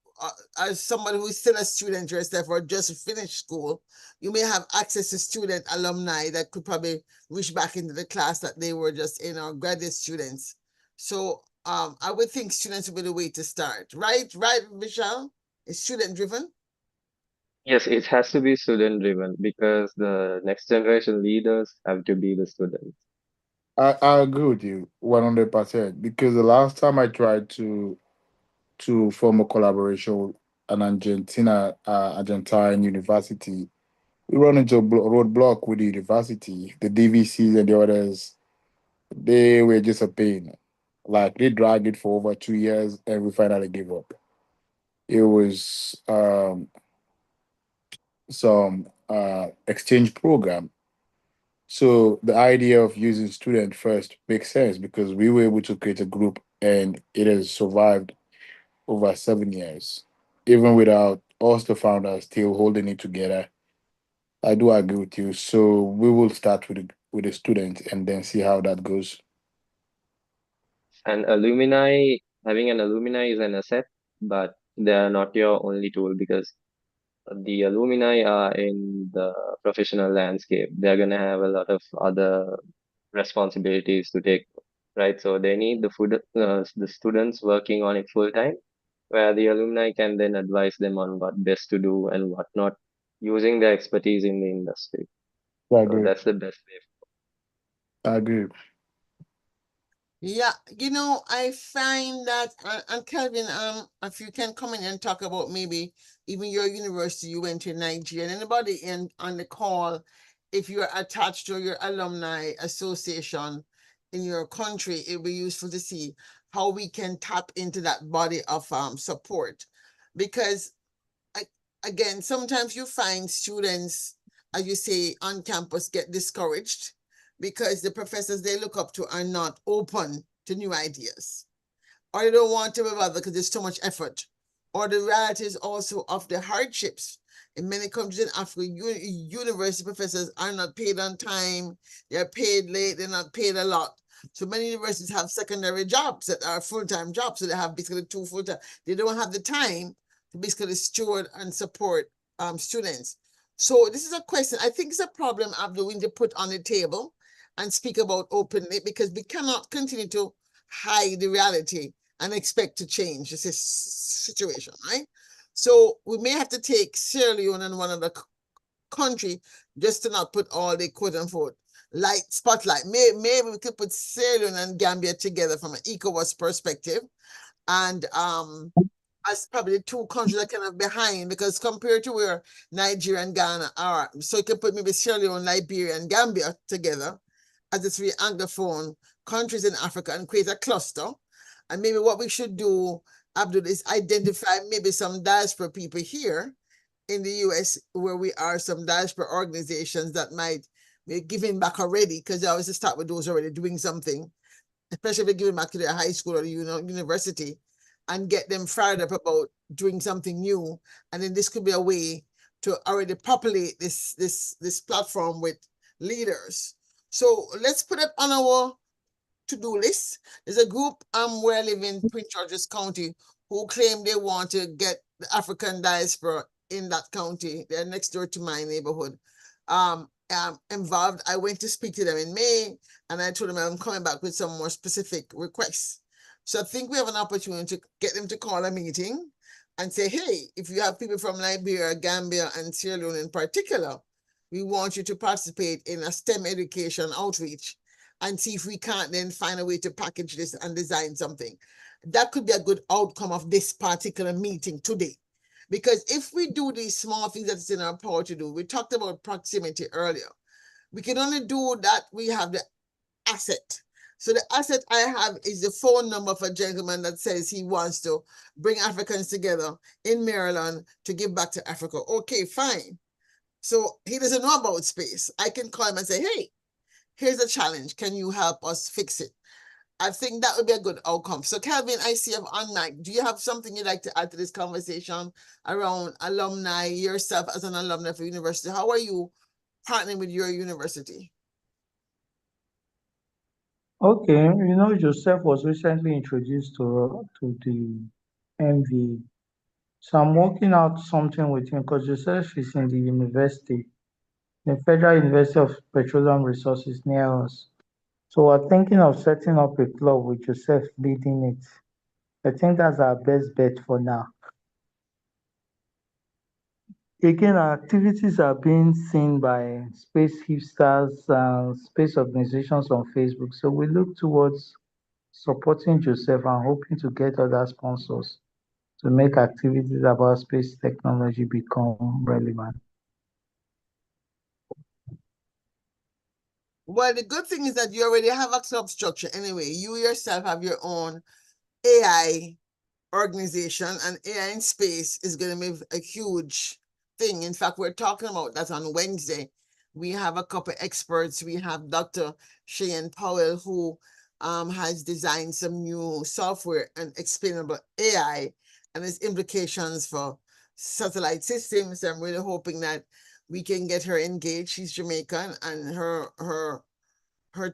as somebody who's still a student yourself or just finished school, you may have access to student alumni that could probably reach back into the class that they were just in, or graduate students. So I would think students would be the way to start, right? Right, Michelle? It's student driven. Yes, it has to be student driven because the next generation leaders have to be the students. I agree with you 100% because the last time I tried to form a collaboration with an Argentine university, we run into a roadblock with the university, the DVCs and the others. They were just a pain. Like they dragged it for over 2 years, and we finally gave up. It was some exchange program. So the idea of using student first makes sense because we were able to create a group, and it has survived over 7 years, even without us, the founders, still holding it together. I do agree with you. So we will start with the students and then see how that goes. And alumni, having an alumni is an asset, but they are not your only tool because the alumni are in the professional landscape. They're going to have a lot of other responsibilities to take, right? So they need the students working on it full time, where the alumni can then advise them on what best to do and what not, using their expertise in the industry. I So agree. that's the best way. I agree. Yeah, I find that, and Kelvin, if you can come in and talk about maybe even your university you went to in Nigeria, and anybody on the call, if you're attached to your alumni association in your country, it would be useful to see how we can tap into that body of support. Because again, sometimes you find students, as you say, on campus get discouraged because the professors they look up to are not open to new ideas, or they don't want to be bothered because there's too much effort, or the realities also of the hardships. In many countries in Africa, university professors are not paid on time, they're paid late, they're not paid a lot. So many universities have secondary jobs that are full-time jobs, so they have basically two full-time. They don't have the time to basically steward and support students. So this is a question, I think it's a problem Abdul, we need to put on the table and speak about openly, because we cannot continue to hide the reality and expect to change this situation, right? So we may have to take Sierra Leone and one other country just to not put all the quote unquote light spotlight. Maybe we could put Sierra Leone and Gambia together from an ECOWAS perspective, and as probably the two countries that kind of behind, because compared to where Nigeria and Ghana are, so you can put maybe Sierra Leone, Liberia, and Gambia together as the three Anglophone countries in Africa and create a cluster. And maybe what we should do, Abdul, is identify maybe some diaspora people here in the US where we are, some diaspora organizations that might be giving back already, because I always start with those already doing something, especially if they're giving back to their high school or university, and get them fired up about doing something new. And then this could be a way to already populate this platform with leaders. So let's put it on our to-do list. There's a group where I live in Prince George's County who claim they want to get the African diaspora in that county. They're next door to my neighborhood. Involved. I went to speak to them in May, and I told them I'm coming back with some more specific requests. So I think we have an opportunity to get them to call a meeting and say, hey, if you have people from Liberia, Gambia, and Sierra Leone in particular, we want you to participate in a STEM education outreach and see if we can't then find a way to package this and design something. That could be a good outcome of this particular meeting today. Because if we do these small things that's in our power to do, we talked about proximity earlier. We can only do that, we have the asset. So the asset I have is the phone number of a gentleman that says he wants to bring Africans together in Maryland to give back to Africa. Okay, fine. So he doesn't know about space. I can call him and say, hey, here's a challenge. Can you help us fix it? I think that would be a good outcome. So Calvin, I see you on mic. Do you have something you'd like to add to this conversation around alumni, yourself as an alumni for university? How are you partnering with your university? Okay, Joseph was recently introduced to the MV. So I'm working out something with him because Joseph is in the university, the Federal University of Petroleum Resources near us. So we're thinking of setting up a club with Joseph leading it. I think that's our best bet for now. Again, our activities are being seen by space hipsters and space organizations on Facebook. So we look towards supporting Joseph and hoping to get other sponsors to make activities about space technology become relevant. Well, the good thing is that you already have a club structure anyway. You yourself have your own AI organization, and AI in space is going to be a huge thing. In fact, we're talking about that on Wednesday. We have a couple of experts. We have Dr. Cheyenne Powell, who has designed some new software and explainable AI and its implications for satellite systems. I'm really hoping that we can get her engaged. She's Jamaican, and her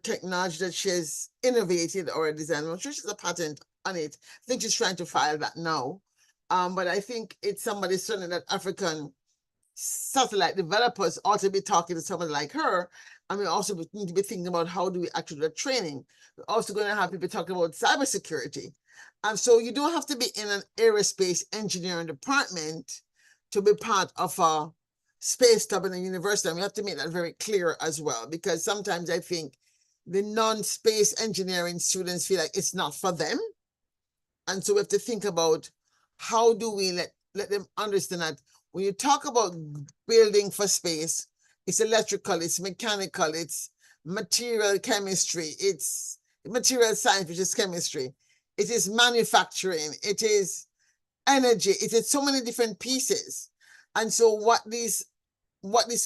technology that she's innovated or designed, I'm sure she's a patent on it. I think she's trying to file that now. But I think it's somebody certainly that African satellite developers ought to be talking to someone like her. And we also need to be thinking about how do we actually do the training. We're also going to have people talking about cybersecurity. And so you don't have to be in an aerospace engineering department to be part of a space club in a university. And we have to make that very clear as well, because sometimes I think the non-space engineering students feel like it's not for them. And so we have to think about how do we let them understand that when you talk about building for space, it's electrical, it's mechanical, it's material chemistry, it's material science, which is chemistry. It is manufacturing, it is energy, it is so many different pieces. And so what these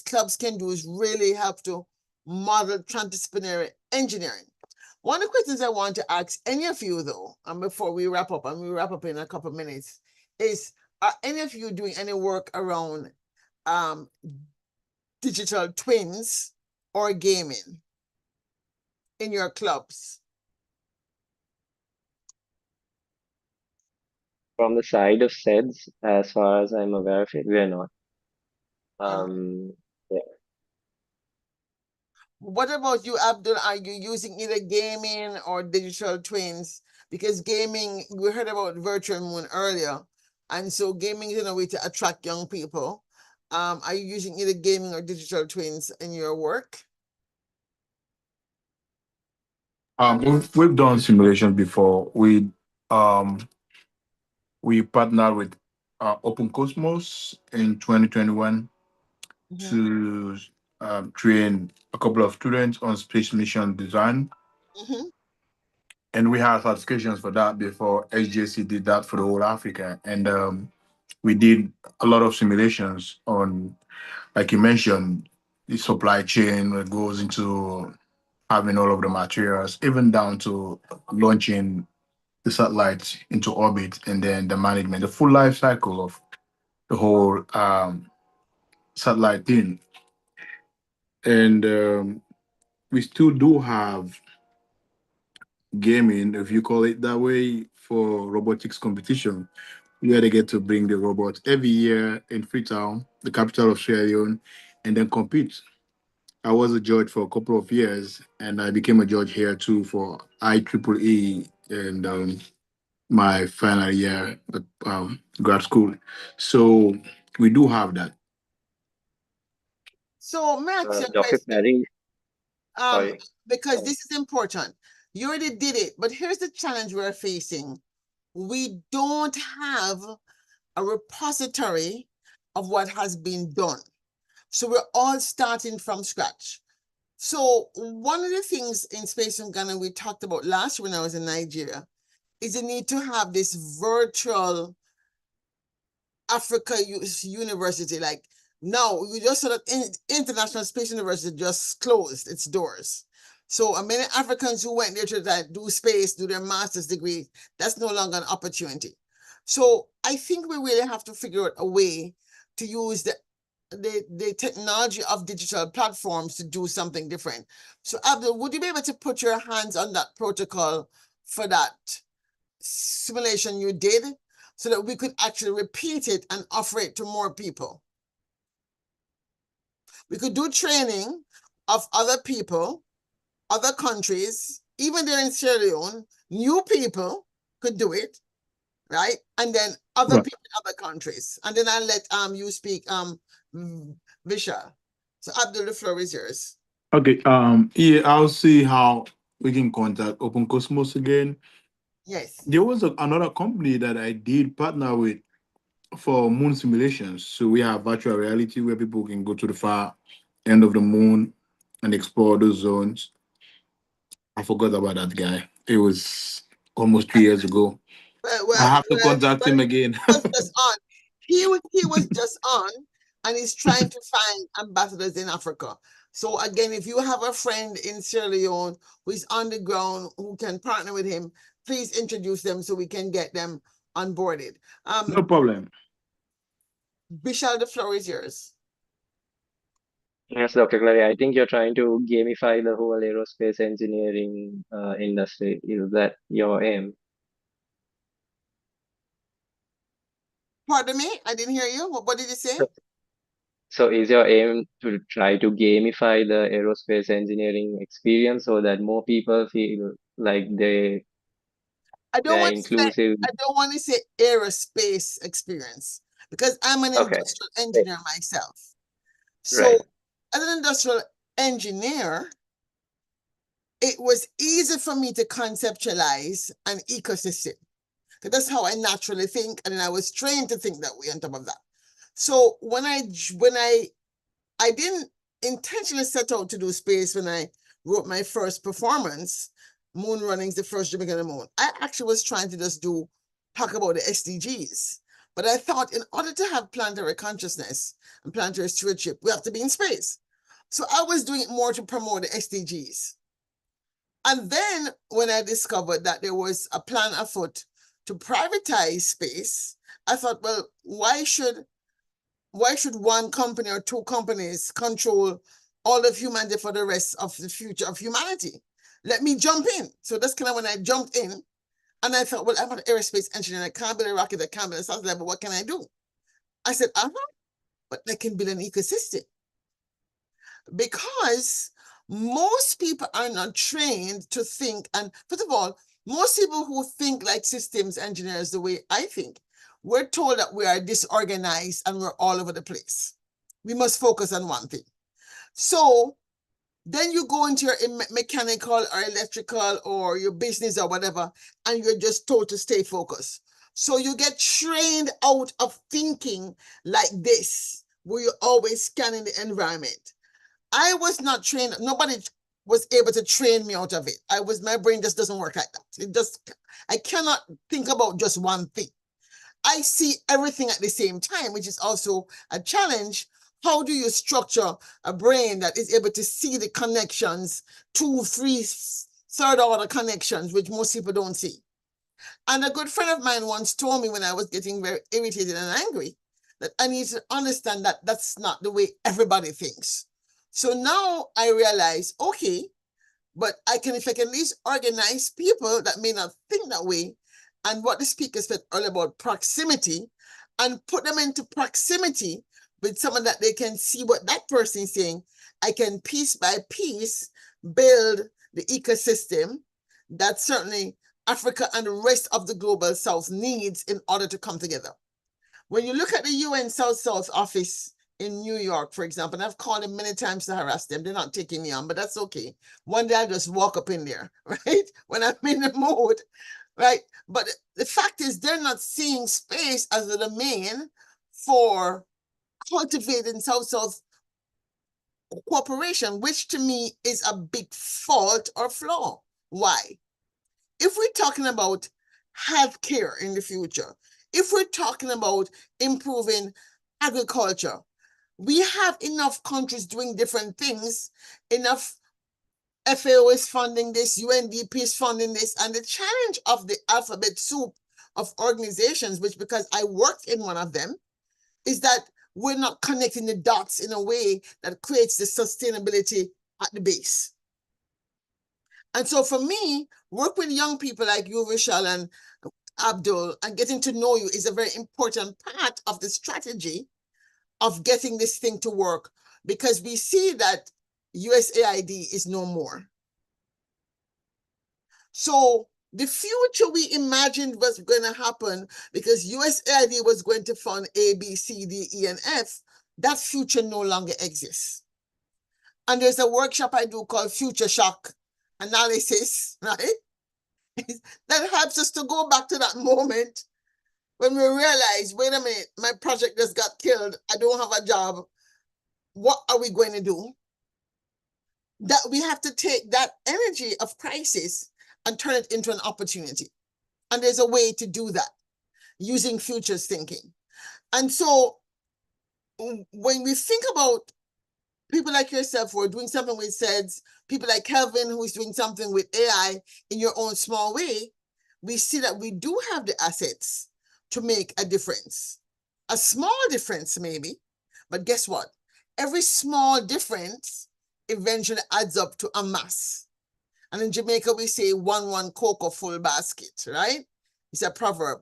clubs can do is really help to model transdisciplinary engineering. One of the questions I want to ask any of you, though, and before we wrap up, and we wrap up in a couple of minutes, is are any of you doing any work around digital twins or gaming in your clubs? From the side of SEDS, as far as I'm aware of it, we are not. Yeah. What about you, Abdul? Are you using either gaming or digital twins? Because gaming, we heard about Virtual Moon earlier, and so gaming is a way to attract young people. Are you using either gaming or digital twins in your work? We've done simulations before. We partnered with Open Cosmos in 2021 to train a couple of students on space mission design. And we had certifications for that before SJC did that for the whole Africa. And we did a lot of simulations on, like you mentioned, the supply chain that goes into having all of the materials, even down to launching the satellites into orbit, and then the management, the full life cycle of the whole satellite thing. And we still do have gaming, if you call it that way, for robotics competition, where they get to bring the robots every year in Freetown, the capital of Sierra Leone, and then compete. I was a judge for a couple of years, and I became a judge here too for IEEE and my final year at grad school. So we do have that. So, Max, your Dr. question. Perry, sorry. Because this is important. You already did it, but here's the challenge we're facing. We don't have a repository of what has been done. So we're all starting from scratch. So one of the things in Space Ungana we talked about last when I was in Nigeria is the need to have this virtual Africa University. Like now, we just saw that International Space University just closed its doors. So many Africans who went there to do space, do their master's degree, that's no longer an opportunity. So I think we really have to figure out a way to use the technology of digital platforms to do something different. So Abdul, would you be able to put your hands on that protocol for that simulation you did so that we could actually repeat it and offer it to more people? We could do training of other people, other countries, even there in Sierra Leone, new people could do it, right? And then other people in other countries. And then I'll let you speak, Vishal. So Abdul, the floor is yours. Okay. Yeah, I'll see how we can contact Open Cosmos again. Yes. There was another company that I did partner with for moon simulations. So we have virtual reality where people can go to the far end of the moon and explore those zones. I forgot about that guy. It was almost 2 years ago. I have to contact him again. He was just on. He was just on, and he's trying to find ambassadors in Africa. So again, if you have a friend in Sierra Leone who is on the ground who can partner with him, please introduce them so we can get them onboarded. No problem. Vishal, the floor is yours. Yes, Dr. Clary, I think you're trying to gamify the whole aerospace engineering industry. Is that your aim? Pardon me, I didn't hear you. What did you say? So is your aim to try to gamify the aerospace engineering experience so that more people feel like they're inclusive? I don't want to say aerospace experience because I'm an Okay. industrial engineer myself. So Right. as an industrial engineer, it was easy for me to conceptualize an ecosystem. Because that's how I naturally think, and I was trained to think that way on top of that. So when I didn't intentionally set out to do space when I wrote my first performance, Moon Runnings, the first Jamaican on the Moon. I actually was trying to just talk about the SDGs. But I thought in order to have planetary consciousness and planetary stewardship, we have to be in space. So I was doing it more to promote the SDGs. And then when I discovered that there was a plan afoot to privatize space, I thought, well, why should one company or two companies control all of humanity for the rest of the future of humanity? Let me jump in. So that's kind of when I jumped in, and I thought, well, I'm an aerospace engineer. I can't build a rocket, I can't build a satellite, but what can I do? I said, but I can build an ecosystem. Because most people are not trained to think, and first of all, most people who think like systems engineers the way I think, we're told that we are disorganized and we're all over the place. We must focus on one thing. So then you go into your mechanical or electrical or your business or whatever, and you're just told to stay focused. So you get trained out of thinking like this, where you're always scanning the environment. I was not trained. Nobody was able to train me out of it. My brain just doesn't work like that. I cannot think about just one thing. I see everything at the same time, which is also a challenge. How do you structure a brain that is able to see the connections, 2, 3, third order connections, which most people don't see? And a good friend of mine once told me when I was getting very irritated and angry that I need to understand that that's not the way everybody thinks. So now I realize, okay, but if I can at least organize people that may not think that way, and what the speaker said earlier about proximity, and put them into proximity with someone that they can see what that person is saying, I can piece by piece build the ecosystem that certainly Africa and the rest of the global South needs in order to come together. When you look at the UN South-South office in New York, for example, and I've called them many times to harass them. They're not taking me on, but that's okay. One day I'll just walk up in there, right? When I'm in the mood, right? But the fact is they're not seeing space as the domain for cultivating South-South cooperation, which to me is a big fault or flaw. Why? If we're talking about healthcare in the future, if we're talking about improving agriculture, we have enough countries doing different things, enough FAO is funding this, UNDP is funding this, and the challenge of the alphabet soup of organizations, which because I worked in one of them, is that we're not connecting the dots in a way that creates the sustainability at the base. And so for me, work with young people like you, Vishal and Abdul, and getting to know you is a very important part of the strategy of getting this thing to work, because we see that USAID is no more. So the future we imagined was going to happen because USAID was going to fund A, B, C, D, E, and F. That future no longer exists. And there's a workshop I do called Future Shock Analysis, right? That helps us to go back to that moment when we realize, wait a minute, my project just got killed. I don't have a job. What are we going to do? That we have to take that energy of crisis and turn it into an opportunity. And there's a way to do that using futures thinking. And so when we think about people like yourself who are doing something with SEDS, people like Kelvin who is doing something with AI in your own small way, we see that we do have the assets to make a difference. A small difference maybe, but guess what? Every small difference eventually adds up to a mass. And in Jamaica, we say 1 cocoa full basket, right? It's a proverb.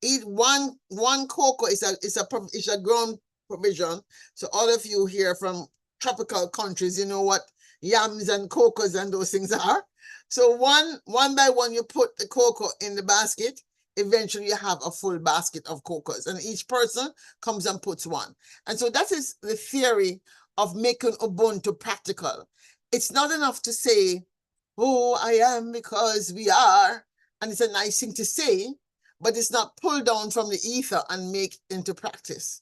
Eat one cocoa is a grown provision. So all of you here from tropical countries, you know what yams and cocos and those things are. So one by one, you put the cocoa in the basket. Eventually you have a full basket of cocos, and each person comes and puts one. And so that is the theory of making Ubuntu practical. It's not enough to say, oh, I am because we are, and it's a nice thing to say, but it's not pulled down from the ether and make into practice.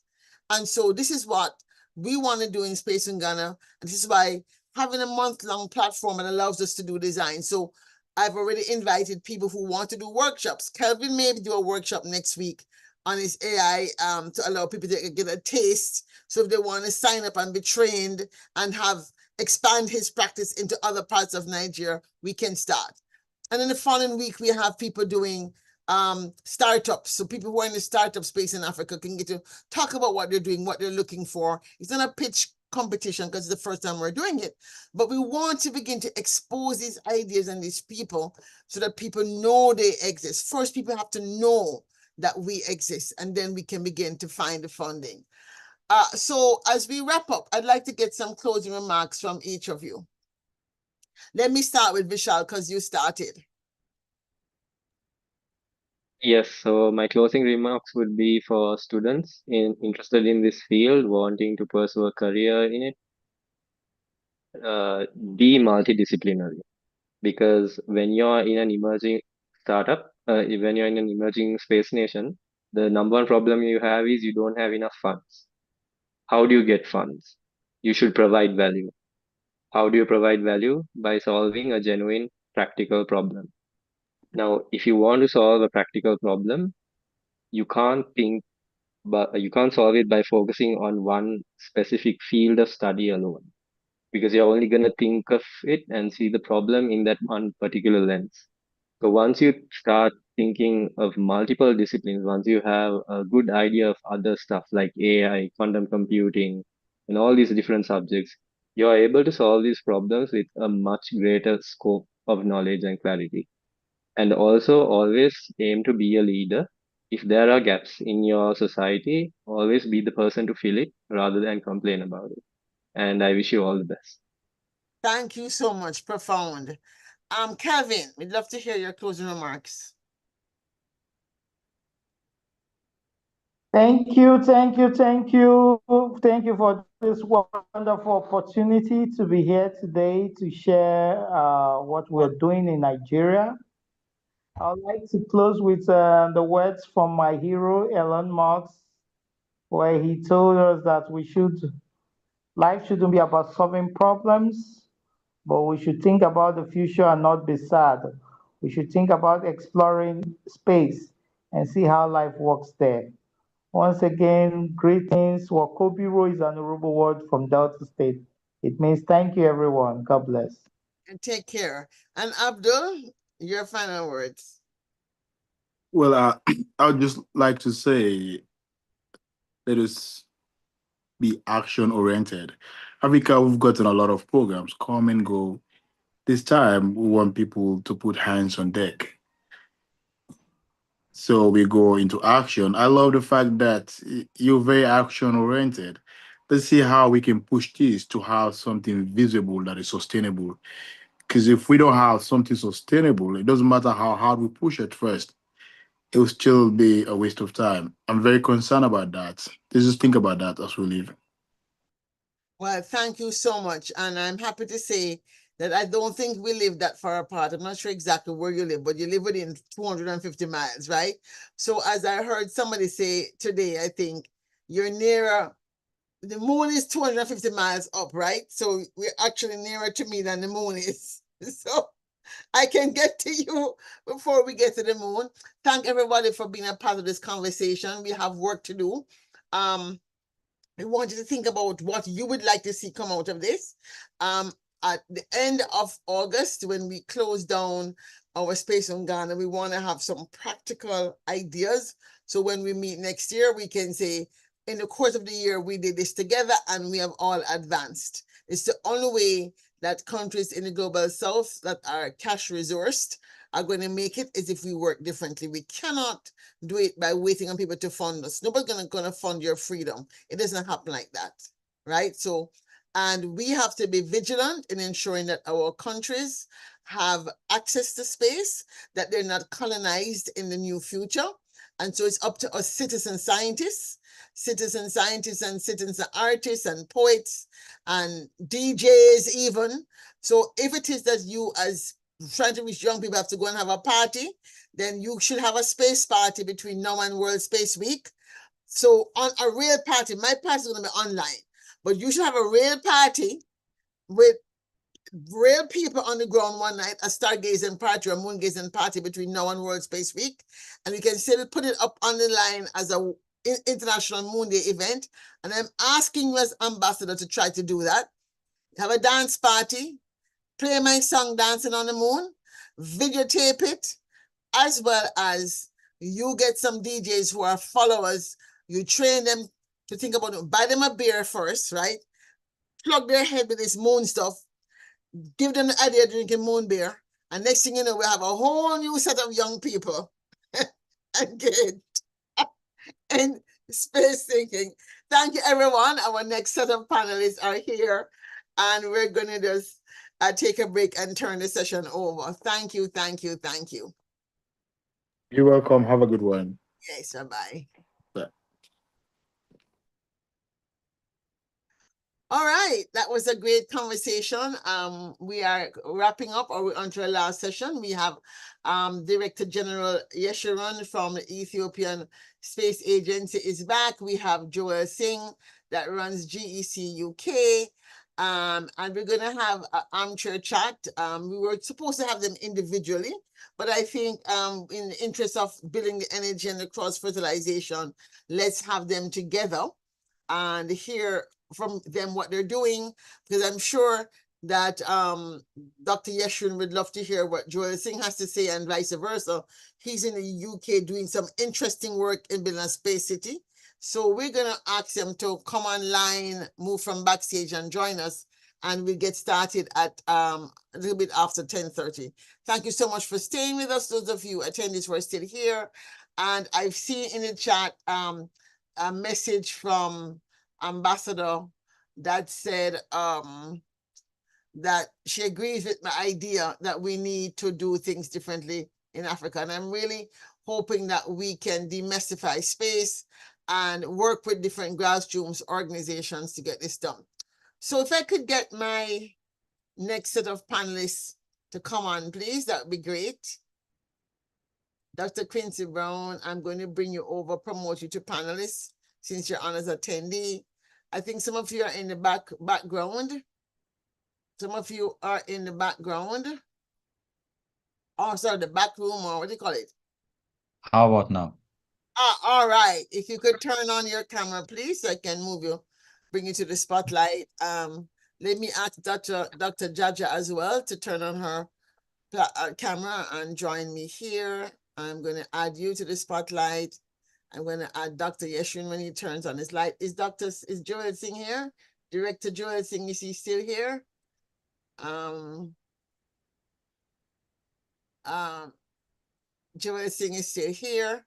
And so this is what we want to do in Space Ungana. And this is why having a month-long platform that allows us to do design. So I've already invited people who want to do workshops. Kelvin may do a workshop next week on his AI to allow people to get a taste. So if they want to sign up and be trained and expand his practice into other parts of Nigeria, we can start. And in the following week, we have people doing startups. So people who are in the startup space in Africa can get to talk about what they're doing, what they're looking for. It's not a pitch competition because it's the first time we're doing it, but we want to begin to expose these ideas and these people so that people know they exist. First, people have to know that we exist, and then we can begin to find the funding. So as we wrap up, I'd like to get some closing remarks from each of you. Let me start with Vishal because you started. Yes, so my closing remarks would be for students interested in this field, wanting to pursue a career in it. Be multidisciplinary, because when you're in an emerging startup, when you're in an emerging space nation, the number one problem you have is you don't have enough funds. How do you get funds? You should provide value. How do you provide value? By solving a genuine practical problem. Now, if you want to solve a practical problem, you can't think, but you can't solve it by focusing on one specific field of study alone, because you're only going to think of it and see the problem in that one particular lens. So once you start thinking of multiple disciplines, once you have a good idea of other stuff like AI, quantum computing, and all these different subjects, you're able to solve these problems with a much greater scope of knowledge and clarity. And also always aim to be a leader. If there are gaps in your society, always be the person to fill it rather than complain about it. And I wish you all the best. Thank you so much. Profound. Kevin, we'd love to hear your closing remarks. Thank you, thank you, thank you. Thank you for this wonderful opportunity to be here today to share what we're doing in Nigeria. I'd like to close with the words from my hero, Elon Musk, where he told us that life shouldn't be about solving problems, but we should think about the future and not be sad. We should think about exploring space and see how life works there. Once again, greetings. Wakobiro is an Yoruba word from Delta State. It means thank you, everyone. God bless. And take care. And Abdul, your final words. Well, I would just like to say, let us be action oriented. Africa, we've gotten a lot of programs come and go. This time, we want people to put hands on deck. So we go into action. I love the fact that you're very action oriented. Let's see how we can push this to have something visible that is sustainable. Because if we don't have something sustainable, it doesn't matter how hard we push it first, it will still be a waste of time. I'm very concerned about that. Let's just think about that as we leave. Well, thank you so much. And I'm happy to say that I don't think we live that far apart. I'm not sure exactly where you live, but you live within 250 miles, right? So as I heard somebody say today, I think you're nearer, the moon is 250 miles up, right? So we're actually nearer to me than the moon is. So I can get to you before we get to the moon. Thank everybody for being a part of this conversation. We have work to do. I want you to think about what you would like to see come out of this. At the end of August, when we close down our space on Ghana, we want to have some practical ideas. So when we meet next year, we can say, in the course of the year, we did this together and we have all advanced. It's the only way that countries in the global south that are cash resourced are going to make it is if we work differently. We cannot do it by waiting on people to fund us. Nobody's going to fund your freedom. It doesn't happen like that, right? So, and we have to be vigilant in ensuring that our countries have access to space, that they're not colonized in the new future. And so it's up to us citizen scientists and citizen artists and poets and DJs even. So if it is that you as trying to reach young people have to go and have a party, then you should have a space party between now and World Space Week. So on a real party, my party is going to be online, but you should have a real party with real people on the ground one night, a stargazing party or moon gazing party between now and World Space Week. And we can still put it up on the line as a International Moon Day event. And I'm asking you as ambassador to try to do that. Have a dance party, play my song Dancing on the Moon, videotape it, as well as you get some DJs who are followers. You train them to think about it. Buy them a beer first, right? Plug their head with this moon stuff. Give them the idea of drinking moon beer. And next thing you know, we have a whole new set of young people again in space thinking. Thank you, everyone. Our next set of panelists are here. And we're going to just take a break and turn the session over. Thank you, thank you, thank you. You're welcome. Have a good one. Yes, bye-bye. Bye. All right, that was a great conversation. We are wrapping up, or we're on to our last session. We have Director General Yeshurun from the Ethiopian Space Agency is back. We have Joel Singh that runs GEC UK. And we're going to have an armchair chat. We were supposed to have them individually, but I think in the interest of building the energy and the cross-fertilization, let's have them together and hear from them what they're doing, because I'm sure that Dr. Yeshurun would love to hear what Joel Singh has to say and vice versa. He's in the UK doing some interesting work in building a space city. So we're going to ask them to come online, move from backstage and join us, and we'll get started at a little bit after 10:30. Thank you so much for staying with us, those of you attendees who are still here. And I've seen in the chat a message from Ambassador that said that she agrees with my idea that we need to do things differently in Africa. And I'm really hoping that we can demystify space and work with different grassroots organizations to get this done. So if I could get my next set of panelists to come on, please, that would be great. Dr. Quincy Brown, I'm going to bring you over, promote you to panelists since you're on as attendee. I think some of you are in the background. Some of you are in the background. Oh, sorry, the back room, or what do you call it? How about now? All right. If you could turn on your camera, please, so I can move you, bring you to the spotlight. Let me ask Dr. Jaja as well to turn on her camera and join me here. I'm going to add you to the spotlight. I'm going to add Dr. Yeshurun when he turns on his light. Is Joel Singh here? Director Joel Singh, is he still here? Joel Singh is still here.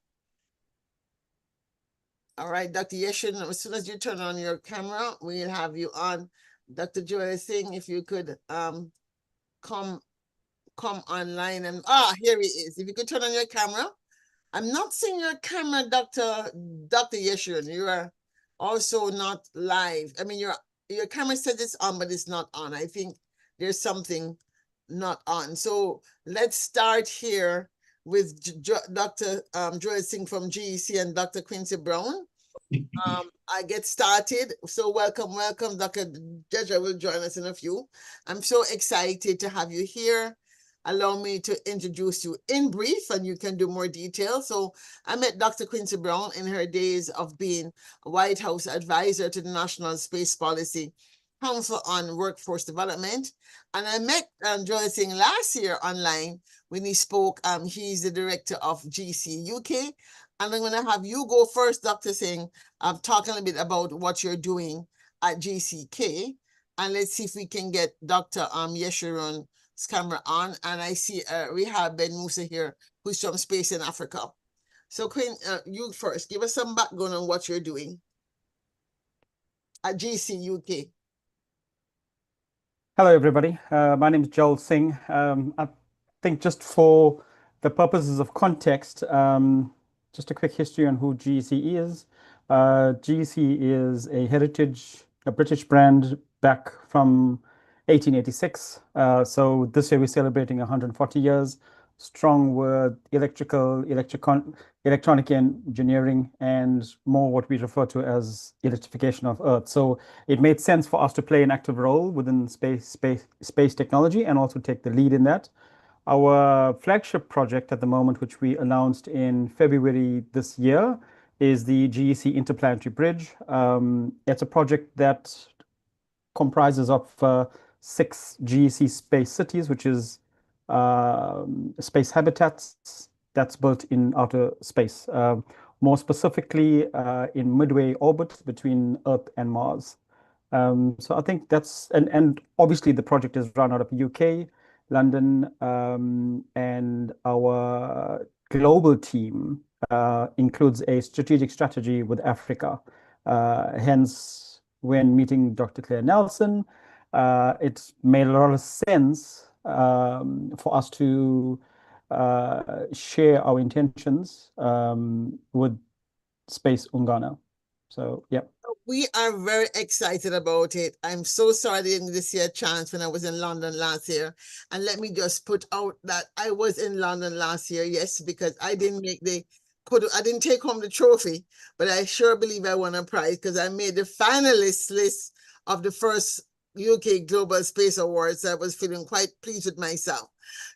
All right, Dr. Yeshurun, as soon as you turn on your camera, we'll have you on. Dr. Joel Singh, if you could come online and here he is. If you could turn on your camera. I'm not seeing your camera, Dr. Yeshurun. You are also not live. I mean, your camera says it's on, but it's not on. I think there's something not on. So let's start here with Dr. Joel Singh from GEC and Dr. Quincy Brown. I get started. So welcome. Dr. Jaja will join us in a few. I'm so excited to have you here. Allow me to introduce you in brief, and you can do more detail. So I met Dr. Quincy Brown in her days of being a White House advisor to the National Space Policy Council on Workforce Development. And I met Joel Singh last year online when he spoke. He's the director of GC UK. And I'm going to have you go first, Dr. Singh, talk a little bit about what you're doing at GCK. And let's see if we can get Dr. Yeshurun his camera on, and I see we have Ben Musa here, who's from Space in Africa. So Quinn, you first, give us some background on what you're doing at GC UK. Hello, everybody. My name is Joel Singh. I think just for the purposes of context, just a quick history on who GEC is. GEC is a British brand back from 1886. So this year we're celebrating 140 years. Strong with electronic engineering, and more what we refer to as electrification of Earth. So it made sense for us to play an active role within space technology and also take the lead in that. Our flagship project at the moment, which we announced in February this year, is the GEC Interplanetary Bridge. It's a project that comprises of 6 GEC space cities, which is space habitats that's built in outer space, more specifically in midway orbit between Earth and Mars. So I think that's, and obviously the project is run out of UK, London, and our global team includes a strategic strategy with Africa. Hence, when meeting Dr. Claire Nelson, it made a lot of sense for us to share our intentions with Space Ungana. So, yeah. We are very excited about it. I'm so sorry I didn't this year chance when I was in London last year. And let me just put out that I was in London last year, yes, because I didn't I didn't take home the trophy, but I sure believe I won a prize because I made the finalist list of the first UK Global Space Awards. I was feeling quite pleased with myself.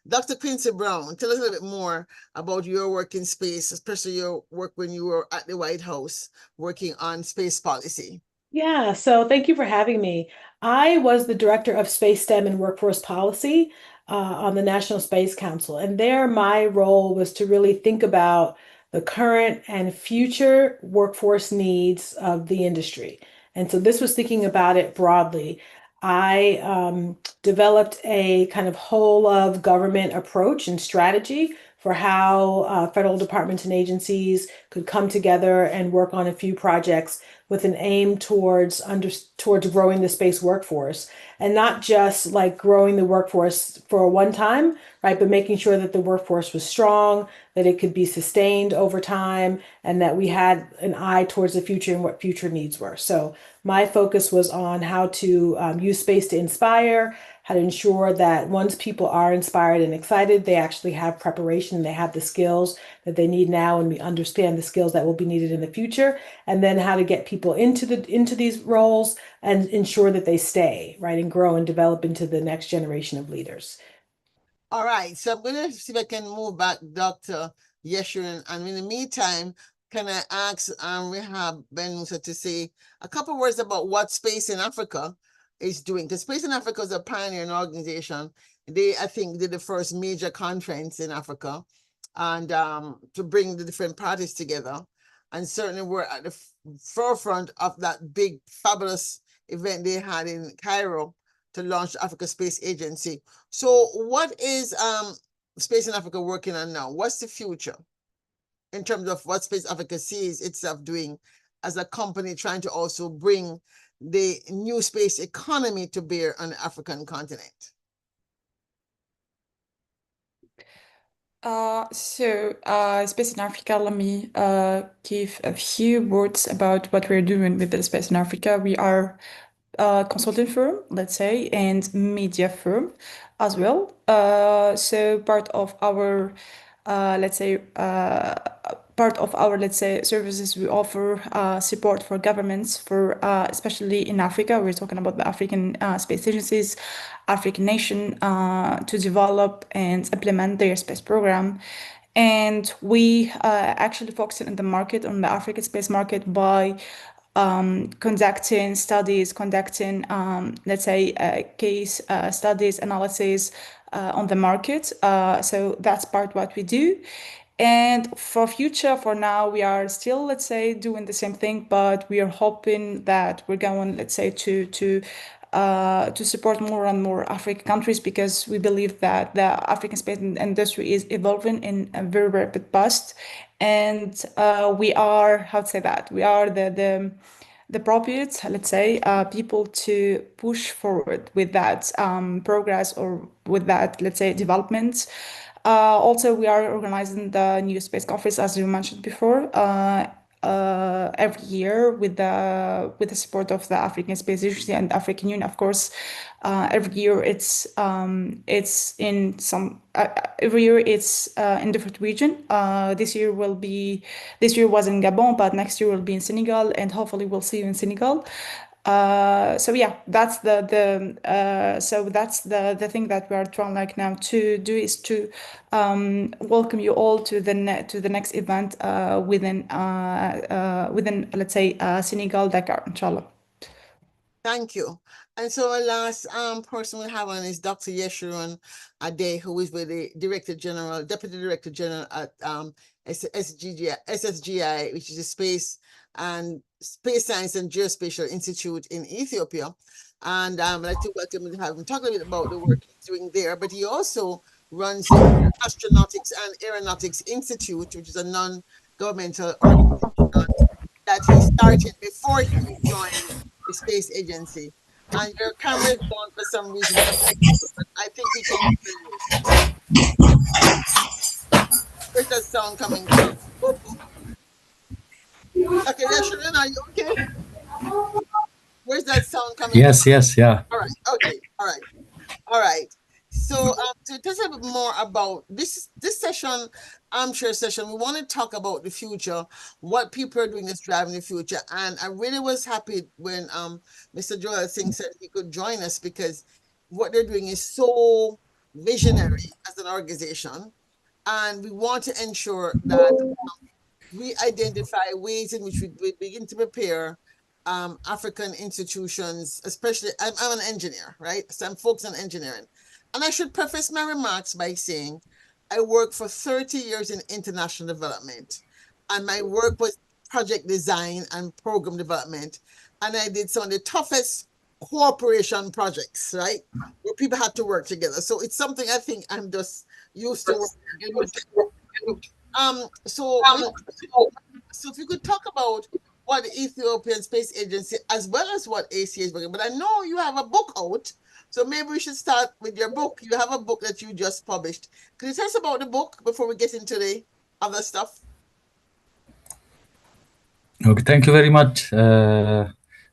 Dr. Quincy Brown, tell us a little bit more about your work in space, especially your work when you were at the White House working on space policy. Yeah, so thank you for having me. I was the director of Space STEM and Workforce Policy on the National Space Council. And there, my role was to really think about the current and future workforce needs of the industry. And so this was thinking about it broadly. I developed a kind of whole of government approach and strategy for how federal departments and agencies could come together and work on a few projects with an aim towards growing the space workforce, and not just like growing the workforce for a one time, right? But making sure that the workforce was strong, that it could be sustained over time, and that we had an eye towards the future and what future needs were. So my focus was on how to use space to inspire, how to ensure that once people are inspired and excited, they actually have preparation, they have the skills that they need now, and we understand the skills that will be needed in the future, and then how to get people into these roles and ensure that they stay, right, and grow and develop into the next generation of leaders. All right, so I'm going to see if I can move back Dr. Yeshurun, and in the meantime, can I ask we have Ben Musa to say a couple words about what Space in Africa is doing, because Space in Africa is a pioneering organization. They, I think, did the first major conference in Africa, and to bring the different parties together. And certainly we're at the forefront of that big, fabulous event they had in Cairo to launch the Africa Space Agency. So what is Space in Africa working on now? What's the future in terms of what Space Africa sees itself doing as a company trying to also bring the new space economy to bear on the African continent? Space in Africa, let me give a few words about what we're doing with the Space in Africa. We are a consulting firm, let's say, and media firm as well. So part of our, let's say, services, we offer support for governments, for especially in Africa. We're talking about the African space agencies, African nation, to develop and implement their space program. And we actually focus on the market, on the African space market, by conducting studies, let's say, case studies, analysis on the market. So that's part what we do. And for future, for now, we are still, let's say, doing the same thing, but we are hoping that we're going, let's say, to to support more and more African countries, because we believe that the African space industry is evolving in a very rapid pace, and we are, how to say that, we are the appropriate, let's say, people to push forward with that progress, or with that, let's say, development. Also, we are organizing the new space conference, as you mentioned before, every year with the support of the African Space Agency and African Union, of course. Every year it's in some every year it's in different region. This year was in Gabon, but next year will be in Senegal, and hopefully we'll see you in Senegal. So yeah, that's the thing that we are trying like now to do, is to welcome you all to the next event within let's say Senegal, Dakar, inshallah. Thank you. And so our last person we have on is Dr. Yeshurun Ade, who is with the Deputy Director General at SSGI, which is the Space Science and Geospatial Institute in Ethiopia. And I'd like to welcome him to have him talk a little bit about the work he's doing there. But he also runs the Astronautics and Aeronautics Institute, which is a non-governmental organization that he started before he joined the space agency. And your camera is on for some reason, but I think we can hear you. Where's that sound coming from? Oops. Okay, Yeshurun, are you okay? Where's that sound coming Yes, from? yes, yeah. All right, okay, all right. So to tell us a bit more about this session, armchair session, we want to talk about the future, what people are doing that's driving the future. And I really was happy when Mr. Joel Singh said he could join us, because what they're doing is so visionary as an organization. And we want to ensure that we identify ways in which we begin to prepare African institutions, especially, I'm an engineer, right? So I'm focused on engineering. And I should preface my remarks by saying I worked for 30 years in international development, and my work was project design and program development. And I did some of the toughest cooperation projects, right? Where people had to work together. So it's something I think I'm just used to working. So if you could talk about what the Ethiopian Space Agency, as well as what ACA is working, but I know you have a book out, so maybe we should start with your book. You have a book that you just published. Can you tell us about the book before we get into the other stuff? Okay, thank you very much.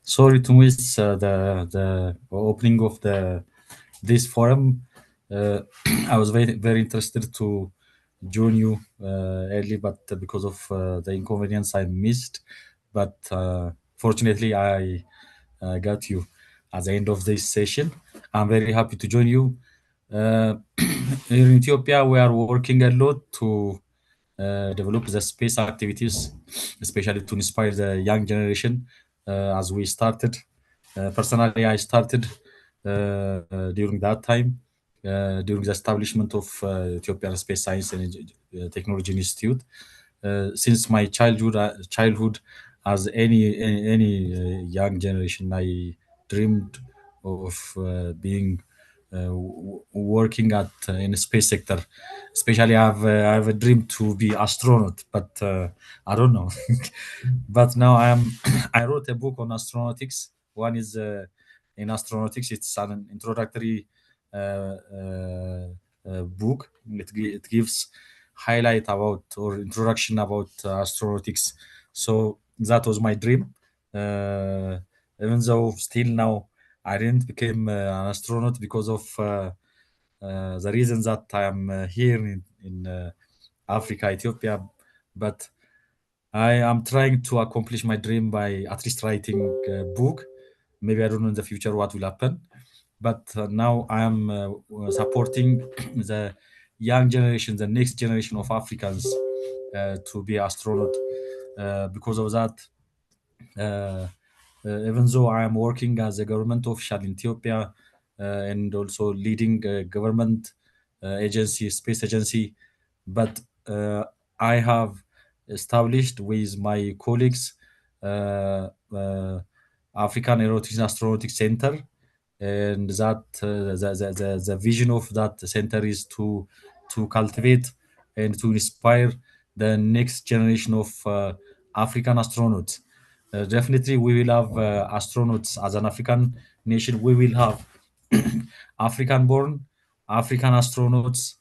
Sorry to miss the opening of this forum. I was very interested to join you early, but because of the inconvenience, I missed. But fortunately, I got you at the end of this session. I'm very happy to join you. Here in Ethiopia, we are working a lot to develop the space activities, especially to inspire the young generation. As we started, personally, I started during that time, during the establishment of Ethiopian Space Science and Technology Institute. Since my childhood, as any young generation, I dreamed of being working at in the space sector. Especially, I have a dream to be astronaut, but I don't know. But now I wrote a book on astronautics. One is in astronautics. It's an introductory book. It gives highlight about or introduction about astronautics. So that was my dream. Even though still now I didn't become an astronaut because of the reason that I am here in Africa, Ethiopia, but I am trying to accomplish my dream by at least writing a book. Maybe I don't know in the future what will happen, but now I am supporting the young generation, the next generation of Africans to be astronaut. Because of that, even though I am working as a government official in Ethiopia and also leading a government agency, space agency, but I have established with my colleagues uh, African Aeronautics and Astronautics Center, and that the vision of that center is to cultivate and to inspire the next generation of African astronauts. Definitely, we will have astronauts as an African nation. We will have African-born, African astronauts,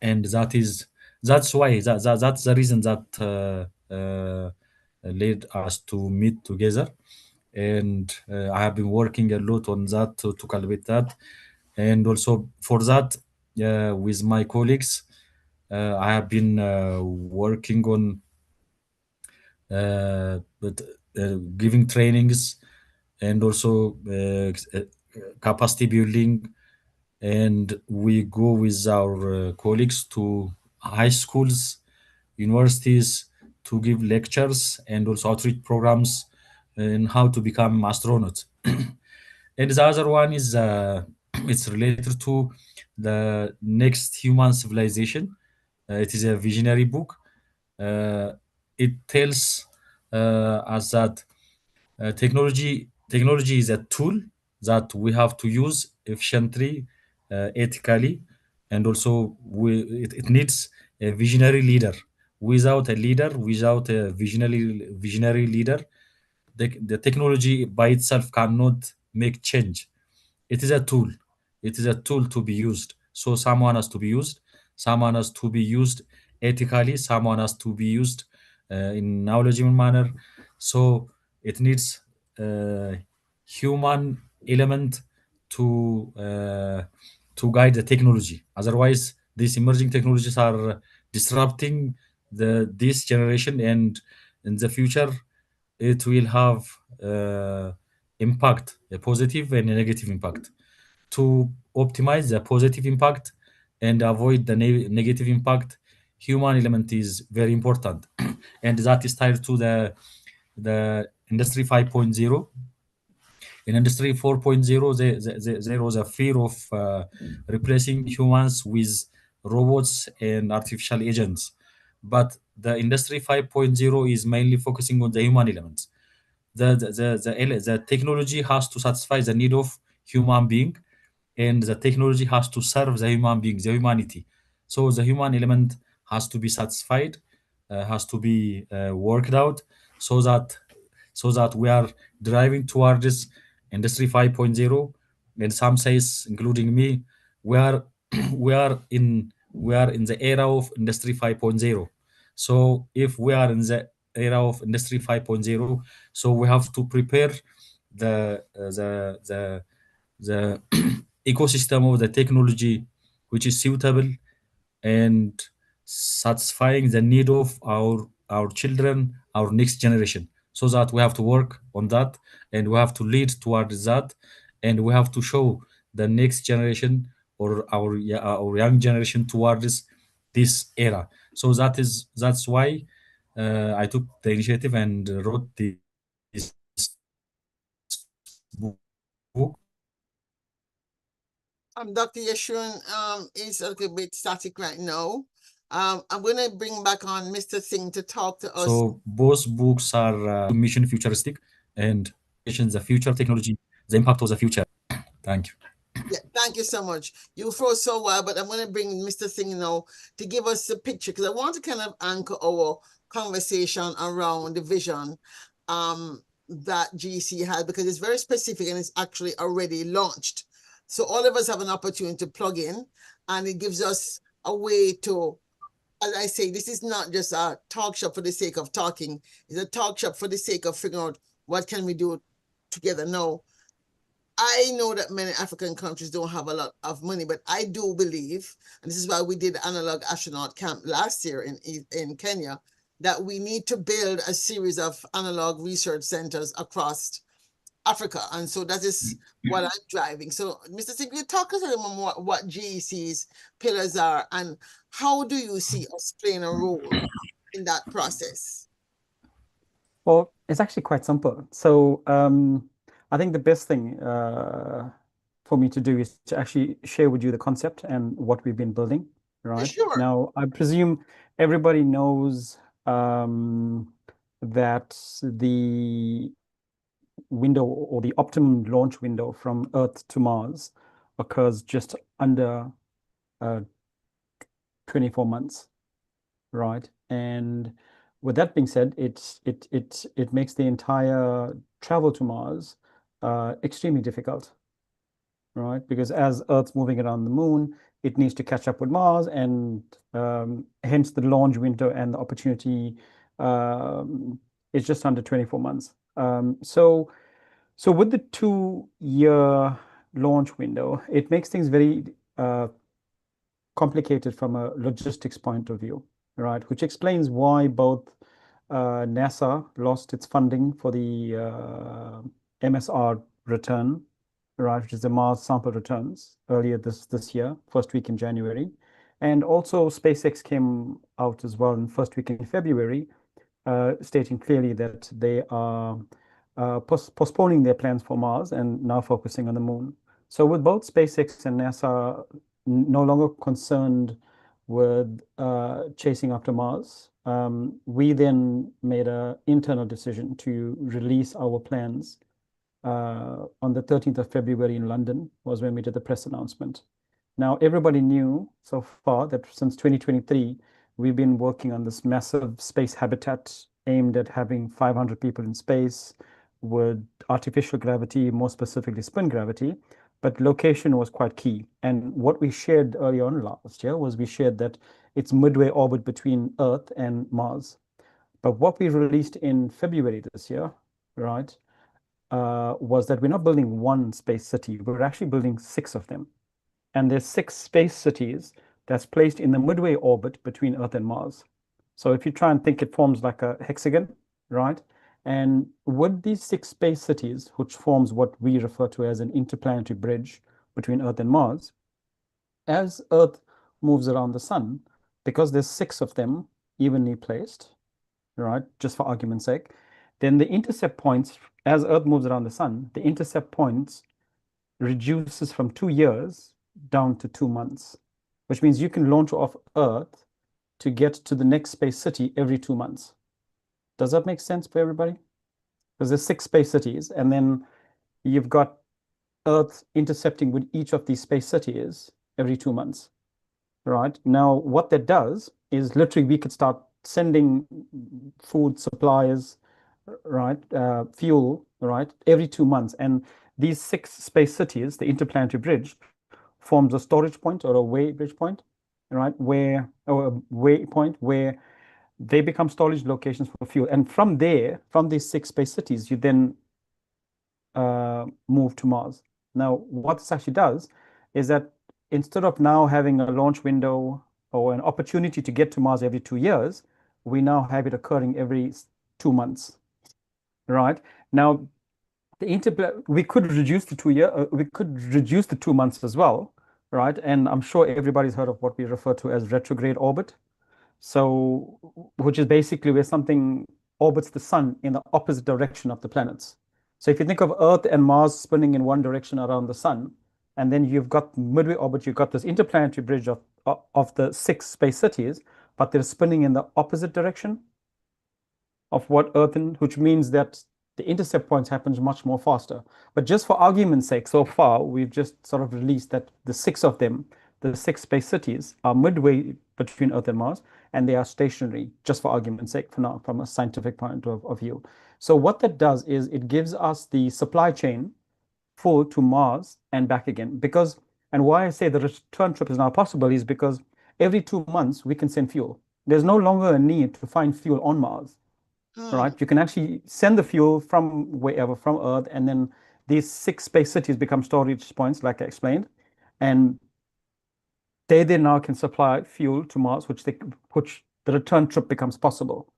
and that's why that's the reason that led us to meet together. And I have been working a lot on that to cultivate that, and also for that with my colleagues, I have been working on but, giving trainings and also capacity building, and we go with our colleagues to high schools, universities, to give lectures and also outreach programs in how to become astronauts. And the other one is it's related to the next human civilization. It is a visionary book. It tells us that technology is a tool that we have to use efficiently, ethically, and also it needs a visionary leader. Without a leader, without a visionary leader, the technology by itself cannot make change. It is a tool. It is a tool to be used. So someone has to be used. Someone has to be used ethically. Someone has to be used in knowledgeable manner. So it needs human element to guide the technology. Otherwise, these emerging technologies are disrupting this generation, and in the future, it will have impact, a positive and a negative impact. To optimize the positive impact and avoid the negative impact, human element is very important, and that is tied to the industry 5.0. In industry 4.0, there was a fear of replacing humans with robots and artificial agents, but the industry 5.0 is mainly focusing on the human elements. The technology has to satisfy the need of human being, and the technology has to serve the human being, the humanity. So the human element has to be satisfied, has to be worked out, so that we are driving towards industry 5.0. And some says, including me, we are we are in the era of industry 5.0. So if we are in the era of industry 5.0, so we have to prepare the ecosystem of the technology which is suitable and satisfying the need of our children, our next generation. So that we have to work on that, and we have to lead towards that, and we have to show the next generation or our young generation towards this era. So that's why I took the initiative and wrote this book. Dr. Yeshurun is a little bit static right now. I'm going to bring back on Mr. Singh to talk to us. So both books are mission futuristic and the future technology, the impact of the future. Thank you. Yeah, thank you so much. You froze so well, but I'm going to bring Mr. Singh now to give us a picture, because I want to kind of anchor our conversation around the vision that GC had, because it's very specific and it's actually already launched. So all of us have an opportunity to plug in, and it gives us a way to, as I say, this is not just a talk shop for the sake of talking. It's a talk shop for the sake of figuring out what can we do together now. I know that many African countries don't have a lot of money, but I do believe, and this is why we did the analog astronaut camp last year in Kenya, that we need to build a series of analog research centers across Africa. And so that is what I'm driving. So, Mr. Singh, you talk us a little more what GEC's pillars are, and how do you see us playing a role in that process? Well, it's actually quite simple. So I think the best thing for me to do is to actually share with you the concept and what we've been building, right? Sure. Now, I presume everybody knows that the window or the optimum launch window from Earth to Mars occurs just under 24 months, right? And with that being said, it makes the entire travel to Mars extremely difficult, right? Because as Earth's moving around the moon, it needs to catch up with Mars, and hence the launch window and the opportunity is just under 24 months. So with the 2-year launch window, it makes things very complicated from a logistics point of view, right? Which explains why both NASA lost its funding for the MSR return, right, which is the Mars sample returns earlier this year, first week in January. And also SpaceX came out as well in first week in February, stating clearly that they are postponing their plans for Mars and now focusing on the moon. So with both SpaceX and NASA no longer concerned with chasing after Mars, we then made an internal decision to release our plans on the 13th of February in London was when we did the press announcement. Now, everybody knew so far that since 2023, we've been working on this massive space habitat aimed at having 500 people in space with artificial gravity, more specifically spin gravity, but location was quite key. And what we shared early on last year was we shared that it's midway orbit between Earth and Mars. But what we released in February this year, right, was that we're not building one space city, we're actually building 6 of them. And there's 6 space cities that's placed in the midway orbit between Earth and Mars. So if you try and think, it forms like a hexagon, right? And with these 6 space cities, which forms what we refer to as an interplanetary bridge between Earth and Mars, as Earth moves around the sun, because there's 6 of them evenly placed, right, just for argument's sake, then the intercept points, as Earth moves around the sun, the intercept points reduces from 2 years down to 2 months, which means you can launch off Earth to get to the next space city every 2 months. Does that make sense for everybody? Because there's 6 space cities, and then you've got Earth intercepting with each of these space cities every 2 months, right? Now, what that does is literally we could start sending food supplies, right, fuel, right, every 2 months. And these 6 space cities, the interplanetary bridge, forms a storage point or a bridge point, right, or a waypoint where they become storage locations for fuel. And from there, from these 6 space cities, you then move to Mars. Now, what this actually does is that instead of now having a launch window or an opportunity to get to Mars every 2 years, we now have it occurring every 2 months, right? Now, we could reduce the 2 year, we could reduce the 2 months as well, right? And I'm sure everybody's heard of what we refer to as retrograde orbit. So, which is basically where something orbits the sun in the opposite direction of the planets. So if you think of Earth and Mars spinning in one direction around the sun, and then you've got midway orbit, you've got this interplanetary bridge of the 6 space cities, but they're spinning in the opposite direction of what Earth, which means that the intercept points happens much more faster. But just for argument's sake, so far, we've just sort of released that the 6 of them, the 6 space cities, are midway between Earth and Mars, and they are stationary, just for argument's sake for now, from a scientific point of view. So what that does is it gives us the supply chain full to Mars and back again. Because, and why I say the return trip is now possible is because every 2 months we can send fuel. There's no longer a need to find fuel on Mars. Right? You can actually send the fuel from wherever, from Earth, and then these 6 space cities become storage points, like I explained, and they then now can supply fuel to Mars, which the return trip becomes possible.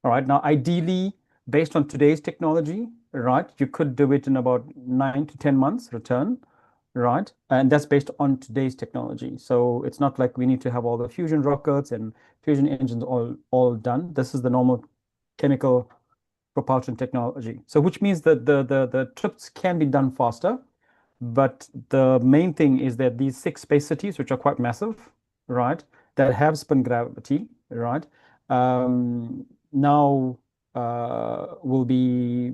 All right. Now, ideally, based on today's technology, right, you could do it in about 9 to 10 months return, right? And that's based on today's technology. So it's not like we need to have all the fusion rockets and fusion engines all done. This is the normal chemical propulsion technology. So which means that the trips can be done faster, but the main thing is that these 6 space cities, which are quite massive, right, that have spin gravity, right, now will be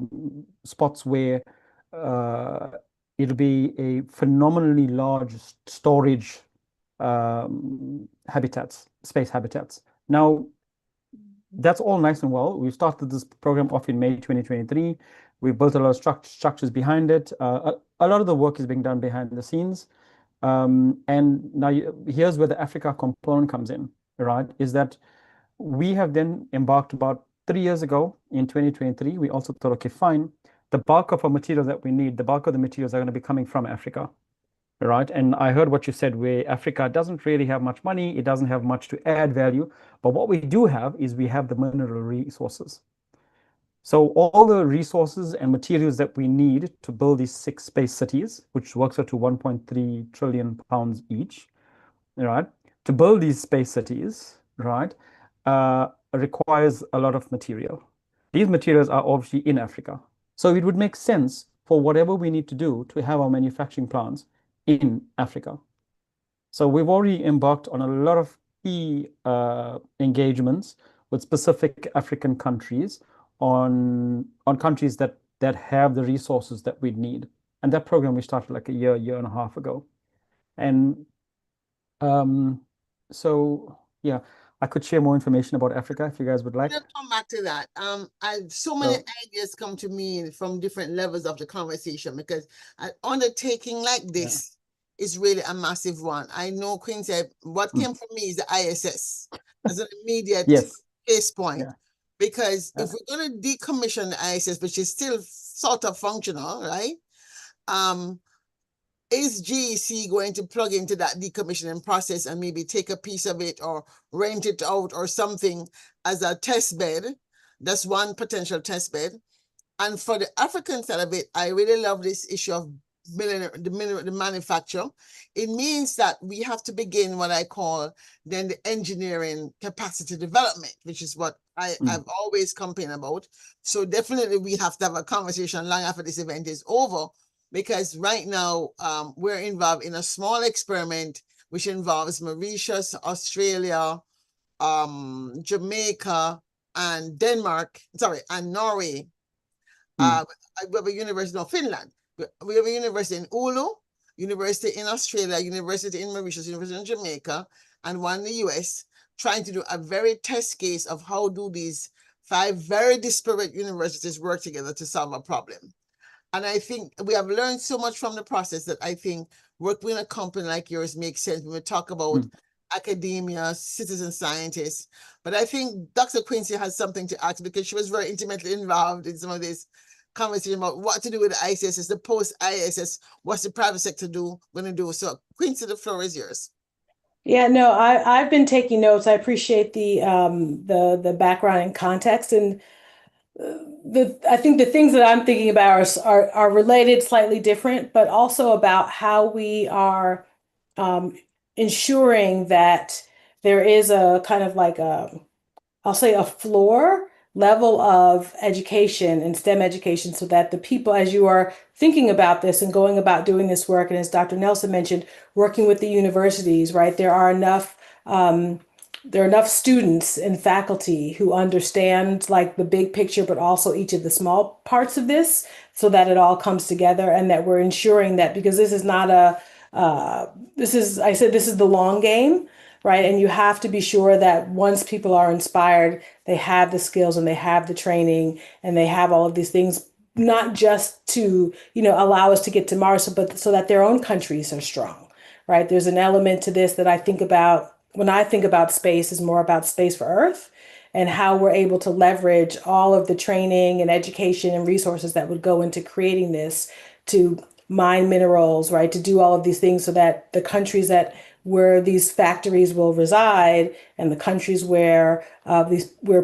spots where it'll be a phenomenally large storage habitats, space habitats. Now, that's all nice and well. We started this program off in May 2023. We built a lot of structures behind it. A lot of the work is being done behind the scenes. And now here's where the Africa component comes in, right? Is that we have then embarked about 3 years ago in 2023. We also thought, okay, fine. The bulk of our material that we need, the bulk of the materials are going to be coming from Africa, right? And I heard what you said, where Africa doesn't really have much money, it doesn't have much to add value, but what we do have is we have the mineral resources. So all the resources and materials that we need to build these 6 space cities, which works out to 1.3 trillion pounds each, right? To build these space cities, right, requires a lot of material. These materials are obviously in Africa. So it would make sense for whatever we need to do to have our manufacturing plants in Africa. So we've already embarked on a lot of key engagements with specific African countries on countries that have the resources that we need. And that program we started like a year and a half ago. And so yeah, I could share more information about Africa if you guys would like. Let's come back to that. So many ideas come to me from different levels of the conversation, because an undertaking like this is really a massive one. I know Queen said what came from me is the ISS as an immediate case point. Because if we're going to decommission the ISS, which is still sort of functional, right? Is GEC going to plug into that decommissioning process and maybe take a piece of it or rent it out or something as a test bed? That's one potential test bed. And for the African side of it, I really love this issue of the manufacture. It means that we have to begin what I call then the engineering capacity development, which is what I've always campaigned about. So definitely we have to have a conversation long after this event is over, because right now we're involved in a small experiment which involves Mauritius, Australia, Jamaica, and Norway. We have a university in Finland. We have a university in Oulu, university in Australia, university in Mauritius, university in Jamaica, and one in the US, trying to do a very test case of how do these 5 very disparate universities work together to solve a problem. And I think we have learned so much from the process that I think working in a company like yours makes sense when we talk about academia, citizen scientists. But I think Dr. Quincy has something to ask, because she was very intimately involved in some of this conversation about what to do with the ISS, the post-ISS, what's the private sector going to do. So Quincy, the floor is yours. Yeah, no, I've been taking notes. I appreciate the background and context, and I think the things that I'm thinking about are related, slightly different, but also about how we are ensuring that there is a kind of like I'll say a floor level of education and STEM education, so that the people, as you are thinking about this and going about doing this work, and as Dr. Nelson mentioned, working with the universities, right? There are enough students and faculty who understand like the big picture, but also each of the small parts of this, so that it all comes together, and that we're ensuring that, because this is not this is the long game, right? And you have to be sure that once people are inspired, they have the skills and they have the training and they have all of these things, not just to, allow us to get to Mars, but so that their own countries are strong, right? There's an element to this that I think about when I think about space, is more about space for Earth, and how we're able to leverage all of the training and education and resources that would go into creating this, to mine minerals, right? To do all of these things so that the countries where these factories will reside, and the countries where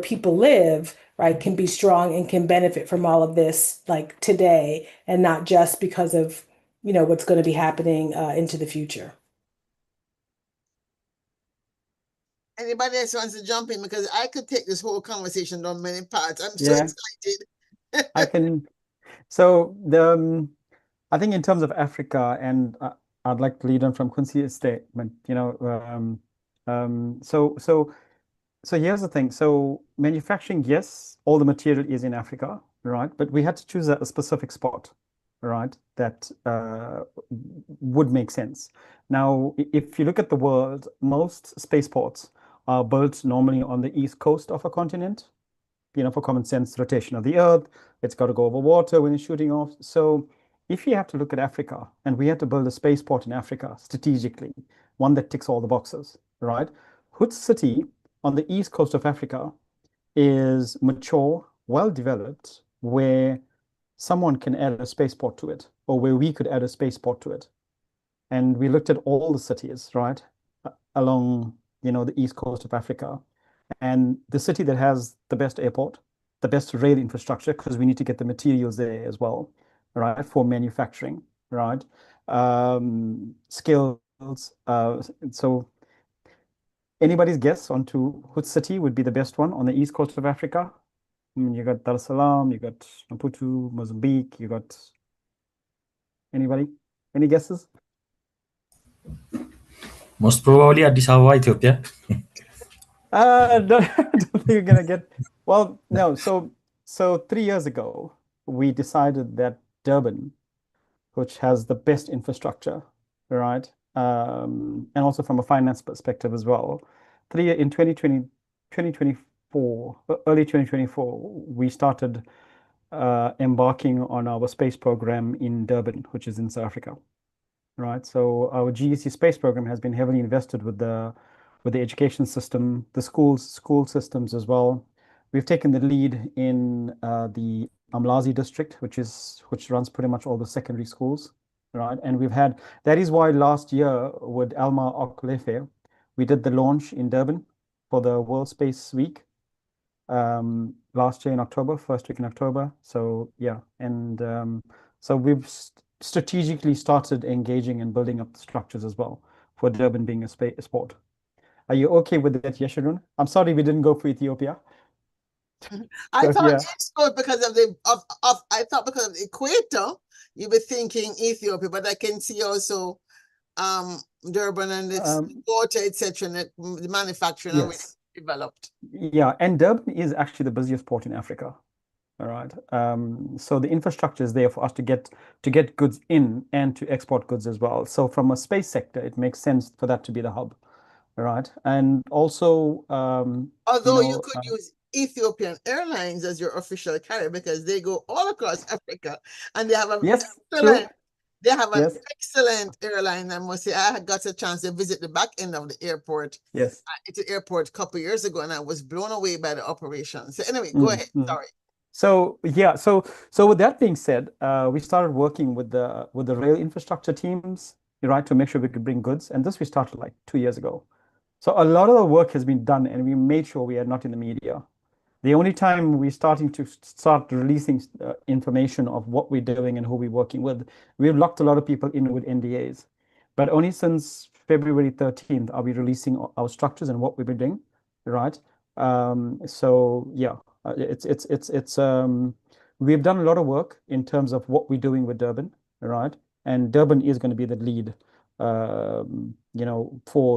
people live, right, can be strong and can benefit from all of this, like today, and not just because of what's going to be happening into the future. Anybody else wants to jump in? Because I could take this whole conversation on many parts. I'm so excited. I can. So I think in terms of Africa, and I'd like to lead on from Quincy's statement. So So here's the thing. So manufacturing, yes, all the material is in Africa, right? But we had to choose a specific spot, right? That would make sense. Now, if you look at the world, most spaceports are built normally on the east coast of a continent, for common sense rotation of the Earth. It's got to go over water when it's shooting off. So if you have to look at Africa, and we had to build a spaceport in Africa strategically, one that ticks all the boxes, right? Hood City on the east coast of Africa is mature, well developed, where someone can add a spaceport to it, or where we could add a spaceport to it. And we looked at all the cities, right, along, the east coast of Africa. And the city that has the best airport, the best rail infrastructure, because we need to get the materials there as well, right, for manufacturing, right? Skills. So anybody's guess onto which city would be the best one on the east coast of Africa? I mean, you got Dar es Salaam, you got Maputo, Mozambique, you got anybody? Any guesses? Most probably Addis Ababa, Ethiopia. Don't think you're gonna get. Well, no. So 3 years ago, we decided that Durban, which has the best infrastructure, right? And also from a finance perspective as well. In 2024, early 2024, we started embarking on our space program in Durban, which is in South Africa, right? So our GEC space program has been heavily invested with the education system, the school systems as well. We've taken the lead in the Amlazi district, which runs pretty much all the secondary schools, right? And that is why last year with Alma Oklefe, we did the launch in Durban for the World Space Week last year in October, first week in October. So yeah, and so we've strategically started engaging and building up the structures as well for Durban being a sport. Are you okay with that, Yeshurun? I'm sorry we didn't go for Ethiopia. I So, thought yeah. it's good because of I thought because of the equator, you were thinking Ethiopia, but I can see also Durban and its water, etc., and the manufacturing already Yes. developed. Yeah, and Durban is actually the busiest port in Africa. All right. So the infrastructure is there for us to get goods in and to export goods as well. So from a space sector, it makes sense for that to be the hub. All right. And also, although you could use Ethiopian Airlines as your official carrier because they go all across Africa and they have an excellent, they have an excellent airline. I must say, I got a chance to visit the back end of the airport. Yes. At the airport a couple of years ago, and I was blown away by the operation. So anyway, go ahead. Sorry. So yeah, so with that being said, we started working with the rail infrastructure teams, right, to make sure we could bring goods. And this we started like 2 years ago. So a lot of the work has been done, and we made sure we are not in the media. The only time we're starting to start releasing information of what we're doing and who we're working with, we've locked a lot of people in with NDAs. But only since February 13th are we releasing our structures and what we've been doing, right? So yeah, we've done a lot of work in terms of what we're doing with Durban, right? And Durban is going to be the lead, for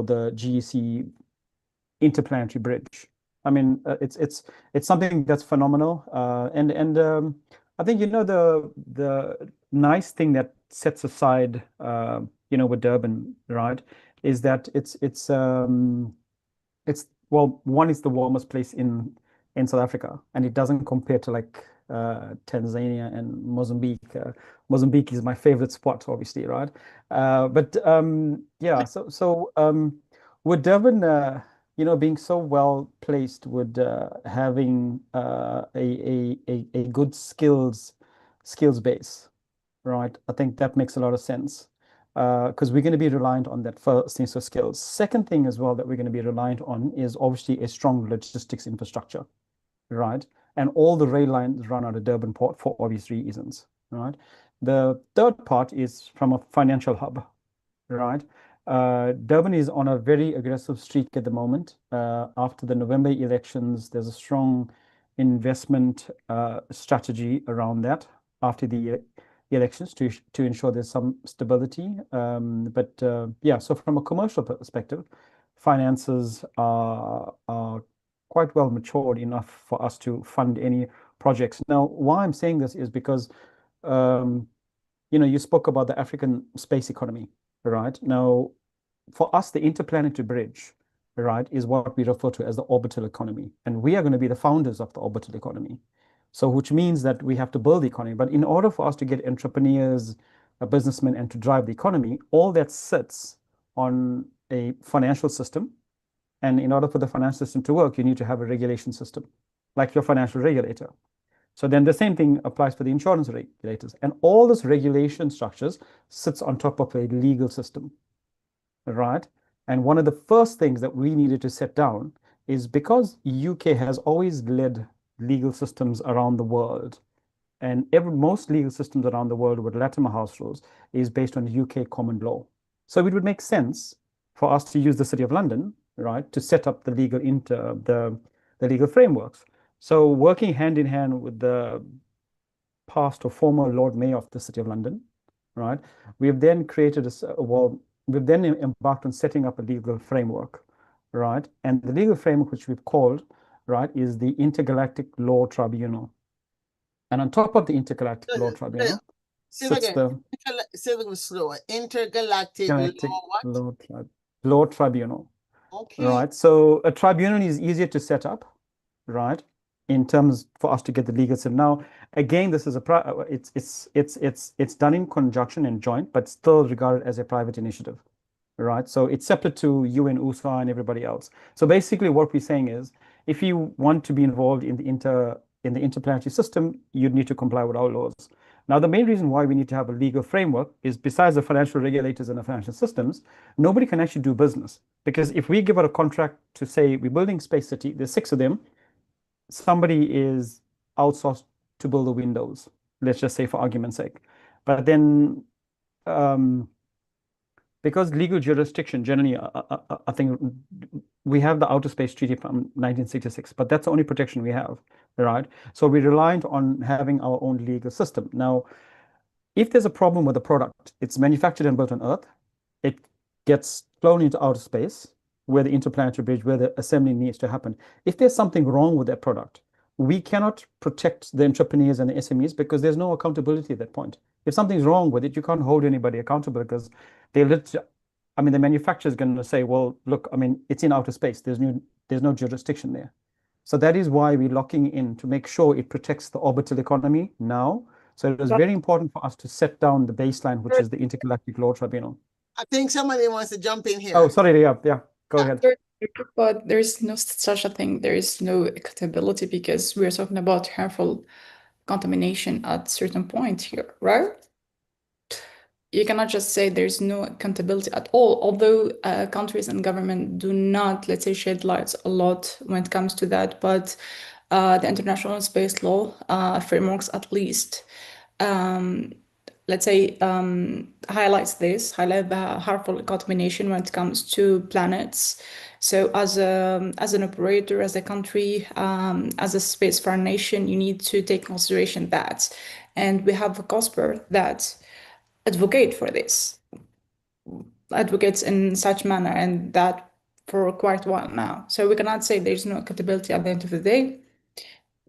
the GEC interplanetary bridge. I mean, it's something that's phenomenal, and I think the nice thing that sets aside with Durban, right, is that it's well, one is the warmest place in South Africa, and it doesn't compare to like Tanzania and Mozambique. Mozambique is my favorite spot, obviously, right? But yeah, so with Durban, being so well placed with having a good skills base, right? I think that makes a lot of sense because we're going to be reliant on that first thing, so skills. Second thing as well that we're going to be reliant on is obviously a strong logistics infrastructure, right? And all the rail lines run out of Durban port for obvious reasons, right? The third part is from a financial hub, right? Durban is on a very aggressive streak at the moment. After the November elections, there's a strong investment strategy around that after the elections to ensure there's some stability. Yeah, so from a commercial perspective, finances are quite well matured enough for us to fund any projects. Now, why I'm saying this is because, you spoke about the African space economy, right? Now, for us, the interplanetary bridge, right, is what we refer to as the orbital economy. And we are going to be the founders of the orbital economy. So, which means that we have to build the economy. But in order for us to get entrepreneurs, businessmen, and to drive the economy, all that sits on a financial system. And in order for the financial system to work, you need to have a regulation system, like your financial regulator. So then the same thing applies for the insurance regulators. And all those regulation structures sits on top of a legal system, right? And one of the first things that we needed to set down is because UK has always led legal systems around the world, and most legal systems around the world with Latimer House rules is based on UK common law. So it would make sense for us to use the City of London, right, to set up the legal frameworks. So working hand in hand with the past or former Lord Mayor of the City of London, right, we've then created we've then embarked on setting up a legal framework, right? And the legal framework which we've called, right, is the Intergalactic Law Tribunal. And on top of the Intergalactic Law Tribunal sits the Intergalactic Law Tribunal. Okay. Right. So a tribunal is easier to set up, right? In terms for us to get the legal system. Now, again, this is it's done in conjunction and joint, but still regarded as a private initiative, right? So it's separate to you and USA and everybody else. So basically, what we're saying is, if you want to be involved in the interplanetary system, you'd need to comply with our laws. Now, the main reason why we need to have a legal framework is besides the financial regulators and the financial systems, nobody can actually do business. Because if we give out a contract to say we're building Space City, there's 6 of them, somebody is outsourced to build the windows, let's just say for argument's sake. But then because legal jurisdiction generally, I think we have the Outer Space Treaty from 1966, but that's the only protection we have, right? So we're reliant on having our own legal system. Now, if there's a problem with the product, it's manufactured and built on Earth, it gets flown into outer space, where the interplanetary bridge, where the assembly needs to happen. If there's something wrong with that product, we cannot protect the entrepreneurs and the SMEs because there's no accountability at that point. If something's wrong with it, you can't hold anybody accountable because the manufacturer is going to say, well, look, it's in outer space. There's no jurisdiction there. So that is why we're locking in to make sure it protects the orbital economy now. So it was very important for us to set down the baseline, which is the Intergalactic Law Tribunal. I think somebody wants to jump in here. Oh, sorry, yeah, go ahead. But there is no such a thing. There is no accountability because we're talking about harmful contamination at certain point here, right? You cannot just say there's no accountability at all, although countries and government do not, let's say, shed lights a lot when it comes to that. But the international space law frameworks, at least, let's say, highlight the harmful contamination when it comes to planets. So as an operator, as a country, as a spacefarer nation, you need to take consideration that. And we have a COSPER that advocate for this, advocates in such manner, and that for quite a while now. So we cannot say there's no accountability at the end of the day,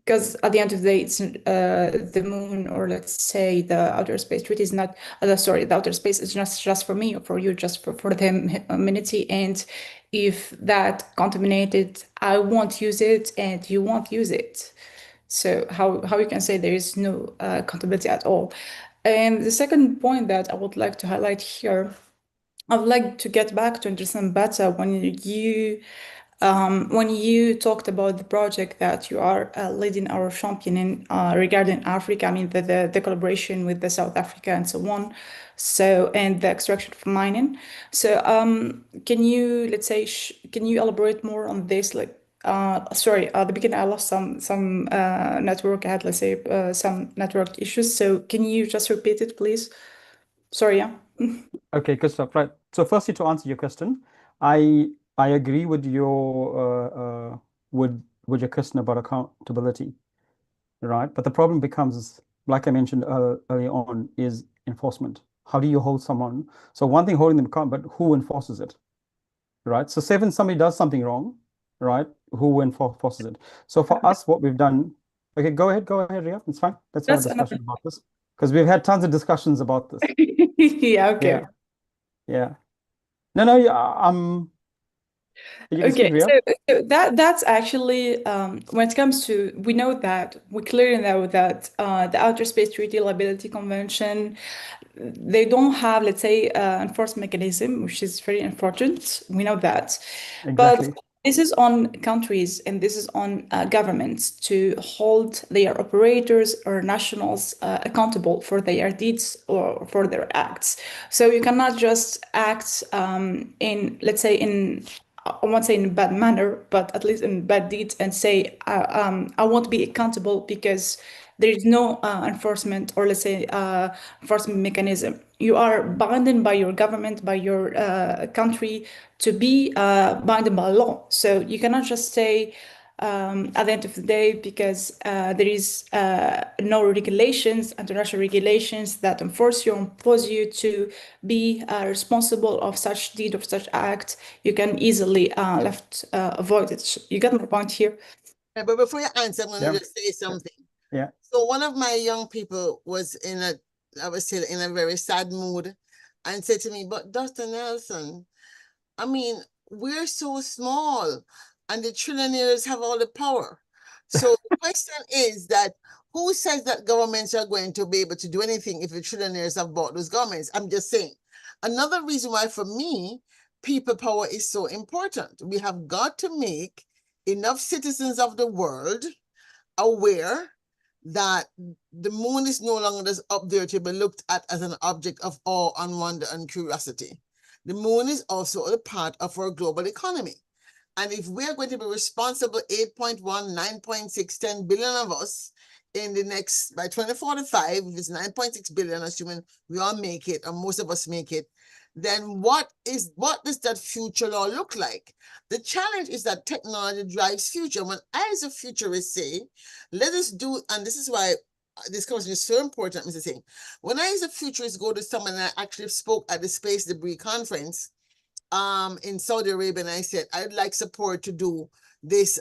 because at the end of the day, it's the moon, or let's say the outer space treaty is not, the outer space is just for me or for you, just for the humanity. And if that contaminated, I won't use it and you won't use it. So how you can say there is no accountability at all? And the second point that I would like to highlight here, I would like to get back to understand better when you talked about the project that you are leading or championing regarding Africa. The collaboration with the South Africa and so on. So, and the extraction of mining. So, can you, let's say, can you elaborate more on this? Sorry, at the beginning I lost some network. I had, let's say, some network issues. So can you just repeat it, please? Sorry, yeah. Okay, good stuff. Right. So firstly, to answer your question, I agree with your question about accountability, right? But the problem becomes, like I mentioned earlier on, is enforcement. How do you hold someone? So one thing holding them accountable, but who enforces it, right? So say when somebody does something wrong, right? who enforces it. So for us, what we've done, okay, go ahead, Ria. It's fine. Let's have a discussion about this because we've had tons of discussions about this. Yeah, okay. Yeah. No, yeah, you can speak, Okay, Ria. so that's actually when it comes to, we clearly know that the Outer Space Treaty Liability Convention, they don't have, let's say, enforcement mechanism, which is very important. We know that. Exactly. But this is on countries and this is on governments to hold their operators or nationals accountable for their deeds or for their acts. So you cannot just act in, let's say, I won't say in a bad manner, but at least in bad deeds, and say, I won't be accountable because there is no enforcement, or let's say enforcement mechanism. You are bounded by your government, by your country, to be bounded by law. So you cannot just say at the end of the day, because there is no regulations, international regulations that enforce you, impose you to be responsible of such deed or such act, you can easily avoid it. You get my point here? Yeah, but before you answer, I'm going to just say something. Yeah. So one of my young people was I was still in a very sad mood and said to me, but Dr. Nelson, I mean, we're so small and the trillionaires have all the power. So the question is that who says that governments are going to be able to do anything if the trillionaires have bought those governments? I'm just saying. Another reason why for me, people power is so important. We have got to make enough citizens of the world aware that the moon is no longer just up there to be looked at as an object of awe and wonder and curiosity. The moon is also a part of our global economy. And if we're going to be responsible, 8.1, 9.6, 10 billion of us in the next, by 2045, if it's 9.6 billion, assuming we all make it, or most of us make it, then what does that future law look like? The challenge is that technology drives future. When I, as a futurist, say, let us do, and this is why this conversation is so important, Mr. Singh. When I, as a futurist, go to someone, and I actually spoke at the Space Debris Conference in Saudi Arabia, and I said, I'd like support to do this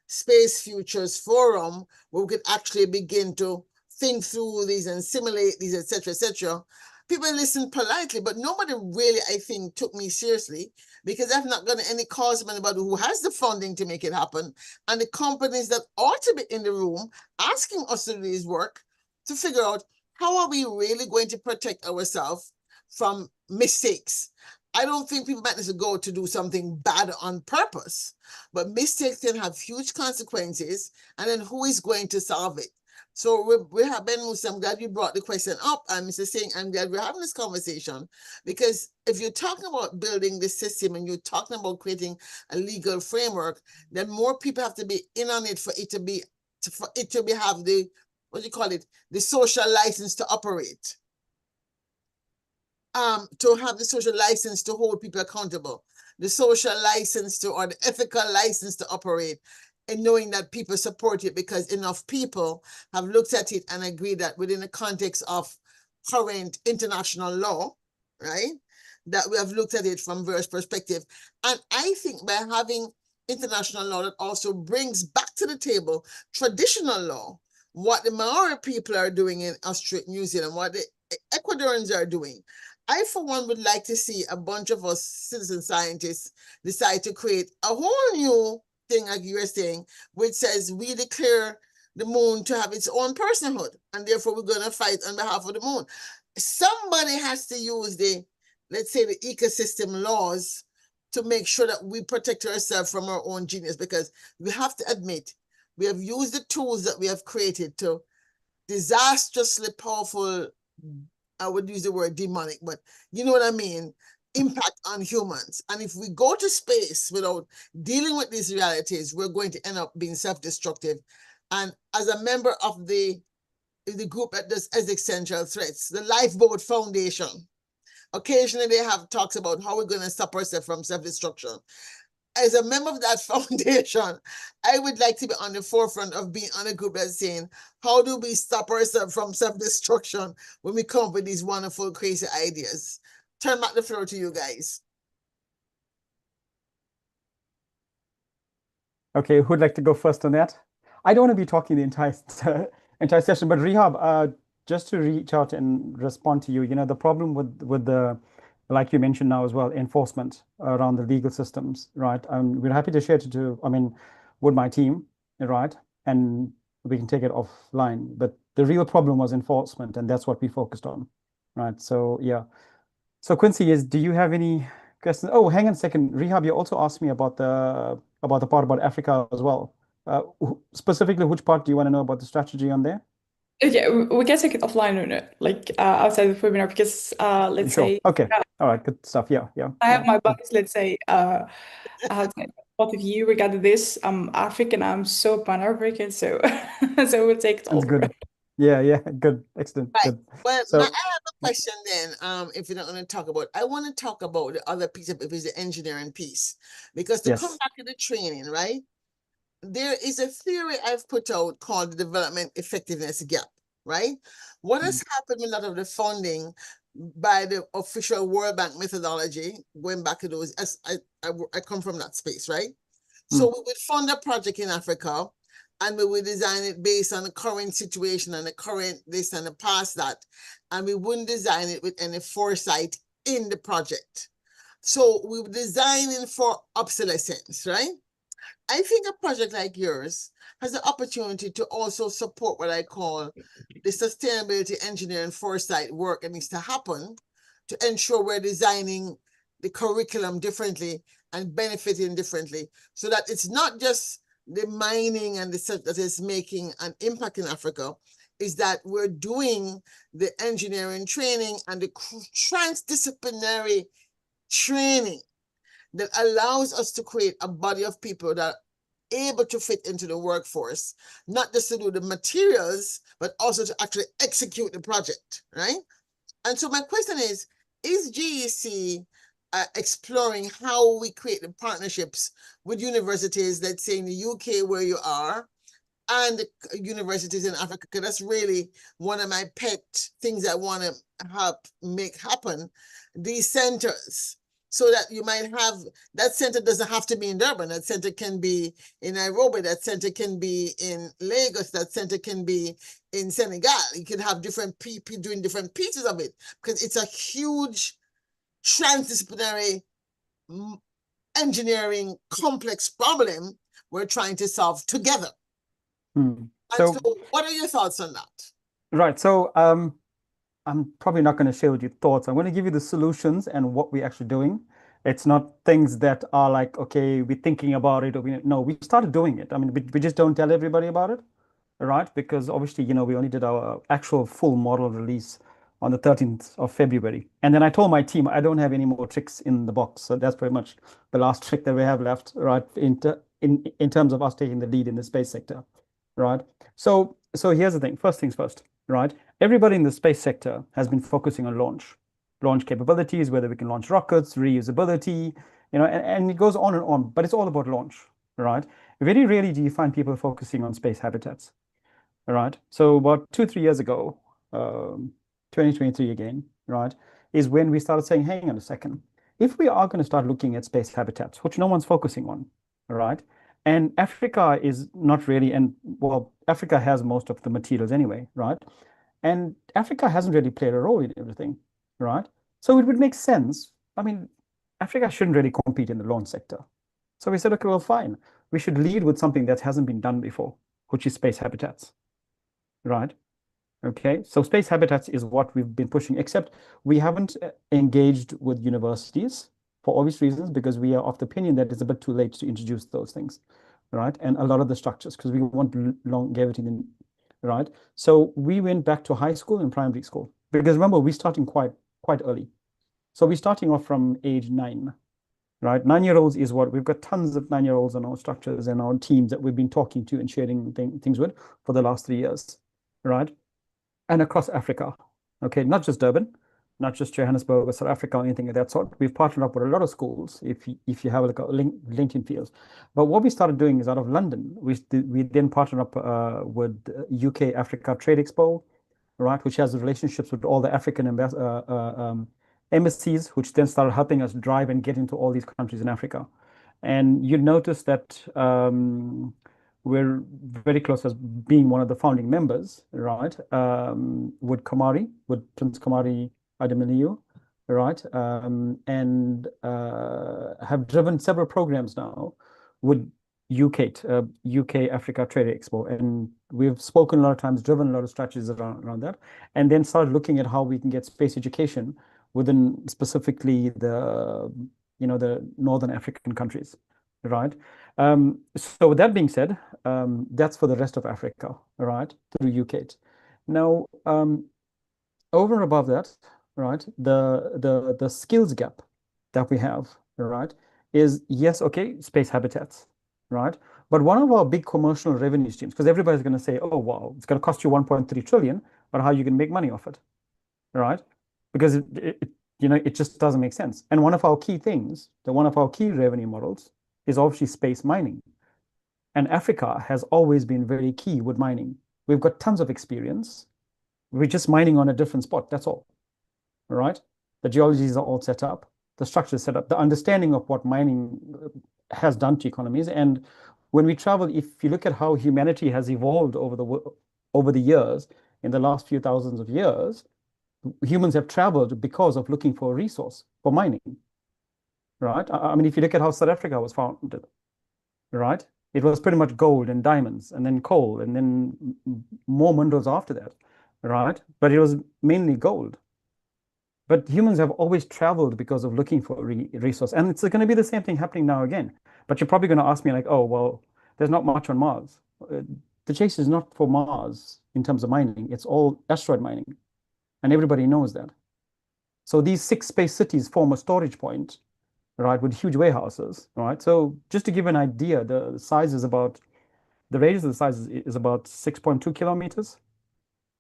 Space Futures Forum, where we could actually begin to think through these and simulate these, etc., etc. People listen politely, but nobody really, I think, took me seriously because I've not gotten any calls from anybody who has the funding to make it happen. And the companies that ought to be in the room asking us to do this work to figure out how are we really going to protect ourselves from mistakes. I don't think people might necessarily go to do something bad on purpose, but mistakes can have huge consequences. And then who is going to solve it? So we have Ben Musa, I'm glad you brought the question up. And Mr. Singh, I'm glad we're having this conversation because if you're talking about building the system and you're talking about creating a legal framework, then more people have to be in on it for it to be have the, what do you call it, the social license to operate. To have the social license to hold people accountable, the social license to, or the ethical license to operate, and knowing that people support it because enough people have looked at it and agreed that within the context of current international law, right, that we have looked at it from various perspectives. And I think by having international law that also brings back to the table traditional law, what the Maori people are doing in Australia, New Zealand, what the Ecuadorians are doing. I, for one, would like to see a bunch of us citizen scientists decide to create a whole new thing, like you were saying, which says we declare the moon to have its own personhood, and therefore we're going to fight on behalf of the moon. Somebody has to use the, let's say, the ecosystem laws to make sure that we protect ourselves from our own genius, because we have to admit, we have used the tools that we have created to disastrously powerful, I would use the word demonic, but you know what I mean, impact on humans. And if we go to space without dealing with these realities, we're going to end up being self-destructive. And as a member of the group that does existential threats, the Lifeboat Foundation, occasionally they have talks about how we're going to stop ourselves from self-destruction. As a member of that foundation, I would like to be on the forefront of being on a group that's saying, how do we stop ourselves from self-destruction when we come up with these wonderful, crazy ideas? Turn back the floor to you guys. Okay, who'd like to go first on that? I don't want to be talking the entire entire session, but Rehab, just to reach out and respond to you, the problem with the, like you mentioned now as well, enforcement around the legal systems, right? We're happy to share it with my team, right? And we can take it offline. But the real problem was enforcement, and that's what we focused on, right? So yeah. So Quincy, do you have any questions? Oh, hang on a second. Rehab, you also asked me about the part about Africa as well. Specifically, which part do you want to know about the strategy on there? Yeah, we can take it offline or not, like outside of the webinar, because let's Sure. say Okay. All right. Good stuff. Yeah. Yeah. I have Yeah. my bias, let's say, how to say, both of you regarding this. I'm African, I'm so Pan-African, so so we'll take it That's over. good. Yeah. Yeah. Good. Excellent. Right. Good. Well, So I have a question then. If you don't want to talk about, I want to talk about the other piece of it is the engineering piece, because to come yes. back to the training, right? There is a theory I've put out called the development effectiveness gap, right? What has happened with a lot of the funding by the official World Bank methodology, going back to those, as I come from that space, right? So we would fund a project in Africa and we would design it based on the current situation and the current this and the past that, and we wouldn't design it with any foresight in the project. So we were designing for obsolescence, right? I think a project like yours has the opportunity to also support what I call the sustainability engineering foresight work that needs to happen to ensure we're designing the curriculum differently and benefiting differently, so that it's not just the mining and the stuff that is making an impact in Africa, is that we're doing the engineering training and the transdisciplinary training that allows us to create a body of people that are able to fit into the workforce, not just to do the materials, but also to actually execute the project, right? And so my question is GEC exploring how we create the partnerships with universities, let's say in the UK where you are, and the universities in Africa? Because that's really one of my pet things I want to help make happen, these centers, so that you might have, that center doesn't have to be in Durban, that center can be in Nairobi, that center can be in Lagos, that center can be in Senegal. You can have different people doing different pieces of it, because it's a huge transdisciplinary engineering complex problem we're trying to solve together. So what are your thoughts on that? Right. So I'm probably not going to share with you thoughts. I'm going to give you the solutions and what we're actually doing. It's not things that are like, okay, we're thinking about it, or no, we started doing it. I mean, we just don't tell everybody about it, right? Because obviously, we only did our actual full model release on the 13th of February. And then I told my team, I don't have any more tricks in the box. So that's pretty much the last trick that we have left, right? In terms of us taking the lead in the space sector, right? So here's the thing. First things first, right? Everybody in the space sector has been focusing on launch capabilities, whether we can launch rockets, reusability, and it goes on, but it's all about launch, right? Very rarely do you find people focusing on space habitats, right? So about 2-3 years ago, 2023 again, right, is when we started saying, hang on a second, if we are going to start looking at space habitats, which no one's focusing on, right? And Africa is not really, and well, Africa has most of the materials anyway, right? And Africa hasn't really played a role in everything, right? So it would make sense. I mean, Africa shouldn't really compete in the launch sector. So we said, okay, well, fine. We should lead with something that hasn't been done before, which is space habitats, right? Okay, so space habitats is what we've been pushing, except we haven't engaged with universities for obvious reasons, because we are of the opinion that it's a bit too late to introduce those things, right? And a lot of the structures, because we want longevity, right? So we went back to high school and primary school, because remember, we're starting quite early. So we're starting off from age 9, right? 9-year-olds is what we've got tons of 9-year-olds on our structures and our teams that we've been talking to and sharing things with for the last 3 years, right? And across Africa, okay, not just Durban, not just Johannesburg or South Africa or anything of that sort. We've partnered up with a lot of schools, if you have like a LinkedIn fields. But what we started doing is out of London, we then partnered up with UK Africa Trade Expo, right, which has relationships with all the African embassies, which then started helping us drive and get into all these countries in Africa. And you notice that we're very close as being one of the founding members, right? With Prince Kamari Adamaniu, right? And have driven several programs now with UK Africa Trade Expo. And we've spoken a lot of times, driven a lot of strategies around that, and then started looking at how we can get space education within specifically the Northern African countries, right? So with that being said, that's for the rest of Africa, right, through UKAID. Now, over and above that, right, the skills gap that we have, right, is yes, okay, space habitats, right? But one of our big commercial revenue streams, because everybody's going to say, oh, wow, it's going to cost you 1.3 trillion, but how are you going to make money off it, right? Because it just doesn't make sense. And one of our key things, one of our key revenue models is obviously space mining. And Africa has always been very key with mining. We've got tons of experience. We're just mining on a different spot, that's all, right? The geologies are all set up, the structure is set up, the understanding of what mining has done to economies. And when we travel, if you look at how humanity has evolved over the years, in the last few thousands of years, humans have traveled because of looking for a resource for mining, right? I mean, if you look at how South Africa was founded, right? It was pretty much gold and diamonds and then coal and then more minerals after that, right? But it was mainly gold. But humans have always traveled because of looking for a resource. And it's going to be the same thing happening now again. But you're probably going to ask me like, oh, well, there's not much on Mars. The chase is not for Mars in terms of mining. It's all asteroid mining. And everybody knows that. So these 6 space cities form a storage point, right, with huge warehouses, right? So just to give an idea, the radius of the size is about 6.2 kilometers,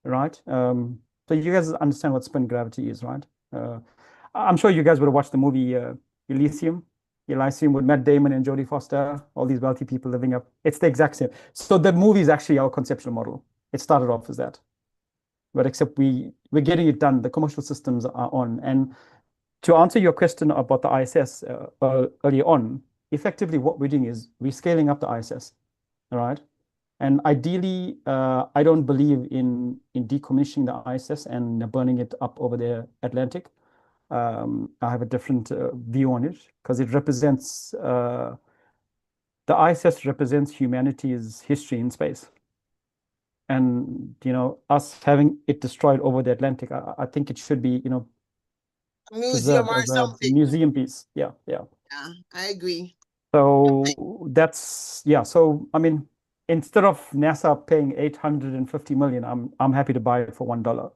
right? So you guys understand what spin gravity is, right? I'm sure you guys would have watched the movie Elysium with Matt Damon and Jodie Foster, all these wealthy people living up. It's the exact same. So the movie is actually our conceptual model. It started off as that. But except we're getting it done. The commercial systems are on. And to answer your question about the ISS early on, effectively what we're doing is we're scaling up the ISS, all right? And ideally, I don't believe in decommissioning the ISS and burning it up over the Atlantic. I have a different view on it because it represents, the ISS represents humanity's history in space. And, us having it destroyed over the Atlantic, I think it should be, a museum or as a something. museum piece. Yeah. Yeah, I agree. So that's, yeah. So, I mean, instead of NASA paying 850 million, I'm happy to buy it for $1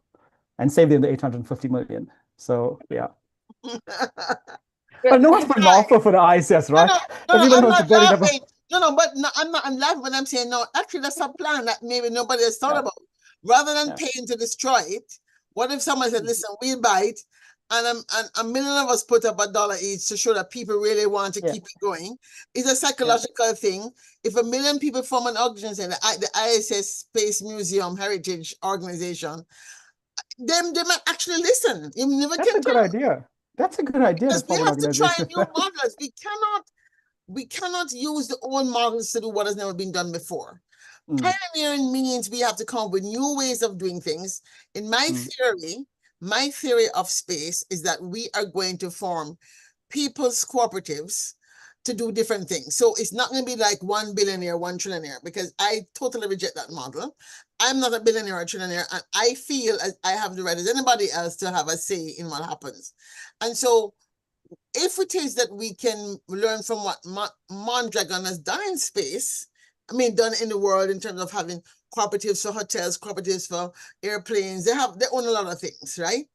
and save them the 850 million. So, yeah. But no one's putting an offer for the ISS, right? Everybody wants to burn it up. I'm laughing when I'm saying no. Actually, that's a plan that maybe nobody has thought about. Rather than paying to destroy it, what if someone said, "Listen, we'll buy it, and a million of us put up $1 each to show that people really want to keep it going." It's a psychological thing. If 1 million people form an organization, the ISS Space Museum Heritage Organization, they might actually listen. You never That's a good idea. That's a good idea. Because we have to try new models. We cannot use the old models to do what has never been done before. Pioneering means we have to come up with new ways of doing things. In my theory of space is that we are going to form people's cooperatives to do different things. So it's not going to be like 1 billionaire, 1 trillionaire, because I totally reject that model. I'm not a billionaire or a trillionaire, and I feel as I have the right as anybody else to have a say in what happens. And so if it is that we can learn from what Mondragon has done in space, done in the world in terms of having cooperatives for hotels, cooperatives for airplanes, they own a lot of things, right?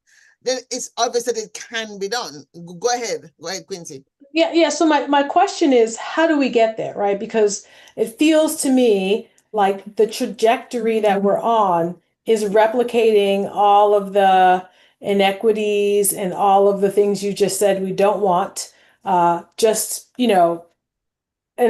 Then it's obvious that it can be done. Go ahead, Quincy. Yeah. So my question is, how do we get there, right? Because it feels to me like the trajectory that we're on is replicating all of the inequities and all of the things you just said we don't want, in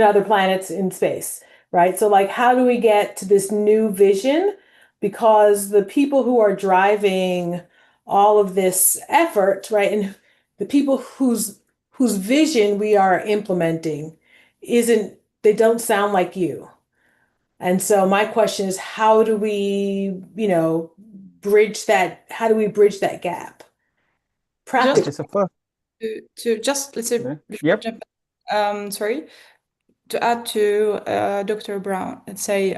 other planets in space, right? So like, how do we get to this new vision? Because the people who are driving all of this effort, right, and the people whose vision we are implementing, they don't sound like you. And so my question is, how do we, bridge that? How do we bridge that gap? Practically. Just Okay, so first, to just let's say before yep. jump, sorry, to add to Dr. Brown and say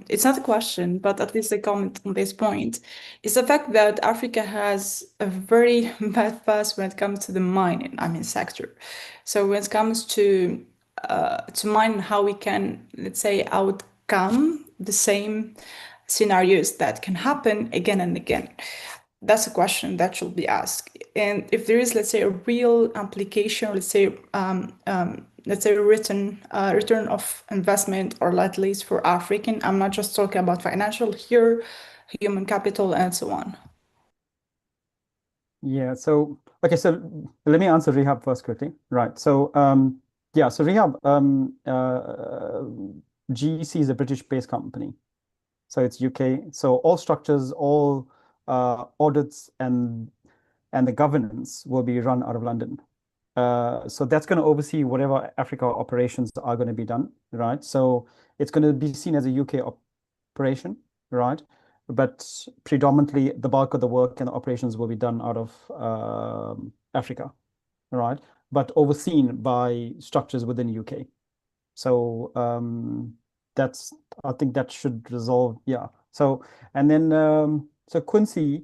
it's not a question, but at least a comment on this point, is the fact that Africa has a very bad past when it comes to the mining, sector. So when it comes to mine, how we can, let's say, outcome the same scenarios that can happen again and again. That's a question that should be asked. And if there is, let's say, a real application, let's say return of investment, or at least for African, I'm not just talking about financial here, human capital, and so on. Yeah, so okay, so let me answer Rehab first quickly. Right. So yeah, so Rehab, GEC is a British-based company. So it's UK. So all structures, all audits and the governance will be run out of London. So that's going to oversee whatever Africa operations are going to be done, right? So it's going to be seen as a UK operation, right? But predominantly the bulk of the work and the operations will be done out of Africa, right? But overseen by structures within UK. So I think that should resolve, yeah. So, and then, so Quincy,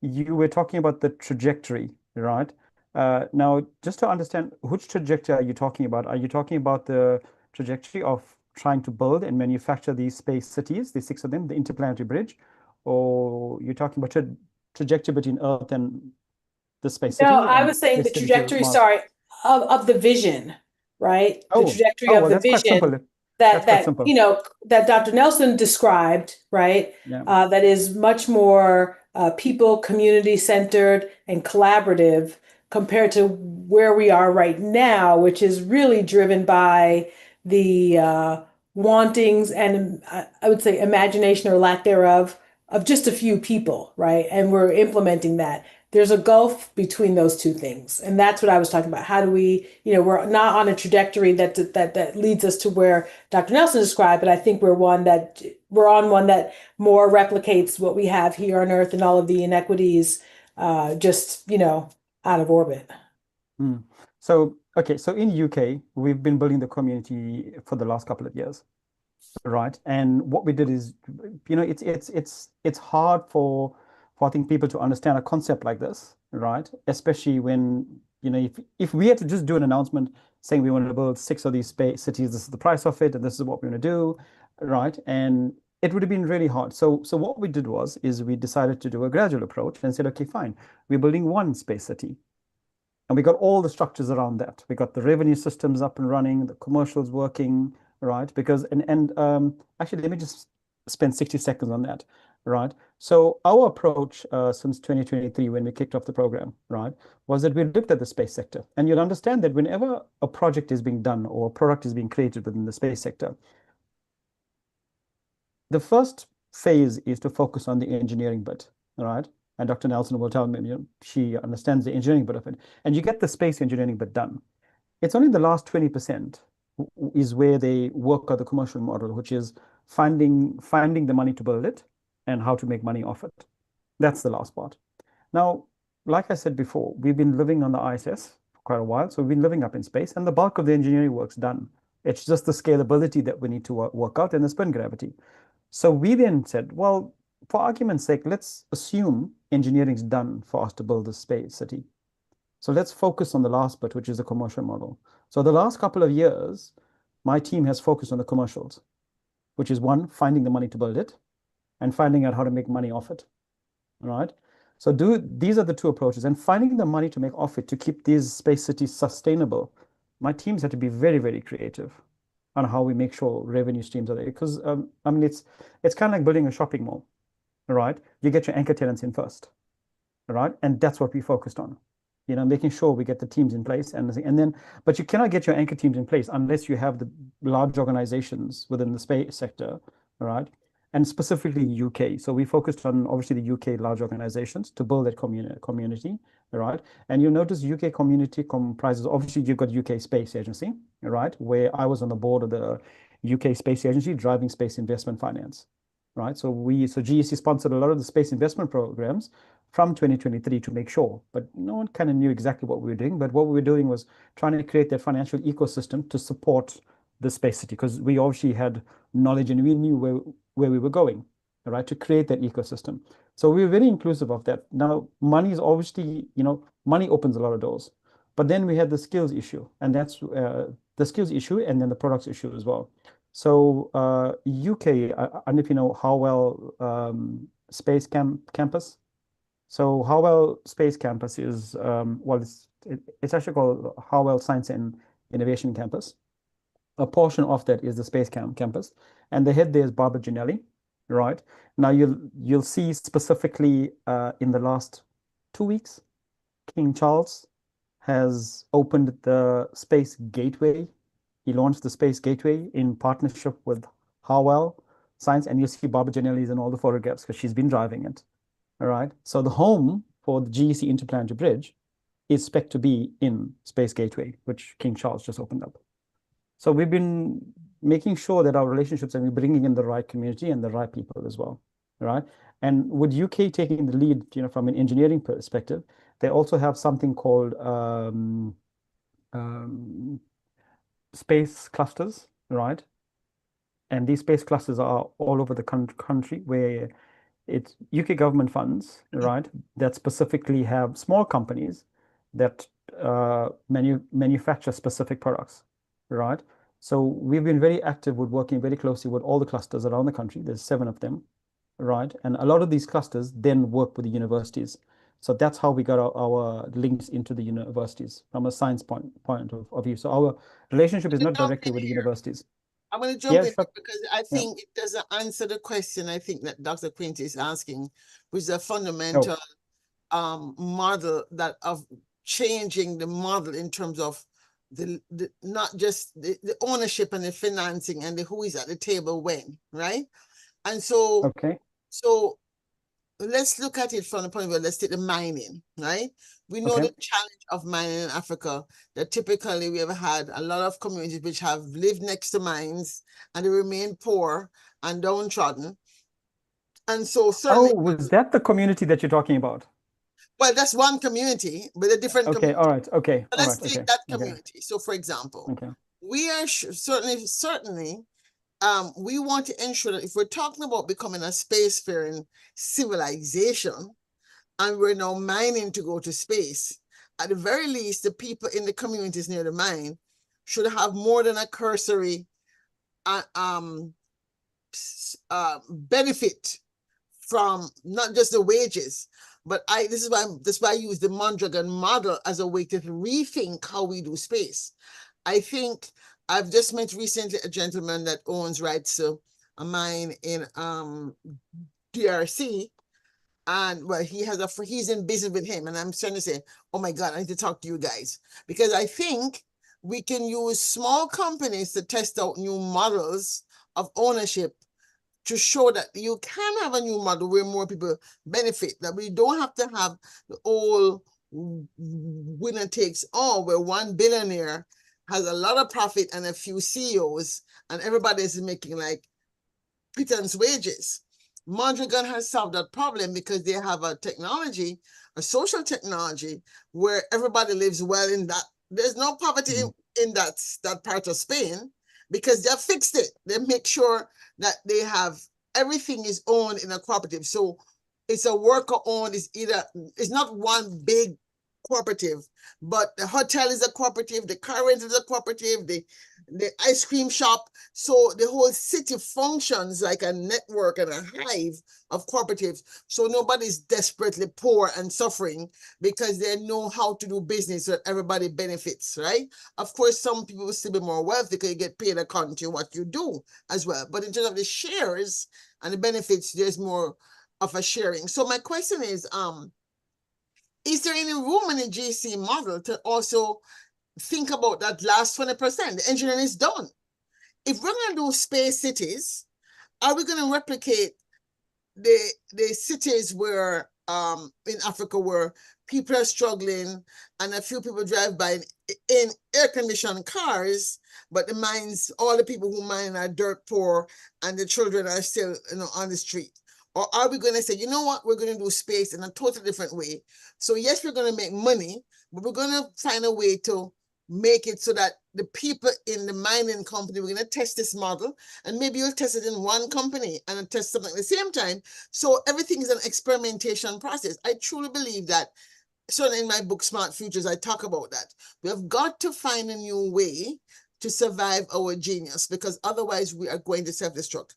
you were talking about the trajectory, right? Now, just to understand, which trajectory are you talking about? Are you talking about the trajectory of trying to build and manufacture these space cities, the 6 of them, the interplanetary bridge, or you're talking about trajectory between Earth and the space city? No, I and was saying the space city to trajectory, Mars? sorry, of the vision, right? The Oh, trajectory oh, of well, the that's quite simple. vision That's quite simple. that Dr. Nelson described, right? Yeah. That is much more people, community centered and collaborative compared to where we are right now, which is really driven by the wantings and I would say imagination or lack thereof of just a few people, right? And we're implementing that. There's a gulf between those two things, and that's what I was talking about. How do we, we're not on a trajectory that leads us to where Dr. Nelson described, but I think we're on one that more replicates what we have here on Earth and all of the inequities, just out of orbit. So okay, so in UK, we've been building the community for the last couple of years, right? And what we did is, it's hard for I think people to understand a concept like this, right? Especially when, if we had to just do an announcement saying we want to build 6 of these space cities, this is the price of it, and this is what we're going to do, right? And it would have been really hard. So what we did is we decided to do a gradual approach and said, okay, fine, we're building 1 space city. And we got all the structures around that. We got the revenue systems up and running, the commercials working, right? Because, actually, let me just spend 60 seconds on that, right? So our approach since 2023, when we kicked off the program, right, was that we looked at the space sector. And you'll understand that whenever a project is being done or a product is being created within the space sector, the first phase is to focus on the engineering bit, right? And Dr. Nelson will tell me, she understands the engineering bit of it. And you get the space engineering bit done. It's only the last 20% is where they work out the commercial model, which is finding the money to build it and how to make money off it. That's the last part. Now, like I said before, we've been living on the ISS for quite a while. So we've been living up in space and the bulk of the engineering work's done. It's just the scalability that we need to work out and the spin gravity. So we then said, well, for argument's sake, let's assume engineering's done for us to build this space city. So let's focus on the last bit, which is the commercial model. So the last couple of years, my team has focused on the commercials, which is 1, finding the money to build it and finding out how to make money off it. All right. So these are the 2 approaches, and finding the money to make off it to keep these space cities sustainable. My teams have to be very, very creative on how we make sure revenue streams are there. Because it's kind of like building a shopping mall, right? You get your anchor tenants in first, right? And that's what we focused on, making sure we get the teams in place but you cannot get your anchor teams in place unless you have the large organizations within the space sector, right? and specifically UK. So we focused on obviously the UK large organizations to build that community, right? And you notice UK community comprises, obviously you've got UK Space Agency, right? Where I was on the board of the UK Space Agency driving space investment finance, right? So GEC sponsored a lot of the space investment programs from 2023 to make sure, but no one kind of knew exactly what we were doing. But what we were doing was trying to create that financial ecosystem to support the space city, because we obviously had knowledge and we knew where we were going, right, to create that ecosystem. So we were very inclusive of that. Now, money is obviously, money opens a lot of doors, but then we had the skills issue, and that's the skills issue, and then the products issue as well. So UK, I don't know if you know Harwell Space Campus. So Harwell Space Campus is, well, it's actually called Harwell Science and Innovation Campus. A portion of that is the Space Campus, and the head there is Barbara Ginelli, right? Now you'll see specifically in the last 2 weeks, King Charles has opened the Space Gateway. He launched the Space Gateway in partnership with Harwell Science, and you'll see Barbara Ginelli is in all the photographs because she's been driving it. All right. So the home for the GEC Interplanetary Bridge is expected to be in Space Gateway, which King Charles just opened up. So we've been making sure that our relationships, and we're bringing in the right community and the right people as well, right? And with UK taking the lead, from an engineering perspective, they also have something called space clusters, right? And these space clusters are all over the country, where it's UK government funds, right, that specifically have small companies that manufacture specific products, right? So we've been very active with working very closely with all the clusters around the country. There's 7 of them, right? And a lot of these clusters then work with the universities. So that's how we got our links into the universities from a science point of view. So our relationship is not directly with the universities. I'm going to jump in sure. because I think it doesn't answer the question I think that Dr. Quinty is asking, which is a fundamental model that of changing the model in terms of the not just the ownership and the financing and the who is at the table when, right? And so, so let's look at it from the point of view, let's take the mining, right? We know the challenge of mining in Africa, that typically we have had a lot of communities which have lived next to mines and they remain poor and downtrodden. And so certainly— Oh, was that the community that you're talking about? Well, that's one community, but a different community. All right, okay. But let's take that community. So for example, Okay. we are certainly, we want to ensure that if we're talking about becoming a spacefaring civilization, and we're now mining to go to space, at the very least, the people in the communities near the mine should have more than a cursory benefit from not just the wages, but this is why I use the Mondragon model as a way to rethink how we do space. I think I've just met recently a gentleman that owns rights to a mine in DRC, and well, he's in business with him, and I'm trying to say, oh my God, I need to talk to you guys, because I think we can use small companies to test out new models of ownership to show that you can have a new model where more people benefit, that we don't have to have the old winner takes all, where one billionaire has a lot of profit and a few CEOs, and everybody is making like pittance wages. Mondragon has solved that problem because they have a technology, a social technology, where everybody lives well in that. There's no poverty in that part of Spain, because they have fixed it. They make sure that they have everything is owned in a cooperative. So it's a worker owned, it's not one big cooperative, but the hotel is a cooperative, the car rental is a cooperative, the ice cream shop. So the whole city functions like a network and a hive of cooperatives. So nobody's desperately poor and suffering because they know how to do business so everybody benefits, right? Of course, some people will still be more wealthy because you get paid according to what you do as well. But in terms of the shares and the benefits, there's more of a sharing. So my question is there any room in the GC model to also think about that last 20%? The engineering is done. If we're going to do space cities are we going to replicate the cities where in Africa where people are struggling and a few people drive by in air-conditioned cars, but the mines, all the people who mine are dirt poor and the children are still, on the street? Or are we going to say, you know what, we're going to do space in a totally different way? So yes, we're going to make money, but we're going to find a way to make it so that the people in the mining company, we're going to test this model, and maybe you'll test it in one company and test something at the same time. So everything is an experimentation process. I truly believe that. Certainly in my book, Smart Futures, I talk about that. We have got to find a new way to survive our genius, because otherwise we are going to self-destruct.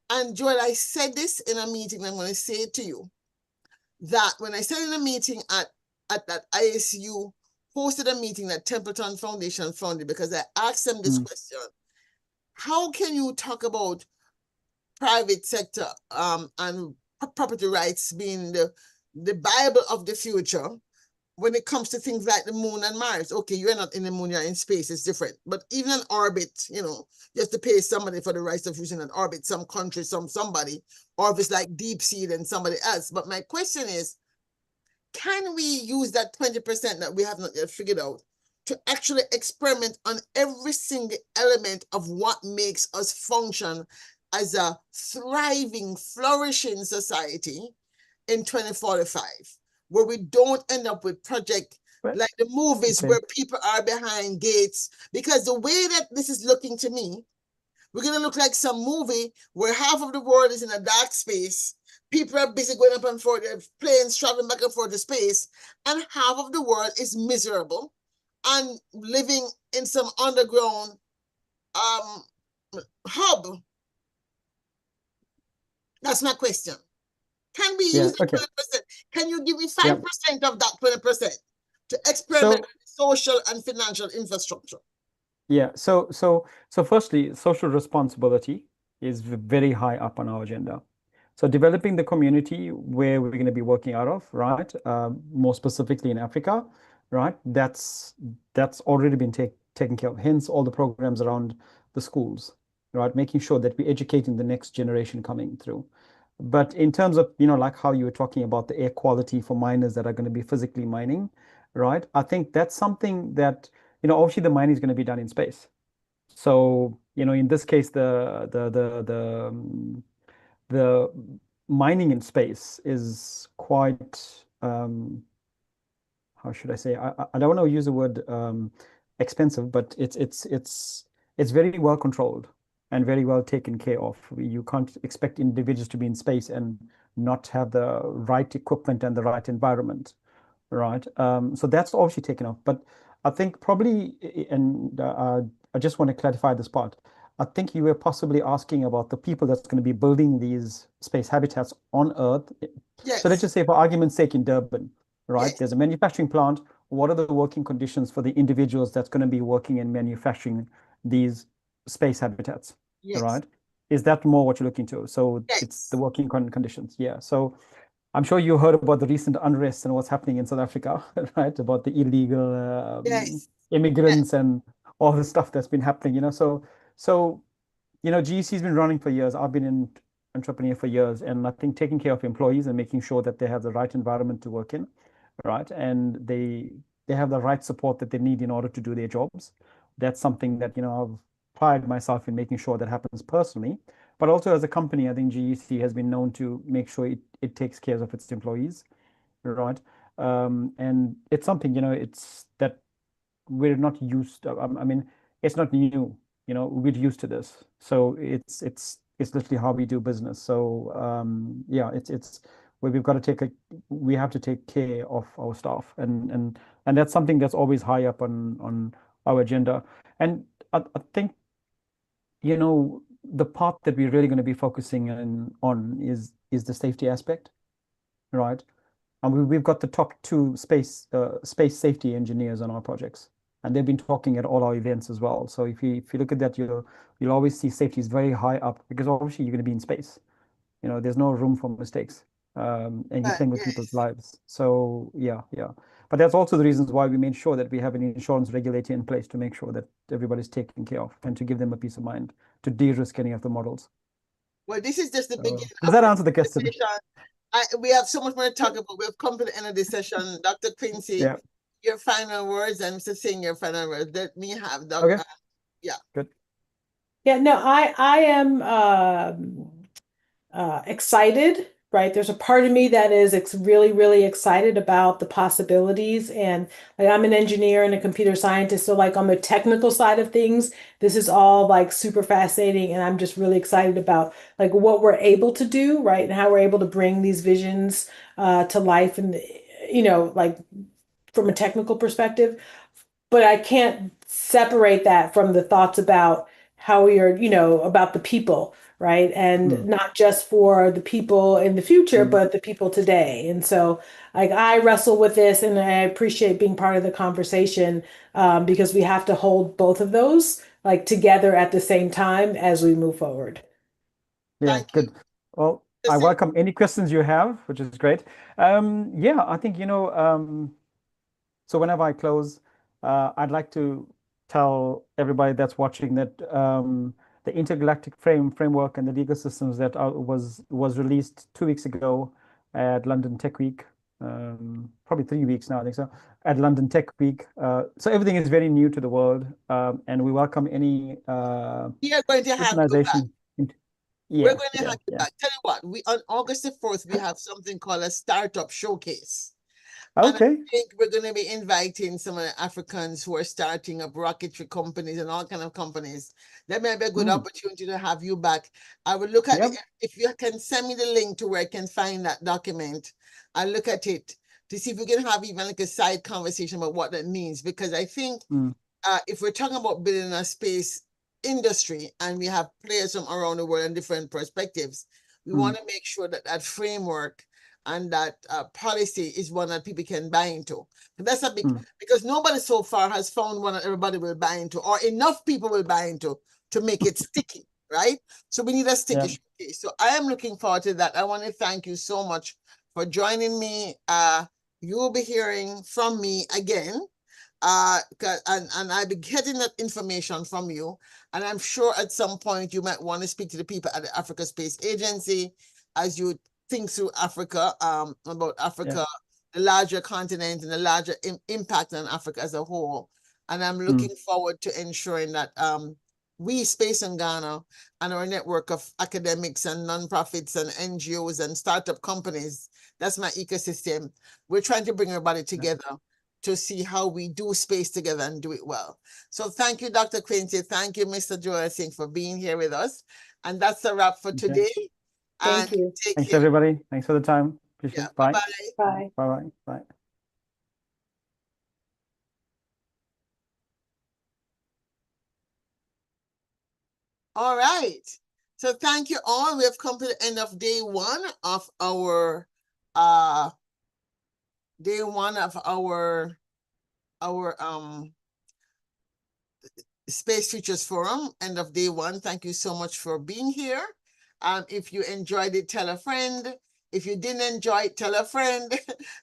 And Joel, I said this in a meeting, I'm going to say it to you, that when I said in a meeting at that ISU hosted a meeting that Templeton Foundation funded, because I asked them this question: how can you talk about private sector and property rights being the Bible of the future when it comes to things like the moon and Mars? Okay, you're not in the moon, you're in space, it's different. But even in orbit, you have to pay somebody for the rights of using an orbit, some country, somebody, or if it's like deep sea, then somebody else. But my question is, can we use that 20% that we have not yet figured out to actually experiment on every single element of what makes us function as a thriving, flourishing society in 2045, where we don't end up with project like the movies where people are behind gates? Because the way that this is looking to me, we're going to look like some movie where half of the world is in a dark space. People are busy going up and forth, planes traveling back and forth to space, and half of the world is miserable and living in some underground hub. That's my question. Can we use the 20%? Can you give me 5% of that 20% to experiment with social and financial infrastructure? Yeah. So firstly, social responsibility is very high up on our agenda. So developing the community where we're going to be working out of, right? More specifically in Africa, right? That's already been taken care of. Hence all the programs around the schools, right? Making sure that we're educating the next generation coming through. But in terms of, like how you were talking about the air quality for miners that are going to be physically mining, right? I think that's something that, obviously the mining is going to be done in space. So, in this case, the mining in space is quite, how should I say? I don't want to use the word expensive, but it's very well controlled and very well taken care of. You can't expect individuals to be in space and not have the right equipment and the right environment, right? So that's obviously taken off. But I think probably, and I just want to clarify this part. I think you were possibly asking about the people that's going to be building these space habitats on Earth. Yes. So let's just say, for argument's sake, in Durban, right? Yes. There's a manufacturing plant. What are the working conditions for the individuals that's going to be working in manufacturing these space habitats, right? Is that more what you're looking to? So it's the working conditions. Yeah. So I'm sure you heard about the recent unrest and what's happening in South Africa, right? About the illegal immigrants and all the stuff that's been happening, So, GEC's been running for years. I've been an entrepreneur for years, and I think taking care of employees and making sure that they have the right environment to work in, right? And they have the right support that they need in order to do their jobs. That's something that, I've prided myself in making sure that happens personally. But also as a company, I think GEC has been known to make sure it takes care of its employees, right? And it's something, it's that we're not used to. I mean, it's not new, we're used to this. So it's literally how we do business. So yeah, it's where we have to take care of our staff, and that's something that's always high up on our agenda. And I think, the part that we're really going to be focusing on is the safety aspect, right? And we've got the top two space safety engineers on our projects, and they've been talking at all our events as well. So if you look at that, you'll always see safety is very high up, because obviously you're going to be in space. There's no room for mistakes, and you're playing with people's lives. So yeah. But that's also the reasons why we made sure that we have an insurance regulator in place to make sure that everybody's taken care of and to give them a peace of mind to de-risk any of the models. Well, this is just the beginning. Does that answer the question? We have so much more to talk about. We've come to the end of this session. Dr. Quincy, Yeah. your final words, and Mr. Singh, your final words. Let me have the Okay. yeah. Good. Yeah, no, I am excited, right? There's a part of me that is really, really excited about the possibilities. And like, I'm an engineer and a computer scientist. So like on the technical side of things, this is all like super fascinating. And I'm just really excited about like what we're able to do, right? And how we're able to bring these visions to life and, you know, like from a technical perspective. But I can't separate that from the thoughts about how we are, you know, about the people, right? And not just for the people in the future, but the people today. And so, like, I wrestle with this, and I appreciate being part of the conversation because we have to hold both of those like together at the same time as we move forward. Yeah, good. Well, I welcome any questions you have, which is great. Yeah, I think, you know, so whenever I close, I'd like to tell everybody that's watching that the intergalactic framework and the legal systems that was released 2 weeks ago at London Tech Week, probably 3 weeks now, I think so, at London Tech Week. So everything is very new to the world, and we welcome any We are going to have you back. Yeah, We're going to have you back. Tell you what, we on August the 4th, we have something called a startup showcase. Okay. And I think we're going to be inviting some of the Africans who are starting up rocketry companies and all kind of companies. That may be a good opportunity to have you back. I will look at it. If you can send me the link to where I can find that document, I'll look at it to see if we can have even like a side conversation about what that means. Because I think if we're talking about building a space industry and we have players from around the world and different perspectives, we want to make sure that that framework and that policy is one that people can buy into. But that's a big, because nobody so far has found one that everybody will buy into, or enough people will buy into to make it sticky, right? So we need a sticky showcase. So I am looking forward to that. I want to thank you so much for joining me. You will be hearing from me again. And I'll be getting that information from you. And I'm sure at some point you might want to speak to the people at the Africa Space Agency as you think through Africa, about Africa, the larger continent and the larger impact on Africa as a whole. And I'm looking forward to ensuring that we, Space Ungana, and our network of academics and nonprofits and NGOs and startup companies, that's my ecosystem, we're trying to bring everybody together to see how we do space together and do it well. So thank you, Dr. Quincy. Thank you, Mr. Joel Singh, for being here with us. And that's a wrap for today. Thank you. Thanks, everybody. Thanks for the time. Appreciate it. Bye. Bye. Bye-bye. Bye. All right. So thank you all. We have come to the end of day one of our Space Futures Forum, end of day one. Thank you so much for being here. If you enjoyed it, tell a friend. If you didn't enjoy it, tell a friend,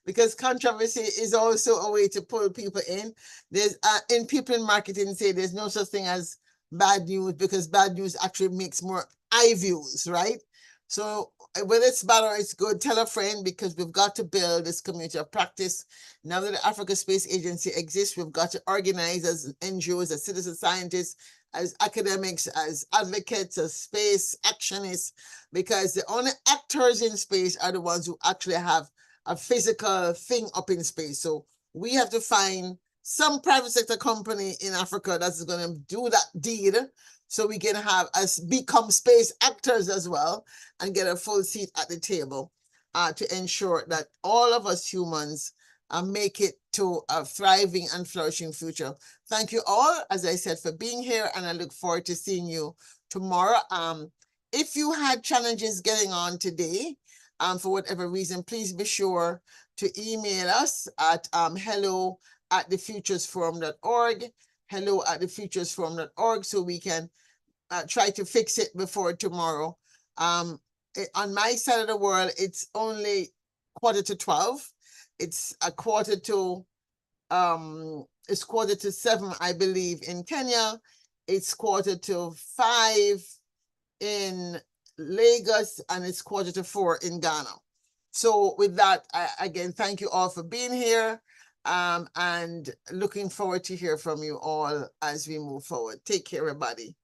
because controversy is also a way to pull people in. There's in people in marketing say there's no such thing as bad news, because bad news actually makes more eye views, right? So whether it's bad or it's good, tell a friend, because we've got to build this community of practice. Now that the Africa Space Agency exists, we've got to organize as NGOs, as citizen scientists, as academics, as advocates, as space actionists, because the only actors in space are the ones who actually have a physical thing up in space. So we have to find some private sector company in Africa that's going to do that deed, so we can have us become space actors as well and get a full seat at the table to ensure that all of us humans make it to a thriving and flourishing future. Thank you all, as I said, for being here, and I look forward to seeing you tomorrow. If you had challenges getting on today, for whatever reason, please be sure to email us at hello@thefuturesforum.org, hello@thefuturesforum.org, so we can try to fix it before tomorrow. On my side of the world, it's only 11:45. It's a quarter to 7, I believe, in Kenya. It's 4:45 in Lagos, and it's 3:45 in Ghana. So with that, again, thank you all for being here, and looking forward to hear from you all as we move forward. Take care, everybody.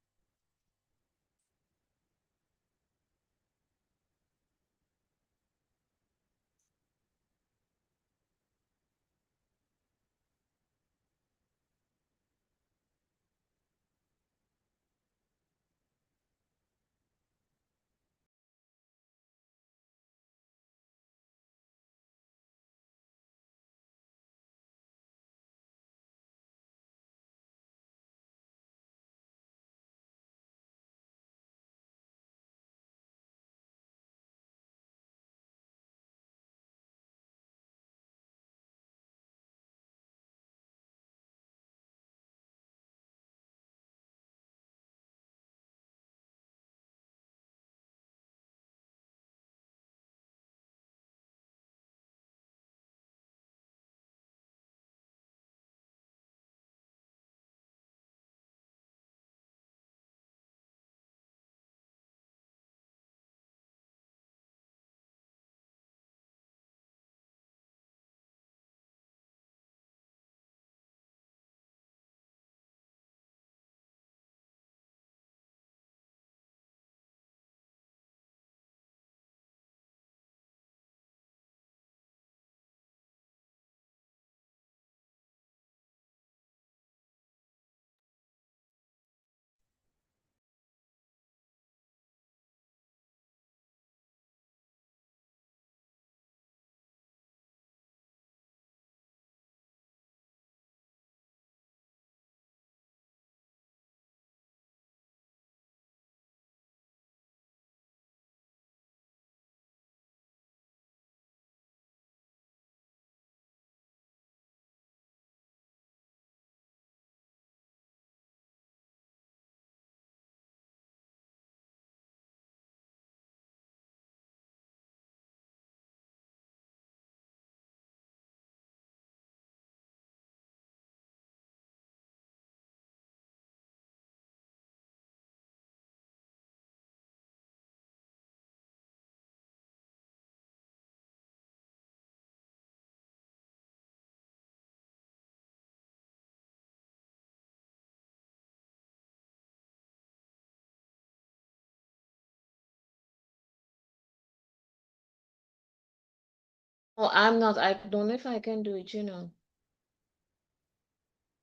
Oh, I'm not. I don't know if I can do it,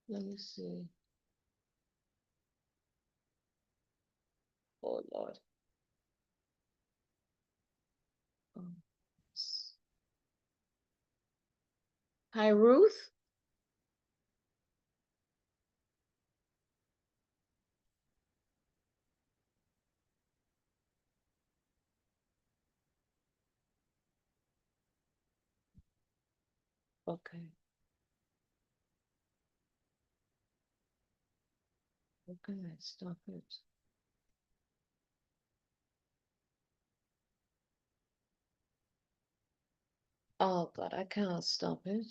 Let me see. Oh, Lord. Oh, Hi, Ruth. Okay. Okay, stop it. Oh God, I cannot stop it.